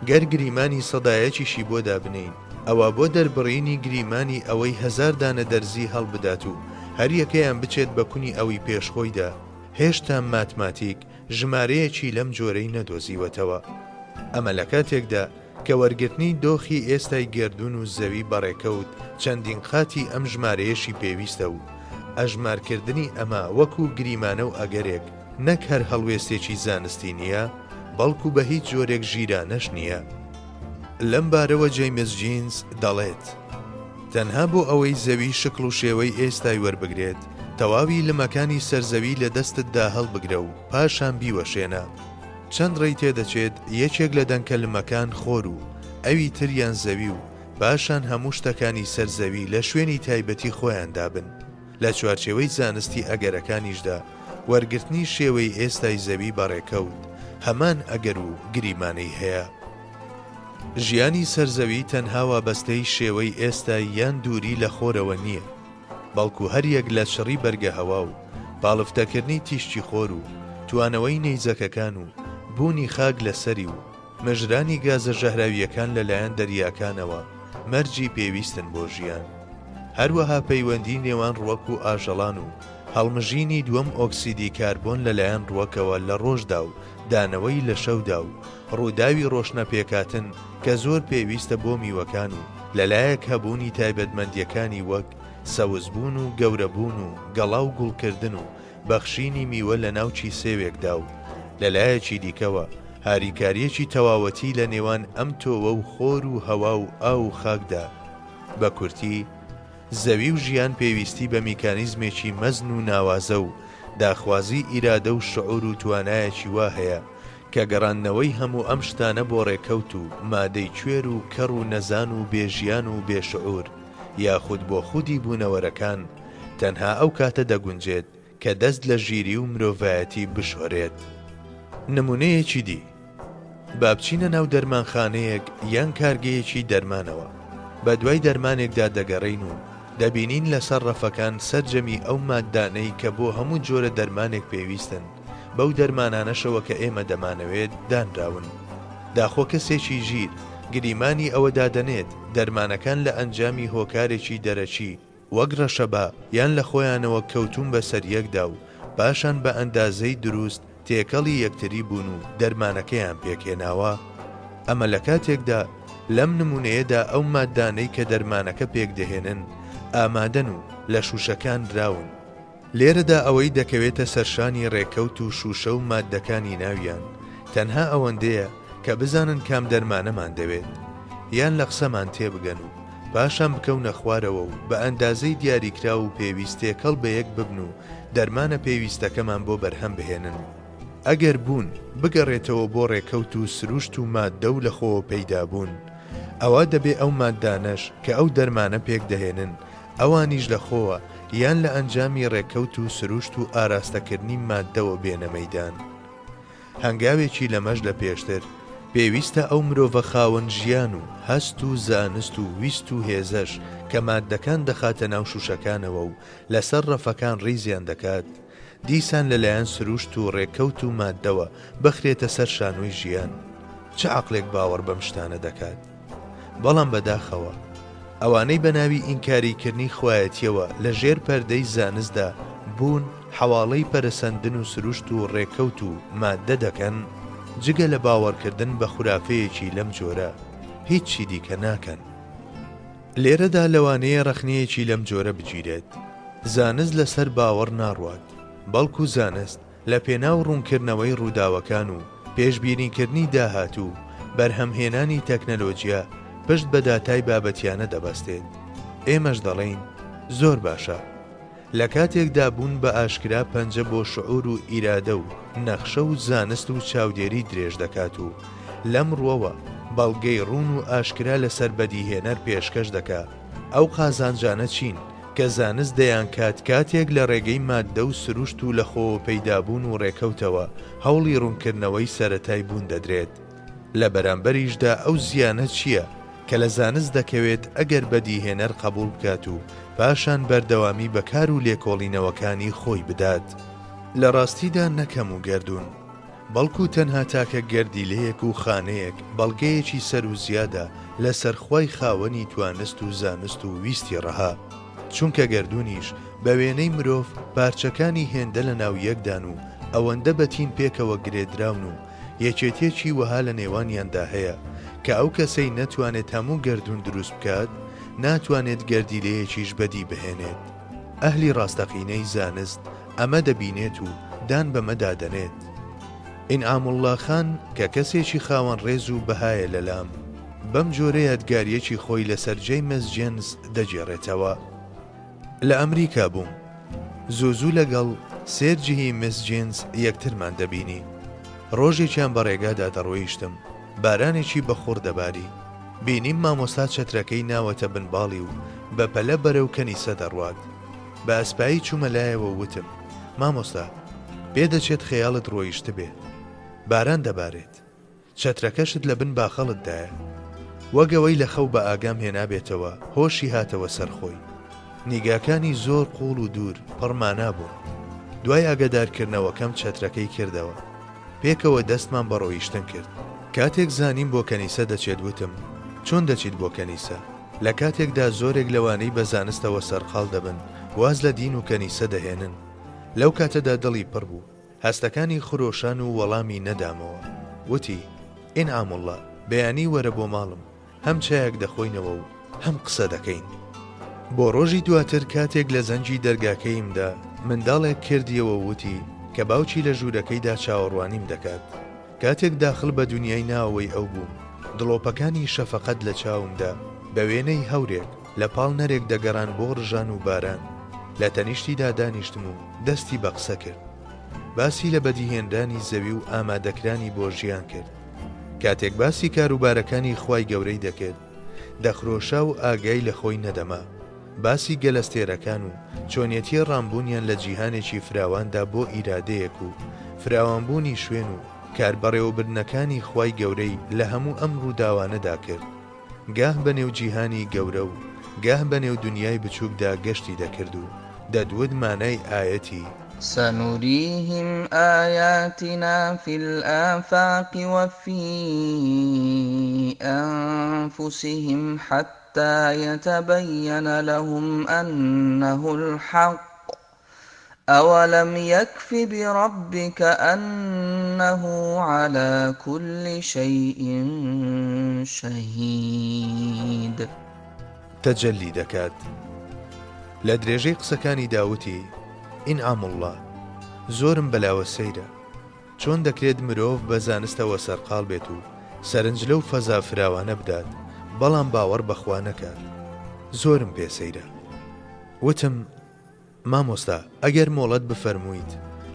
گەر گریمانی سەدایەکیشی بۆ دابنین، ئەوە بۆ دەربڕینی گریمانی ئەوەی 1000 دانە دەرزی هەڵبدات و هەر یەکەیان بچێت بە کونی ئەوی پێشخۆیدا هێشتا ماتماتیک ژمارەیەکی لەم جۆرەی نەدۆزیوەتەوە. ئەمە لە کاتێکدا کە وەرگرتنی دۆخی ئێستای گردون و زەوی بەڕێکەوت چەندین قاتی ئەم ژمارەیەشی پێویستە و ئەژمارکردنی ئەمە وەکو گریمانە و ئەگەرێک نەک هەر هەڵوێستێکی زانستی نییە، بەڵکو بە هیچ جۆرێک ژیرانەش نییە. لەم بارەوە جەیمس جینز دەڵێت تەنها بۆ ئەوەی زەوی شکل و شێوەی ئێستای وەربگرێت تەواوی لمەکانی سەرزەوی لە دەستتدا هەڵبگرە و پاشان بیوەشێنە. چەند ڕێی تێدەچێت یەکێک لە دەنکە لمەکان خۆر و ئەوی تریان زەوی و پاشان هەموو شتەکانی سەرزەوی لە شوێنی تایبەتی خۆیاندا بن. لە چوارچێوەی زانستی ئەگەرەکانیشدا وەرگرتنی شێوەی ئێستای زەوی بەڕێکەوت هەمان ئەگەر و گریمانەی هەیە. ژیانی سەرزەوی تەنها وابەستەی شێوەی ئێستای یان دووری لە خۆرەوە نییە، بەڵکو هەریەک لە شڕی بەرگە هەوا و باڵفتەکردنی تیشتی خۆر و توانەوەی نەیزەکەکان و بوونی خاک لەسەری و مەژرانی گازە ژەهراویەکان لەلایەن دەریاکانەوە مەرجی پێویستن بۆ ژیان. هەروەها پەیوەندی نێوان ڕووەک و ئاژەڵان و هەڵمژینی دووەم ئۆکسیدی کاربۆن لەلایەن ڕووەکەوە لە ڕۆژدا و دانەوەی لە شەودا و ڕووداوی ڕۆشنەپێکاتن کە زۆر پێویستە بۆ میوەکان و لەلایەک هەبوونی تایبەتمەندیەکانی وەک سەوزبوون و گەورەبوون و گەڵا و گوڵکردن و بەخشینی میوە لە ناوچی سێوێکدا و لەلایەکی دیکەوە هاریکاریەکی تەواوەتی لە نێوان ئەم تۆوە و خۆر و هەوا و ئاو و خاکدا. بە کورتی زەوی و ژیان پێویستی بە میکانیزمێکی مەزن و ناوازە و داخوازی ئیرادە و شعور و توانایەکی وا هەیە کە گەڕاندنەوەی هەموو ئەم شتانە بۆ ڕێکەوت و مادەی کوێر و کەڕ و نەزان و بێژیان و بێشعور یاخود بۆ خودی بوونەوەرەکان تەنها ئەو کاتە دەگونجێت کە دەست لە ژیری و مرۆڤایەتی بشۆرێت. نمونەیەکی دی با بچینە ناو دەرمانخانەیەک یان کارگەیەکی دەرمانەوە، بە دوای دەرمانێکدا دەگەڕین و دەبینین لەسەر ڕەفەکان سەرجەمی ئەو ماددانەی کە بۆ هەموو جۆرە دەرمانێک پێویستن بەو دەرمانانەشەوە کە ئێمە دەمانەوێت دانراون. داخۆ کەسێکی ژیر گریمانی ئەوە دادەنێت دەرمانەکان لە ئەنجامی هۆکارێکی دەرەچی وەک ڕەشەبا یان لە خۆیانەوە کەوتون بەسەر یەکدا و پاشان بە ئەندازەی دروست تێکەڵی یەکتری بوون و دەرمانەکەیان پێکێناوە. ئەمە لە کاتێکدا لەم نمونەیەدا ئەو ماددانەی کە دەرمانەکە پێک دەهێنن ئامادەن و لە شوشەکان دراون. لێرەدا ئەوەی دەکەوێتە سەرشانی ڕێکەوت و شوشە و ماددەکانی ناویان تەنها ئەوەندەیە کە بزانن کام دەرمانەمان دەوێت یان لە قسەمان تێبگەن و پاشان بکەونە خوارەوە و بە ئەندازەی دیاریکرا و پێویستێکەڵ بە یەک ببن و دەرمانە پێویستەکەمان بۆ بەرهەم بهێنن. ئەگەر بوون بگەڕێتەوە بۆ ڕێکەوت و سروشت و ماددە و لە خۆوە پەیدا بوون، ئەوە دەبێ ئەو ماددانەش کە ئەو دەرمانە پێک دەهێنن ئەوانیش لە خۆوە یان لە ئەنجامی ڕێکەوت و سروشت و ئاراستەکردنی ماددەوە بێنە مەیدان. هەنگاوێکی لەمەش لە پێشتر پێویستە ئەو مرۆڤە خاوەن ژیان و هەست و زانست و ویست و هێزەش کە ماددەکان دەخاتە ناو شوشەکانەوە و لەسەر ڕەفەکان ڕیزیان دەکات دیسان لەلایەن سروشت و ڕێکەوت و ماددەوە بخرێتە سەر شانۆی ژیان. چه عەقڵێک باوەڕ بەم شتانە دەکات؟ بەڵام بەداخەوە ئەوانەی بە ناوی ئینکاریکردنی خوایەتیەوە لە ژێر پەردەی زانستدا بوون حواڵەی پەرەسەندن و سروشت و ڕێکەوت و ماددە دەکەن، جگە لە باوەڕکردن بە خورافەیەکی لەم جۆرە هیچی دیکە ناکەن. لێرەدا لەوانەیە ڕەخنەیەکی لەم جۆرە بگیرێت. زانست لەسەر باوەڕ ناڕوات، بەڵکو زانست لە پێناو ڕوونکردنەوەی ڕووداوەکان و پێشبینیکردنی داهاتوو بەرهەمهێنانی تەکنەلۆجیا پشت بە داتای بابەتیانە دەبەستێت. ئێمەش دەڵێین زۆر باشە. لە کاتێکدا بوون بە ئاشکرا پەنجە بۆ شعور و ئیرادە و نەخشە و زانست و چاودێری درێژ دەکات و لەم ڕووەوە بەڵگەی ڕوون و ئاشکرا لەسەر بەدیهێنەر پێشکەش دەکات. ئەو قازانجانە چین کە زانست دەیان کاتێک لە ڕێگەی ماددە و سروشت و لە خۆ پەیدابوون و ڕێکەوتەوە هەوڵی ڕوونکردنەوەی سەرەتای بوون دەدرێت. لە بەرامبەریشدا ئەو زیانە چییە کە لە زانست دەکەوێت ئەگەر بەدیهێنەر قبول بکات و پاشان بەردەوامی بەکار و لێکۆڵینەوەکانی خۆی بدات. لە ڕاستیدا نەکەم و گردون، بەڵکو تەنها تاکە گەردیلەیەک و خانەیەک بەڵگەیەکی سەر و زیادە لە سەرخوای خاوەنی توانست و زانست و ویستی ڕەها. چونکە گردوونیش بە وێنەی مرۆڤ پارچەکانی هێندە لە ناو یەکدان و ئەوەندە بەتین پێکەوە گرێدراون و یەکێتێکی وەها لە نێوانیاندا هەیە کە ئەو کەسەی نەتوانێت هەموو گردون دروست بکات ناتوانێت گەردیلەیەکیش بەدی بهێنێت. ئەهلی ڕاستەقینەی زانست ئەمە دەبینێت و دان بەمەدادەنێت. ئینعام الله خان کە کەسێکی خاوەن ڕێز و بەهایە لەلام بەم جۆرە یادگاریەکی خۆی لەسەر جەیمس جێنز دەجێڕێتەوە. لە ئەمریکا بووم، زوو لەگەڵ سێرجی مس جێنز یەکترمان دەبینی. ڕۆژێکیان بە ڕێگادا دەڕۆیشتم، بارانێکی بەخۆر دەباری، بینیم مامۆستا چەترەکەی ناوەتە بنباڵی و بە پەلە بەرەو کەنیسە دەڕوات. بە ئەسپایی چوومە لایەوە وتم: مامۆستا، پێدەچێت خەیاڵت ڕۆیشت بێ، باران دەبارێت، چەترەکەشت لە بن باخەڵتدایە. وەگەوەی لە خەو بە ئاگام هێنابێتەوە هۆشی هاتەوە سەرخۆی. نیگاکانی زۆر قوڵ و دوور پڕمانا بوون. دوای ئاگادارکردنەوەکەم چەترەکەی کردەوە، پێکەوە دەستمان بە ڕۆیشتن کرد. کاتێک زانیم بۆ کەنیسە دەچێت وتم: چۆن دەچیت بۆ کەنیسە؟ لە کاتێکدا زۆرێک لەوانەی بە زانستەوە سەرقاڵ دەبن، واز لە دین و کەنیسە دەهێنن. لەو کاتەدا دڵی پڕ بوو، هەستەکانی خرۆشان و وەڵامی نەدامەوە. وتی: ئینعام الله، بەیانی وەرە بۆ ماڵم، هەم چایەک دەخۆینەوە و هەم قسە دەکەین. بۆ ڕۆژی دواتر کاتێک لە زەنجی دەرگاکەیمدا منداڵێک کردیەوە وتی کە باوکی لە ژوورەکەیدا چاوەڕوانیم دەکات. کاتێک داخل بە دنیای ناوەی ئەو بووم، دڵۆپەکانی شەفەقەت لە چاومدا بە وێنەی هەورێک لە پاڵ نەرێک دەگەڕان بۆ ڕژان و باران. لە تەنیشتیدا دانیشتم و دەستی بە قسە کرد. باسی لە بەدیهێنرانی زەوی و ئامادەکرانی بۆ ژیان کرد. کاتێک باسی کاروبارەکانی خوای گەورەی دەکرد، دەخرۆشا و ئاگای لە خۆی نەدەما. باسی گەلەستێرەکان و چۆنیەتی ڕامبوونیان لە جیهانێکی فراواندا بۆ ئیرادەیەک و فراوانبوونی شوێن و کاربەڕێوەبردنەکانی خوای گەورەی لە هەموو ئەم ڕووداوانەدا کرد. گاه بە نێو جیهانی گەورە و گاه بە نێو دنیای بچووکدا گەشتی دەکرد و دەدوت مانای ئاەتی: سنريهم آياتنا في الآفاق وفي أنفسهم حتى يتبين لهم أنه الحق أولم يكف بربك أنه على كل شيء شهيد. تەجەلی دەکات. لە درێژەی قسەکانی داوتی: ئینعام الله، زۆرم بەلاوە سەیرە، چۆن دەکرێت مرۆڤ بە زانستەوە سەرقاڵ بێت و سەرنج لەو فەزا فراوانە بدات بەڵام باوەڕ بەخوا نەکات. زۆرم پێسەیرە. وتم: مامۆستا، ئەگەر مۆڵەت بفەرموویت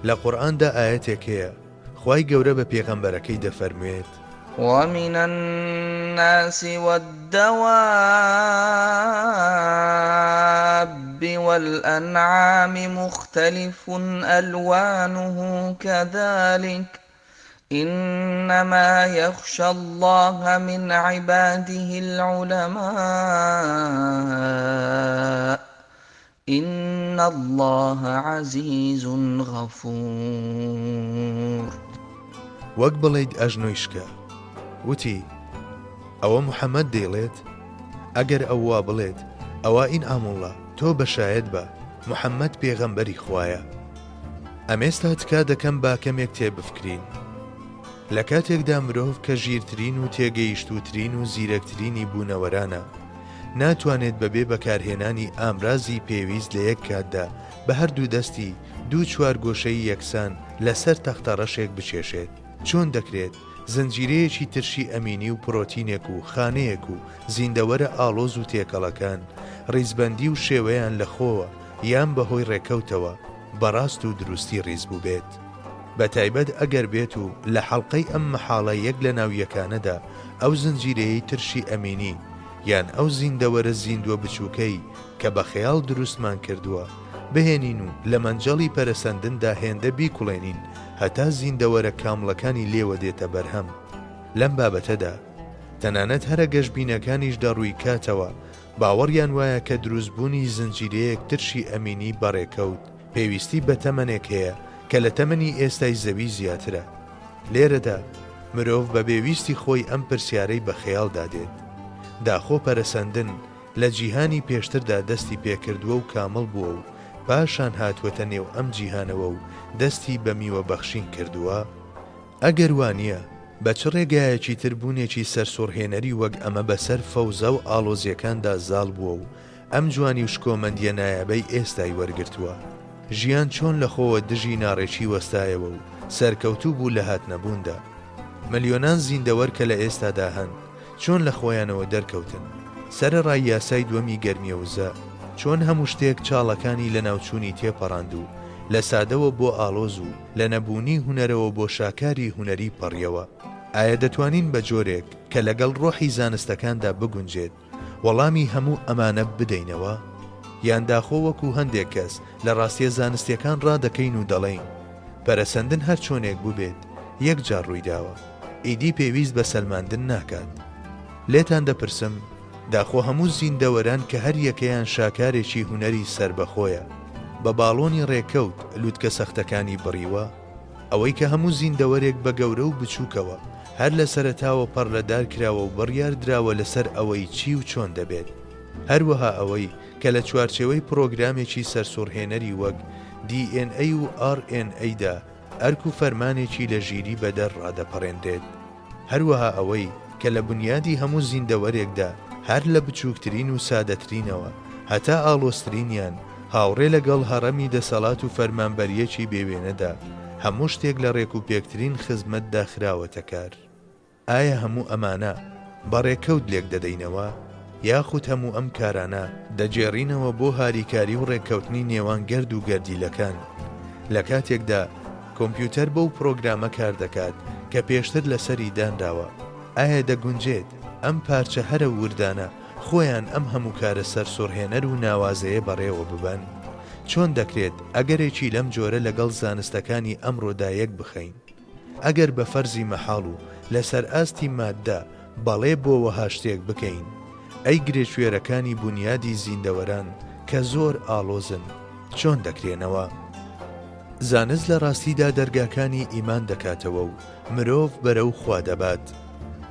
لە قورئاندا ئاەتێک هەیە خوای گەورە بە پێغەمبەرەکەی دەفەرموێت: ومن الناس والدواب والأنعام مختلف ألوانه كذلك إنما يخشى الله من عباده العلماء إن الله عزيز غفور. وەک بڵێیت ئەژنۆیشکە. وتی: ئەوە محەممەد دەیڵێت؟ ئەگەر ئەو وا بڵێت ئەوە ئینعام الله، تۆ بەشایەت بە محەممەد پێغەمبەری خوایە. ئەمێستا تکا دەکەم با کەمێک تێبفکرین. لە کاتێکدا مرۆڤ کە ژیرترین و تێگەیشتوترین و زیرەکترینی بوونەوەرانە ناتوانێت بەبێ بەکارهێنانی ئامرازی پێویست لە یەک کاتدا بە هەردوو دەستی دوو چوار گۆشەی یەکسان لەسەر تەختە ڕەشێک بچێشێت. چۆن دەکرێت زنجیرەیەکی ترشی ئەمینی و پرۆتینێک و خانەیەک و زیندەوەرە ئاڵۆز و تێکەڵەکان ڕیزبەندی و شێوەیان لە خۆوە یان بەهۆی ڕێکەوتەوە بەڕاست و دروستی ڕیز بوو بێت. بە تایبەت ئەگەر بێت و لە حەڵقەی ئەم مەحاڵە یەک لە ناویەکانەدا ئەو زنجیرەیەی ترشی ئەمینی یان ئەو زیندەوەرە زیندوە بچووکەی کە بە خەیاڵ دروستمان کردووە بهێنین و لە مەنجەڵی پەرەسەندندا هێندە بیکوڵێنین هەتا زیندەوەرە کامڵەکانی لێوە دێتە بەرهەم. لەم بابەتەدا تەنانەت هەرە گەشتبینەکانیش دەڕووی کاتەوە باوەڕیان وایە کە دروستبوونی زنجیرەیەک ترشی ئەمینی بەڕێکەوت پێویستی بە تەمەنێک هەیە کە لە تەمەنی ئێستای زەوی زیاترە. لێرەدا مرۆڤ بە بێویستی خۆی ئەم پرسیارەی بە خەیاڵ دادێت: داخۆ پەرەسەندن لە جیهانی پێشتردا دەستی پێکردووە و کامل بووە و پاشان هاتووەتە نێو ئەم جیهانەوە و دەستی بە میوە بەخشین کردووە؟ ئەگەر وانە بە چ ڕێگایەکی تر بوونێکی سەرسوڕهێنەری وەک ئەمە بەسەر فەوزە و ئاڵۆزیەکاندا زاڵ بووە و ئەم جوانی و شکۆمەندیە نایابەی ئێستای وەرگرتووە. ژیان چۆن لەخۆوە دژی ناڕێکی وەستایەوە و سەرکەوتوو بوو لە هاتنەبووندا. مەلیۆنان زیندەوەر کە لە ئێستادا هەن چۆن لە خۆیانەوە دەرکەوتن. سەرەڕای یاسای دووەمی گەرمیەوزە چۆن هەموو شتێک چاڵەکانی لە ناوچوونی تێپەڕاند و لە سادەوە بۆ ئاڵۆز و لە نەبوونی هونەرەوە بۆ شاکاری هونەری پەڕیەوە. ئایا دەتوانین بە جۆرێک کە لەگەڵ ڕۆحی زانستەکاندا بگونجێت وەڵامی هەموو ئەمانە بدەینەوە؟ یان داخۆ وەکو هەندێک کەس لە ڕاستیە زانستیەکان ڕادەکەین و دەڵێین پەرەسەندن هەر چۆنێک بووبێت یەک جار ڕوویداوە، ئیدی پێویست بە سەلماندن ناکات. لێتان دەپرسم داخۆ هەموو زیندەوەران کە هەر یەکەیان شاکارێکی هونەری سربەخۆیە بە باڵۆنی ڕێکەوت لووتکە سەختەکانی بڕیوە، ئەوەی کە هەموو زیندەوەرێک بە گەورە و بچووکەوە هەر لە سەرەتاوە پەڕلەدار کراوە و بڕیار دراوە لەسەر ئەوەی چی و چۆن دەبێت. هەروەها ئەوەی کە لە چوارچێوەی پرۆگرامێکی سەرسوڕهێنەری وەک DNA و RNA-دا ئەرک و فەرمانێکی لە ژیری بەدەر ڕادەپەڕێندێت. هەروەها ئەوەی کە لە بنیادی هەموو زیندەوەرێکدا هەر لە بچووکترین و سادەترینەوە هەتا ئاڵۆسترینیان هاوڕێ لەگەڵ هەڕەمی دەسەڵات و فەرمانبەریەکی بێوێنەدا هەموو شتێک لە ڕێک و پێکترین خزمەتدا خراوەتە کار. ئایا هەموو ئەمانە بەڕێکەوت لێک دەدەینەوە یاخود هەموو ئەم کارانە دەجێڕینەوە بۆ هاریکاری و ڕێککەوتنی نێوان گەرد و گەردیلەکان لە کاتێکدا کۆمپیوتەر بەو پرۆگرامە کار دەکات کە پێشتر لەسەری دانراوە؟ ئایا دەگونجێت ئەم پارچە هەرە وردانە خۆیان ئەم هەموو کارە سەرسوڕهێنەر و ناوازەیە بەڕێوە ببەن؟ چۆن دەکرێت ئەگەرێکی لەم جۆرە لەگەڵ زانستەکانی ئەمڕۆدا یەک بخەین؟ ئەگەر بە فەرزی مەحاڵ و لەسەر ئاستی ماددا بەڵێ بۆ وەها شتێک بکەین، ئەی گرێشوێرەکانی بنیادی زیندەوەران کە زۆر ئاڵۆزن چۆن دەکرێنەوە؟ زانست لە ڕاستیدا دەرگاکانی ئیمان دەکاتەوە و مرۆڤ بەرەو خوا دەبات.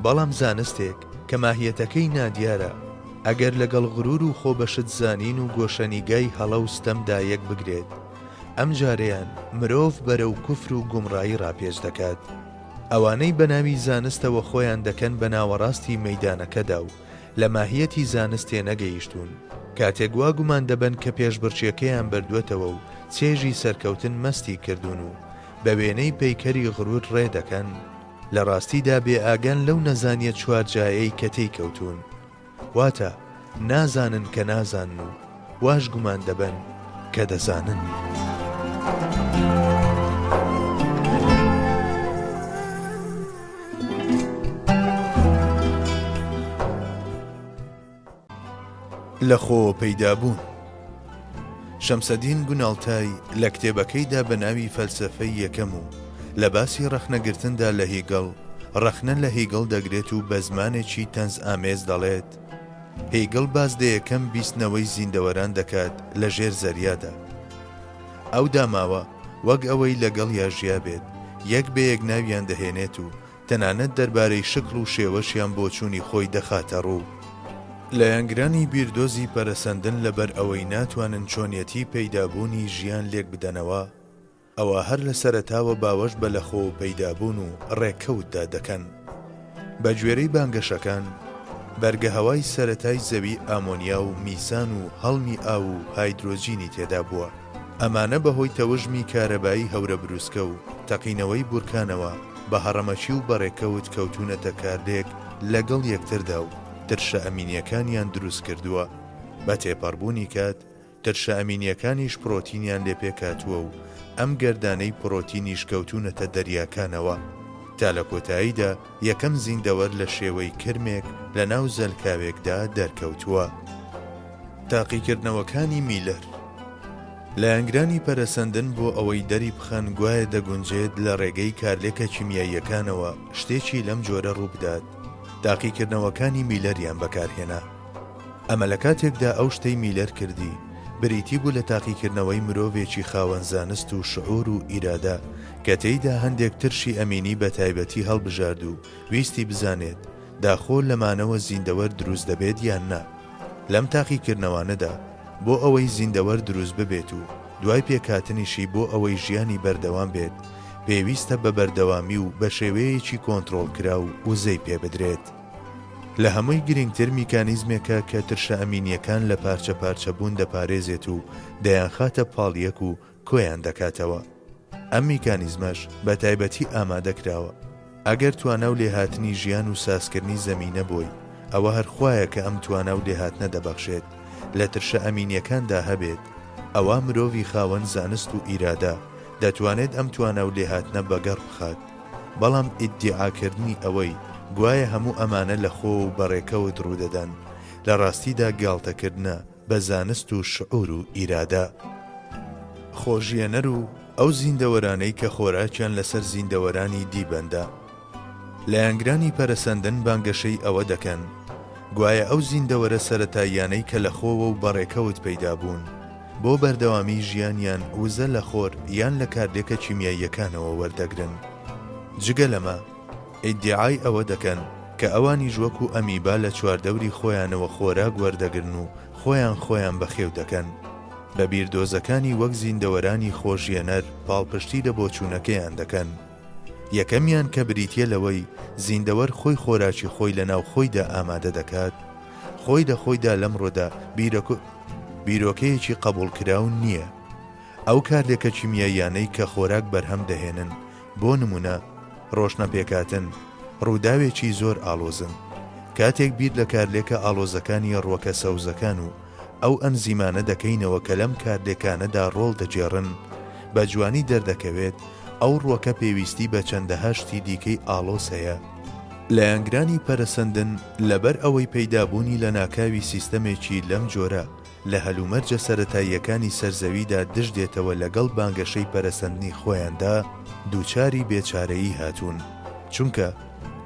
بەڵام زانستێک کە ماهیەتەکەی نادیارە ئەگەر لەگەڵ غرور و خۆبەشت زانین و گۆشەنیگای هەڵە و ستەمدا یەک بگرێت، ئەم جارەیان مرۆڤ بەرەو کوفر و گومڕایی ڕاپێش دەکات. ئەوانەی بەناوی زانستەوە خۆیان دەکەن بە ناوەڕاستی مەیدانەکەدا و لە ماهیەتی زانستێ نەگەیشتون، کاتێک وا گومان دەبن کە پێشبڕچیەکەیان بردووەتەوە و چێژی سەرکەوتن مەستی کردوون و بە وێنەی پەیکەری غرور ڕێ دەکەن، لە ڕاستیدا بێ ئاگەن لەو نەزانیە چوارجایەی کە تێی کەوتون. واتە نازانن کە نازانن و واش گومان دەبن کە دەزانن. لە خۆ پەیدابوون. شەمسەدین گوناڵتای لە کتێبەکەیدا بە ناوی فەلسەفەی یەکەم و لە باسی ڕەخنەگرتندا لە هێگەڵ ڕەخنە لە هێگەڵ دەگرێت و بە زمانێکی تەنز ئامێز دەڵێت هێگەڵ باز دە یەکەم بیستنەوەی زیندەوەران دەکات لە ژێر زەریادا. ئەو داماوە وەک ئەوەی لەگەڵ یاژیا بێت یەک بە یەک ناویان دەهێنێت و تەنانەت دەربارەی شکل و شێوەشیان بۆ چوونی خۆی دەخاتە ڕوو. لە یانگرانی بیردۆزی پەرەسەندن لەبەر ئەوەی ناتوانن چۆنیەتی پەیدابوونی ژیان لێک بدەنەوە، ئەوە هەر لە سەرەتاوە باوەش بە لەخۆ پەیدابوون و ڕێکەوتدا دەکەن. بە گوێرەی بانگەشەکان بەرگە هەوای سەرەتای زەوی ئامۆنیا و میسان و هەڵمی ئاو و هایدرۆجینی تێدا بووە. ئەمانە بەهۆی تەوژمی کارەبایی هەورە بروسکە و تەقینەوەی بورکانەوە بە هەڕەمەچی و بەڕێکەوت کەوتونەتە کاردێک لەگەڵ یەکتردا و ترشە ئەمینیەکانیان دروست کردووە. بە تێپەڕبوونی کات ترشە ئەمینیەکانیش پرۆتینیان لێ پێکاتووە و ئەم گەردانەی پرۆتینیش کەوتونەتە دەریاکانەوە تا لە کۆتاییدا یەکەم زیندەوەر لە شێوەی کرمێک لە ناو زەلکاوێکدا دەرکەوتووە. تاقیکردنەوەکانی میلەر لە یانگرانی پەرەسەندن بۆ ئەوەی دەری بخەن گوایە دەگونجێت لە ڕێگەی کارلێکە کیمیاییەکانەوە شتێکی لەم جۆرە ڕووبدات. تاقیکردنەوەکانی میلەریان بەکارهێنا. ئەمە لە کاتێکدا ئەو شتەی میلەر کردی بریتی بوو لە تاقیکردنەوەی مرۆڤێکی خاوەن زانست و شعور و ئیرادە کە تێیدا هەندێک ترشی ئەمینی بە تایبەتی هەڵبژارد و ویستی بزانێت داخۆ لەمانەوە زیندەوەر دروست دەبێت یان نا. لەم تاقیکردنەوانەدا بۆ ئەوەی زیندەوەر دروست ببێت و دوای پێکهاتنیشی بۆ ئەوەی ژیانی بەردەوام بێت پێویستە بە بەردەوامی و بە شێوەیەکی کۆنتڕۆڵ کرا و وزەی پێ بدرێت. لە هەمووی گرنگتر میکانیزمێکە کە ترشە ئەمینیەکان لە پارچە پارچە بوون دەپارێزێت و دەیان خاتە پاڵیەک و کۆیان دەکاتەوە. ئەم میکانیزمەش بە تایبەتی ئامادەکراوە ئەگەر توانە و لێهاتنی ژیان و سازکردنی زەمینە بۆی ئەوە هەرخوایە کە ئەم توانە و لێهاتنە دەبەخشێت لە ترشە ئەمینیەکاندا هەبێت ئەوە مرۆڤی خاوەن زانست و ئیرادە دەتوانێت ئەم توانە و لێهاتنە بەگەڕ بخات. بەڵام ئیدعاکردنی ئەوەی گوایە هەموو ئەمانە لە خۆ و بەڕێکەوت ڕوودەدەن لە ڕاستیدا گاڵتەکردنە بە زانست و شعور و ئیرادە. خۆژیەنەر و ئەو زیندەوەرانەی کە خۆراکیان لەسەر زیندەوەرانی دیبەندە لە یانگرانی پەرەسەندن بانگەشەی ئەوە دەکەن گوایە ئەو زیندەوەرە سەرەتاییانەی کە لە خۆوە و بەڕێکەوت پەیدا بوون بۆ بەردەوامی ژیانیان وزە لە خۆر یان لە کاردێکە کیمیاییەکانەوە وەردەگرن. جگە لەمە ئیدعای ئەوە دەکەن کە ئەوانی ژوەک و ئەمیبا لە چواردەوری خۆیانەوە خۆراک وەردەگرن و خۆیان بەخێو دەکەن. بە بیردۆزەکانی وەک زیندەوەرانی خۆژیەنەر پاڵپشتی لە بۆچوونەکەیان دەکەن. یەکەمیان کە بریتیە لەوەی زیندەوەر خۆی خۆراکی خۆی لە ناو خۆیدا ئامادە دەکات خۆی دەخۆیدا لەمڕۆدا بیرۆکەیەکی قبولکراون نییە. ئەو کاردێکە کیمیاییانەی کە خۆراک بەرهەم دەهێنن بۆ نمونە ڕۆشنەپێکاتن ڕووداوێکی زۆر ئاڵۆزن. کاتێک بیر لە کارلێکە ئاڵۆزەکانی ڕووەکە سەوزەکان و ئەو ئەنزیمانە دەکەینەوە کە لەم کاردێکانەدا ڕۆڵ دەجێڕن بە جوانی دەردەکەوێت ئەو ڕووەکە پێویستی بە چەندەها شتی دیکەی ئاڵۆز هەیە. لە یانگرانی پەرەسەندن لەبەر ئەوەی پەیدابوونی لە ناکاوی سیستەمێکی لەم جۆرە لە هەلومەرجە سەرەتاییەکانی سەرزەویدا دژ دێتەوە لەگەڵ بانگەشەی پەرەسەندنی خۆیاندا دووچاری بێچارەیی هاتوون چونکە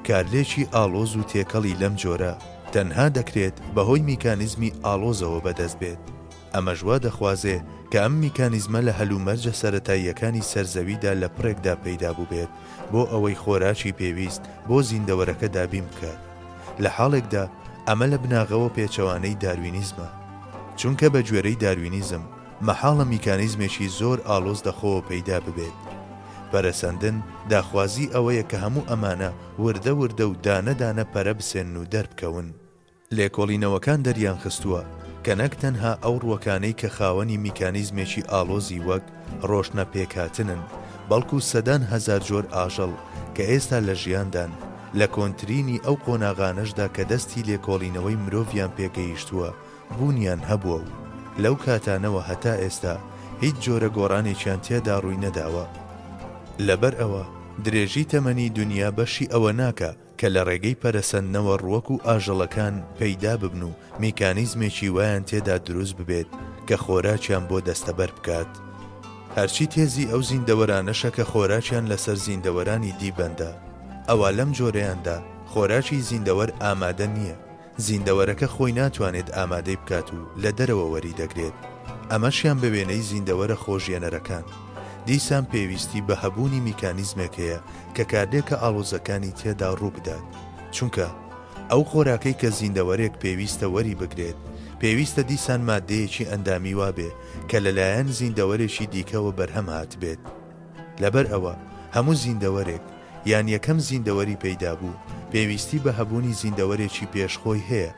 کارلێکی ئاڵۆز و تێکەڵی لەم جۆرە تەنها دەکرێت بەهۆی میکانیزمی ئاڵۆزەوە بەدەست بێت. ئەمە ژوا دەخوازێ کە ئەم میکانیزمە لە هەلومەرجە سەرەتاییەکانی سەرزەویدا لە پڕێکدا پەیدا بوو بێت بۆ ئەوەی خۆراکی پێویست بۆ زیندەوەرەکە دابین بکات. لە حاڵێکدا ئەمە لە بناغەوە پێچەوانەی داروینیزمە چونکە بە گوێرەی داروینیزم مەحاڵە میکانیزمێکی زۆر ئاڵۆز دەخۆوە پەیدا ببێت. پەرەسەندن داخوازی ئەوەیە کە هەموو ئەمانە وردە و دانەدانە پەرە بسێن و دەربکەون. لێکۆڵینەوەکان دەریان خستووە کە نەک تەنها ئەو ڕووەکانەی کە خاوەنی میکانیزمێکی ئاڵۆزی وەک ڕۆشنە پێکهاتنن بەڵکو سەدان هەزار جۆر ئاژەڵ کە ئێستا لە ژیاندان لە کۆنترینی ئەو قۆناغانەشدا کە دەستی لێکۆڵینەوەی مرۆڤیان پێگەیشتووە بوونیان هەبووە و لەو کاتانەوە هەتا ئێستا هیچ جۆرە گۆڕانێکیان تێدا ڕووی نەداوە. لەبەر ئەوە درێژی تەمەنی دنیا بەشی ئەوە ناکە کە لە ڕێگەی پەرەسەندنەوە ڕووەک و ئاژەڵەکان پەیدا ببن و میکانیزمێکی وایان تێدا دروست ببێت کە خۆراکیان بۆ دەستەبەر بکات. هەرچی تێزی ئەو زیندەوەرانەشە کە خۆراکیان لەسەر زیندەوەرانی دیبەندە ئەوە لەم جۆرەیاندا خۆراکی زیندەوەر ئامادە نییە. زیندەوەرەکە خۆی ناتوانێت ئامادەی بکات و لە دەرەوە وەری دەگرێت. ئەمەشیان بە وێنەی زیندەوەرە خۆژیێنەرەکان. دیسان پێویستی بە هەبوونی میکانیزمێک هەیە کە کاردێکە ئاڵۆزەکانی تێدا ڕوو بدات چونکە ئەو خۆراکەی کە زیندەوەرێک پێویستە وەری بگرێت پێویستە دیسان مادەیەکی ئەندامی وابێ کە لەلایەن زیندەوەرێکی دیکەوە بەرهەم هات بێت. لەبەر ئەوە هەموو زیندەوەرێک یان یەکەم زیندەوەری پەیدا بوو پێویستی بە هەبوونی زیندەوەرێکی پێشخۆی هەیە.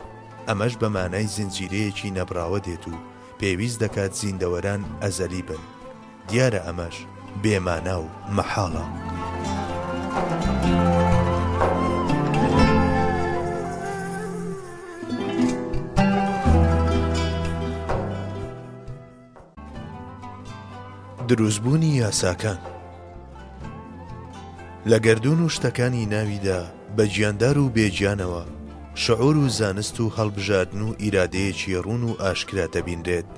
ئەمەش بە مانای زنجیرەیەکی نەبراوە دێت و پێویست دەکات زیندەوەران ئەزەلی بن. دیارە ئەمەش بێمانە و مەحاڵە. دروستبوونی یاساکان لە گەردون و شتەکانی ناویدا بە گیاندار و بێگیانەوە شعور و زانست و هەڵبژاردن و ئیرادەیەکی ڕوون و ئاشکرا دەبینرێت.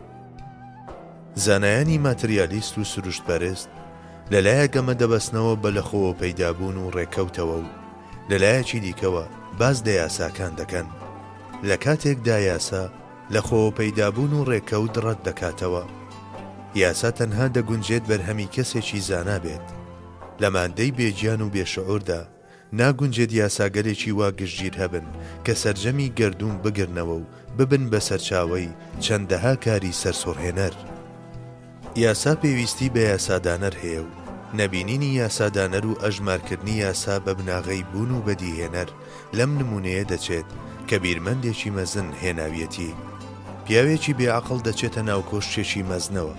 زانایانی ماتریالیست و سروشتپەرست لەلایەکەمە دەبەستنەوە بە لەخۆوە پەیدابوون و ڕێکەوتەوە و لەلایەکی دیکەوە باز دە یاساکان دەکەن. لە کاتێکدا یاسا لەخۆوە پەیدابوون و ڕێکەوت ڕەت دەکاتەوە. یاسا تەنها دەگونجێت بەرهەمی کەسێکی زانا بێت. لە مادەی بێگیان و بێشعوردا ناگونجێت یاساگەرێکی وا گشتگیر هەبن کە سەرجەمی گەردوون بگرنەوە و ببن بە سەرچاوەی چەندەها کاری سەرسوڕهێنەر. یاسا پێویستی بە یاسادانەر هەیە و نەبینینی یاسادانەر و ئەژمارکردنی یاسا بە بناغەی بوون و بەدیهێنەر لەم نمونەیە دەچێت کە بیرمەندێکی مەزن هێناویەتی. پیاوێکی بێعەقڵ دەچێتە ناو کۆشتێکی مەزنەوە.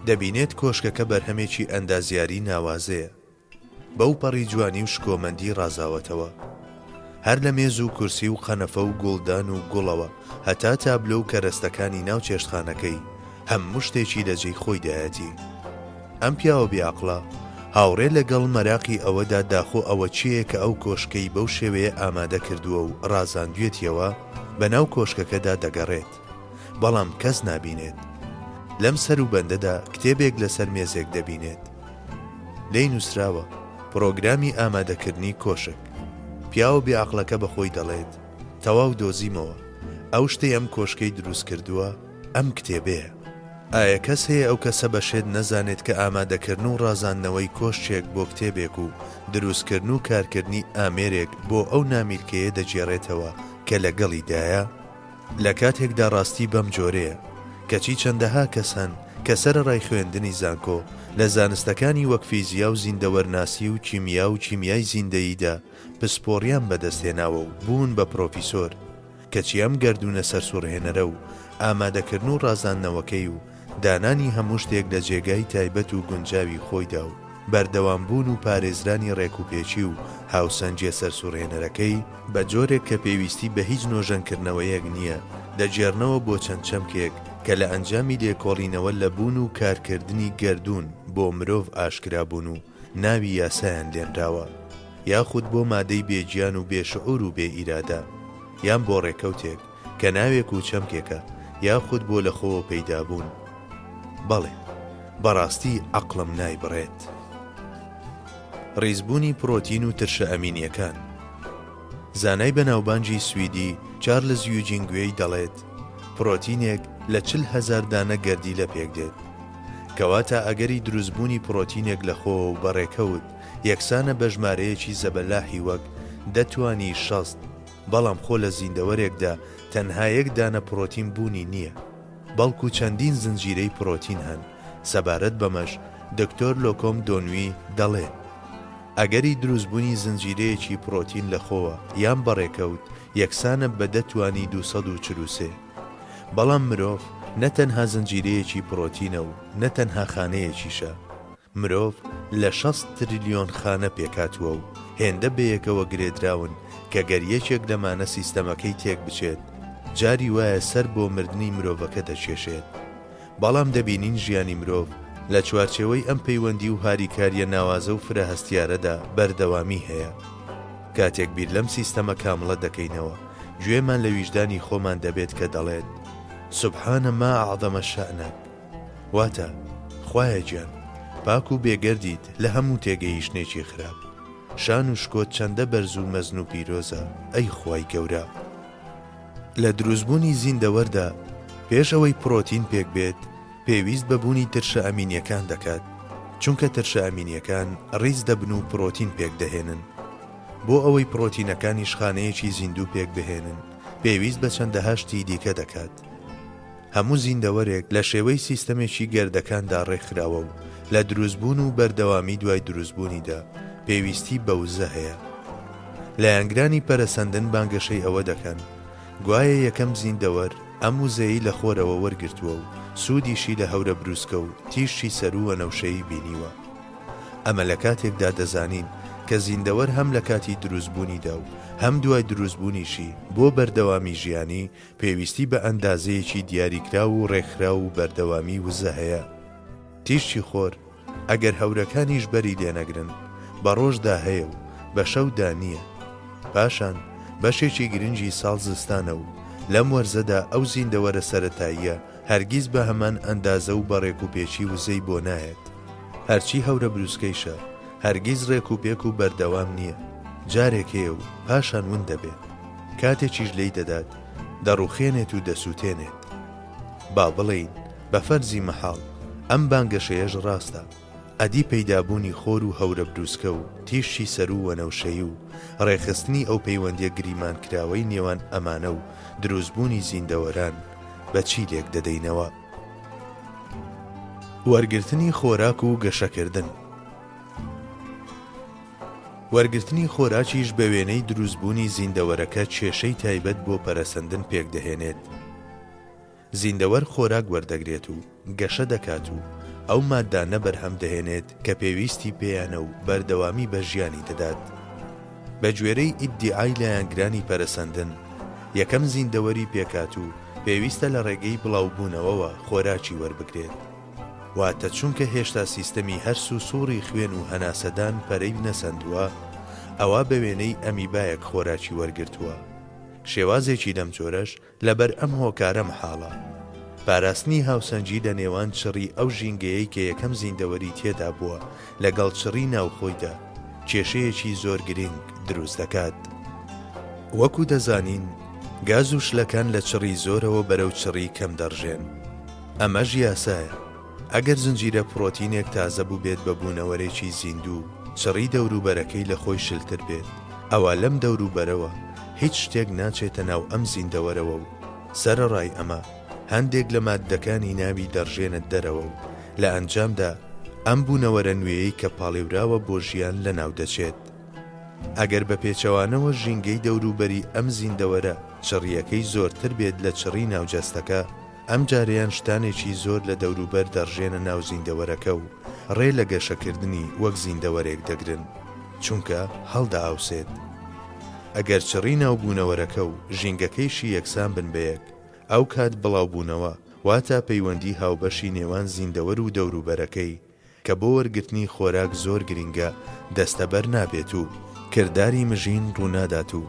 دەبینێت کۆشکەکە بەرهەمێکی ئەندازیاری ناوازەیە. بەو پەڕی جوانی و شکۆمەندی ڕازاوەتەوە. هەر لە مێز و کورسی و قەنەفە و گوڵدان و گوڵەوە هەتا تابلۆ و کەرەستەکانی ناو چێشتخانەکەی هەموو شتێکی لەجێی خۆی دایەتی. ئەم پیاوە بێعەقڵە هاوڕێ لەگەڵ مەراقی ئەوەدا داخۆ ئەوە چییە کە ئەو کۆشکەی بەو شێوەیە ئامادە کردووە و ڕازاندوێتیەوە بەناو کۆشکەکەدا دەگەڕێت، بەڵام کەس نابینێت. لەم سەر و بەندەدا کتێبێک لەسەر مێزێک دەبینێت. لێی نووسراوە پرۆگرامی ئامادەکردنی کۆشک. پیاوە بێعەقڵەکە بەخۆی دەڵێت تەواو دۆزیمەوە، ئەو شتەی ئەم کۆشکەی دروست کردووە ئەم کتێبەیە. ئایا کەس هەیە ئەو کەسە بەشێت نەزانێت کە ئامادەکردن و ڕازاندنەوەی کۆشتێک بۆ کتێبێک و دروستکردن و کارکردنی ئامێرێک بۆ ئەو نامیرکەیە دەجێڕێتەوە کە لەگەڵیدایە؟ لە کاتێکدا ڕاستی بەم جۆرەیە کەچی چەندەها کەسان کە سەرەڕای خوێندنی زانکۆ لە زانستەکانی وەک فیزیا و زیندەوەرناسی و کیمیا و کیمیای زیندەییدا پسپۆڕیان بەدەستێناوە و بوون بە پرۆفیسۆر، کەچی ئەم گەردونە سەرسوڕهێنەرە و ئامادەکردن و ڕازاندنەوەکەی و دانانی هەموو شتێک لە جێگای تایبەت و گونجاوی خۆیدا و بەردەوامبوون و پارێزرانی ڕێکوپێکی و هاوسەنجیە سەرسوڕهێنەرەکەی بە جۆرێک کە پێویستی بە هیچ نۆژەنکردنەوەیەک نییە دەجێڕنەوە بۆ چەند چەمکێک کە لە ئەنجامی لێکۆڵینەوە لە بوون و کارکردنی گەردوون بۆ مرۆڤ ئاشکرابوون و ناوی یاسایان لێنراوە، یاخود بۆ مادەی بێگیان و بێشعور و بێ ئیرادا، یان بۆ ڕێکەوتێک کە ناوێک و چەمکێکە، یاخود بۆ لەخۆوە پەیدابوون. بەڵێ بەڕاستی عەقڵم نایبڕێت. ڕیزبوونی پرۆتین و ترشە ئەمینیەکان. زانای بەناوبانجی سویدی چارلز یوجینگوێی دەڵێت پرۆتینێک لە 40,000 دانە گەردی لە پێک دێت، کەواتە ئەگەری دروستبوونی پرۆتینێک لە خۆ و بەڕێکەوت یەکسانە بە ژمارەیەکی زەبەلاحی وەک دەتوانی 60، بەڵام خۆ لە زیندەوەرێکدا تەنها یەک دانە پرۆتین بوونی نییە، بەڵکو چەندین زنجیرەی پرۆتین هەن. سەبارەت بەمەش دکتۆر لۆکۆم دۆنوی دەڵێ ئەگەری دروستبوونی زنجیرەیەکی پرۆتین لە خۆوە یان بەڕێکەوت یەکسانە بە دەتوانی 243، بەڵام مرۆڤ نەتەنها زنجیرەیەکی پرۆتینە و نەتەنها خانەیەکیشە، مرۆڤ لە 60 تریلیۆن خانە پێکاتووە و هێندە بەیەکەوە گرێدراون کە گەریەکێک لەمانە سیستەمەکەی تێک بچێت جاری وایە سەر بۆ مردنی مرۆڤەکە دەچێشێت. بەڵام دەبینین ژیانی مرۆڤ لە چوارچێوەی ئەم پەیوەندی و هاریکاریە ناوازە و فرەهەستیارەدا بەردەوامی هەیە. کاتێک بیر لەم سیستەمە کامڵە دەکەینەوە گوێمان لە ویژدانی خۆمان دەبێت کە دەڵێت سوبحانە ما ئەعظەمە شەئنەک، واتە خوایە گیان پاک و بێگەردیت لە هەموو تێگەیشتنێکی خراپ، شان و شکۆت چەندە بەرز و مەزن و پیرۆزە ئەی خوای گەورە. لە دروستبوونی زیندەوەردا پێش ئەوەی پرۆتین پێک بێت پێویست بەبوونی ترشە ئەمینیەکان دەکات، چونکە ترشە ئەمینیەکان ڕیز دەبن و پرۆتین پێک دەهێنن. بۆ ئەوەی پرۆتینەکانی شخانەیەکی زیندوو پێک بهێنن پێویست بە چەندەها شتی دیکە دەکات. هەموو زیندەوەرێک لە شێوەی سیستەمێکی گەردەکاندا ڕێکخراوە و لە دروستبوون و بەردەوامی دوای دروستبوونیدا پێویستی بە وزە هەیە. لایەنگرانی پەرەسەندن بانگەشەی ئەوە دەکەن گوایە یەکەم زیندەوەر ئەم وزەیەی لە خۆرەوە وەرگرتووە و سوودیشی لە هەورە بروسکە و تیشی سەر و وەنەوشەی بینیوە. ئەمە لە کاتێکدا دەزانین کە زیندەوەر هەم لە کاتی دروستبوونیدا و هەم دوای دروستبوونیشی بۆ بەردەوامی ژیانی پێویستی بە ئەندازەیەکی دیاریکرا و ڕێکخرا و بەردەوامی وزە هەیە. تیشی خۆر ئەگەر هەورەکانیش بەری لێنەگرن بە ڕۆژدا هەیە و بە شەودا نییە. پاشان بەشێکی گرنگی ساڵ زستانە و لەم وەرزەدا ئەو زیندەوەرە سەرەتاییە هەرگیز بە هەمان ئەندازە و بە ڕێکوپێکی وزەی بۆ نایەت. هەرچی هەورە بروسکەیشە هەرگیز ڕێکوپێک و بەردەوام نییە، جارێک هەیە و پاشان ون دەبێت، کاتێکیش لێی دەدات دەڕوخێنێت و دەسووتێنێت. با بڵێین بە فەرزی مەحاڵ ئەم بانگەشەیەش ڕاستە، ئەدی پەیدابوونی خۆر و هەورە بروسکە و تیشی سەر و وەنەوشەی و ڕێخستنی ئەو پەیوەندیە گریمان کراوەی نێوان ئەمانە و دروستبوونی زیندەوەران بە چی لێک دەدەینەوە. وەرگرتنی خۆراک و گەشەکردن. وەرگرتنی خۆراکیش بە وێنەی دروستبوونی زیندەوەرەکە کێشەی تایبەت بۆ پەرەسەندن پێک دەهێنێت. زیندەوەر خۆراک وەردەگرێت و گەشە دەکات و ئەو مادانە بەرهەم دەهێنێت کە پێویستی پێیانە و بەردەوامی بە ژیانی دەدات. بە گوێرەی ئیددیعای لایەنگرانی پەرەسەندن یەکەم زیندەوەری پێکات و پێویستە لە ڕێگەی بڵاوبوونەوەوە خۆراکی وەربگرێت. واتە چونکە هێشتا سیستەمی هەرس و سووڕی خوێن و هەناسەدان پەرەی نەسەندووە، ئەوە بە وێنەی ئەمیبایەک خۆراکی وەرگرتووە. شێوازێکی لەم جۆرەش لەبەر ئەم هۆکارە مەحاڵە. پاراستنی هاوسەنگی لە نێوان چڕی ئەو ژینگەیەی کە یەکەم زیندەوەری تێدا بووە لەگەڵ چڕی ناوخۆیدا کێشەیەکی زۆر گرنگ دروست دەکات. وەکو دەزانین، گاز و شلەکان لە چڕی زۆرەوە بەرەو چڕی کەم دەڕژێن. ئەمەش یاسایە. ئەگەر زنجیرە پرۆتینێک تازە بوو بێت بە بوونەوەرێکی زیندوو، چڕی دەوروبەرەکەی لە خۆی شلتر بێت، ئەوە لەم دەوروبەرەوە هیچ شتێک ناچێتە ناو ئەم زیندەوەرەوە و سەرەڕای ئەمە هەندێک لە ماددەکانی ناوی دەڕژێنت دەرەوە و لە ئەنجامدا ئەم بوونەوەرە نوێیەی کە پاڵێوراوە بۆ ژیان لە ناو دەچێت. ئەگەر بە پێچەوانەوە ژینگەی دەوروبەری ئەم زیندەوەرە چڕیەکەی زۆرتر بێت لە چڕی ناوجەستەکە، ئەم جارەیان شتانێکی زۆر لە دەوروبەر دەڕژێنە ناو زیندەوەرەکە و ڕێ لە گەشەکردنی وەک زیندەوەرێک دەگرن، چونکە هەڵدا ئاوسێت. ئەگەر چڕی ناوبوونەوەرەکە و ژینگەکەیشی یەکسان بن بەیەک، ئەو کات بڵاوبوونەوە واتە پەیوەندی هاوبەشی نێوان زیندەوەر و دەوروبەرەکەی کە بۆ وەرگرتنی خۆراک زۆر گرنگە دەستەبەر نابێت و کردداری مژین ڕوونادات و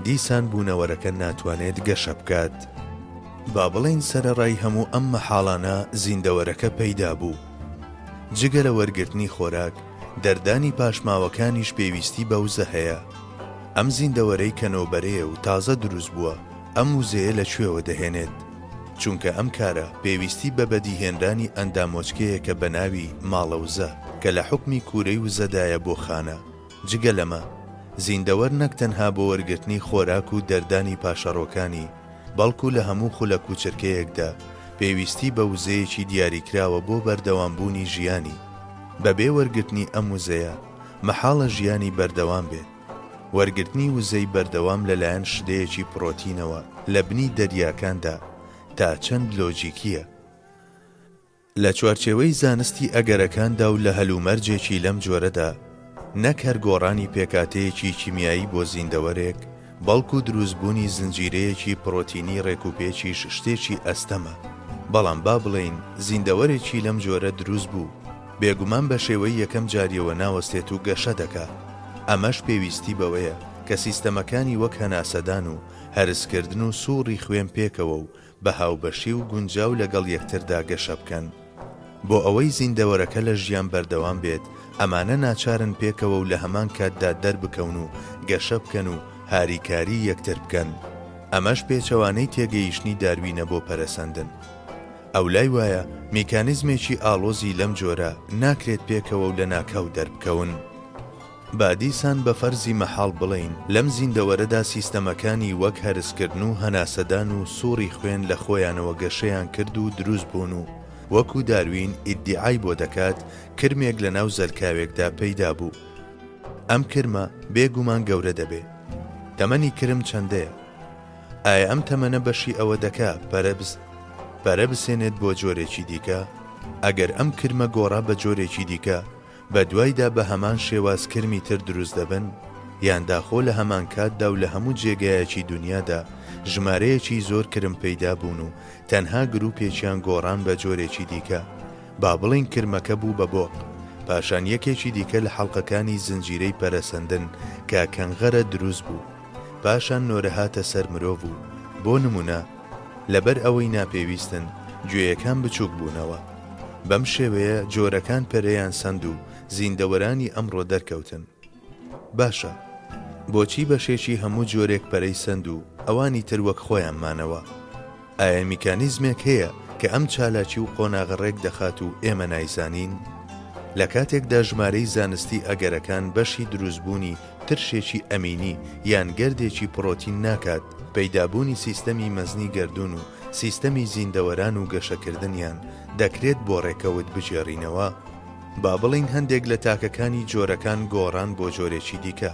دیسان بوونەوەرەکە ناتوانێت گەشە بکات. با بڵێن سەرەڕای هەموو ئەم مەحاڵانە زیندەوەرەکە پەیدا بوو. جگە لە وەرگرتنی خۆراک، دەردانی پاشماوەکانیش پێویستی بە وزە هەیە. ئەم زیندەوەرەی کەنۆبەرەیە و تازە دروست بووە، ئەم وزەیە لەکوێوە دەهێنێت، چونکە ئەم کارە پێویستی بە بەدیهێنرانی ئەندامۆچکەیە کە بە ناوی ماڵەوزە کە لە حوکمی کوورەی وزەدایە بۆ خانە. جگە لەمە، زیندەوەر نەک تەنها بۆ وەرگرتنی خۆراک و دەردانی پاشەڕۆکانی، بەڵکو لە هەموو خولەک و چرکەیەکدا پێویستی بە وزەیەکی دیاریکراوە بۆ بەردەوامبوونی ژیانی. بەبێ وەرگرتنی ئەم وزەیە مەحاڵە ژیانی بەردەوام بێت. وەرگرتنی وزەی بەردەوام لەلایەن شدەیەکی پرۆتینەوە لە بنی دەریاکاندا تا چەند لۆجیکیە. لە چوارچێوەی زانستی ئەگەرەکاندا و لە هەلومەرجێکی لەم جۆرەدا، نەک هەر گۆڕانی پێکاتەیەکی کیمیایی بۆ زیندەوەرێک، بەڵکو دروستبوونی زنجیرەیەکی پرۆتینی ڕێکوپێکیش شتێکی ئەستەمە. بەڵام با بڵێین زیندەوەرێکی لەم جۆرە دروست بوو، بێگومان بە شێوەی یەکەم جاریەوە ناوەستێت و گەشە دەکا. ئەمەش پێویستی بەوەیە کە سیستەمەکانی وەک هەناسەدان و هەرسکردن و سووڕی خوێن پێکەوە و بە هاوبەشی و گونجاو لەگەڵ یەکتردا گەشە بکەن. بۆ ئەوەی زیندەوەرەکە لە ژیان بەردەوام بێت، ئەمانە ناچارن پێکەوە و لە هەمان کاتدا دەربکەون و گەشە بکەن و هاریکاری یەکتر بکەن. ئەمەش پێچەوانەی تێگەیشتنی داروینە بۆ پەرەسەندن. ئەو لای وایە میکانیزمێکی ئاڵۆزی لەم جۆرە ناکرێت پێکەوە و لە ناکاو دەربکەون. با دیسان بە فەرزی مەحاڵ بڵێین لەم زیندەوەرەدا سیستەمەکانی وەک هەرسکردن و هەناسەدان و سووڕی خوێن لە خۆیانەوە گەشەیان کرد و دروست بوون و وەکو داروین ئیددیعای بۆ دەکات کرمێک لە ناو زەرکاوێکدا پەیدا بوو. ئەم کرمە بێگومان گەورە دەبێ. تەمەنی کرم چەندەیە؟ ئایا ئەم تەمەنە بەشی ئەوە دەکا پەرە بسێنێت بۆ جۆرێکی دیکە؟ ئەگەر ئەم کرمە گۆڕا بە جۆرێکی دیکە، بە دوایدا بە هەمان شێواز کرمی تر دروست دەبن، یان داخۆ لە هەمان کاتدا و لە هەموو جێگایەکی دنیادا ژمارەیەکی زۆر کرم پەیدا بوون و تەنها گروپێکیان گۆڕان بە جۆرێکی دیکە. با بڵین کرمەکە بوو بە بۆق، پاشان یەکێکی دیکە لە حەڵقەکانی زنجیرەی پەرەسەندن کە کەنغەرە دروست بوو، پاشان نۆرە هاتە سەر مرۆڤ و بۆ نمونە لەبەر ئەوەی ناپێویستن گوێیەکان بچووک بوونەوە. بەم شێوەیە جۆرەکان پەرەیان سەند و زیندەوەرانی ئەمڕۆ دەرکەوتن. باشە، بۆچی بەشێکی هەموو جۆرێک پەرەی سەند و ئەوانی تر وەک خۆیان مانەوە؟ ئایا میکانیزمێک هەیە کە ئەم چالاکی و قۆناغەڕێک دەخات و ئێمە نایزانین؟ لە کاتێکدا ژمارەی زانستی ئەگەرەکان بەشی دروستبوونی ترشێکی ئەمینی یان گەردێکی پڕۆتین ناکات، پەیدابوونی سیستەمی مەزنی گەردون و سیستەمی زیندەوەران و گەشەکردنیان دەکرێت بۆ ڕێکەوت بجێڕینەوە. با بڵین هەندێک لە تاکەکانی جۆرەکان گۆڕان بۆ جۆرێکی دیکە.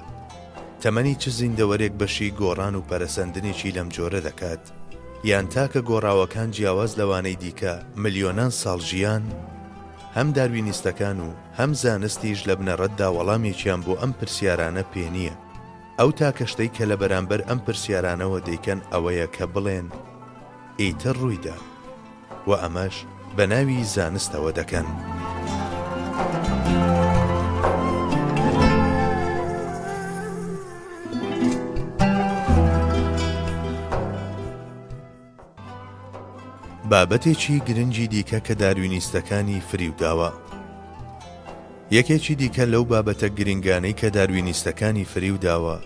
تەمەنی چ زیندەوەرێک بەشی گۆڕان و پەرەسەندنێکی لەم جۆرە دەکات، یان تاکە گۆڕاوەکان جیاواز لەوانەی دیکە ملیۆنان ساڵ ژیان؟ هەم داروینیستەکان و هەم زانستیش لە بنەڕەتدا وەڵامێکیان بۆ ئەم پرسیارانە پێ نییە. ئەو تاکەشتەی کە لە بەرامبەر ئەم پرسیارانەوە دەیکەن ئەوەیە کە بڵێن ئیتر ڕوویدا، و ئەمەش بە ناوی زانستەوە دەکەن. بابەتێکی گرنگی دیکە کە داروینیستەکانی فریوداوە. یەکێکی دیکە لەو بابەتە گرنگانەی کە داروینیستەکانی فریوداوە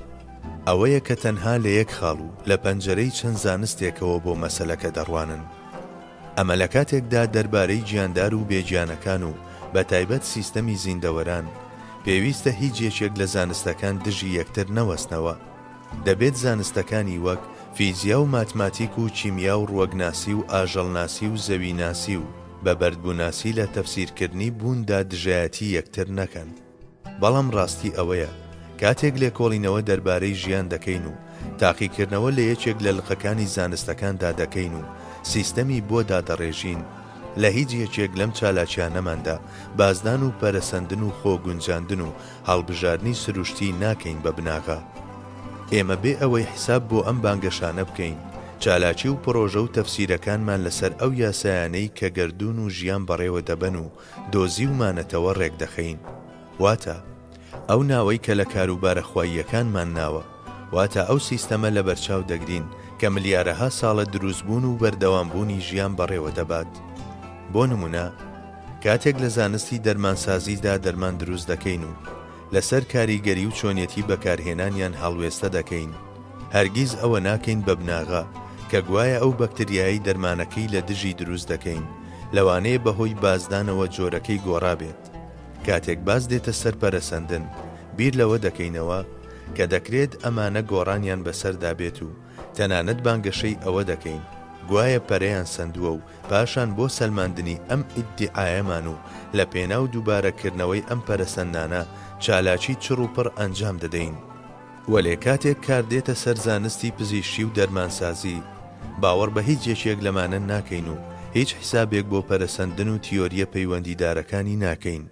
ئەوەیە کە تەنها لە یەک خاڵ و لە پەنجەرەی چەند زانستێکەوە بۆ مەسەلەکە دەڕوانن. ئەمە لە کاتێکدا دەربارەی گیاندار و بێگیانەکان و بە تایبەت سیستەمی زیندەوەران پێویستە هیچ یەکێک لە زانستەکان دژی یەکتر نەوەستنەوە. دەبێت زانستەکانی وەک فیزیا و ماتماتیک و چیمیا و ڕوەگناسی و ئاژەڵناسی و زەویناسی و بە بەردبووناسی لە تەفسیرکردنی بووندا دژایەتی یەکتر نەکەن. بەڵام ڕاستی ئەوەیە کاتێک لێکۆڵینەوە دەربارەی ژیان دەکەین و تاقیکردنەوە لە یەکێک لە لقەکانی زانستەکاندا دەکەین و سیستەمی بۆ دادەڕێژین، لە هیچ یەکێک لەم چالاکیانەماندا بازدان و پەرەسەندن و خۆگونجاندن و هەڵبژاردنی سروشتی ناکەین بە بناغا. ئێمە بێ ئەوەی حساب بۆ ئەم بانگەشانە بکەین، چالاکی و پرۆژە و تەفسیرەکانمان لەسەر ئەو یاسایانەی کە گەردون و ژیان بەڕێوە دەبەن و دۆزی و مانەتەوە ڕێک دەخەین. واتە ئەو ناوەی کە لە کاروبارە خواییەکانمان ناوە، واتە ئەو سیستەمە لە بەرچاو دەگرین کە ملیارەها ساڵە دروستبوون و بەردەوامبوونی ژیان بەڕێوە دەبات. بۆ نمونە کاتێک لە زانستی دەرمانسازیدا دەرمان دروست دەکەین و لەسەر کاریگەری و چۆنیەتی بەکارهێنانیان هەڵوێستە دەکەین، هەرگیز ئەوە ناکەین بە بناغا کە گوایە ئەو بەکتریایی دەرمانەکەی لە دژی دروست دەکەین، لەوانەیە بەهۆی بازدانەوە جۆرەکەی گۆڕا بێت. کاتێک باز دێتە سەر پەرەسەندن، بیر لەوە دەکەینەوە کە دەکرێت ئەمانە گۆڕانیان بەسەردا بێت و تەنانەت بانگەشەی ئەوە دەکەین گوایە پەرەیان سندووە و پاشان بۆ سەلماندنی ئەم ئیدعایەمان و لە پێنا و دووبارەکردنەوەی ئەم پەرەسەندانە چالاکی چڕ و پڕ ئەنجام دەدەین. وەلێ کاتێک کار دێتە سەر زانستی پزیشکی و دەرمانسازی، باوەڕ بە هیچ یەکێک لەمانە ناکەین و هیچ حسابێک بۆ پەرەسەندن و تیۆریە پەیوەندیدارەکانی ناکەین.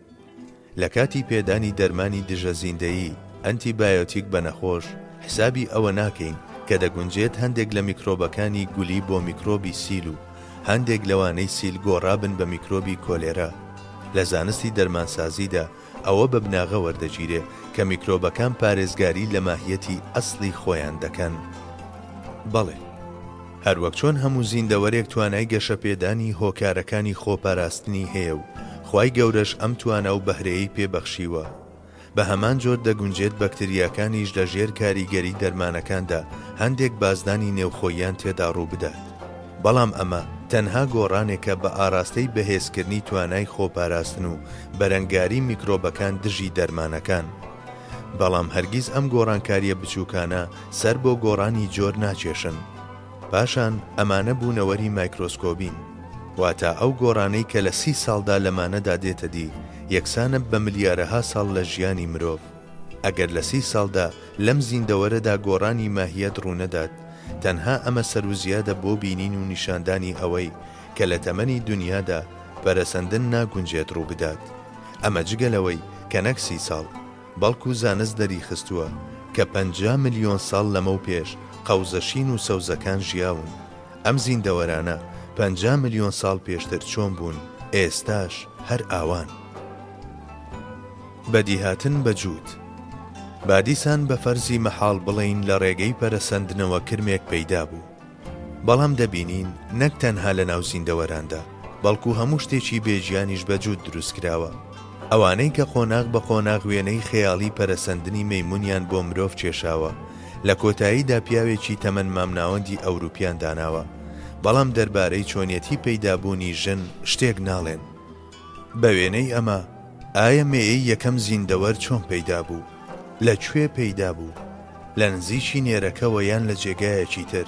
لە کاتی پێدانی دەرمانی دژە زیندەیی ئەنتیبایۆتیک بە نەخۆش حسابی ئەوە ناکەین کە دەگونجێت هەندێک لە میکرۆبەکانی گولی بۆ میکرۆبی سیل و هەندێک لەوانەی سیل گۆڕابن بە میکرۆبی کۆلێرا. لە زانستی دەرمانسازیدا ئەوە بە بناغە وەردەگیرێ کە میکرۆبەکان پارێزگاری لە ماهیەتی ئەسڵی خۆیان دەکەن. بەڵێ، هەروەک چۆن هەموو زیندەوەرێک توانای گەشەپێدانی هۆکارەکانی خۆپاراستنی هەیە و خوای گەورەش ئەم توانە و بەهرەیەی پێبەخشیوە، بە هەمان جۆر دەگونجێت بەکتریاکانیش لە ژێر کاریگەری دەرمانەکاندا هەندێک بازدانی نێوخۆیان تێدا ڕوو بدات. بەڵام ئەمە تەنها گۆڕانێکە بە ئاراستەی بەهێزکردنی توانای خۆپاراستن و بەرەنگاری میکرۆبەکان دژی دەرمانەکان. بەڵام هەرگیز ئەم گۆڕانکاریە بچووکانە سەر بۆ گۆڕانی جۆر ناچێشن. پاشان ئەمانە بوونەوەری مایکرۆسکۆبین، واتە ئەو گۆڕانەی کە لە 30 ساڵدا لەمانەدا دێتە دی یەکسانە بە ملیارەها ساڵ لە ژیانی مرۆڤ. ئەگەر لە 30 ساڵدا لەم زیندەوەرەدا گۆڕانی ماهیەت ڕوونەدات، تەنها ئەمە سەرروزیادە بۆ بینین و نیشاندانی ئەوەی کە لە تەمەنی دنیادا پەرەسەندن ناگونجێت ڕوو بدات. ئەمە جگەلەوەی کە نەک 30 ساڵ، بەڵکو زانست دەری خستووە کە 50 ملیۆن ساڵ لەمەو پێش قەوزەشین و سەوزەکان ژیاون. ئەم زیندەوەرانە 50 ملیۆن ساڵ پێشتر چۆن بوون، ئێستاش هەر ئاوان. بەدیهاتن بەجوود بادیسان بە فەرزی مەحاڵ بڵین لە ڕێگەی پەرەسەندنەوە کرمێک پەیدا بوو. بەڵام دەبینین نەک تەنها لە ناو زیندەوەراندا، بەڵکو هەموو شتێکی بێژیانیش بەجوود دروست کراوە. ئەوانەی کە قۆناغ بە قۆناغ وێنەی خەیاڵی پەرەسەندنی مەیمونیان بۆ مرۆڤ کێشاوە، لە کۆتاییدا پیاوێکی تەمەن مامناوەندی ئەوروپیان داناوە، بەڵام دەربارەی چۆنیەتی پەیدابوونی ژن شتێک ناڵێن. بە وێنەی ئەمە ئایا مێیەی یەکەم زیندەوەر چۆن پەیدا بوو؟ لەکوێ پەیدا بوو؟ لە نزیکی نێرەکەوە یان لە جێگایەکی تر؟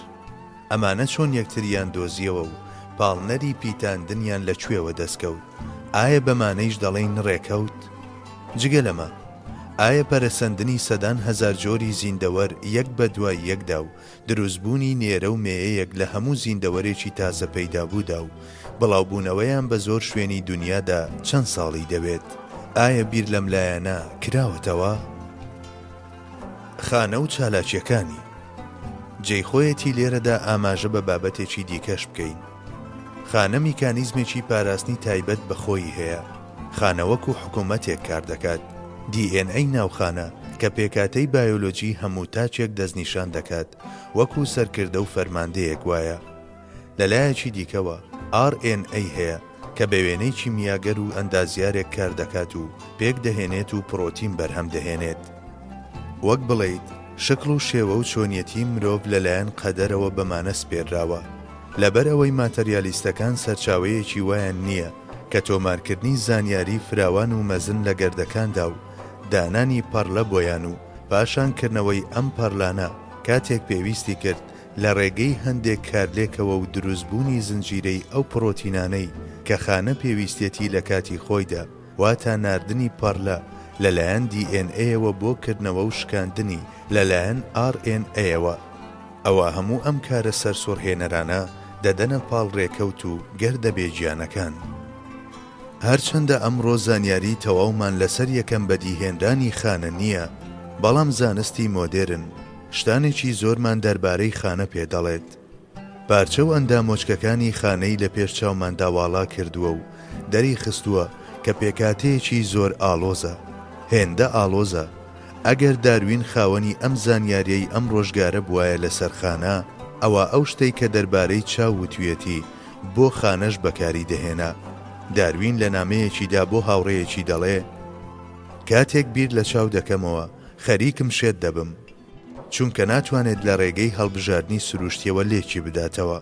ئەمانە چۆن یەکتریان دۆزیەوە و پاڵنەری پیتاندنیان لەکوێوە دەستکەوت؟ ئایا بەمانەیش دەڵێن ڕێکەوت؟ جگە لەمە، ئایا پەرەسەندنی سەدان هەزار جۆری زیندەوەر یەک بە دوای یەکدا و دروستبوونی نێرە و مێیەیەک لە هەموو زیندەوەرێکی تازە پەیدا بوودا و بڵاوبوونەوەیان بە زۆر شوێنی دنیادا چەند ساڵی دەوێت؟ ئایا بیر لەم لایەنە کراوەتەوە؟ خانە و چالاکیەکانی جێی خۆیەتی لێرەدا ئاماژە بە بابەتێکی دیکەش بکەین. خانە میکانیزمێکی پاراستنی تایبەت بە خۆی هەیە. خانە وەکو حکوومەتێک کار دەکات. DNA ناوخانە کە پێکاتەی بایۆلۆجی هەموو تاچێک دەستنیشان دەکات وەکو سەرکردە و فەرماندەیەک وایە. لەلایەکی دیکەوە RNA هەیە کە بە وێنەی کیمیاگەر و ئەندازیارێک کار دەکات و پێک دەهێنێت و پرۆتین بەرهەم دەهێنێت. وەک بڵێیت شکل و شێوە و چۆنیەتی مرۆڤ لەلایەن قەدەرەوە بەمانە سپێرراوە. لەبەر ئەوەی ماتەریالیستەکان سەرچاوەیەکی وایان نییە کە تۆمارکردنی زانیاری فراوان و مەزن لە گەردەکاندا و دانانی پەڕلە بۆیان و پاشانکردنەوەی ئەم پەڕلانە کاتێک پێویستی کرد لە ڕێگەی هەندێک کارلێکەوە و دروستبوونی زنجیرەی ئەو پرۆتینانەی کە خانە پێویستێتی لە کاتی خۆیدا واتە ناردنی پەڕلە لەلایەن DNA-ەوە بۆ کردنەوە و شکاندنی لەلایەن RNA-ەوە. ئەوە هەموو ئەم کارە سەرسوڕهێنەرانە دەدەنە پاڵ ڕێکەوت و گەردە بێجیانەکان. هەرچەندە ئەمڕۆ زانیاری تەواومان لەسەر یەکەم بەدیهێنرانی خانە نییە، بەڵام زانستی مۆدێرن شتانێکی زۆرمان دەربارەی خانە پێدەڵێت. پارچە و ئەندامۆچکەکانی خانەی لە پێش چاوماندا واڵا کردووە و دەری خستووە کە پێکاتەیەکی زۆر ئاڵۆزە، هێندە ئاڵۆزە. ئەگەر داروین خاوەنی ئەم زانیاریەی ئەم ڕۆژگارە بوایە لەسەر خانە، ئەوە ئەو شتەی کە دەربارەی چاو وتوێتی بۆ خانەش بەکاری دەهێنا. داروین لە نامەیەکیدا بۆ هاوڕێیەکی دەڵێ کاتێک بیر لە چاو دەکەمەوە خەریکم شێت دەبم، چونکە ناتوانێت لە ڕێگەی هەڵبژاردننی سروشتیەوە لێکی بداتەوە.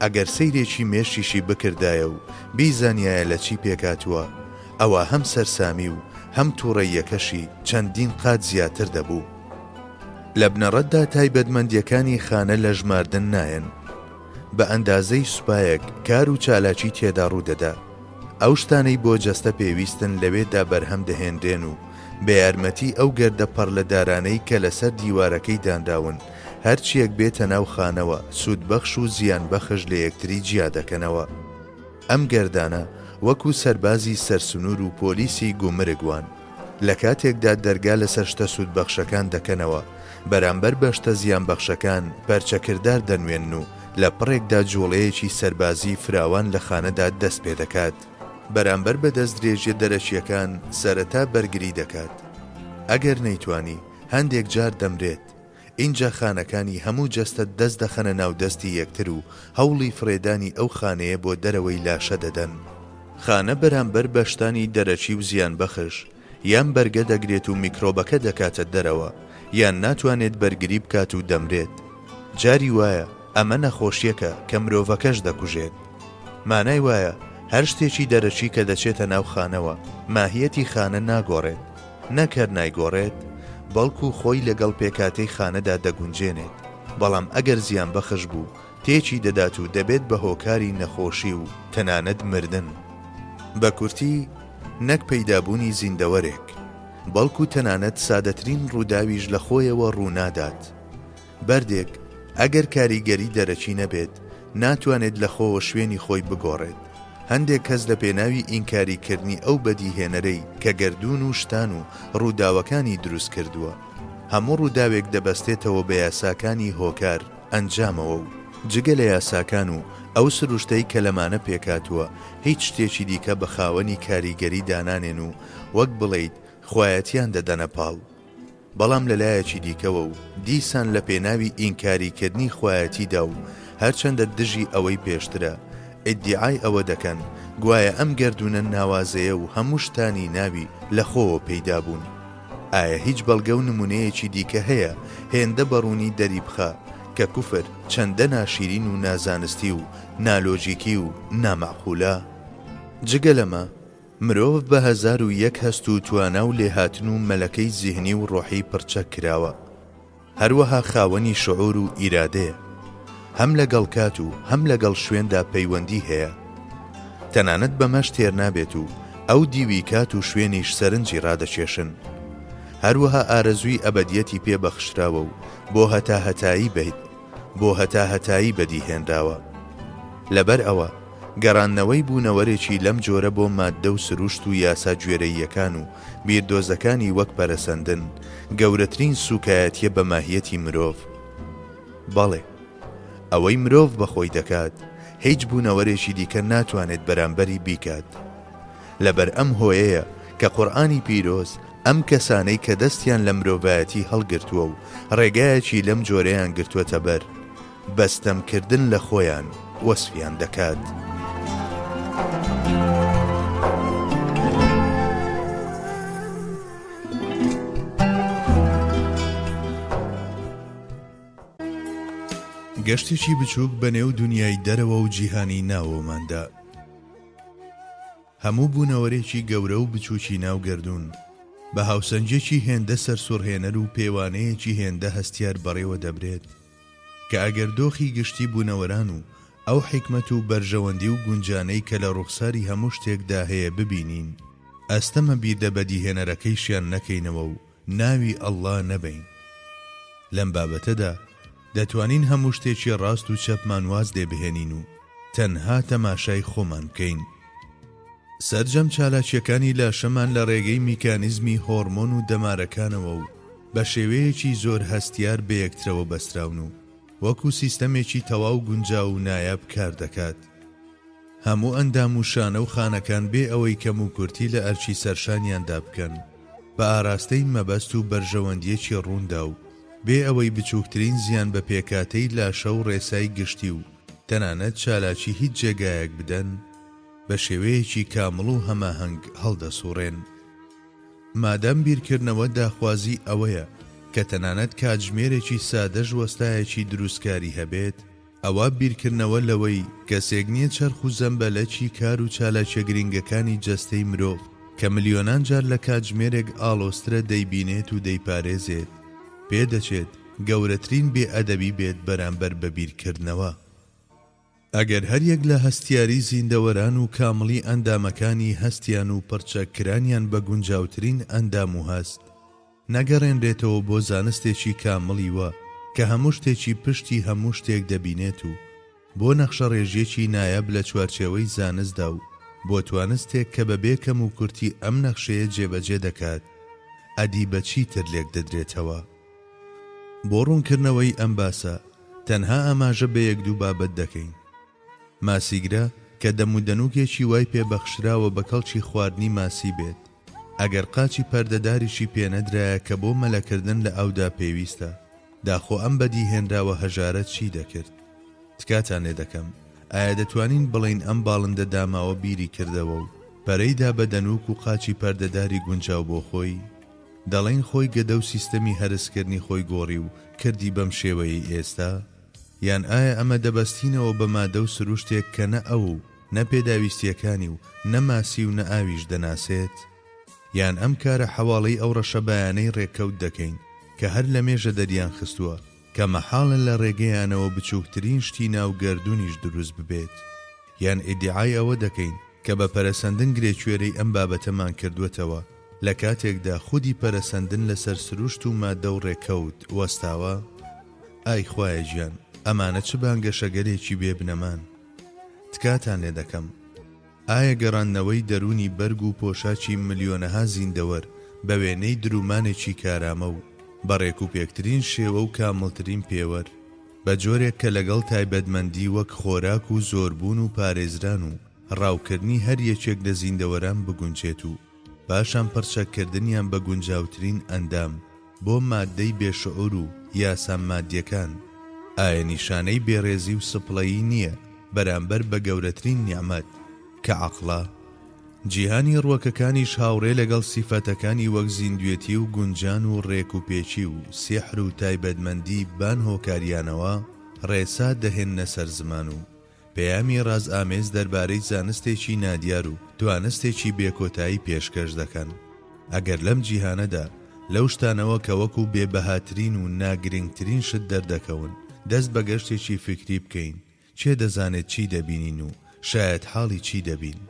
ئەگەر سەیرێکی مێشتیشی بکردایە و بیزانایە لە چی پێکاتووە، ئەوە هەم سەرسامی و هەم تووڕەیەکەشی چەندین قات زیاتر دەبوو. لە بنەڕەتدا تایبەتمەندیەکانی خانە لە ژماردن نایەن. بە ئەندازەی سوپایەک کار و چالاکی تێدا ڕوودەدا. ئەو شتانەی بۆ جەستە پێویستن لەوێدا بەرهەم دەهێنرێن و بە یارمەتی ئەو گەردە پەڕلەدارانەی کە لەسەر دیوارەکەی دانراون هەرچیەک بێتە ناو خانەوە سوودبەخش و زیان بەخش لە یەکتری جیا دەکەنەوە. ئەم گەردانە وەکو سەربازی سەرسنوور و پۆلیسی گومرگوان لە کاتێکدا دەرگا لەسەر شتە سوودبەخشەکان دەکەنەوە، بەرامبەر بە شتە زیان بەخشەکان پەرچەکردار دەنوێن و لە پڕێکدا جوڵەیەکی سەربازی فراوان لە خانەدا دەست پێ دەکات. بەرامبەر بە دەست درێژیە دەرەچیەکان سەرەتا بەرگری دەکات. ئەگەر نەیتوانی هەندێک جار دەمرێت. اینجا خانەکانی هەموو جەستە دەست دەخەنە ناو دەستی یەکتر و هەوڵی فرێدانی ئەو خانەیە بۆ دەرەوەی لاشە دەدەن. خانە بەرامبەر بەشتانی دەرەچی و زیان بەخش یان بەرگە دەگرێت و میکرۆبەکە دەکاتە دەرەوە، یان ناتوانێت بەرگری بکات و دەمرێت. جاری وایە ئەمە نەخۆشیەکە کە مرۆڤەکەش دەکوژێت. مانای وایە هەر شتێکی دەرەچی کە دەچێتە ناو خانەوە ماهیەتی خانە ناگۆڕێت، نەکەر نایگۆڕێت، بەڵکو خۆی لەگەڵ پێکاتەی خانەدا دەگونجێنێت. بەڵام ئەگەر زیان بەخش بوو تێکی دەدات و دەبێت بە هۆکاری نەخۆشی و تەنانەت مردن. بە کورتی نەک پەیدابوونی زیندەوەرێک، بەڵکو تەنانەت سادەترین ڕووداویش لە خۆیەوە ڕوونادات. بەردێک ئەگەر کاریگەری دەرەچی نەبێت ناتوانێت لە خۆوە شوێنی خۆی بگۆڕێت. هەندێک کەس لە پێناوی ئینکاریکردنی ئەو بەدیهێنەرەی کە گەردوون و شتان و ڕووداوەکانی دروست کردووە، هەموو ڕووداوێک دەبەستێتەوە بە یاساکانی هۆکار ئەنجامەوە و جگە لە یاساکان و ئەو سروشتەی کە لەمانە پێکاتووە هیچ شتێکی دیکە بە خاوەنی کاریگەری دانانێن و وەک بڵێیت خوایەتیان دەدەنە پاڵ. بەڵام لەلایەکی دیکەوە و دیسان لە پێناوی ئینکاریکردنی خوایەتیدا و هەرچەندە دژی ئەوەی پێشترە ئیدعای ئەوە دەکەن گوایە ئەم گەردونە ناوازەیە و هەموو شتانی ناوی لە خۆوە پەیدا بوون. ئایا هیچ بەڵگە و نمونەیەکی دیکە هەیە هێندە بەڕوونی دەری بخە کە کوفر چەندە ناشیرین و نازانستی و نالۆجیکی و نامەعقولە؟ جگە لەمە مرۆڤ بە 1001 هەست و توانا و لێهاتن و مەلەکەی زیهنی و ڕۆحی پڕچەک کراوە، هەروەها خاوەنی شعور و ئیرادەیە، هەم لەگەڵ کات و هەم لەگەڵ شوێندا پەیوەندی هەیە. تەنانەت بەمەش تێر نابێت و ئەو دیوی کات و شوێنیش سەرنجی ڕادەچێشن. هەروەها ئارەزووی ئەبەدیەتی پێبەخشراوە و بۆ هەتا هەتایی بەدیهێنراوە. لەبەر ئەوە گەڕانەوەی بوونەوەرێکی لەم جۆرە بۆ ماددە و سروشت و یاسا گوێرەییەکان و بیردۆزەکانی وەک پەرەسەندن گەورەترین سوکایەتیە بە ماهیەتی مرۆڤ. بەڵێ، ئەوەی مرۆڤ بەخۆی دەکات هیچ بوونەوەرێکی دیکە ناتوانێت بەرامبەری بیکات. لەبەر ئەم هۆیەیە کە قورئانی پیرۆز ئەم کەسانەی کە دەستیان لە مرۆڤایەتی هەڵگرتووە و ڕێگایەکی لەم جۆرەیان گرتووەتە بەر، بەستەمکردن لە خۆیان وەسفیان دەکات. گەشتێکی بچووک بەنێو دنیای دەرەوە و جیهانی ناوەماندا. هەموو بوونەوەرێکی گەورە و بچووکی ناوگەردوون بە هاوسەنجێکی هێندە سەرسوڕهێنەر و پێوانەیەکی هێندە هەستیار بەڕێوە دەبرێت کە ئەگەر دۆخی گشتی بوونەوەران و ئەو حکمت و بەرژەوەندی و گونجانەی کە لە ڕوخساری هەموو شتێکدا هەیە ببینین، ئەستەمە بیردە بەدیهێنەرەکەیشیان نەکەینەوە و ناوی ئەڵڵا نەبین. لەم بابەتەدا دەتوانین هەموو شتێکی ڕاست و چەپمان واز لێبهێنین و تەنها تەماشای خۆمان بکەین. سەرجەم چالاکیەکانی لاشەمان لە ڕێگەی میکانیزمی هۆرمۆن و دەمارەکانەوە و بە شێوەیەکی زۆر هەستیار بە یەکترەوە بەستراون و وەکو سیستەمێکی تەواو گونجاو و نایاب کار دەکات. هەموو ئەندام و شانە و خانەکان بێ ئەوەی کەم و کورتی لە ئەرچی سەرشانیاندا بکەن بە ئاراستەی مەبەست و بەرژەوەندیەکی ڕووندا و بێ ئەوەی بچووکترین زیان بە پێکاتەی لاشە و ڕێسای گشتی و تەنانەت چالاکی هیچ جێگایەک بدەن بە شێوەیەکی کامڵ و هەماهەنگ هەڵدەسوڕێن. مادام بیرکردنەوە داخوازی ئەوەیە کە تەنانەت کاتژمێرێکی سادەژ وەستایەکی دروستکاری هەبێت، ئەوە بیرکردنەوە لەوەی کەسێک نییە چەرخ و زەمبەلەکی کار و چالاکیە گرنگەکانی جەستەی مرۆڤ کە ملیۆنان جار لە کاتژمێرێک ئاڵۆسترە دەیبینێت و دەیپارێزێت پێدەچێت گەورەترین بێئەدەبی بێت بەرامبەر بە بیرکردنەوە. ئەگەر هەریەک لە هەستیاری زیندەوەران و کامڵی ئەندامەکانی هەستیان و پڕچەکرانیان بە گونجاوترین ئەندام و هەست نەگەڕێنرێتەوە بۆ زانستێکی کامڵی وە کە هەموو شتێکی پشتی هەموو شتێک دەبینێت و بۆ نەخشە ڕێژیەکی نایاب لە چوارچێوەی زانستدا و بۆ توانستێک کە بەبێ کەم و کورتی ئەم نەخشەیە جێبەجێ دەکات، ئەدی بە چی تر لێک دەدرێتەوە. بۆ ڕوونکردنەوەی ئەم باسە تەنها ئاماژە بە یەک دوو بابەت دەکەین. ماسیگرە کە دەمودەنووکێکی وای پێبەخشراوە بە کەڵکی خواردنی ماسی بێت، ئەگەر قاچی پەردەداریشی پێنەدرایە کە بۆ مەلەکردن لە ئەودا پێویستە، داخۆ ئەم بەدیهێنراوە هەژارەت چی دەکرد؟ تکاتان لێ دەکەم، ئایا دەتوانین بڵین ئەم باڵندە داماوە بیری کردەوە و پەرەیدا بە دەنووک و قاچی پەردەداری گونجاو بۆ خۆی؟ دەڵێن خۆی گەدە و سیستەمی هەرسکردنی خۆی گۆڕی و کردی بەم شێوەیە ئێستا؟ یان ئایا ئەمە دەبەستینەوە بە مادە و سروشتێک کە نە ئەو و نە پێداویستیەکانی و نەماسی و نە ئاویش دەناسێت؟ یان ئەم کارە حەواڵەی ئەو ڕەشە بەیانەی ڕێکەوت دەکەین کە هەر لە مێژە دەریان خستووە کە مەحاڵە لە ڕێگەیانەوە بچووکترین شتی ناو گەردوونیش دروست ببێت؟ یان ئیدعای ئەوە دەکەین کە بە پەرەسەندن گرێکوێرەی ئەم بابەتەمان کردووەتەوە لە کاتێکدا خودی پەرەسەندن لەسەر سروشت و مادە و ڕێکەوت وەستاوە؟ ئای خوایە گیان، ئەمانە چ بانگەشەگەرێکی بێبنەمان؟ تکاتان لێ دەکەم، ئایا گەڕانەوەی دەرونی بەرگ و پۆشاکی ملیۆنەها زیندەوەر بە وێنەی درومانێکی کارامە و بەڕێک و پێکترین شێوە و کامڵترین پێوەر بە جۆرێک کە لەگەڵ تایبەتمەندی وەک خۆراک و زۆربوون و پارێزران و ڕاوکردنی هەر یەکێک لە زیندەوەران بگونجێت و پاشان پڕچەکردنیان بە گونجاوترین ئەندام بۆ مادەی بێشعور و یاسام مادیەکان، ئایا نیشانەی بێڕێزی و سپڵەیی نییە بەرامبەر بە گەورەترین نیعمەت کە عەقڵە؟ جیهانی ڕووەکەکانیش هاوڕێ لەگەڵ سیفەتەکانی وەک زیندوێتی و گونجان و ڕێک و پێچی و سیحر و تایبەتمەندی بان هۆکاریانەوە ڕێسا دەهێننە سەر زمان و پەیامی ڕاز ئامێز دەربارەی زانستێکی نادیار و توانستێکی بێکۆتایی پێشکەش دەکەن. ئەگەر لەم جیهانەدا لەو شتانەوە کە وەکو بێبەهاترین و ناگرنگترین شت دەردەکەون دەست بە گەشتێکی فکری بکەین، چێ دەزانێت چی دەبینین و شاید حاڵی چی دەبین.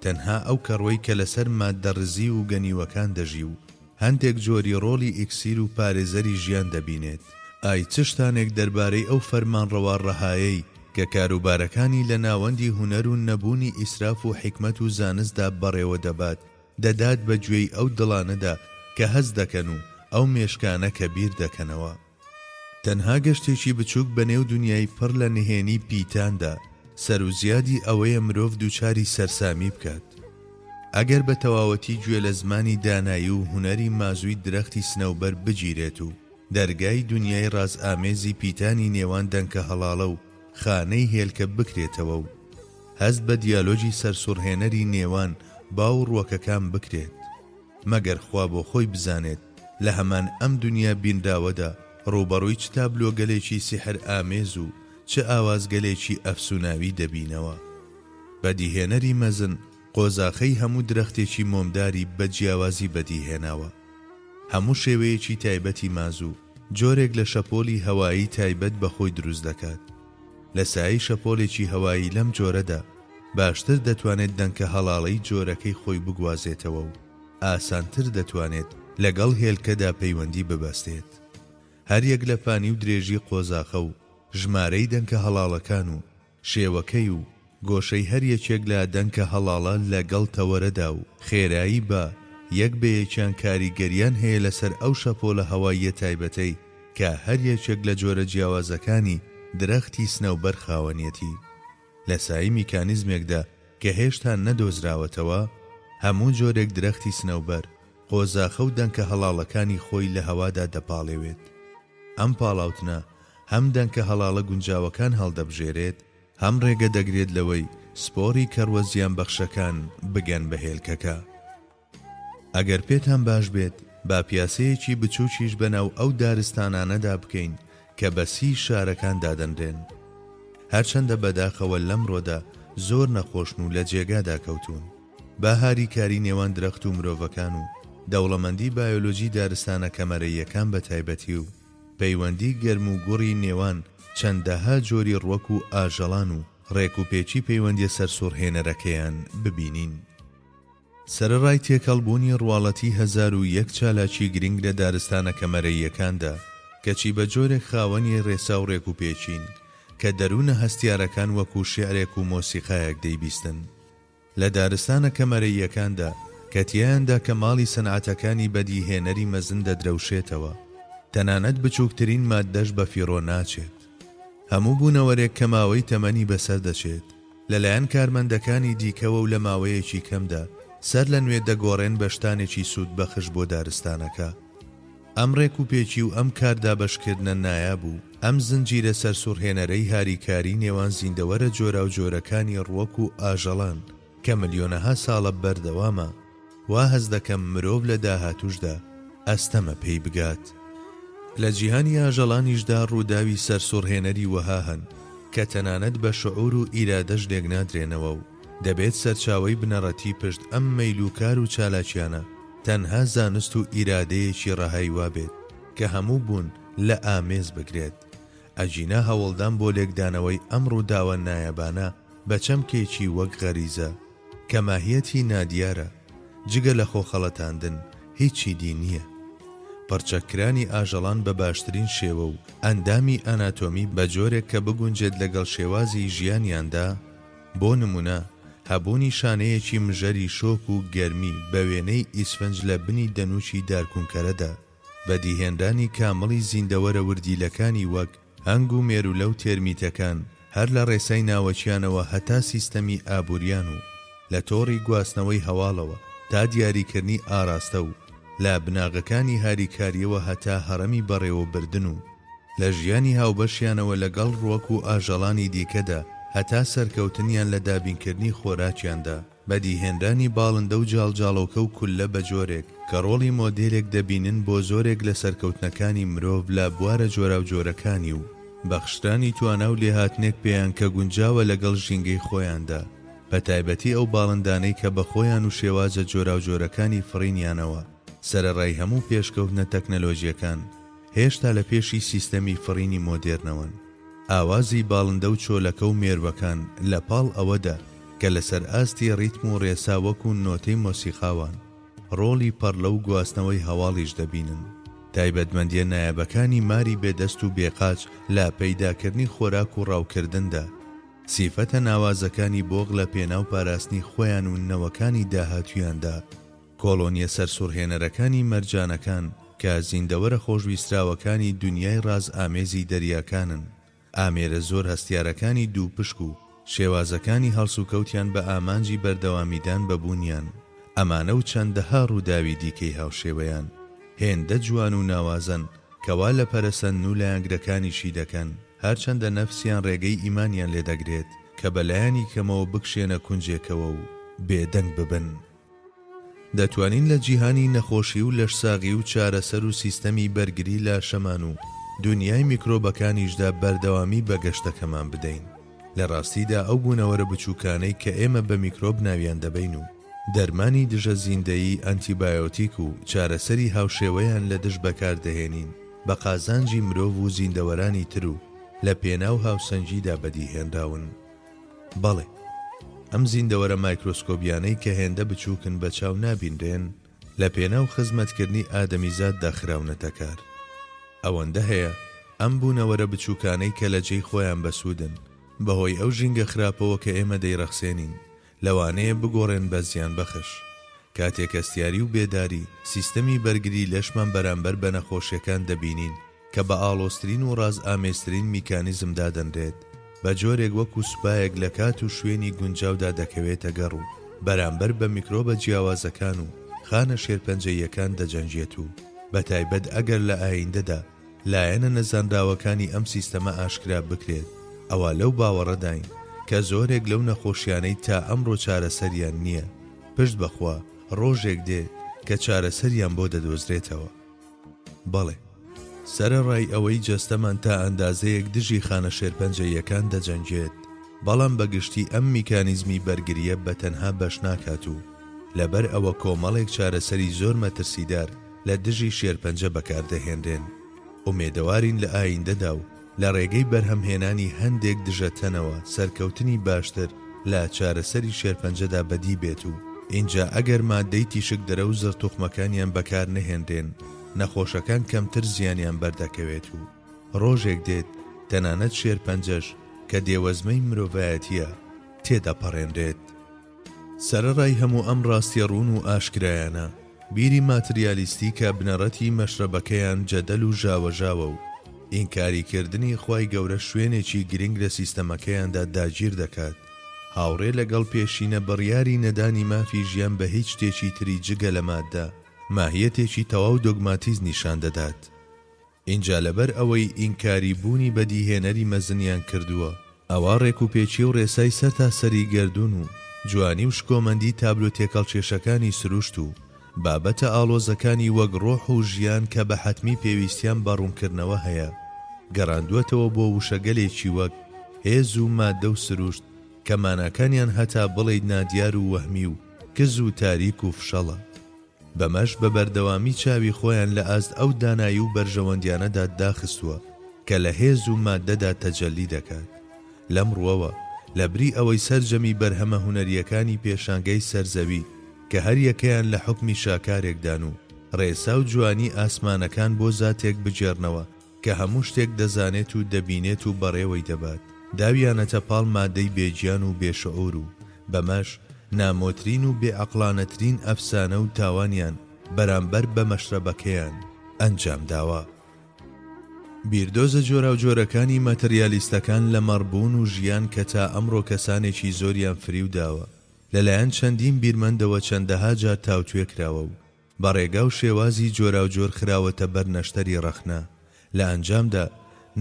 تەنها ئەو کەڕوەی کە لەسەر ماددەڕزی و گەنیوەکان دەژی و هەندێک جۆری ڕۆڵی ئیکسیر و پارێزەری ژیان دەبینێت. ئای چ شتانێک دەربارەی ئەو فەرمانڕەوا ڕەهایەی کە کاروبارەکانی لە ناوەندی هونەر و نەبوونی ئیسراف و حکمت و زانستدا بەڕێوە دەبات دەدات بە گوێی ئەو دڵانەدا کە هەز دەکەن و ئەو مێشکانە کە بیر دەکەنەوە. تەنها گەشتێکی بچووک بەنێو دنیای پڕ لە نهێنی پیتاندا سەرزیادی ئەوەیە مرۆڤ دووچاری سەرسامی بکات. ئەگەر بە تەواوەتی گوێ لە زمانی دانایی و هونەری مازووی درەختی سنەوبەر بگیرێت و دەرگای دنیای ڕاز ئامێزی پیتانی نێوان دەنکە هەڵاڵە و خانەی هێلکە بکرێتەوە و هەست بە دیالۆجی سەرسوڕهێنەری نێوان باوڕوەکەکان بکرێت، مەگەر خوا بۆ خۆی بزانێت لە هەمان ئەم دنیا بینراوەدا ڕوبەڕووی چ تابلۆگەلێکی سیحر ئامێز و چ ئاوازگەلێکی ئەفسوناوی دەبینەوە. بەدیهێنەری مەزن قۆزاخەی هەموو درەختێکی مۆمداری بە جیاوازی بەدیهێناوە. هەموو شێوەیەکی تایبەتی مازوو جۆرێک لە شەپۆلی هەوایی تایبەت بەخۆی دروست دەکات. لە سایی شەپۆلێکی هەوایی لەم جۆرەدا باشتر دەتوانێت دەنکە هەڵاڵەی جۆرەکەی خۆی بگوازێتەوە و ئاسانتر دەتوانێت لەگەڵ هێلکەدا پەیوەندی ببەستێت. هەر یەک لە پانی و درێژی قۆزاخە و ژمارەی دەنکە هەڵاڵەکان و شێوەکەی و گۆشەی هەر یەکێک لە دەنکە هەڵاڵە لەگەڵ تەوەرەدا و خێرایی بە یەک بەیەکیان کاریگەریان هەیە لەسەر ئەو شەپۆلە هەواییە تایبەتەی کە هەر یەکێک لە جۆرە جیاوازەکانی درەختی سنەوبەر خاوەنیەتی. لە سایی میکانیزمێکدا کە هێشتا نەدۆزراوەتەوە هەموو جۆرێک درەختی سنەوبەر قۆزاخە و دەنکە هەڵاڵەکانی خۆی لە هەوادا دەپاڵێوێت. ئەم پاڵاوتنە هەم دەنکە هەڵاڵە گونجاوەکان هەڵدەبژێرێت، هەم ڕێگە دەگرێت لەوەی سپۆری کەروە زیان بەخشەکان بگەن بە هێلکەکە. ئەگەر پێتان باش بێت با پیاسەیەکی بچووکیش بەناو ئەو دارستانانەدا بکەین کە بەسی شارەکان دادەنرێن. هەرچەندە بەداخەوە لەمڕۆدا زۆر نەخۆشن و لە جێگادا کەوتون. با هاریکاری نێوان درەخت و مرۆڤەکان و دەوڵەمەندی بایۆلۆجی دارستانە کەمەرەییەکان بە تایبەتی و پەیوەندی گەرم و گوڕی نێوان چەندەها جۆری ڕوەک و ئاژەڵان و ڕێک و پێچی پەیوەندی سەرسوڕهێنەرەکەیان ببینین. سەرەڕای تێکەڵبوونی ڕواڵەتی 1001 چالاکی گرنگ لە دارستانە کەمەرەییەکاندا کەچی بە جۆرێک خاوەنی ڕێسا و ڕێک و پێچین کە دەروونە هەستیارەکان وەکو شێعرێک و مۆسیقایەک دەیبیستن. لە دارستانە کەمەرەییەکاندا کە تیایاندا کەماڵی سەنعەتەکانی بەدیهێنەری مەزن دەدرەوشێتەوە، تەنانەت بچووکترین ماددەش بە فیڕۆ ناچێت. هەموو بوونەوەرێک کە ماوەی تەمەنی بەسەر دەچێت لەلایەن کارمەندەکانی دیکەوە و لە ماوەیەکی کەمدا سەر لە نوێ دەگۆڕێن بە شتانێکی سوود بەخش بۆ دارستانەکە. ئەم ڕێک و پێچی و ئەم کاردا بەشکردنە نایاب و ئەم زنجیرە سەرسوڕهێنەرەی هاریکاری نێوان زیندەوەرە جۆرا و جۆرەکانی ڕوەک و ئاژەڵان کە ملیۆنەها ساڵە بەردەوامە وا هەز دەکەم مرۆڤ لە داهاتووشدا ئەستەمە پێی بگات. لە جیهانی ئاژەڵانیشدا ڕووداوی سەرسوڕهێنەری وەها هەن کە تەنانەت بە شعور و ئیرادەش لێک نادرێنەوە و دەبێت سەرچاوەی بنەڕەتی پشت ئەم مەیلوکار و چالاکیانە تەنها زانست و ئیرادەیەکی ڕەهایی وابێت کە هەموو بوون لە ئامێز بگرێت. ئەجینا هەوڵدان بۆ لێکدانەوەی ئەم ڕووداوە نایەبانە بە چەمکێکی وەک غەریزە کە ماهیەتی نادیارە، جگە لە خۆخەڵەتاندن هیچی دی نییە. پەرچەکرانی ئاژەڵان بە باشترین شێوە و ئەندامی ئەناتۆمی بە جۆرێک کە بگونجێت لەگەڵ شێوازی ژیانیاندا، بۆ نمونە هەبوونی شانەیەکی مژەری شۆک و گەرمی بە وێنەی ئیسفنج لە بنی دەنووشی دارکونکەرەدا، بەدیهێنرانی کامەڵی زیندەوەرە وردیلەکانی وەک هەنگ و مێرولە و تێرمیتەکان هەر لە ڕێسای ناوەچیانەوە هەتا سیستەمی ئابووریان و لە تۆڕی گواستنەوەی هەواڵەوە تا دیاریکردنی ئاراستە و لە بناغەکانی هاریکاریەوە هەتا هەڕەمی بەڕێوەبردن و لە ژیانی هاوبەشیانەوە لەگەڵ ڕوەک و ئاژەڵانی دیکەدا هەتا سەرکەوتنیان لە دابینکردنی خۆراکیاندا، بەدیهێنرانی باڵندە و جاڵجاڵۆکە و کولە بە جۆرێک کە ڕۆڵی مۆدێلێک دەبینن بۆ زۆرێک لە سەرکەوتنەکانی مرۆڤ لە بوارە جۆرا و جۆرەکانی و بەخشرانی توانا و لێهاتنێک پێیان کە گونجاوە لەگەڵ ژینگەی خۆیاندا، بە تایبەتی ئەو باڵندانەی کە بە خۆیان و شێوازە جۆراوجۆرەکانی فڕینیانەوە سەرەڕای هەموو پێشکەوتنە تەکنەلۆژیەکان هێشتا لە پێشی سیستەمی فڕینی مۆدێرنەوەن. ئاوازی باڵندە و چۆلەکە و مێرووەکان لە پاڵ ئەوەدا کە لەسەر ئاستی ڕیتم و ڕێسا وەکو نۆتەی مۆسیقاوان ڕۆڵی پەڕلە و گواستنەوەی هەواڵیش دەبینن. تایبەتمەندیە نایابەکانی ماری بێدەست و بێقاچ لە پەیداکردنی خۆراک و ڕاوکردندا، سیفەتە ناوازەکانی بۆغ لە پێناو پاراستنی خۆیان و نەوەکانی داهاتویاندا، کۆڵۆنیە سەرسوڕهێنەرەکانی مەرجانەکان کە زیندەوەرە خۆشویستراوەکانی دنیای ڕاز ئامێزی دەریاکانن، ئامێرە زۆر هەستیارەکانی دوو پشک و شێوازەکانی هەڵسوکەوتیان بە ئامانجی بەردەوامیدان بەبوونیان، ئەمانە و چەندەها ڕووداوی دیکەی هاوشێوەیان هێندە جوان و ناوازن کەوا لە پەرەسەند و لایەنگرەکانیشی دەکەن، هەرچەندە نەفسیان ڕێگەی ئیمانیان لێ دەگرێت کە بەلایانی کەمەوە بکشێنە کونجێکەوە و بێدەنگ ببن. دەتوانین لە جیهانی نەخۆشی و لەشساغی و چارەسەر و سیستەمی بەرگری لە شەمان و دنیای میکرۆبەکانیشدا بەردەوامی بە گەشتەکەمان بدەین. لە ڕاستیدا ئەو بوونەوەرە بچووکانەی کە ئێمە بە میکرۆب ناویان دەبین و دەرمانی دژە زیندەیی ئەنتیبایۆتیک و چارەسەری هاوشێوەیان لە دژ بەکاردەهێنین بە قازانجی مرۆڤ و زیندەوەرانی تر و لە پێناو هاوسەنجیدا بەدیهێنراون. بەڵێ، ئەم زیندەوەرە مایکرۆسکۆبیانەی کە هێندە بچووکن بە چاو نابینرێن لە پێناو خزمەتکردنی ئادەمیزاد داخراونەتە کار. ئەوەندە هەیە ئەم بوونەوەرە بچووکانەی کە لە جێی خۆیان بەسوودن بەهۆی ئەو ژینگە خراپەوە کە ئێمە دەیڕەخسێنین لەوانەیە بگۆڕێن بە زیان بەخش. کاتێک ئەستیاری و بێداری سیستەمی بەرگری لەشمان بەرامبەر بە نەخۆشیەکان دەبینین کە بە ئاڵۆسترین و ڕاز ئامێسترین میکانیزمدا دەنرێت، بە جۆرێک وەکو سوپایەک لە کات و شوێنی گونجاودا دەکەوێتە گەڕ و بەرامبەر بە میکرۆبە جیاوازەکان و خانە شێرپەنجەیەکان دەجەنجێت و بە تایبەت ئەگەر لە ئایندەدا لایەنە نەزانراوەکانی ئەم سیستەمە ئاشکرا بکرێت، ئەوە لەو باوەڕەداین کە زۆرێک لەو نەخۆشیانەی تا ئەمڕۆ چارەسەریان نییە، پشت بەخوا ڕۆژێک دێ کە چارەسەریان بۆ دەدۆزرێتەوە. بەڵێ، سەرەڕای ئەوەی جەستەمان تا ئەندازەیەک دژی خانە شێرپەنجەیەکان دەجەنجێت، بەڵام بەگشتی ئەم میکانیزمی بەرگریە بە تەنها بەش ناکات و لەبەر ئەوە کۆمەڵێک چارەسەری زۆر مەترسیدار لە دژی شێرپەنجە بەکاردەهێنرێن. ئومێدەوارین لە ئایندەدا و لە ڕێگەی بەرهەمهێنانی هەندێک دژەتەنەوە سەرکەوتنی باشتر لە چارەسەری شێرپەنجەدا بەدی بێت و اینجا ئەگەر مادەی تیشک دەرە و زەرتوخمەکانیان بەکار نەهێنرێن، نەخۆشەکان کەمتر زیانیان بەردەکەوێت و ڕۆژێک دێت تەنانەت شێرپەنجەش کە دێوەزمەی مرۆڤایەتیە تێدەپەڕێنرێت. سەرەڕای هەموو ئەم ڕاستیە ڕوون و ئاشکرایانە بیری ماتریالیستی کە بنەڕەتی مەشرەبەکەیان جەدەل و ژاوەژاوە و ئینکاریکردنی خوای گەورە شوێنێکی گرنگ لە سیستەمەکەیاندا داگیر دەکات، هاوڕێ لەگەڵ پێشینە بڕیاری نەدانی مافی ژیان بە هیچ شتێکی تری جگە لە مادە ماهیەتێکی تەواو دۆگماتیز نیشان دەدات. اینجا لەبەر ئەوەی ئینکاری بوونی بەدیهێنەری مەزنیان کردووە، ئەوە ڕێک و پێچی و ڕێسای سەر تا سەری گردون و جوانی و شکۆمەندی تابلۆ تێکەڵکێشەکانی سروشت و بابەتە ئاڵۆزەکانی وەک ڕۆح و ژیان کە بە حەتمی پێویستیان بە ڕوونکردنەوە هەیە گەڕاندووەتەوە بۆ وشەگەلێکی وەک هێز و مادە و سروشت کە ماناکانیان هەتا بڵێ نادیار و وەهمی و کز و تاریک و فشەڵە. بەمەش بە بەردەوامی چاوی خۆیان لە ئاست ئەو دانایی و بەرژەوەندیانەدا داخستووە کە لە هێز و مادەدا تەجەلی دەکات. لەم ڕووەوە لەبری ئەوەی سەرجەمی بەرهەمە هونەریەکانی پێشانگەی سەرزەوی کە هەر یەکەیان لە حوکمی شاکارێکدان و ڕێسا و جوانی ئاسمانەکان بۆ زاتێک بجێرنەوە کە هەموو شتێک دەزانێت و دەبینێت و بەڕێوەی دەبات، داویانەتە پاڵ مادەی بێجیان و بێشعور و بەمەش نامۆترین و بێعەقلانەترین ئەفسانە و تاوانیان بەرامبەر بە مەشرەبەکەیان ئەنجام داوە. بیردۆزە جۆرا و جۆرەکانی ماتریالیستەکان لە مەڕبوون و ژیان کە تا ئەمڕۆ کەسانێکی زۆریان فریو داوە لەلایەن چەندین بیرمەندەوە چەندەها جار تاوتوێ کراوە و بە ڕێگا و شێوازی جۆرا و جۆر خراوەتە بەر نەشتەری ڕەخنە. لە ئەنجامدا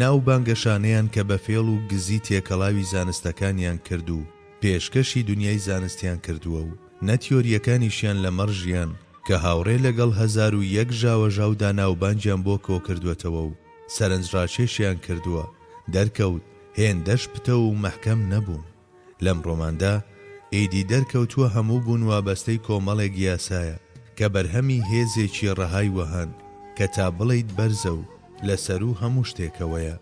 ناو بانگەشانەیان کە بە فێڵ و گزی تێکەڵاوی زانستەکانیان کرد و پێشکەشی دنیای زانستیان کردووە و نەتیۆریەکانیشیان لە مەڕ ژیان کە هاوڕێ لەگەڵ 1001 ژاوەژاودا ناوبانجیان بۆ کۆ کردوێتەوە و سەرنجڕاکێشیان کردووە دەرکەوت هێندەش پتە و مەحکەم نەبوون. لەم ڕۆماندا ئیدی دەرکەوتووە هەموو بوون وابەستەی کۆمەڵێک یاسایە کە بەرهەمی هێزێکی ڕەهای وەهان کە تا بڵیت بەرزە و لەسەر و هەموو شتێکەوەیە.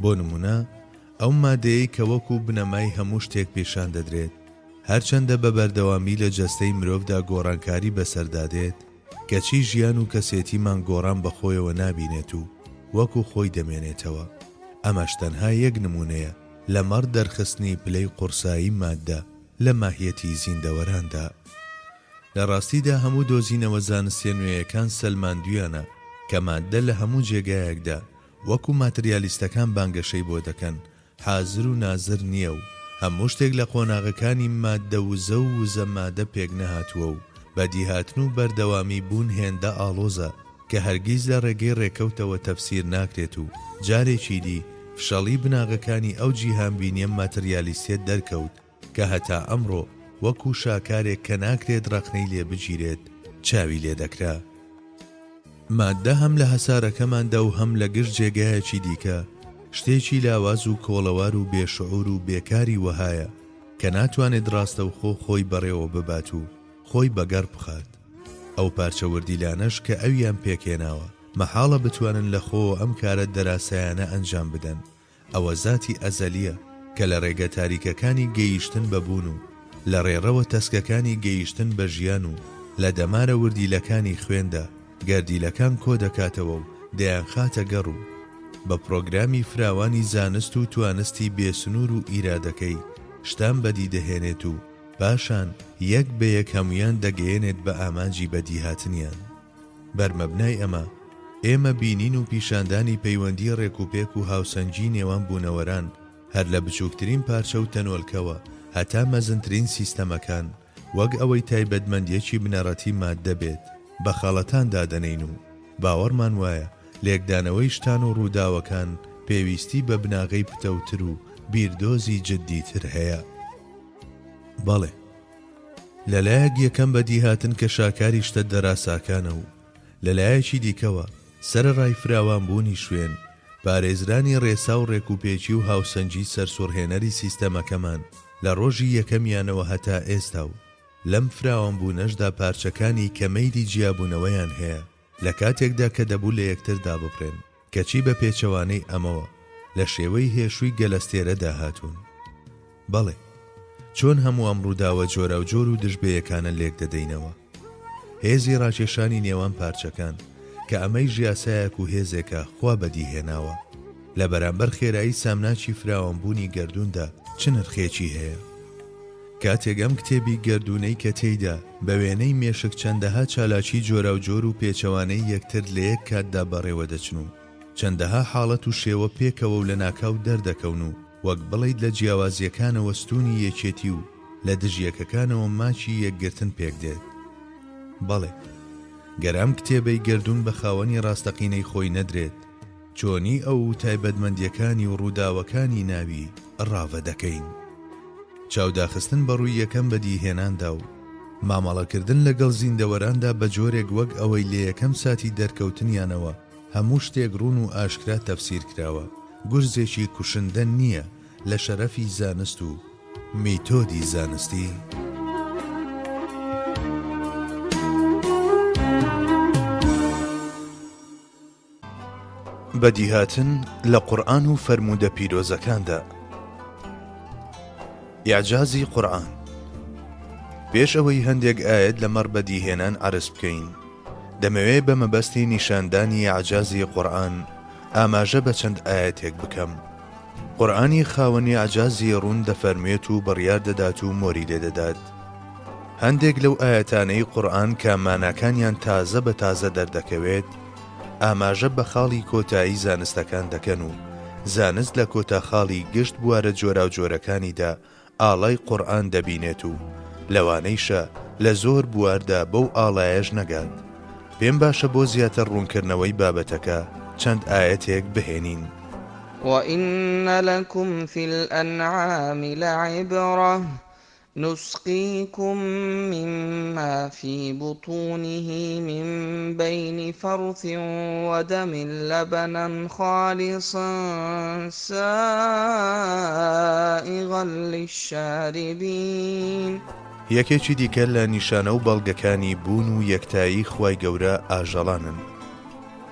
بۆ نمونە ئەو مادەیەی کە وەکو بنەمای هەموو شتێک پیشان دەدرێت هەرچەندە بە بەردەوامی لە جەستەی مرۆڤدا گۆڕانکاری بەسەردادێت کەچی ژیان و کەسێتیمان گۆڕان بەخۆیەوە نابینێت و وەکو خۆی دەمێنێتەوە. ئەمەش تەنها یەک نمونەیە لە مەڕ دەرخستنی پلەی قورسایی مادە لە ماهیەتی زیندەوەراندا. لە ڕاستیدا هەموو دۆزینەوە زانستیە نوێیەکان سەلماندویانە کە مادە لە هەموو جێگایەکدا وەکو ماتریالیستەکان بانگەشەی بۆ دەکەن حازر و نازر نییە و هەموو شتێک لە قۆناغەکانی مادە وزە و وزە مادە پێک نەهاتووە و بەدیهاتن و بەردەوامی بوون هێندە ئاڵۆزە کە هەرگیز لە ڕێگەی ڕێکەوتەوە تەفسیر ناکرێت و جارێکی دی فشەڵی بناغەکانی ئەو جیهانبینیە ماتریالیستێت دەرکەوت کە هەتا ئەمڕۆ وەکو شاکارێک کە ناکرێت ڕەخنەی لێ بگیرێت چاوی لێ دەکرا. مادە هەم لە هەسارەکەماندا و هەم لە گشت جێگایەکی دیکە شتێکی لاواز و کۆڵەوار و بێشعور و بێکاری وەهایە کە ناتوانێت ڕاستەوخۆ خۆی بەڕێوە ببات و خۆی بەگەڕ بخات. ئەو پارچە وردیلانەش کە ئەویان پێکێناوە مەحاڵە بتوانن لە خۆ ئەم کارە دەراسایانە ئەنجام بدەن. ئەوە زاتی ئەزەلیە کە لە ڕێگە تاریکەکانی گەیشتن بەبوون و لە ڕێڕەوە تەسکەکانی گەیشتن بە ژیان و لە دەمارە وردیلەکانی خوێندا گەردیلەکان کۆ دەکاتەوە و دەیان خاتە گەڕ و بە پرۆگرامی فراوانی زانست و توانستی بێسنوور و ئیرادەکەی شتان بەدی دەهێنێت و پاشان یەک بە یەک هەمویان دەگەیەنێت بە ئامانجی بەدیهاتنیان. بەرمەبنای ئەمە ئێمە بینین و پیشاندانی پەیوەندی ڕێکوپێک و هاوسەنگی نێوان بوونەوەران هەر لە بچووکترین پارچە و تەنۆلکەوە هەتا مەزنترین سیستەمەکان وەک ئەوەی تایبەتمەندیەکی بنەڕەتی مادە بێت بە خاڵەتان دادەنین و باوەڕمان وایە لێکدانەوەی شتان و ڕووداوەکان پێویستی بە بناغەی پتەوتر و بیردۆزی جددیتر هەیە. بەڵێ لەلایەک یەکەم بەدیهاتن کە شاکاری شتە دەراساکانە و لەلایەکی دیکەوە سەرڕای فراوانبوونی شوێن پارێزرانی ڕێسا و ڕێکوپێکی و هاوسەنگی سەرسوڕهێنەری سیستەمەکەمان لە ڕۆژی یەکەمیانەوە هەتا ئێستا و لەم فراوانبوونەشدا پارچەکانی کە مەیلی جیابوونەوەیان هەیە لە کاتێکدا کە دەبوو لە یەکتر دابپڕێن کەچی بە پێچەوانەی ئەمەوە لە شێوەی هێشووی گەلەستێرەدا هاتوون. بەڵێ چۆن هەموو ئەم ڕووداوە جۆرە و جۆر و دژبەیەکانە لێک دەدەینەوە. هێزی ڕاکێشانی نێوان پارچەکان کە ئەمەی ژیاسایەک و هێزێکە خوا بەدیهێناوە لە بەرامبەر خێرایی سامناچی فراوانبوونی گەردووندا چ نرخێکی هەیە. کاتێک ئەم کتێبی گەردوونەی کە تێیدا بە وێنەی مێشک چەندەها چالاکی جۆرە و جۆر و پێچەوانەی یەکتر لە یەک کاتدا بەڕێوە دەچن و چەندەها حاڵەت و شێوە پێکەوە و لە ناکاو دەردەکەون و وەک بڵیت لە جیاوازیەکانەوە ستونی یەکێتی و لە دژیەکەکانەوە ماچی یەکگرتن پێک دێت. بەڵێ گەرام کتێبەی گەردوون بە خاوەنی ڕاستەقینەی خۆی نەدرێت چۆنی ئەو تایبەتمەندیەکانی و ڕووداوەکانی ناوی ڕاوە دەکەین. چاوداخستن بەڕووی یەکەم بەدیهێناندا و مامەڵەکردن لەگەڵ زیندەوەراندا بە جۆرێک وەک ئەوەی لە یەکەم ساتی دەرکەوتنیانەوە هەموو شتێک ڕوون و ئاشکرا تەفسیر کراوە گورزێکی کوشندە نییە لە شەرەفی زانست و میتۆدی زانستی. بەدیهاتن لە قورئان و فەرموودە پیرۆزەکاندا. ئیعجازی قورئان. پێش ئەوەی هەندێک ئاەت لەمەڕ بەدیهێنان عەرز بکەین دەمەوێت بە مەبەستی نیشاندانی ئیعجازی قورئان ئاماژە بە چەند ئاەتێک بکەم. قورئانی خاوەنی ئیعجازی ڕوون دەفەرمێت و بڕیار دەدات و مۆری لێدەدات. هەندێک لەو ئاەتانەی قورئان کە ماناکانیان تازە بە تازە دەردەکەوێت ئاماژە بە خاڵی کۆتایی زانستەکان دەکەن و زانست لە کۆتا خاڵی گشت بوارە جۆرا و جۆرەکانیدا ئاڵای قورئان دەبینێت و لەوانەیشە لە زۆر بواردا بەو ئاڵایەش نەگات. پێم باشە بۆ زیاتر ڕوونکردنەوەی بابەتەکە چەند ئاەتێک بهێنین. وَإِنَّ لَكُمْ فِي الْأَنْعَامِ لَعِبْرَةً نسقيكم مما في بطونه من بين فرث ودم لبنا خالصا سائغا للشاربين. یەکێکی دیکە لە نیشانە و بەڵگەکانی بوون و یەکتایی خوای گەورە ئاژەڵانن.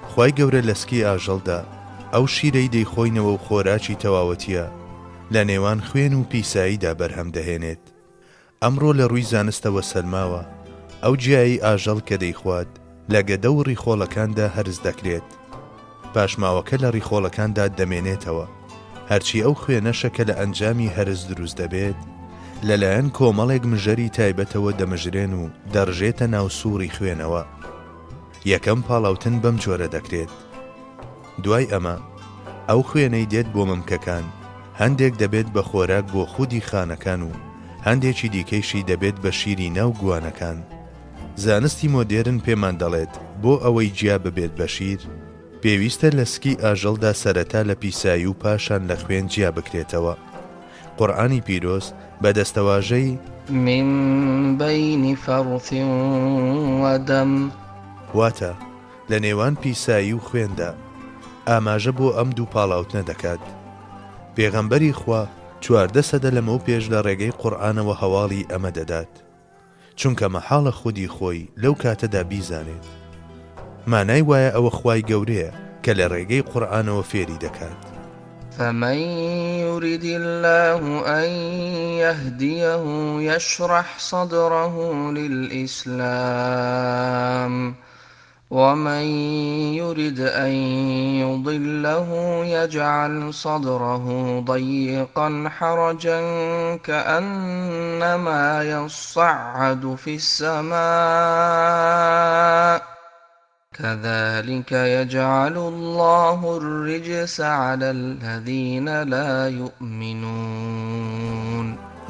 خوای گەورە لەسکی ئاژەڵدا ئەو شیرەی دەیخۆینەوە و خۆراکی تەواوەتیە لە نێوان خوێن و پیساییدا بەرهەم دەهێنێت. ئەمڕۆ لە ڕووی زانستەوە سەلماوە ئەو جیایی ئاژەڵ کە دەیخوات لە گەدە و ڕیخۆڵەکاندا هەرز دەکرێت، پاشماوەکە لە ڕیخۆڵەکاندا دەمێنێتەوە. هەرچی ئەو خوێنەشە کە لە ئەنجامی هەرز دروست دەبێت لەلایەن کۆمەڵێک مژەری تایبەتەوە دەمەژرێن و دەڕژێتە ناو سووڕی خوێنەوە. یەکەم پاڵاوتن بەم جۆرە دەکرێت. دوای ئەمە ئەو خوێنەی دێت بۆ مەمکەکان، هەندێک دەبێت بە خۆراک بۆ خودی خانەکان و هەندێکی دیکەیشی دەبێت بە شیری ناو گوانەکان. زانستی مۆدێرن پێمان دەڵێت بۆ ئەوەی جیا ببێت بە شیر پێویستە لە سکی ئاژەڵدا سەرەتا لە پیسایی و پاشان لە خوێن جیا بکرێتەوە. قورئانی پیرۆز بە دەستەواژەی من بین فرث ودم واتە لە نێوان پیسایی و خوێندا ئاماژە بۆ ئەم دوو پاڵاوتنە دەکات. پێغەمبەری خوا 14 سەدە لەمەو پێش لە ڕێگەی قورئانەوە هەواڵی ئەمە دەدات، چونکە مەحاڵە خودی خۆی لەو کاتەدا بیزانێت. مانای وایە ئەوە خوای گەورەیە کە لە ڕێگەی قورئانەوە فێری دەکات. فمن يرد الله أن يهديه يشرح صدره للإسلام ومن يرد أن يضله يجعل صدره ضيقا حرجا كأنما يصعد في السماء كذلك يجعل الله الرجس على الذين لا يؤمنون.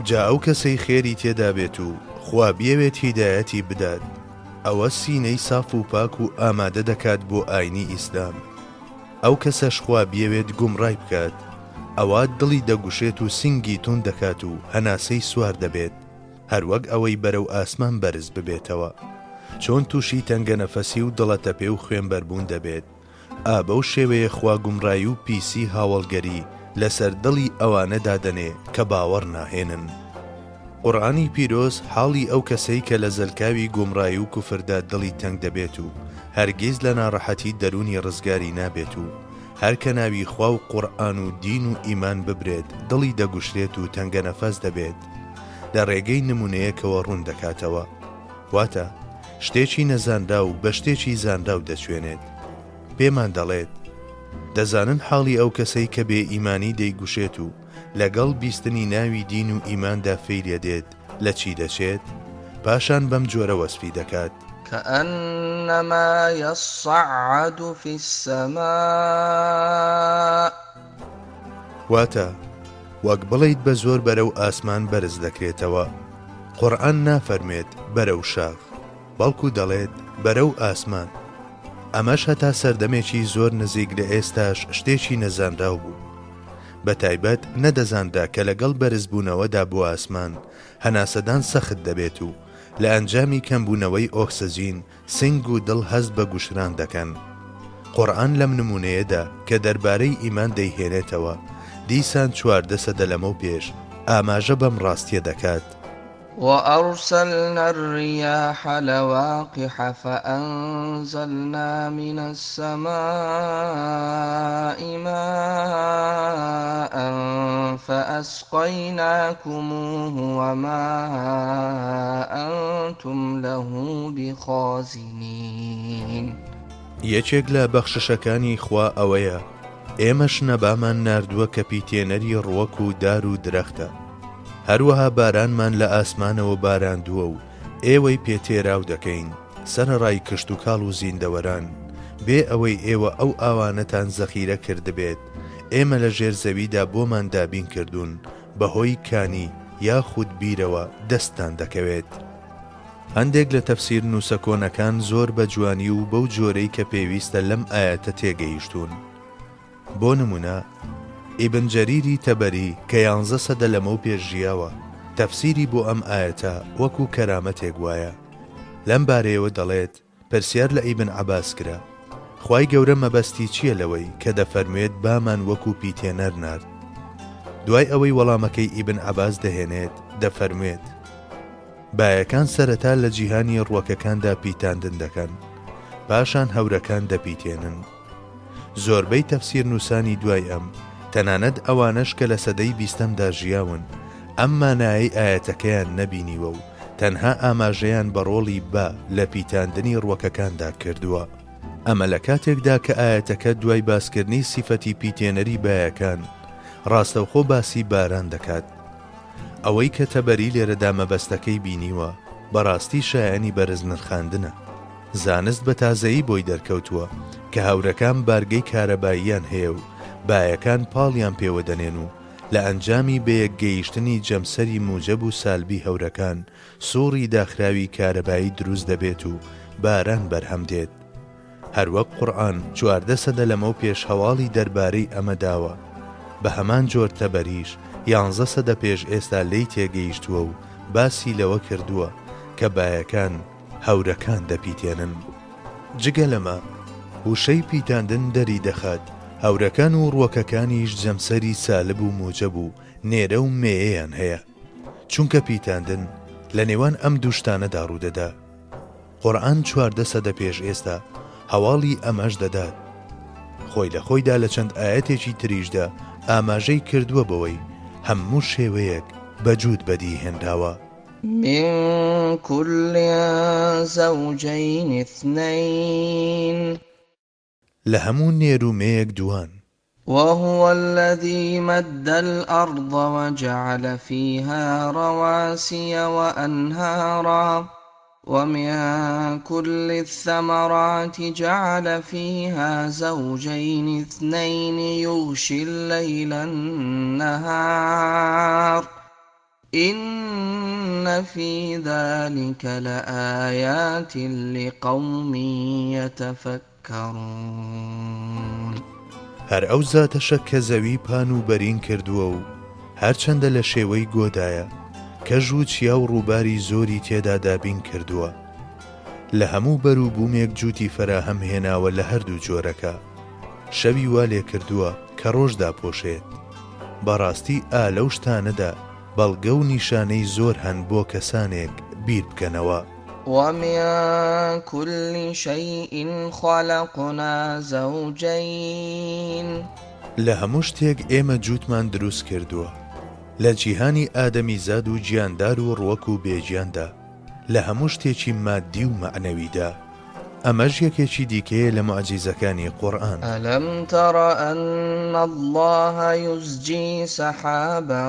جا ئەو کەسەی خێری تێدا بێت و خوا بیەوێت هیدایەتی بدات، ئەوە سینەی ساف و پاک و ئامادە دەکات بۆ ئاینی ئیسلام. ئەو کەسەش خوا بیەوێت گومڕای بکات، ئەوە دڵی دەگوشێت و سینگی تون دەکات و هەناسەی سوار دەبێت، هەروەک ئەوەی بەرەو ئاسمان بەرز ببێتەوە. چۆن تووشی تەنگە نەفەسی و دڵەتە پێ و خوێنبەربوون دەبێت. بەو شێوەیە خوا گومڕایی و پیسی هاوڵگەری لەسەر دڵی ئەوانەدا دەنێ کە باوەڕ ناهێنن. قورئانی پیرۆز حاڵی ئەو کەسەی کە لە زەلکاوی گومڕایی و کوفردا دڵی تەنگ دەبێت و هەرگیز لە ناڕەحەتی دەرونی ڕزگاری نابێت و هەر کە ناوی خوا و قورئان و دین و ئیمان ببرێت دڵی دەگوشرێت و تەنگە نەفەس دەبێت، لە ڕێگەی نمونەیەکەوە ڕوون دەکاتەوە. واتە شتێکی نەزانرا و بە شتێکی زانرا و دەچوێنێت. پێمان دەڵێت دەزانن حاڵی ئەو کەسەی کە بێ ئیمانی دەیگوشێت و لەگەڵ بیستنی ناوی دین و ئیماندا فەیلە دێت لە چی دەچێت، پاشان بەم جۆرە وەسفی دەکات كأنما يصعد في السماء. واتە وەک بڵیت بە زۆر بەرەو ئاسمان بەرز دەکرێتەوە. قورئان نافەرمێت بەرەو شاخ، بەڵکو دەڵێت بەرەو ئاسمان. ئەمەش هەتا سەردەمێکی زۆر نزیک لە ئێستاش شتێکی نەزانراو بوو. بە تایبەت نەدەزاندا کە لەگەڵ بەرزبوونەوەدا بۆ ئاسمان هەناسەدان سەخت دەبێت و لە ئەنجامی کەمبوونەوەی ئۆکسجین سنگ و دڵ هەست بە گوشران دەکەن. قورئان لەم نمونەیەدا کە دەربارەی ئیمان دەیهێنێتەوە دیسان 14 سەدە لەمەو پێش ئاماژە بەم ڕاستیە دەکات. وأرسلنا الرياح لواقح فأنزلنا من السماء ماء فأسقيناكموه وما أنتم له بخازنين. یەکێک لە بەخششەکانی خوا ئەوەیە ئێمەش نەبامان ناردووە کە پیتێنەری ڕووەک و دار و درەختە، هەروەها بارانمان لە ئاسمانەوە باراندووە و ئێوەی پێتێراو دەکەین سەرەڕای کشت و کاڵ و زیندەوەران، بێ ئەوەی ئێوە ئەو ئاوانەتان زەخیرە کردبێت ئێمە لە ژێر زەویدا بۆمان دابین کردوون بەهۆی کانی یاخود بیرەوە دەستان دەکەوێت. هەندێک لە تەفسیر نووسە کۆنەکان زۆر بە جوانی و بەو جۆرەی کە پێویستە لەم ئاەتە تێگەیشتون. بۆ نمونە ئیبن جەریری تەبەری کە 11 سەدە لەمەو پێش ژیاوە تەفسیری بۆ ئەم ئاەتە وەکو کەرامەتێک وایە. لەم بارەیەوە دەڵێت پرسیار لە ئیبن عەباس کرا، خوای گەورە مەبەستی چییە لەوەی کە دەفەرموێت بامان وەکو پیتێنەر نارد؟ دوای ئەوەی وەڵامەکەی ئیبن عەباس دەهێنێت دەفەرموێت بایەکان سەرەتا لە جیهانی ڕووەکەکاندا پیتاندن دەکەن، پاشان هەورەکان دەپیتێنن. زۆربەی تەفسیر نووسانی دوای ئەم، تەنانەت ئەوانەش کە لە سەدەی 20دا ژیاون، ئەم مانایی ئاەتەکەیان نەبینیوە و تەنها ئاماژەیان بە ڕۆڵی با لە پیتاندنی ڕووەکەکاندا کردووە. ئەمە لە کاتێکدا کە ئاەتەکە دوای باسکردنی سیفەتی پیتێنەری بایەکان ڕاستەوخۆ باسی باران دەکات. ئەوەی کە تەبەری لێرەدا مەبەستەکەی بینیوە بەڕاستی شایانی بەرز نرخاندنە. زانست بە تازەیی بۆی دەرکەوتووە کە هەورەکان بارگەی کارەباییان هەیە و بایەکان پاڵیان پێوە دەنێن و لە ئەنجامی بەیەک گەیشتنی جەمسەری موجب و سالبی هەورەکان سووڕی داخراوی کارەبایی دروست دەبێت و باران بەرهەم دێت. هەروەک قورئان 14 سەدە لەمەو پێش هەواڵی دەربارەی ئەمە داوە. بە هەمان جۆر تەبەریش 11 سەدە پێش ئێستا لی تێگەیشتووە و باسی لەوە کردووە کە بایەکان هەورەکان دەپیتێنن. جگە لەمە وشەی پیتاندن دەری دەخات، هەورەکان و ڕووەکەکانیش جەمسەری سالب و موجب و نێرە و مێیەیان هەیە، چونکە پیتاندن لە نێوان ئەم دووشتانەدا ڕوودەدا. قورئان 14 سەدە پێش ئێستا هەواڵی ئەمەش دەدات. خۆی لە خۆیدا لە چەند ئاەتێکی تریشدا ئاماژەی کردووە بەوەی هەموو شێوەیەک بەجود بەدی هێنراوە. من كل زوجين اثنين لە هەموو نێرومەیەک دوان. وهو الذي مد الأرض وجعل فيها رواسي وأنهارا ومن كل الثمرات جعل فيها زوجين اثنين يغشي الليل النهار إن في ذلك لآيات لقوم يتفكرون. هەر ئەو زاتەشە کە زەوی پان و بەرین کردووە و هەرچەندە لە شێوەی گۆدایە، کەژ و چیا و ڕووباری زۆری تێدا دابین کردووە. لە هەموو بەرووبوومێک جووتی فەراهەم هێناوە لە هەردوو جۆرەکە. شەوی وا لێ کردووە کە ڕۆژدا پۆشێت. بەڕاستی لەو شتانەدا بەڵگە و نیشانەی زۆر هەن بۆ کەسانێک بیر بکەنەوە. ومن كل شيء خلقنا زوجين. لە هەموو شتێک ئێمە جووتمان دروست کردووە، لە جیهانی ئادەمی زاد و گیاندار و ڕووەک و بێگیاندا، لە هەموو شتێکی مادی و معنەویدا. ئەمەش یەکێکی دیکەیە لە معجیزەکانی قورئان. ألم تر أن الله يزجي سحابا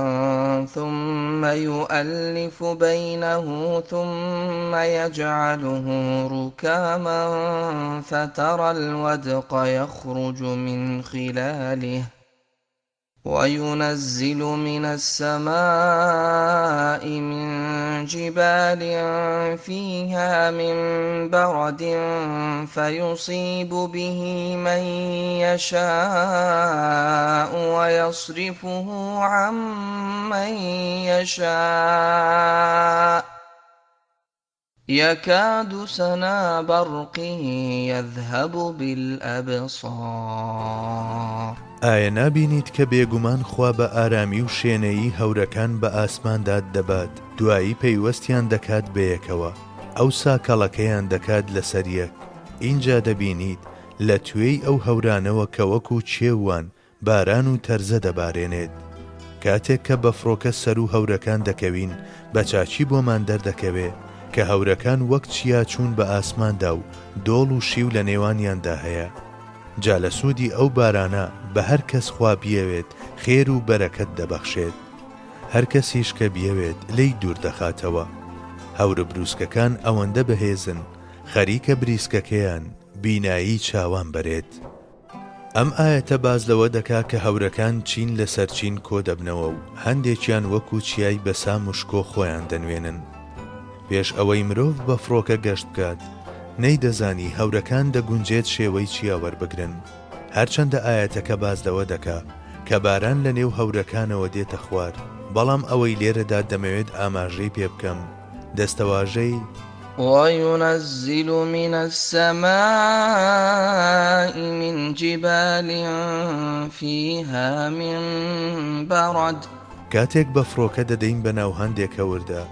ثم يؤلف بينه ثم يجعله ركاما فترى الودق يخرج من خلاله وينزل من السماء من جبال فيها من برد فيصيب به من يشاء ويصرفه عن من يشاء يكاد سنا برقه يذهب بالأبصار. ئایا نابینیت کە بێگومان خوا بە ئارامی و شوێنەیی هەورەکان بە ئاسماندا دەبات، دوایی پەیوەستیان دەکات بەیەکەوە، ئەو ساکەڵەکەیان دەکات لەسەر یەک. اینجا دەبینیت لە توێی ئەو هەورانەوە کە وەکو چێوان باران و تەرزە دەبارێنێت. کاتێک کە بە فڕۆکە سەر و هەورەکان دەکەوین، بە چاچی بۆمان دەردەکەوێت کە هەورەکان وەک چیا چوون بە ئاسماندا و دۆڵ و شیو لە نێوانیاندا هەیە. جا لە سوودی ئەو بارانە بە هەر کەس خوا بیەوێت خێر و بەرەکەت دەبەخشێت، هەر کەسیش کە بیەوێت لی دوور دەخاتەوە. هەورە بروسکەکان ئەوەندە بەهێزن، خەریکە بریسکەکەیان بینایی چاوان بەرێت. ئەم ئاەتە باز لەوە دەکا کە هەورەکان چین لەسەر چین کۆ دەبنەوە و هەندێکیان وەکو چیای بەسا مشکۆ خۆیان دەنوێنن. پێش ئەوەی مرۆڤ بە فڕۆکە گەشت بکات، نەیدەزانی هەورەکان دەگونجێت شێوەی چیا وەربگرن. هەرچەندە ئاەتەکە باز لەوە دەکا کە باران لە نێو هەورەکانەوە دێتە خوار، بەڵام ئەوەی لێرەدا دەمەوێت ئاماژەی پێ بکەم دەستەواژەی وينزل من السماء من جبال فيها من برد کاتێک بە فڕۆکە دەدەین بەناو هەندێک هەوردا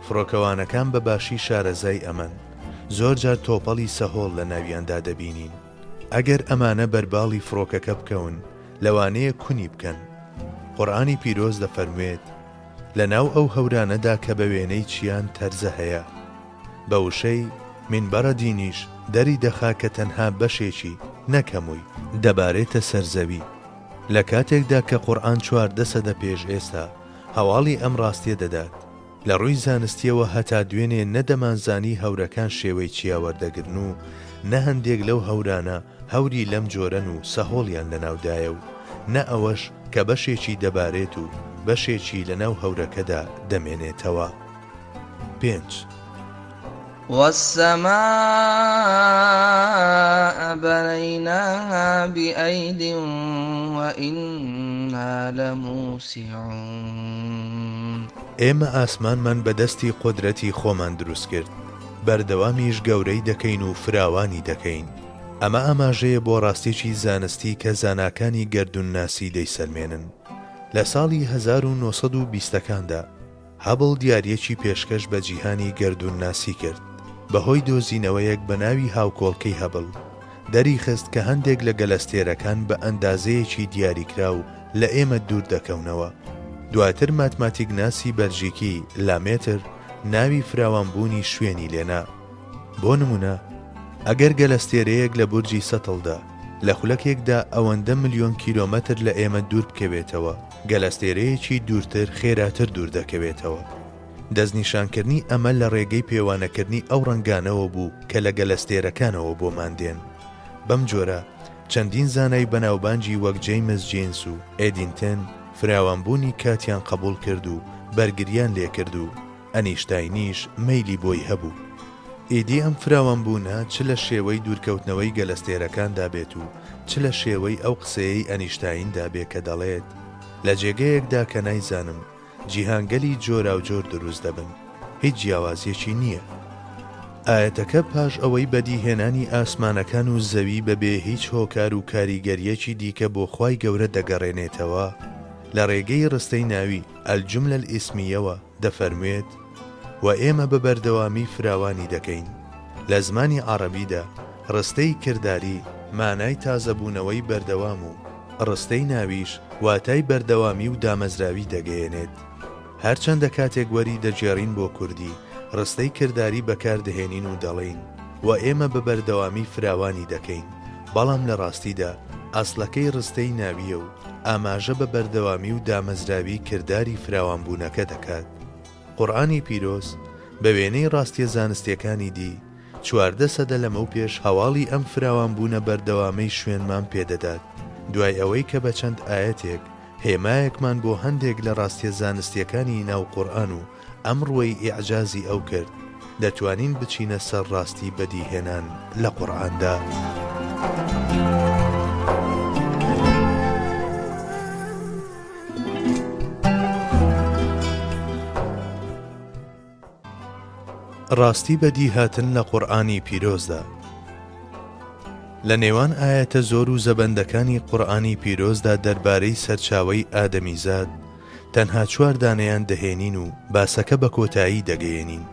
فڕۆکەوانەکان بە باشی شارەزای ئەمەن زۆر جار تۆپەڵی سەهۆڵ لە ناویاندا دەبینین ئەگەر ئەمانە بەرباڵی فڕۆکەکە بکەون لەوانەیە کونی بکەن قورئانی پیرۆز دەفەرموێت لە ناو ئەو هەورانەدا کە بە وێنەی چیان تەرزە هەیە بە وشەی منبەرە دینیش دەری دەخا کە تەنها بەشێکی نەکەمووی دەبارێتە سەرزەوی لە کاتێکدا کە قورئان 14 سەدە پێش ئێستا هەواڵی ئەم ڕاستیە دەدات لە ڕووی زانستیەوە هەتا دوێنێ نەدەمانزانی هەورەکان شێوەی چیاوەردەگرن و نە هەندێک لەو هەورانە هەوری لەم جۆرەن و سەهۆڵیان لەناودایە و نە ئەوەش کە بەشێکی دەبارێت و بەشێکی لەناو هەورەکەدا دەمێنێتەوە. 5. والسماء بنيناها بأيد وإنا لموسعون ئێمە ئاسمانمان بەدەستی قودرەتی خۆمان دروست کرد بەردەوامیش گەورەی دەکەین و فراوانی دەکەین ئەمە ئاماژەیە بۆ ڕاستیی زانستی کە زاناکانی گەردونناسی دەیسەلمێنن لە ساڵی 1920کاندا هەبڵ دیاریەکی پێشکەش بە جیهانی گەردونناسی کرد بەهۆی دۆزینەوەیەک بە ناوی هاوکۆڵکەی هەبڵ دەری خست کە هەندێک لە گەلەستێرەکان بە ئەندازەیەکی دیاریکرا و لە ئێمە دوور دەکەونەوە دواتر ماتماتیکناسی بەلژیکی لامێتر ناوی فراوانبوونی شوێنی لێنا بۆ نمونە ئەگەر گەلەستێرەیەک لە بورجی سەتڵدا لە خولەکێکدا ئەوەندە ملیۆن کیلۆمەتر لە ئێمە دوور بکەوێتەوە گەلەستێرەیەکی دوورتر خێراتر دوور دەکەوێتەوە دەستنیشانکردنی ئەمە لە ڕێگەی پێوانەکردنی ئەو ڕەنگانەوە بوو کە لە گەلەستێرەکانەوە بۆمان دێن بەم جۆرە چەندین زانای بەناوبانجی وەک جەیمس جێنس و ئێدینتن فراوانبوونی کاتیان قبول کرد و بەرگریان لێکرد و ئەنیشتاینیش مەیلی بۆی هەبوو ئیدی ئەم فراوانبوونە چ لە شێوەی دوورکەوتنەوەی گەلەستێرەکاندا بێت و چ لە شێوەی ئەو قسەیەی ئەنیشتایندا بێ کە دەڵێت لە جێگەیەکدا کە نایزانم جیهانگەلی جۆرا و جۆر دروست دەبن هیچ جیاوازیەکی نییە ئاەتەکە پاش ئەوەی بەدیهێنانی ئاسمانەکان و زەوی بەبێ هیچ هۆکار و کاریگەریەکی دیکە بۆ خوای گەورە دەگەڕێنێتەوە لە ڕێگەی ڕستەی ناوی ئەلجوملە الئیسمیەوە دەفەرموێت و ئێمە بە بەردەوامی فراوانی دەکەین لە زمانی عەرەبیدا ڕستەی کردداری مانای تازەبوونەوەی بەردەوام و ڕستەی ناویش واتای بەردەوامی و دامەزراوی دەگەیەنێت هەرچەندە کاتێک وەری دەجێڕین بۆ کوردی ڕستەی کردداری بەکاردەهێنین و دەڵێن و ئێمە بە بەردەوامی فراوانی دەکەین بەڵام لە ڕاستیدا ئەسڵەکەی ڕستەی ناویە و ئاماژە بە بەردەوامی و دامەزراوی کردداری فراوانبوونەکە دەکات قورئانی پیرۆز بە وێنەی ڕاستیە زانستیەکانی دی 14 سەدە لەمەو پێش هەواڵی ئەم فراوانبوونە بەردەوامەی شوێنمان پێدەدات دوای ئەوەی کە بە چەند ئاەتێک هێمایەکمان بۆ هەندێک لە ڕاستیە زانستیەکانی ناو قورئان و ئەم ڕووی ئیعجازی ئەو کرد دەتوانین بچینە سەر ڕاستی بەدیهێنان لە قورئاندا ڕاستی بەدی هاتن لە قورئانی پیرۆزدا لە نێوان ئاەتە زۆر و زەبەندەکانی قورئانی پیرۆزدا دەربارەی سەرچاوەی ئادەمیزاد تەنها 4 دانەیان دەهێنین و باسەکە بە کۆتایی دەگەیەنین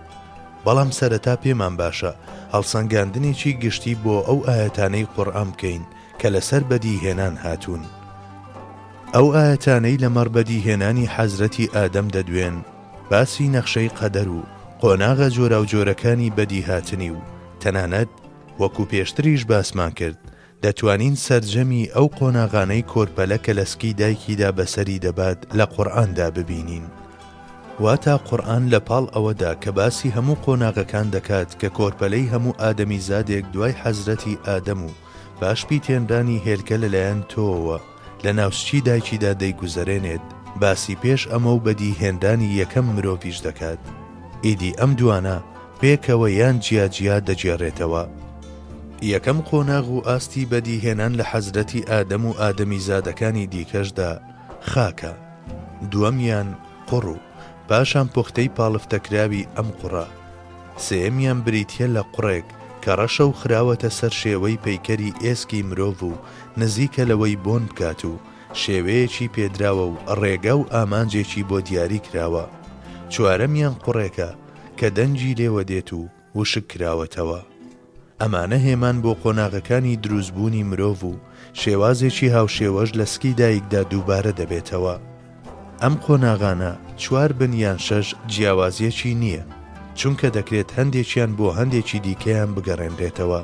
بەڵام سەرەتا پێمان باشە هەڵسەنگاندنێکی گشتی بۆ ئەو ئاەتانەی قورئان بکەین کە لەسەر بەدیهێنان هاتوون ئەو ئاەتانەی لەمەڕ بەدیهێنانی حەزرەتی ئادەم دەدوێن باسی نەخشەی قەدەر و قۆناغە جۆرا و جۆرەکانی بەدیهاتنی و تەنانەت وەکو پێشتریش باسمان کرد دەتوانین سەرجەمی ئەو قۆناغانەی کۆرپەلە کە لەسکی دایکیدا بەسەری دەبات لە قورئاندا ببینین واتا قورئان لە پاڵ ئەوەدا کە باسی هەموو قۆناغەکان دەکات کە کۆرپەلەی هەموو ئادەمی زادێک دوای حەزرەتی ئادەم و پاشپی تێنرانی هێلکە لەلایەن تۆوە لە ناوچی دایکیدا دەیگوزەرێنێت باسی پێش ئەمە و بەدیهێنرانی یەکەم مرۆڤیش دەکات ئیدی ئەم دوانە پێکەوە یان جیاجیا دەجێڕێتەوە یەکەم قۆناغ و ئاستی بەدیهێنان لە حەزرەتی ئادەم و ئادەمی زادەکانی دیکەشدا خاکە دووەمیان قوڕ و پاشان پوختەی پاڵفتەکراوی ئەم قوڕە. سێمیان بریتیە لە قوڕێک کە ڕەشە و خراوەتە سەر شێوەی پەیکەری ئێسکی مرۆڤ و نزیکە لەوەی بۆن بکات و شێوەیەکی پێدراوە و ڕێگە و ئامانجێکی بۆ دیاری کراوە. چوارەمیان قوڕێکە کە دەنجی لێوە دێت و وشک کراوەتەوە. ئەمانە هێمان بۆ قۆناغەکانی دروستبوونی مرۆڤ و شێوازێکی هاوشێوەش لە سکی دایکدا دووبارە دەبێتەوە. ئەم قۆناغانە چوار بنیان شەش جیاوازیەکی نییە، چونکە دەکرێت هەندێکیان بۆ هەندێکی دیکەیان بگەڕێنرێتەوە.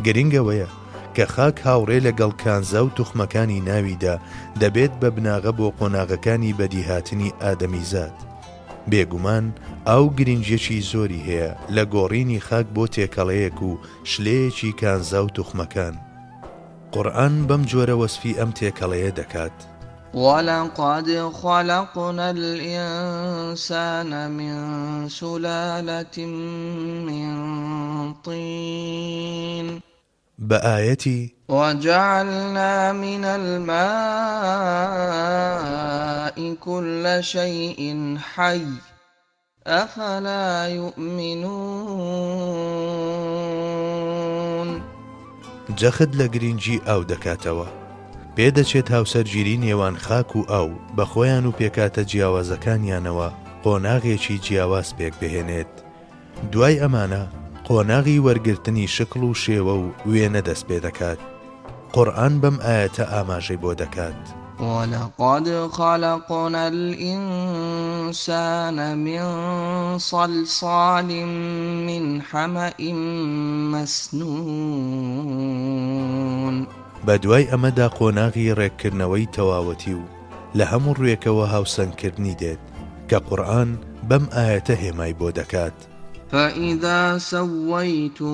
گرنگەوەیە کە خاک هاوڕێ لەگەڵ کانزا و توخمەکانی ناویدا دەبێت بە بناغە بۆ قۆناغەکانی بەدیهاتنی ئادەمیزاد. بێگومان ئاو گرنگیەکی زۆری هەیە لە گۆڕینی خاک بۆ تێکەڵەیەک و شلەیەکی کانزا و توخمەکان. قورئان بەم جۆرە وەسفی ئەم تێکەڵەیە دەکات: ولقد خلقنا الإنسان من سلالة من طين بآيتي وجعلنا من الماء كل شيء حي أفلا يؤمنون. جەخت لە گرنگی ئاو دەکاتەوە. پێدەچێت هاوسەرگیری نێوان خاک و ئاو بە خۆیان و پێکاتە جیاوازەکانیانەوە قۆناغێکی جیاواز پێک بهێنێت. دوای ئەمانە قۆناغی وەرگرتنی شکڵ و شێوە و وێنە دەست پێ دەکات. قورئان بەم ئاەتە ئاماژەی بۆ دەکات: ولقد خلقنا الإنسان من صلصال من حمأ مسنون. بەدوای ئەمەدا قۆناغی ڕێککردنەوەی تەواوەتی و لە هەموو ڕوێکەوە هاوسەنگکردنی دێت کە قورئان بەم ئاەتە هێمای بۆ دەکات: فإذا سويته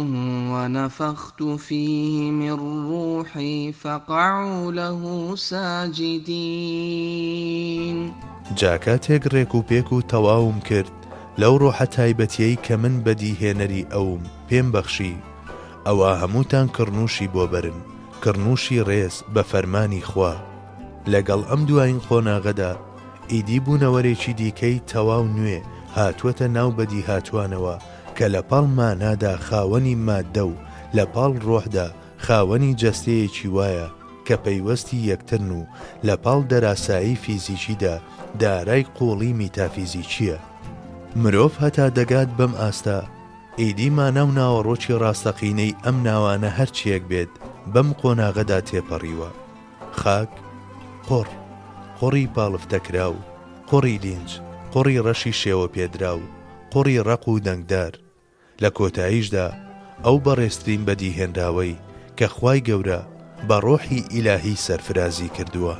ونفخت فيه من روحي فقعوا له ساجدين. جاکاتێک ڕێک و پێک و تەواوم کرد لەو ڕۆحە تایبەتیەی کە من بەدیهێنەری ئەوم پێم بەخشی، ئەوە هەمووتان کڕنووشی بۆ بەرن، کڕنووشی ڕێز بە فەرمانی خوا. لەگەڵ ئەم دوایین قۆناغەدا ئیدی بوونەوەرێکی دیکەی تەواو نوێ هاتووەتە ناو بەدی هاتوانەوە کە لە پاڵ مانادا خاوەنی ماددە و لە پاڵ ڕۆحدا خاوەنی جەستەیەکی وایە کە پەیوەستی یەکترن و لە پاڵ دەراسایی فیزیکیدا دارای قوڵی میتافیزیکیە. مرۆڤ هەتا دەگات بەم ئاستا ئیدی مانە و ناوەڕۆکی ڕاستەقینەی ئەم ناوانە هەرچیەک بێت بەم قۆناغەدا تێپەڕیوە: خاک، قوڕ، قوڕی پاڵفتەکراو، قوڕی لینج، قوڕی ڕەشی شێوە پێدراو، قوڕی ڕق و دەنگدار. لە کۆتاییشدا ئەو بەڕێسترین بەدیهێنراوەی کە خوای گەورە بە ڕۆحی ئیلاهی سەرفرازی کردووە.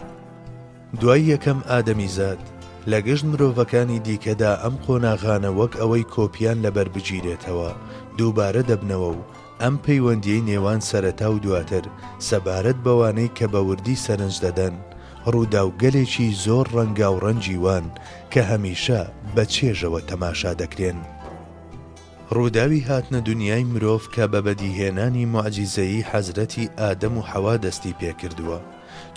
دوای یەکەم ئادەمیزاد لە گەشت مرۆڤەکانی دیکەدا ئەم قۆناغانە وەک ئەوەی کۆپیان لەبەر بگیرێتەوە دووبارە دەبنەوە و ئەم پەیوەندیەی نێوان سەرەتا و دواتر سەبارەت بەوانەی کە بە وردی سەرنج دەدەن ڕووداوگەلێکی زۆر ڕەنگا و ڕەنجیوان کە هەمیشە بە چێژەوە تەماشا دەکرێن. ڕووداوی هاتنە دنیای مرۆڤ کە بە بەدیهێنانی موعجیزەیی حەزرەتی ئادەم و حەوا دەستی پێکردووە،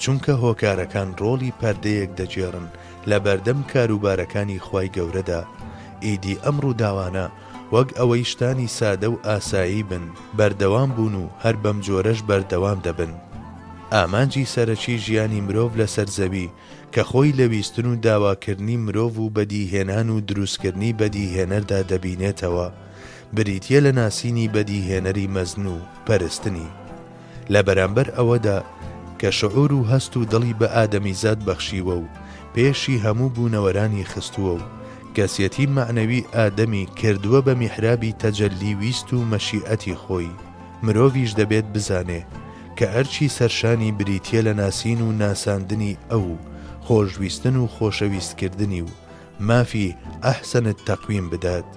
چونکە هۆکارەکان ڕۆڵی پەردەیەک دەجێڕن لە بەردەم کاروبارەکانی خوای گەورەدا. ئیدی ئەم ڕووداوانە وەک ئەوەی شتانی سادە و ئاسایی بن بەردەوام بوون و هەر بەم جۆرەش بەردەوام دەبن. ئامانجی سەرەکی ژیانی مرۆڤ لە سەرزەوی کە خۆی لە ویستن و داواکردنی مرۆڤ و بەدیهێنان و دروستکردنی بەدیهێنەردا دەبینێتەوە، بریتیە لە ناسینی بەدیهێنەری مەزن و پەرستنی. لە بەرامبەر ئەوەدا کە شعور و هەست و دڵی بە ئادەمیزاد بەخشیوە و پێشی هەموو بوونەوەرانی خستووە و کەسیەتی معنەوی ئادەمی کردووە بە میحرابی تەجەلی ویست و مەشیئەتی خۆی، مرۆڤیش دەبێت بزانێ کە ئەرچی سەرشانی بریتیە لە ناسین و ناساندنی ئەو خۆشویستن و خۆشەویستکردنی و مافی ئەحسەنت تەقویم بدات.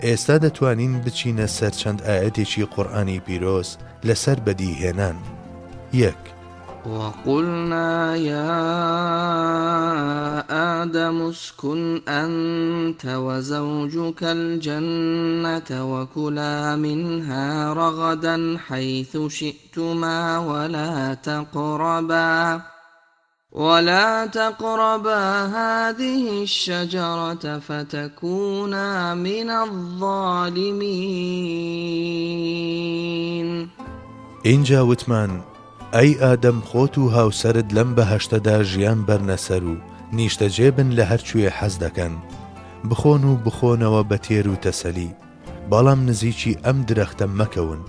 ئێستا دەتوانین بچینە سەر چەند ئاەتێکی قورئانی پیرۆز لەسەر بەدیهێنان. 1. وقلنا يا آدم اسكن أنت وزوجك الجنة وكلا منها رغدا حيث شئتما ولا تقربا هذه الشجرة فتكونا من الظالمين. اینجا وتمان ئەی ئادەم خۆت و هاوسەرت لەم بەهەشتەدا ژیان بەرنەسەر و نیشتەجێبن لە هەرچوێ حەز دەکەن، بخۆن و بخۆنەوە بە تێر و تەسەلی، بەڵام نزیکی ئەم درەختە مەکەون،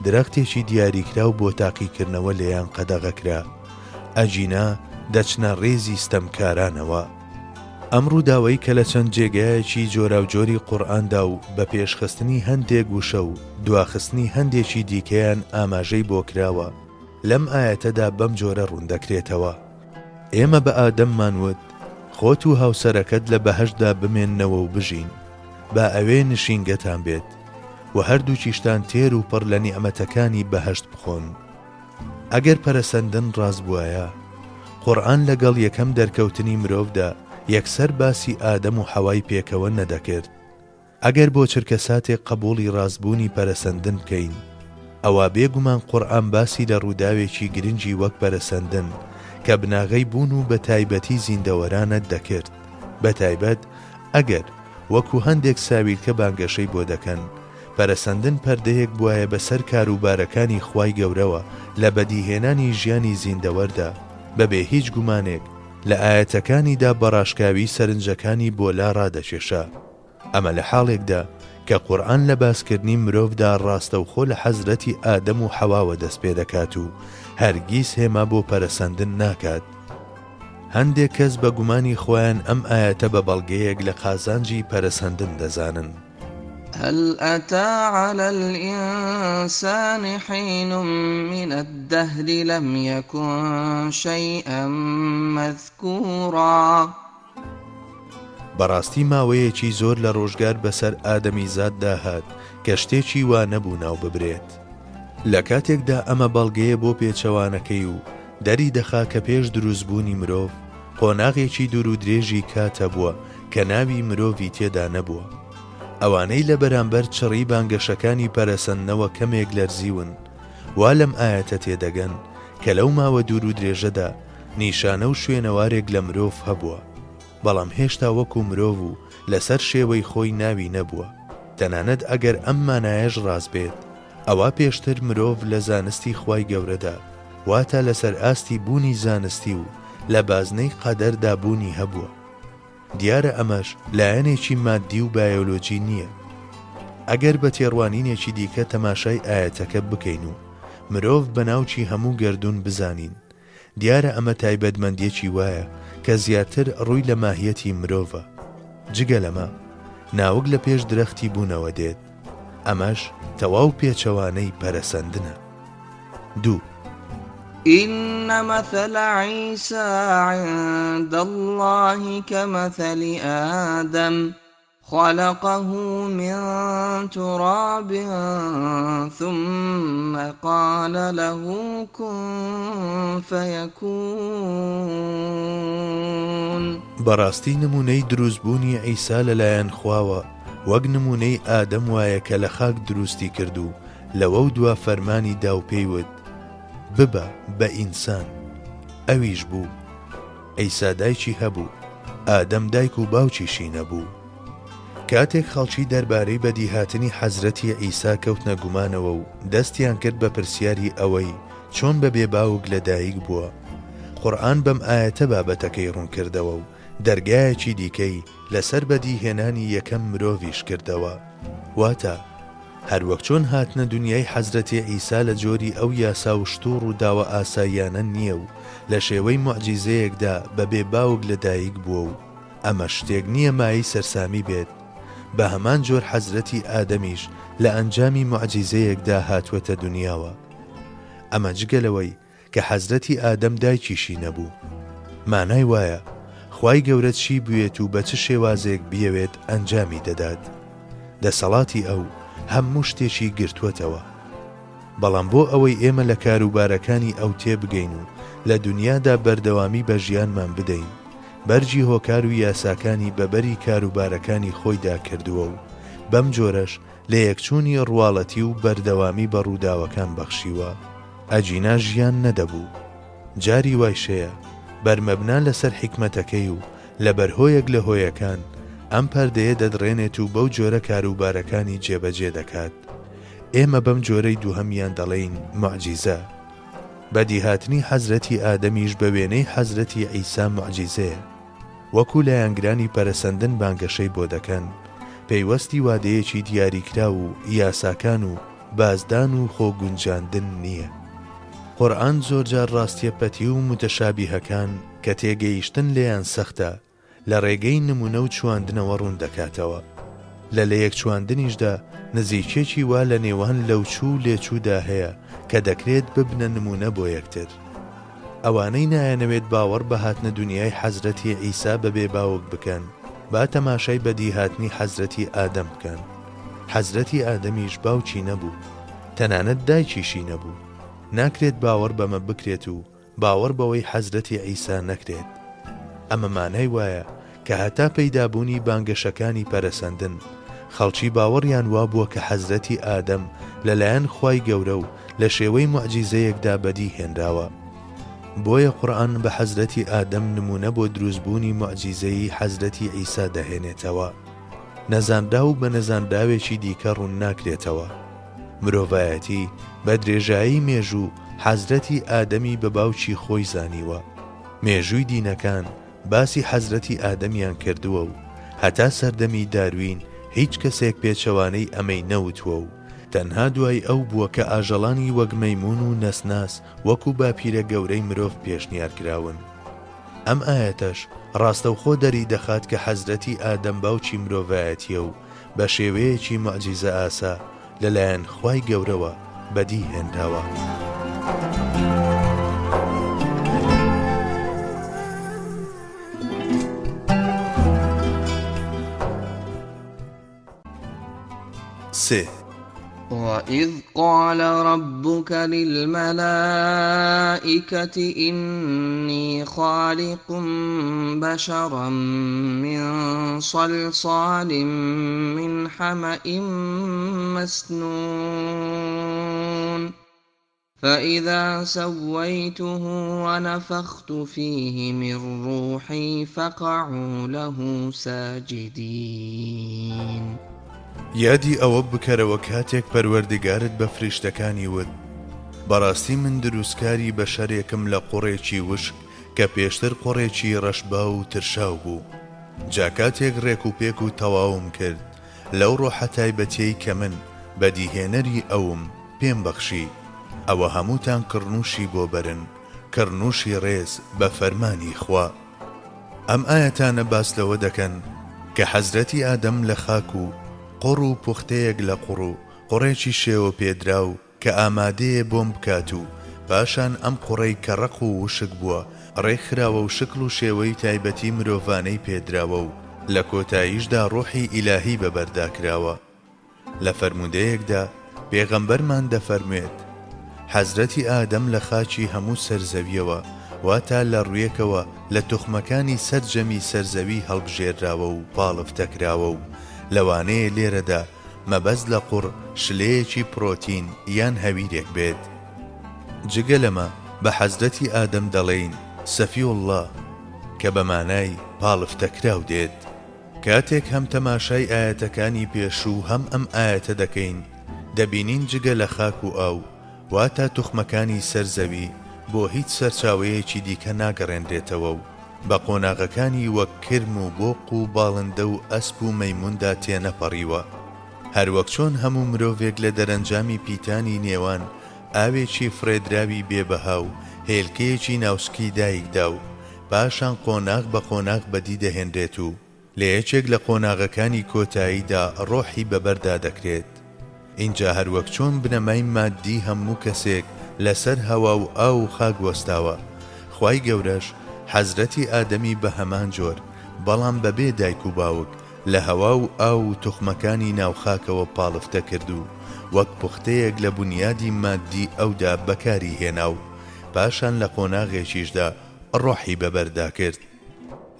درەختێکی دیاریکراو بۆ تاقیکردنەوە لێیان قەدەغەکرا، ئەجینا دەچنە ڕێزی ستەمکارانەوە. ئەم ڕووداوەی کە لە چەند جێگایەکی جۆراوجۆری قورئاندا و بە پێشخستنی هەندێک وشە و دواخستنی هەندێکی دیکەیان ئاماژەی بۆ کراوە، لەم ئاەتەدا بەم جۆرە ڕوندەکرێتەوە. ئێمە بە ئادەممان وت خۆت و هاوسەرەکەت لە بەهەشتدا بمێننەوە و بژین، با ئەوێ نشینگەتان بێت و هەردووکیشتان تێر و پڕ لە نیعمەتەکانی بەهەشت بخۆن. ئەگەر پەرەسەندن ڕاست بووایە، قورئان لەگەڵ یەکەم دەرکەوتنی مرۆڤدا یەکسەر باسی ئادەم و حەوای پێکەوە نەدەکرد. ئەگەر بۆ چرکە ساتێک قبوڵی ڕاستبوونی پەرەسەندن بکەین، ئەوا بێگومان قورئان باسی لە ڕووداوێکی گرنگی وەک پەرەسەندن کە بناغەی بوون و بە تایبەتی زیندەوەرانت دەکرد، بە تایبەت ئەگەر وەکو هەندێک ساویلکە بانگەشەی بۆ دەکەن پەرەسەندن پەردەیەک بوایە بەسەر کاروبارەکانی خوای گەورەوە لە بەدیهێنانی ژیانی زیندەوەردا، بەبێ هیچ گومانێک لە ئاەتەکانیدا بەڕاشکاوی سەرنجەکانی بۆ لا ڕادەکێشا. ئەمە لە حاڵێکدا کە قورئان لە باسکردنی مرۆڤدا ڕاستەوخۆ لە حەزرەتی ئادەم و حەواوە دەست پێ دەکات و هەرگیز هێما بۆ پەرەسەندن ناکات. هەندێک کەس بە گومانی خۆیان ئەم ئاەتە بە بەڵگەیەک لە قازانجی پەرەسەندن دەزانن. هل أتى على الإنسان حين من الدهر لم يكن شيئا مذكورا. بەڕاستی ماوەیەکی زۆر لە ڕۆژگار بەسەر ئادەمی زاد داهات کە شتێکی وا نەبوو ناو ببرێت. لە کاتێکدا ئەمە بەڵگەیە بۆ پێچەوانەکەی و دەری دەخا کە پێش دروستبوونی مرۆڤ قۆناغێکی دوور و درێژی کاتە بووە کە ناوی مرۆڤی تێدا نەبووە. ئەوانەی لە بەرامبەر چڕی بانگەشەکانی پەرەسەندنەوە کەمێک لەرزیون، وا لەم ئاەتە تێدەگەن کە لەو ماوە دوور و درێژەدا نیشانە و شوێنەوارێک لە مرۆڤ هەبووە، بەڵام هێشتا وەکو مرۆڤ و لەسەر شێوەی خۆی ناوی نەبووە. تەنانەت ئەگەر ئەم مانایەش ڕاست بێت، ئەوە پێشتر مرۆڤ لە زانستی خوای گەورەدا، واتە لەسەر ئاستی بوونی زانستی و لە بازنەی قەدەردا بوونی هەبووە. دیارە ئەمەش لایەنێکی مادی و بایۆلۆجی نییە. ئەگەر بە تێڕوانینێکی دیکە تەماشای ئاەتەکە بکەین و مرۆڤ بە ناوچی هەموو گەردون بزانین، دیارە ئەمە تایبەتمەندیەکی وایە کە زیاتر ڕووی لە ماهیەتی مرۆڤە. جگە لەمە ناوک لە پێش درەختی بوونەوە دێت، ئەمەش تەواو پێچەوانەی پەرەسەندنە. 2. إن مثل عيسى عند الله كمثل آدم خلقه من تراب ثم قال له كن فيكون. بەڕاستی نمونەی دروستبوونی عیسا لەلایەن خواوە وەک نمونەی ئادەم وایە کە لە خاک دروستی کرد و لەوە و دوا فەرمانی دا و پێیوت ببە بە ئینسان، ئەویش بوو. عیسا دایکی هەبوو، ئادەم دایک و باوکیشی نەبوو. کاتێک خەڵکی دەربارەی بەدیهاتنی حەزرەتی عیسا کەوتنە گومانەوە و دەستیان کرد بە پرسیاری ئەوەی چۆن بە بێباوک لەدایک بووە، قورئان بەم ئاەتە بابەتەکەی ڕوون کردەوە و دەرگایەکی دیکەی لەسەر بەدیهێنانی یەکەم مرۆڤیش کردەوە. واتە هەروەک چۆن هاتنە دنیای حەزرەتی عیسا لە جۆری ئەو یاسا و شتوڕ و داوە ئاساییانە نییە و لە شێوەی موعجیزەیەکدا بە بێباوک لەدایک بووە و ئەمە شتێک نییە مایی سەرسامی بێت، بە هەمان جۆر حەزرەتی ئادەمیش لە ئەنجامی موعجیزەیەکدا هاتووەتە دنیاوە. ئەمە جگەلەوەی کە حەزرەتی ئادەم دایکیشی نەبوو، مانای وایە خوای گەورە چی بوێت و بە چ شێوازێک بیەوێت ئەنجامی دەدات، دەسەڵاتی ئەو هەموو شتێکی گرتووەتەوە. بەڵام بۆ ئەوەی ئێمە لە کاروبارەکانی ئەو تێبگەین و لە دنیادا بەردەوامی بە ژیانمان بدەین، بەرجی هۆکار و یاساکانی بەبەری کاروبارەکانی خۆیدا کردووە و بەم جۆرەش لە یەکچوونی ڕواڵەتی و بەردەوامی بە ڕووداوەکان بەخشیوە، ئەجینا ژیان نەدەبوو. جاری وایشەیە بەرمەبنا لەسەر حیکمەتەکەی و لە بەرهۆیەک لە هۆیەکان ئەم پەردەیە دەدڕێنێت و بەو جۆرە کاروبارەکانی جێبەجێ دەکات. ئێمە بەم جۆرەی دووهەمیان دەڵێین موعجیزە. بەدیهاتنی حەزرەتی ئادەمیش بە وێنەی حەزرەتی عیسا موعجیزەیە. وەکو لایەنگرانی پەرەسەندن بانگەشەی بۆ دەکەن، پەیوەستی وادەیەکی دیاریکرا و یاساکان و بازدان و خۆگونجاندن نییە. قورئان زۆرجار ڕاستیەپەتی و متەشابیهەکان کە تێگەیشتن لێیان سەختە لە ڕێگەی نمونە و چواندنەوە ڕوون دەکاتەوە. لە یەک چواندنیشدا نزیکێکی وا لە نێوان لەوچوو و لێچوودا هەیە کە دەکرێت ببنە نمونە بۆ یەکتر. ئەوانەی نایەنەوێت باوەڕ بە هاتنە دنیای حەزرەتی عیسا بەبێ باوک بکەن، با تەماشای بەدیهاتنی حەزرەتی ئادەم بکەن. حەزرەتی ئادەمیش باوکی نەبوو، تەنانەت دایکیشی نەبوو. ناکرێت باوەڕ بەمە بکرێت و باوەڕ بەوەی حەزرەتی عیسا نەکرێت. ئەمە مانای وایە کە هەتا پەیدابوونی بانگەشەکانی پەرەسەندن خەڵکی باوەڕیان وا بووە کە حەزرەتی ئادەم لەلایەن خوای گەورە و لە شێوەی موعجیزەیەکدا بەدی هێنراوە. بۆیە قورئان بە حەزرەتی ئادەم نمونە بۆ دروستبوونی موعجیزەی حەزرەتی عیسا دەهێنێتەوە. نەزانرا و بە نەزانراوێکی دیکە ڕوون ناکرێتەوە. مرۆڤایەتی بە درێژایی مێژوو حەزرەتی ئادەمی بە باوکی خۆی زانیوە. مێژووی دینەکان باسی حەزرەتی ئادەمیان کردووە و هەتا سەردەمی داروین هیچ کەسێک پێچەوانەی ئەمەی نەوتووە و تەنها دوای ئەو بووە کە ئاژەڵانی وەک مەیمون و نەسناس وەکو باپیرە گەورەی مرۆڤ پێشنیارکراون. ئەم ئاەتەش ڕاستەوخۆ دەری دەخات کە حەزرەتی ئادەم باوکی مرۆڤایەتیە و بە شێوەیەکی موعجیزە ئاسا لەلایەن خوای گەورەوە بەدی هێنراوە. وَإِذْ قَالَ رَبُّكَ لِلْمَلَائِكَةِ إِنِّي خَالِقٌ بَشَرًا مِّن صَلْصَالٍ مِّنْ حَمَإٍ مَّسْنُونٍ فَإِذَا سَوَّيْتُهُ وَنَفَخْتُ فِيهِ مِن رُّوحِي فَقَعُوا لَهُ سَاجِدِينَ. یادی ئەوە بکەرەوە کاتێک پەروەردگارت بە فریشتەکانی وت بەڕاستی من دروستکاری بەشەرێکم لە قوڕێکی وشک کە پێشتر قوڕێکی ڕەشبا و ترشاو بوو. جا کاتێک ڕێک و پێک و تەواوم کرد لەو ڕۆحە تایبەتیەی کە من بەدیهێنەری ئەوم پێم بەخشی، ئەوە هەمووتان کڕنووشی بۆ بەرن، کڕنووشی ڕێز بە فەرمانی خوا. ئەم ئاەتانە باس لەوە دەکەن کە حەزرەتی ئادەم لە خاک و قوڕ و پوختەیەک لە قوڕ و قوڕێکی شێوە پێدراو کە ئامادەیە بۆم بکات و پاشان ئەم قوڕەی کە ڕق و وشک بووە ڕێکخراوە و شکل و شێوەی تایبەتی مرۆڤانەی پێدراوە و لە کۆتاییشدا ڕۆحی ئیلاهی بەبەرداکراوە. لە فەرموودەیەکدا پێغەمبەرمان دەفەرمێت حەزرەتی ئادەم لە خاچی هەموو سەرزەویەوە واتە لە ڕوویەکەوە لە توخمەکانی سەرجەمی سەرزەوی هەڵبژێراوە و پاڵفتەکراوە و لەوانەیە لێرەدا مەبەست لە قوڕ شلەیەکی پرۆتین یان هەویرێک بێت. جگە لەمە بە حەزرەتی ئادەم دەڵێین سەفیوڵڵا کە بە مانای پاڵفتەکراو دێت. کاتێک هەم تەماشای ئاەتەکانی پێشوو هەم ئەم ئاەتە دەکەین دەبینین جگە لە خاک و ئاو واتە توخمەکانی سەرزەوی بۆ هیچ سەرچاوەیەکی دیکە ناگەڕێنرێتەوە و بە قۆناغەکانی وەک کرم و بۆق و باڵندە و ئەسپ و مەیموندا تێنەپەڕیوە. هەروەک چۆن هەموو مرۆڤێک لە دەرەنجامی پیتانی نێوان ئاوێکی فرێدراوی بێبەها و هێلکەیەکی ناوسکی دایکدا و پاشان قۆناغ بە قۆناغ بەدی دەهێنرێت و لە یەکێک لە قۆناغەکانی کۆتاییدا ڕۆحی بەبەردا دەکرێت. اینجا هەروەک چۆن بنەمای مادی هەموو کەسێک لەسەر هەوا و ئاو و خاک وەستاوە، خوای گەورەش حەزرەتی ئادەمی بە هەمان جۆر بەڵام بەبێ دایک و باوک لە هەوا و ئاو و توخمەکانی ناوخاکەوە پاڵفتە کرد و وەک پوختەیەک لە بنیادی مادی ئەودا بەکاری هێنا و پاشان لە قۆناغێکیشدا ڕۆحی بەبەردا کرد.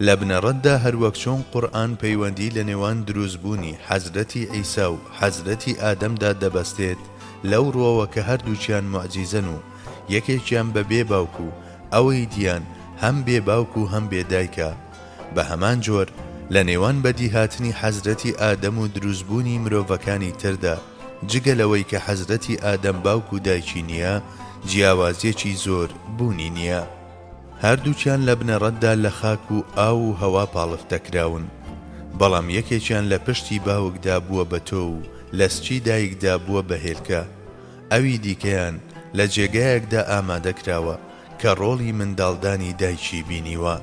لە بنەڕەتدا هەروەک چۆن قورئان پەیوەندی لە نێوان دروستبوونی حەزرەتی عیسا و حەزرەتی ئادەمدا دەبەستێت لەو ڕۆوە کە هەردووچیان موعجیزەن و یەکێکیان بەبێ باوک و ئەوەی دیان هەم بێ باوک و هەم بێ دایکە. بە هەمان جۆر لە نێوان بەدیهاتنی حەزرەتی ئادەم و دروستبوونی مرۆڤەکانی تردا جگە لەوەی کە حەزرەتی ئادەم باوک و دایکی نییە، جیاوازیەکی زۆر بوونی نییە. هەردووچیان لە بنەڕەتدا لە خاک و ئاو و هەوا پاڵفتەکراون، بەڵام یەکێکیان لە پشتی باوکدا بووە بە تۆ و لە سچی دایکدا بووە بە هێلکە. ئەوی دیکەیان لە جێگایەکدا ئامادەکراوە کە ڕۆڵی منداڵدانی دایکی بینیوە.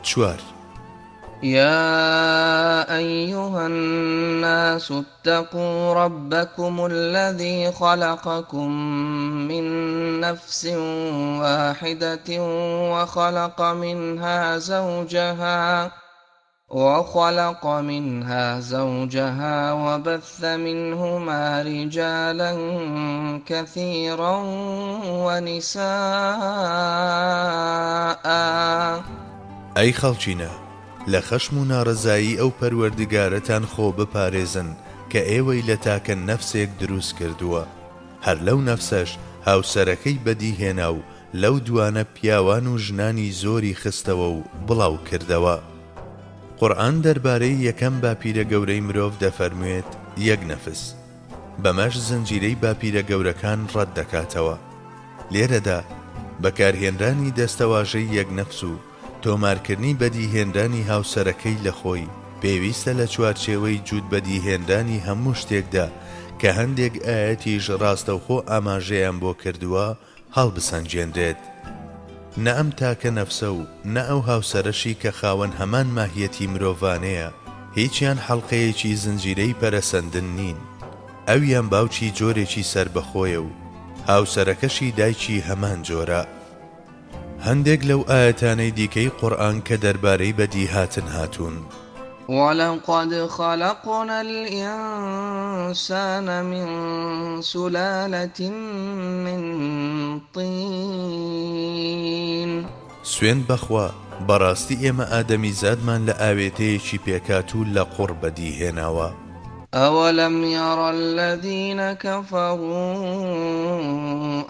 4. يا أيها الناس اتقوا ربكم الذي خلقكم من نفس واحدة وخلق منها زوجها وبث منهما رجالا كثيرا ونساء. ئەی خەڵکینە، لە خەشم و ناڕەزایی ئەو پەروەردگارەتان خۆ بپارێزن کە ئێوەی لە تاکە نەفسێک دروست کردووە، هەر لەو نەفسەش هاوسەرەکەی بەدیهێنا و لەو دوانە پیاوان و ژنانی زۆری خستەوە و بڵاو کردەوە. قورئان دەربارەی یەکەم باپیرە گەورەی مرۆڤ دەفەرموێت یەک نەفس، بەمەش زنجیرەی باپیرە گەورەکان ڕەت دەکاتەوە. لێرەدا بەکارهێنرانی دەستەواژەی یەک نەفس و تۆمارکردنی بەدیهێنرانی هاوسەرەکەی لە خۆی پێویستە لە چوارچێوەی جوود بەدیهێنرانی هەموو شتێکدا کە هەندێک ئاەتیش ڕاستەوخۆ ئاماژەیان بۆ کردووە هەڵبسەنجێنرێت. نە ئەم تاکە نەفسە و نە ئەو هاوسەرەشی کە خاوەن هەمان ماهیەتی مرۆڤانەیە هیچیان حەڵقەیەکی زنجیرەی پەرەسەندن نین. ئەویان باوکی جۆرێکی سربەخۆیە و هاوسەرەکەشی دایکی هەمان جۆرە. هەندێک لەو ئاەتانەی دیکەی قورئان کە دەربارەی بەدیهاتن هاتوون. ولقد خلقنا الإنسان من سلالة من طين. سوێن بەخوا، بەڕاستی ئێمە ئادەمی زادمان لە ئاوێتەیەکی پێکاتوو لە قوڕ بەدیهێناوە. أولم ير الذين كفروا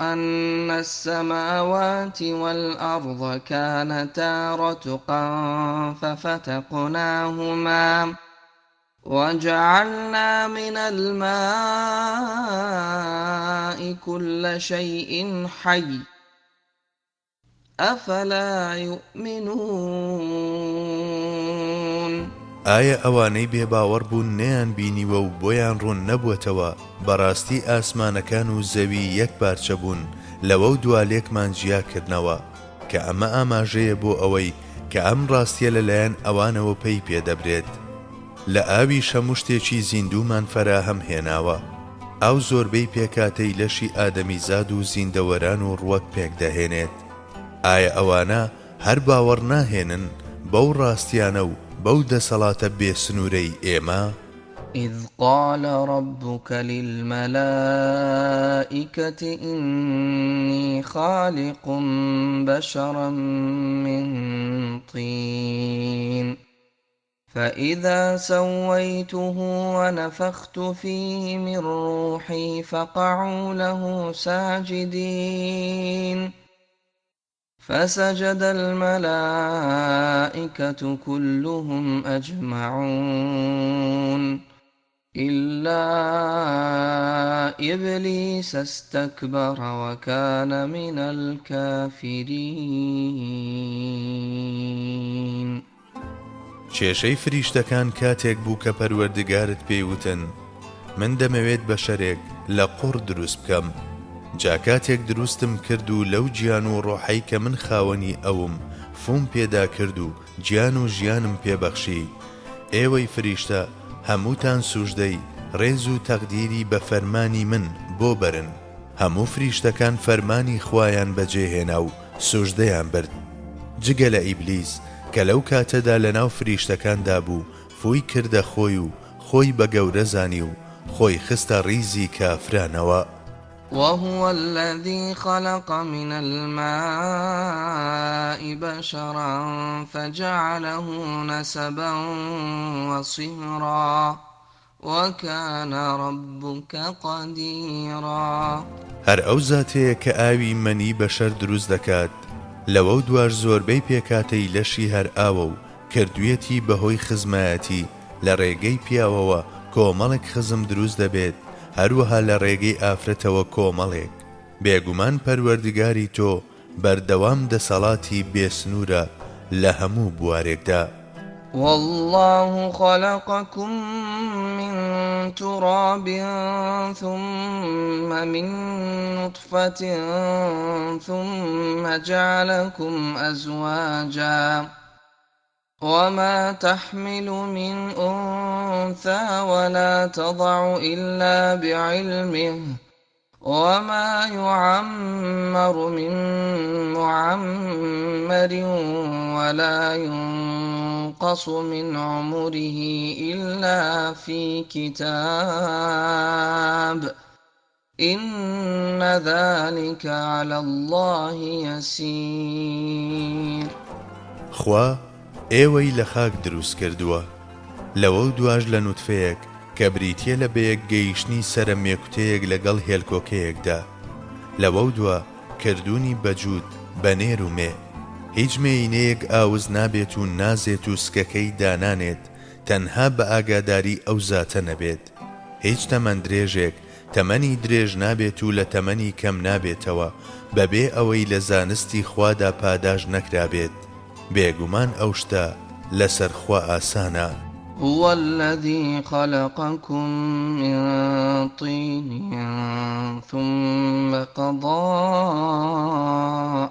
أن السماوات والأرض كانتا رتقا ففتقناهما وجعلنا من الماء كل شيء حي أفلا يؤمنون. ئایا ئەوانەی بێباوەڕ بوون نەیان بینیوە و بۆیان ڕوون نەبووەتەوە بەڕاستی ئاسمانەکان و زەوی یەک پارچە بوون لەوە و دوالێکمان جیاکردنەوە کە ئەمە ئاماژەیە بۆ ئەوەی کە ئەم ڕاستیە لەلایەن ئەوانەوە پێی پێدەبرێت. لە ئاوی هەموو شتێکی زیندوومان فەراهەم هێناوە. ئەو زۆربەی پێکاتەی لەشی ئادەمیزاد و زیندەوەران و ڕووەک پێکدەهێنێت. ئایا ئەوانە هەر باوەڕ ناهێنن بەو ڕاستیانە و بەو دەسەڵاتە بێسنوورەی ئێمە؟ إذ قال ربك للملائكة إني خالق بشرا من طين فإذا سويته ونفخت فيه من روحي فقعوا له ساجدين فسجد الملائكة كلهم أجمعون إلا إبليس استكبر وكان من الكافرين. کێشەی فریشتەکان کاتێک بوو کە پەروەردگارت پێیوتن من دەمەوێت بەشەرێک لە قوڕ دروست بکەم، جا کاتێک دروستم کرد و لەو گیان و ڕۆحەی کە من خاوەنی ئەوم فوم پێدا کرد و گیان و ژیانم پێبەخشی، ئێوەی فریشتە هەمووتان سوژدەی ڕێز و تەقدیری بە فەرمانی من بۆ بەرن. هەموو فریشتەکان فەرمانی خوایان بەجێهێنا و سوژدەیان برد جگە لە ئیبلیس کە لەو کاتەدا لەناو فریشتەکاندا بوو فوی کردە خۆی و خۆی بە گەورە زانی و خۆی خستە ڕیزی کافرانەوە. وهو الذي خلق من الماء بشرا فجعله نسبا وصهرا وكان ربك قديرا. هەر ئەو زاتەیە کە ئاوی مەنی بەشەر دروست دەکات لەوە دوای زۆربەی پێکاتەی لەشی هەر ئاوە و کردوویەتی بەهۆی خزمایەتی لە ڕێگەی پیاوەوە کۆمەڵێک خزم دروست دەبێت، هەروەها لە ڕێگەی ئافرەتەوە کۆمەڵێک. بێگومان پەروەردگاری تۆ بەردەوام دەسەڵاتی بێسنوورە لە هەموو بوارێکدا. والله خلقكم من تراب ثم من نطفة ثم جعلكم أزواجا وما تحمل من أنثى ولا تضع إلا بعلمه وما يعمر من معمر ولا ينقص من عمره إلا في كتاب إن ذلك على الله يسير. خوا ئێوەی لە خاک دروست کردووە، لەوە دواش لە نوتفەیەک کە بریتیە لە بەیەک گەیشتنی سەرمێکوتەیەک لەگەڵ هێلکۆکەیەکدا، لەوە دووە کردوونی بەجوود بەنێر و مێ. هیچ مێینەیەک ئاوز نابێت و نازێت و سکەکەی دانانێت تەنها بە ئاگاداری ئەو زاتە نەبێت. هیچ تەمەند درێژێک تەمەنی درێژ نابێت و لە تەمەنی کەم نابێتەوە بەبێ ئەوەی لە زانستی خوادا پاداش نەکرابێت. بێگومان ئەو شتە لەسەر خوا ئاسانە. هو الذي خلقكم من طين ثم قضى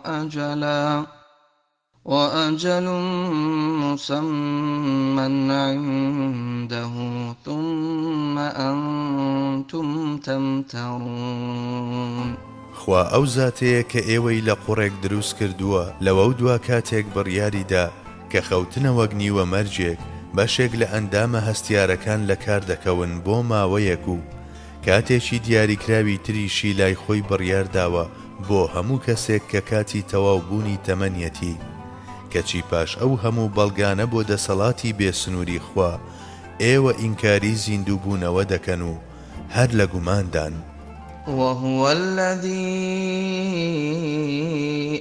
أجلا وأجل مسمى عنده ثم أنتم تمترون. خوا ئەو زاتەیە کە ئێوەی لە قوڕێک دروست کردووە، لەوە دوا کاتێک بڕیاریدا کە خەوتنە وەک نیوە مەرجێک بەشێک لە ئەندامە هەستیارەکان لە کار دەکەون بۆ ماوەیەک و کاتێکی دیاریکراوی تریشی لای خۆی بڕیارداوە بۆ هەموو کەسێک کە کاتی تەواوبوونی تەمەنیەتی، کەچی پاش ئەو هەموو بەڵگانە بۆ دەسەڵاتی بێسنووری خوا ئێوە ئینکاری زیندووبوونەوە دەکەن و هەر لە گوماندان. وهو الذي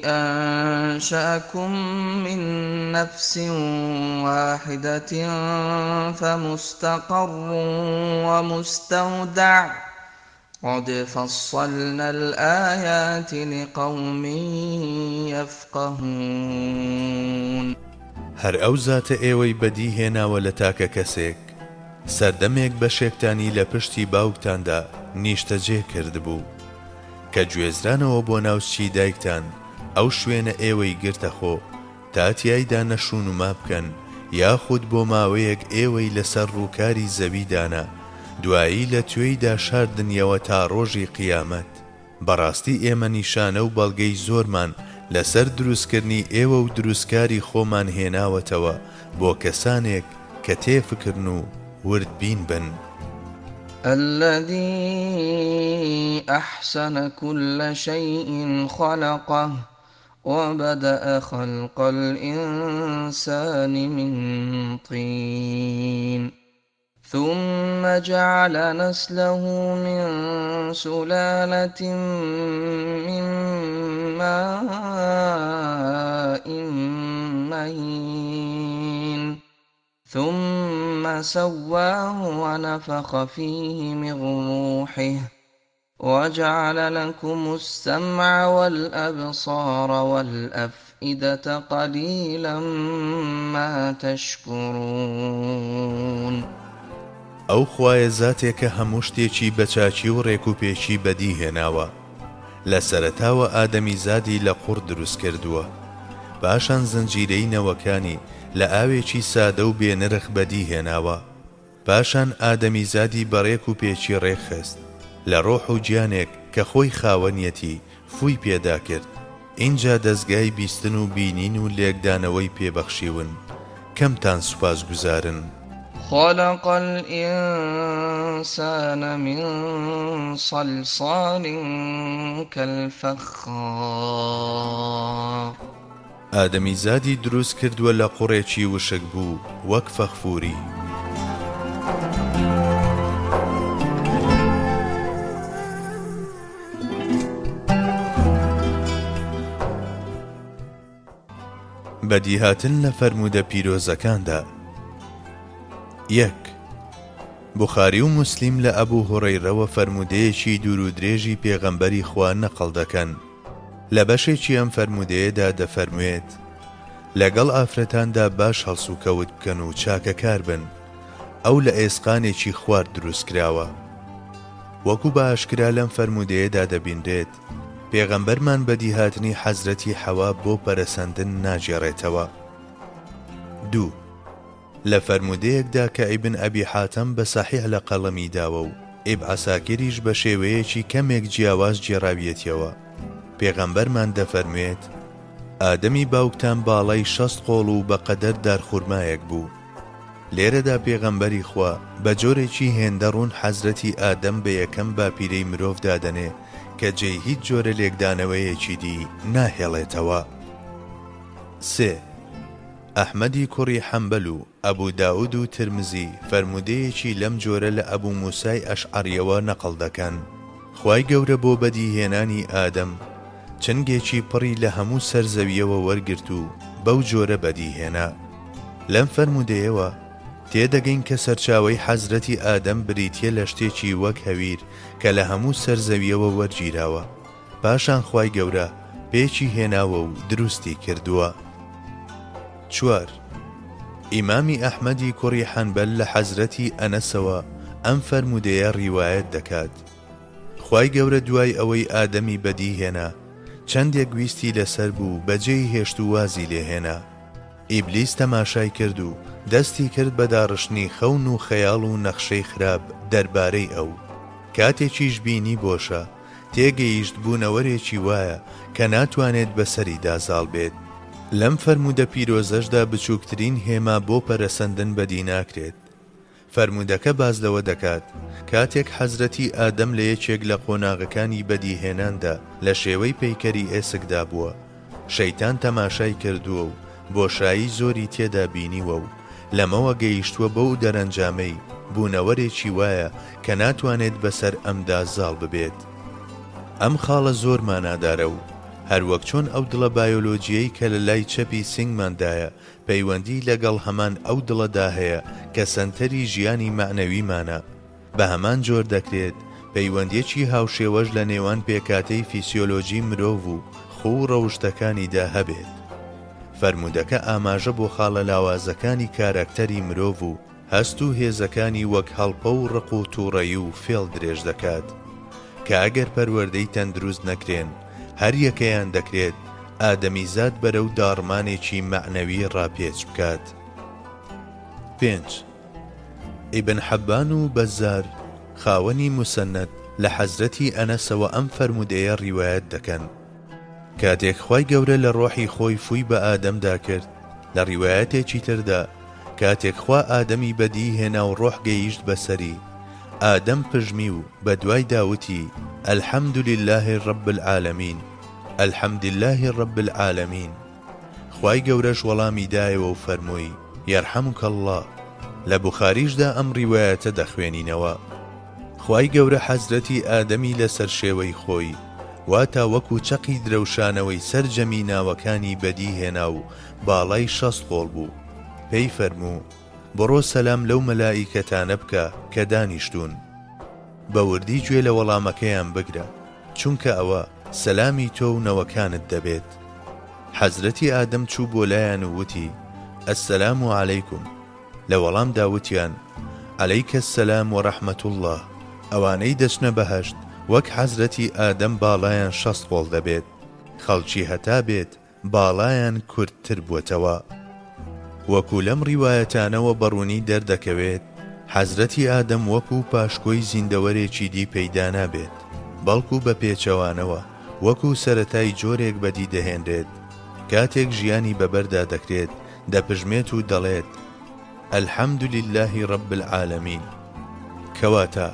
أنشأكم من نفس واحدة فمستقر ومستودع قد فصلنا الآيات لقوم يفقهون. هەر ئەو زاتە ئێوەی بەدیهێناوە لە تاکە کەسێک سەردەمێک بەشێکتانی لە پشتی باوکتاندا نیشتەجێ کردبوو کە گوێزرانەوە بۆ ناوچی دایکتان ئەو شوێنە ئێوەی گرتەخۆ تا تیایدا نەشون و ما بکەن، یاخود بۆ ماوەیەک ئێوەی لەسەر ڕووکاری زەویدانە، دوایی لە توێیدا شاردنیەوە تا ڕۆژی قیامەت. بەڕاستی ئێمە نیشانە و بەڵگەی زۆرمان لەسەر دروستکردنی ئێوە و دروستکاری خۆمان هێناوەتەوە بۆ کەسانێک کە تێفکردن و وردبین بن. الذي أحسن كل شيء خلقه وبدأ خلق الإنسان من طين ثم جعل نسله من سلالة من ماء مهين ثم سواه ونفخ فيه من روحه وجعل لكم السمع والأبصار والأفئدة قليلا ما تشكرون. ئەو خوایە زاتێکە هەموو شتێکی بەچاچی و ڕێکوپێکی بەدی هێناوە. لە سەرەتاوە ئادەمی زادی لە قوڕ دروست کردووە، پاشان زنجیرەی نەوەکانی لە ئاوێکی سادە و بێنرخ بەدی هێناوە، پاشان ئادەمی زادی بەڕێک و پێچی ڕێکخست لە ڕۆح و گیانێک کە خۆی خاوەنیەتی فووی پێدا کرد. اینجا دەستگای بیستن و بینین و لێکدانەوەی پێبەخشیون. کەمتان سوپاس گوزارن. خلق الإنسان من صلصال كالفخار. ئادەمی زادی دروست کردووە لە قوڕێکی وشک بوو وەک فەخفوری. بەدیهاتن لە فەرمودە پیرۆزەکاندا. 1. بوخاری و موسلیم لە ئەبوو هوڕەیرەوە فەرمودەیەکی دوور و درێژی پێغەمبەری خوا نەقڵ دەکەن. لە بەشێکی ئەم فەرمودەیەدا دەفەرموێت لەگەڵ ئافرەتاندا باش هەڵس و کەوت بکەن و چاکەکار بن، ئەو لە ئێسقانێکی خوارد دروست کراوە. وەکو بە ئاشکرا لەم فەرمودەیەدا دەبینرێت پێغەمبەرمان بەدیهاتنی حەزرەتی حەوا بۆ پەرەسەندن ناگێڕێتەوە. 2. لە فەرمودەیەکدا کە ئیبن ئەبی حاتەم بە سەحیح لە قەڵەمی داوە و ئیب عەساکیریش بە شێوەیەکی کەمێک جیاواز جێڕاویەتیەوە، پێغەمبەرمان دەفەرموێت ئادەمی باوکتان باڵای 60 قۆڵ و بەقەدەر دارخورمایەک بوو. لێرەدا پێغەمبەری خوا بە جۆرێکی هێندە ڕوون حەزرەتی ئادەم بە یەکەم باپیرەی مرۆڤ دادەنێ کە جێی هیچ جۆرە لێکدانەوەیەکی دی ناهێڵێتەوە. 3. ئەحمەدی کوڕی حەمبەل و ئەبوو داود و ترمزی فەرمودەیەکی لەم جۆرە لە ئەبوو موسای ئەشعەریەوە نەقڵ دەکەن. خوای گەورە بۆ بەدیهێنانی ئادەم چنگێکی پڕی لە هەموو سەرزەویەوە وەرگرت و بەو جۆرە بەدیهێنا. لەم فەرمودەیەوە تێدەگەین کە سەرچاوەی حەزرەتی ئادەم بریتیە لە شتێکی وەک هەویر کە لە هەموو سەرزەویەوە وەرگیراوە، پاشان خوای گەورە پێچی هێناوە و دروستی کردووە. 4. ئیمامی ئەحمەدی کوڕی حەنبەل لە حەزرەتی ئەنەسەوە ئەم فەرمودەیە ڕیوایەت دەکات. خوای گەورە دوای ئەوەی ئادەمی بەدیهێنا چەندێک ویستی لەسەر بوو بەجێی هێشت و وازی لێهێنا. ئیبلیس تەماشای کرد و دەستی کرد بە داڕشتنی خەون و خەیاڵ و نەخشەی خراپ دەربارەی ئەو. کاتێکیش بینی بۆشە تێگەیشت بوونەوەرێکی وایە کە ناتوانێت بەسەری دازاڵ بێت. لەم فەرمودە پیرۆزەشدا بچووکترین هێما بۆ پەرەسەندن بەدی ناکرێت. فەرمودەکە باز لەوە دەکات کاتێک حەزرەتی ئادەم لە یەکێک لە قۆناغەکانی بەدیهێناندا لە شێوەی پەیکەری ئێسکدا بووە، شەیتان تەماشای کردووە و بۆشایی زۆری تێدا بینیوە و لەمەوە گەیشتووە بەو دەرەنجامەی بوونەوەرێکی وایە کە ناتوانێت بەسەر ئەمدا زاڵ ببێت. ئەم خاڵە زۆر مانادارە و هەروەک چۆن ئەو دڵە بایۆلۆجیەی کە لە لای چەپی سنگماندایە پەیوەندی لەگەڵ هەمان ئەو دڵەدا هەیە کە سەنتەری ژیانی معنەویمانە، بە هەمان جۆر دەکرێت پەیوەندیەکی هاوشێوەش لە نێوان پێکاتەی فیسیۆلۆژی مرۆڤ و خۆ و ڕەوشتەکانیدا هەبێت. فەرمودەکە ئاماژە بۆ خاڵە لاوازەکانی کارەکتەری مرۆڤ و هەست و هێزەکانی وەک هەڵپە و ڕق و تووڕەیی و فێڵ درێژ دەکات کە ئەگەر پەروەردەی تەندروست نەکرێن هەر یەکەیان دەکرێت ئادەمیزاد بەرەو داڕمانێکی معنەوی ڕاپێچ بکات. 5. ئیبن حەبان و بەزار خاوەنی موسەنەد لە حەزرەتی ئەنەسەوە ئەم فەرمودەیە ڕیوایەت دەکەن. کاتێک خوای گەورە لە ڕۆحی خۆی فووی بە ئادەمدا کرد، لە ڕیوایەتێکی تردا کاتێک خوا ئادەمی بەدی هێنا و ڕۆح گەیشت بەسەری، ئادەم پژمی و بە دوای داوتی ئەلحەمدولله ڕەب العالەمین، ئەلحەمدولله ڕەب العالەمین. خوای گەورەش وەڵامی دایەوە و فەرمووی یەرحەموکە الله. لە بوخاریشدا ئەم ڕیوایەتە دەخوێنینەوە. خوای گەورە حەزرەتی ئادەمی لەسەر شێوەی خۆی واتە وەکو چەقی درەوشانەوەی سەرجەمی ناوەکانی بەدی هێنا و باڵای 60 قۆڵ بوو. پێی فەرموو بڕۆ سەلام لەو مەلائیکەتانە بکە کە دانیشتون، بە وردی گوێ لە وەڵامەکەیان بگرە، چونکە ئەوە سەلامی تۆ و نەوەکانت دەبێت. حەزرەتی ئادەم چوو بۆ لایەن و وتی ئەسسەلام عەلەیکم. لە وەڵام داوتیان عەلەیکە السەلام وەڕەحمەت الله. ئەوانەی دەچنە بەهەشت وەک حەزرەتی ئادەم باڵایان 60 قۆڵ دەبێت، خەڵکی هەتا بێت باڵایان کورتتر بووتەوە. وەکو لەم ڕیوایەتانەوە بەڕوونی دەردەکەوێت حەزرەتی ئادەم وەکو پاشکۆی زیندەوەرێکی دی پەیدا نابێت، بەڵکو بە پێچەوانەوە وەکو سەرەتای جۆرێک بەدی دەهێنرێت. کاتێک ژیانی بەبەردا دەکرێت دەپژمێت و دەڵێت ئەلحەمدولله ڕەب العالەمین. کەواتە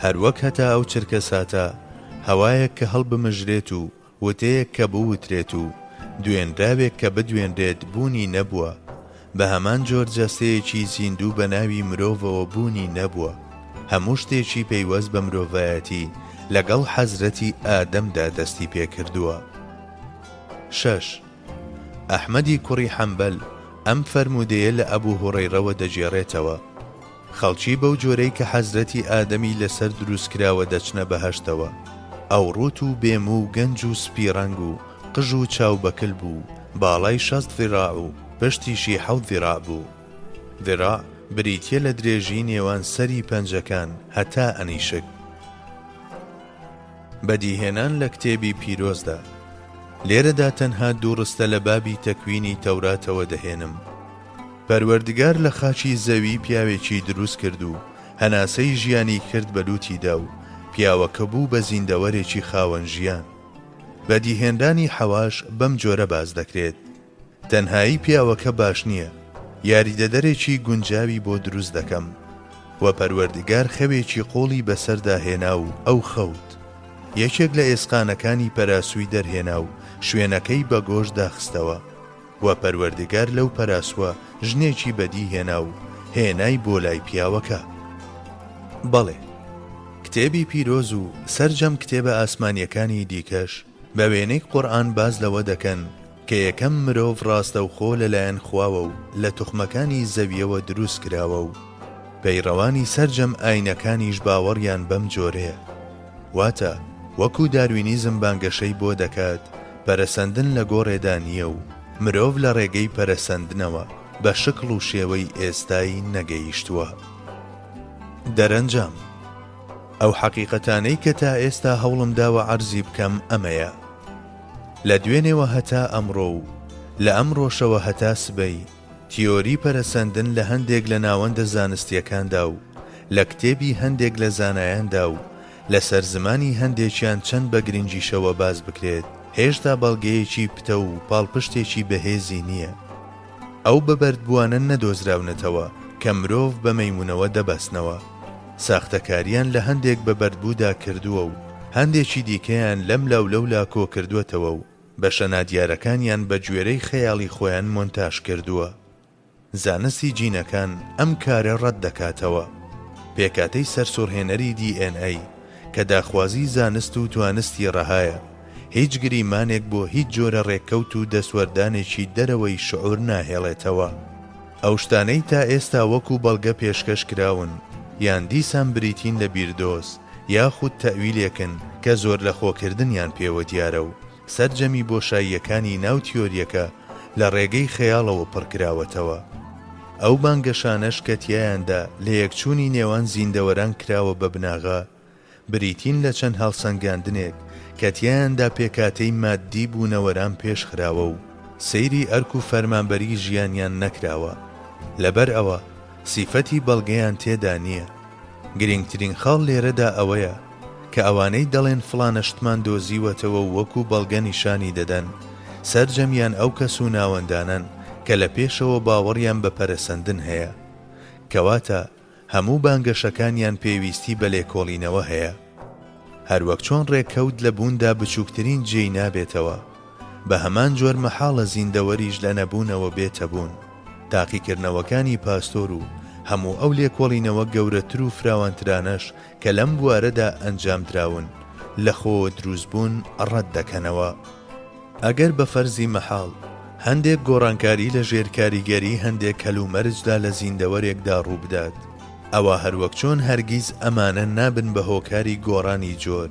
هەروەک هەتا ئەو چرکە ساتە هەوایەک کە هەڵبمژرێت و وتەیەک کە بوترێت و دوێنراوێک کە بدوێنرێت بوونی نەبووە، بە هەمان جۆر جەستەیەکی زیندوو بە ناوی مرۆڤەوە بوونی نەبووە. هەموو شتێکی پەیوەست بە مرۆڤایەتی لەگەڵ حەزرەتی ئادەمدا دەستی پێکردووە. 6. ئەحمەدی کوڕی حەمبەل ئەم فەرمودەیە لە ئەبوو هوڕەیرەوە دەجێڕێتەوە: خەڵکی بەو جۆرەی کە حەزرەتی ئادەمی لەسەر دروستکراوە دەچنە بەهەشتەوە، ئەو ڕوت و بێم و گەنج و سپیڕەنگ و قژ و چاو بەکل بوو، باڵای 6 ذیراع و پشتیشی 7 ذیراع بوو. ذیراع بریتیە لە درێژی نێوان سەری پەنجەکان هەتا ئەنیشک. بەدیهێنان لە کتێبی پیرۆزدا. لێرەدا تەنها دوو ڕستە لە بابی تەکوینی تەوراتەوە دەهێنم. پەروەردگار لە خاچی زەوی پیاوێکی دروست کرد و هەناسەی ژیانی کرد بە لوتیدا و پیاوەکە بوو بە زیندەوەرێکی خاوەن ژیان. بەدیهێنرانی حەواش بەم جۆرە باز دەکرێت: تەنهایی پیاوەکە باش نییە، یاریدەدەرێکی گونجاوی بۆ دروست دەکەم، و پەروەردگار خەوێکی قۆڵی بەسەردا هێنا و ئەو خەوت یەکێک لە ئێسقانەکانی پەراسووی دەرهێنا و شوێنەکەی بە گۆشت داخستەوە، و پەروەردگار لەو پەراسووە ژنێکی بەدی هێنا و هێنای بۆ لای پیاوەکە. بەڵێ، کتێبی پیرۆز و سەرجەم کتێبە ئاسمانیەکانی دیکەش بە وێنەی قورئان باز لەوە دەکەن کە یەکەم مرۆڤ ڕاستەوخۆ لەلایەن خواوە و لە توخمەکانی زەویەوە دروست کراوە و پەیڕەوانی سەرجەم ئاینەکانیش باوەڕیان بەم جۆرەیە. واتە وەکو داروینیزم بانگەشەی بۆ دەکات، پەرەسەندن لە گۆڕێدا نییە و مرۆڤ لە ڕێگەی پەرەسەندنەوە بە شکڵ و شێوەی ئێستایی نەگەیشتووە. دەرەنجام ئەو حەقیقەتانەی کە تا ئێستا هەوڵم داوە عەرزی بکەم ئەمەیە: لە دوێنێوە هەتا ئەمڕۆ و لە ئەمڕۆشەوە هەتا سبەی تیۆری پەرەسەندن لە هەندێک لە ناوەندە زانستیەکاندا و لە کتێبی هەندێک لە زانایاندا و لە سەرزمانی هەندێکیان چەند بە گرنگیشەوە باز بکرێت، هێشتا بەڵگەیەکی پتە و پاڵپشتێکی بەهێزی نییە. ئەو بەبەردبووانە نەدۆزراونەتەوە کە مرۆڤ بە مەیمونەوە دەبەستنەوە. ساختەکاریان لە هەندێک بەبەردبوودا کردووە و هەندێکی دیکەیان لەم لاولەولا کۆ کردووەتەوە و بە شەنادیارەکانیان بە گوێرەی خەیاڵی خۆیان مۆنتاژ کردووە. زانستی جینەکان ئەم کارە ڕەت دەکاتەوە. پێکاتەی سەرسوڕهێنەری DNA کە داخوازی زانست و توانستی ڕەهایە، هیچ گریمانێک بۆ هیچ جۆرە ڕێککەوت و دەسوەردانێکی دەرەوەی شعور ناهێڵێتەوە. ئەو شتانەی تا ئێستا وەکو بەڵگە پێشکەش کراون یان دیسان بریتین لە بیردۆز یاخود تەویلێکن کە زۆر لە خۆکردنیان پێوە دیارە و سەرجەمی بۆشاییەکانی ناو تیۆریەکە لە ڕێگەی خەیاڵەوە پڕکراوەتەوە. ئەو بانگەشانەش کە تیایاندا لە یەکچوونی نێوان زیندەوەران کراوە بە بناغا، بریتین لە چەند هەڵسەنگاندنێک کە تیایاندا پێکاتەی مادی بوونەوەران پێش خراوە و سەیری ئەرک و فەرمانبەری ژیانیان نەکراوە. لەبەر ئەوە سیفەتی بەڵگەیان تێدا نییە. گرنگترین خاڵ لێرەدا ئەوەیە کە ئەوانەی دەڵێن فڵانە شتمان دۆزیوەتەوە و وەکو بەڵگە نیشانی دەدەن، سەرجەمیان ئەو کەس و ناوەندانن کە لە پێشەوە باوەڕیان بە پەرەسەندن هەیە، کەواتە هەموو بانگەشەکانیان پێویستی بە لێکۆڵینەوە هەیە. هەروەک چۆن ڕێککەوت لە بووندا بچووکترین جێی نابێتەوە، بە هەمان جۆر مەحاڵە زیندەوەریش لە نەبوونەوە بێتە بوون. تاقیکردنەوەکانی پاستۆر و هەموو ئەو لێکۆڵینەوە گەورەتر و فراوانترانەش کە لەم بوارەدا ئەنجام دراون لە خۆ دروستبوون ڕەت دەکەنەوە. ئەگەر بە فەرزی مەحاڵ هەندێک گۆڕانکاری لە ژێر کاریگەری هەندێک کەلومەرجدا لە زیندەوەرێکدا ڕوو بدات، ئەوە هەروەک چۆن هەرگیز ئەمانە نابن بە هۆکاری گۆڕانی جۆر،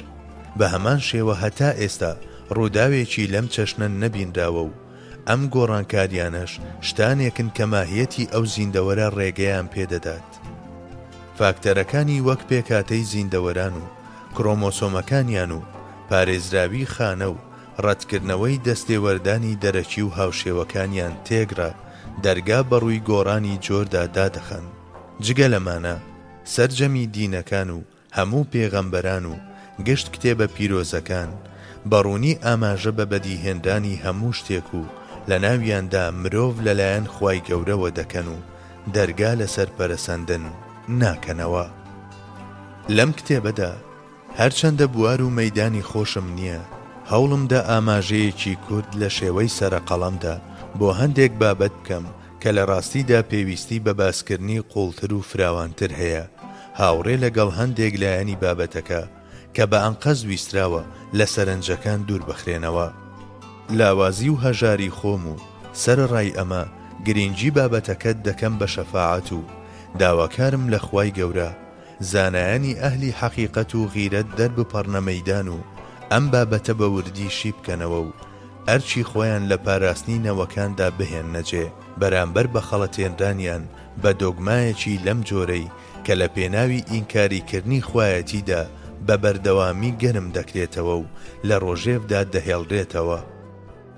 بە هەمان شێوە هەتا ئێستا ڕووداوێکی لەم چەشنە نەبینراوە و ئەم گۆڕانکاریانەش شتانێکن کە ماهیەتی ئەو زیندەوەرە ڕێگەیان پێدەدات. فاکتەرەکانی وەک پێکاتەی زیندەوەران و کرۆمۆسۆمەکانیان و پارێزراوی خانە و ڕەتکردنەوەی دەستێوەردانی دەرەکی و هاوشێوەکانیان تێگرا دەرگا بەڕووی گۆڕانی جۆردا دادەخەن. جگە لەمانە سەرجەمی دینەکان و هەموو پێغەمبەران و گشت کتێبە پیرۆزەکان بەڕوونی ئاماژە بە بەدیهێنرانی هەموو شتێک و لە ناویاندا مرۆڤ لەلایەن خوای گەورەوە دەکەن و دەرگا لەسەر پەرەسەندن ناکەنەوە. لەم کتێبەدا هەرچەندە بوار و مەیدانی خۆشم نییە، هەوڵمدا ئاماژەیەکی کورد لە شێوەی سەرقەڵەمدا بۆ هەندێک بابەت بکەم کە لە ڕاستیدا پێویستی بە باسکردنی قوڵتر و فراوانتر هەیە، هاوڕێ لەگەڵ هەندێک لایەنی بابەتەکە کە بە ئەنقەز ویستراوە لە سەرنجەکان دوور بخرێنەوە. لاوازی و هەژاری خۆم و سەرەڕای ئەمە گرنگی بابەتەکەت دەکەم بە شەفاعەت و داواکارم لە خوای گەورە زانایانی ئەهلی حەقیقەت و غیرەت دەربپەڕنە مەیدان و ئەم بابەتە بە وردیشی بکەنەوە و ئەرچی خۆیان لە پاراستنی نەوەکاندا بهێننەجێ بەرامبەر بە خەڵەتێنرانیان بە دۆگمایەکی لەم جۆرەی کە لە پێناوی ئینکاریکردنی خوایەتیدا بە بەردەوامی گەرم دەکرێتەوە و لە ڕۆژێڤدا دەهێڵرێتەوە.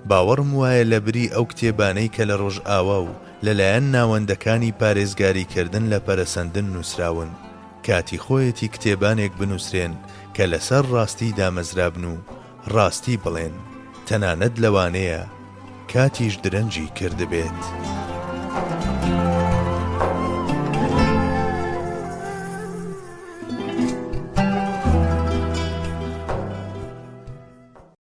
باوەڕم وایە لە بری ئەو کتێبانەی کە لە ڕۆژ ئاوا و لەلایەن ناوەندەکانی پارێزگاریکردن لە پەرەسەندن نووسراون کاتی خۆیەتی کتێبانێک بنووسرێن کە لەسەر ڕاستی دامەزرابن و ڕاستی بڵێن، تەنانەت لەوانەیە کاتیش درەنجی کردبێت.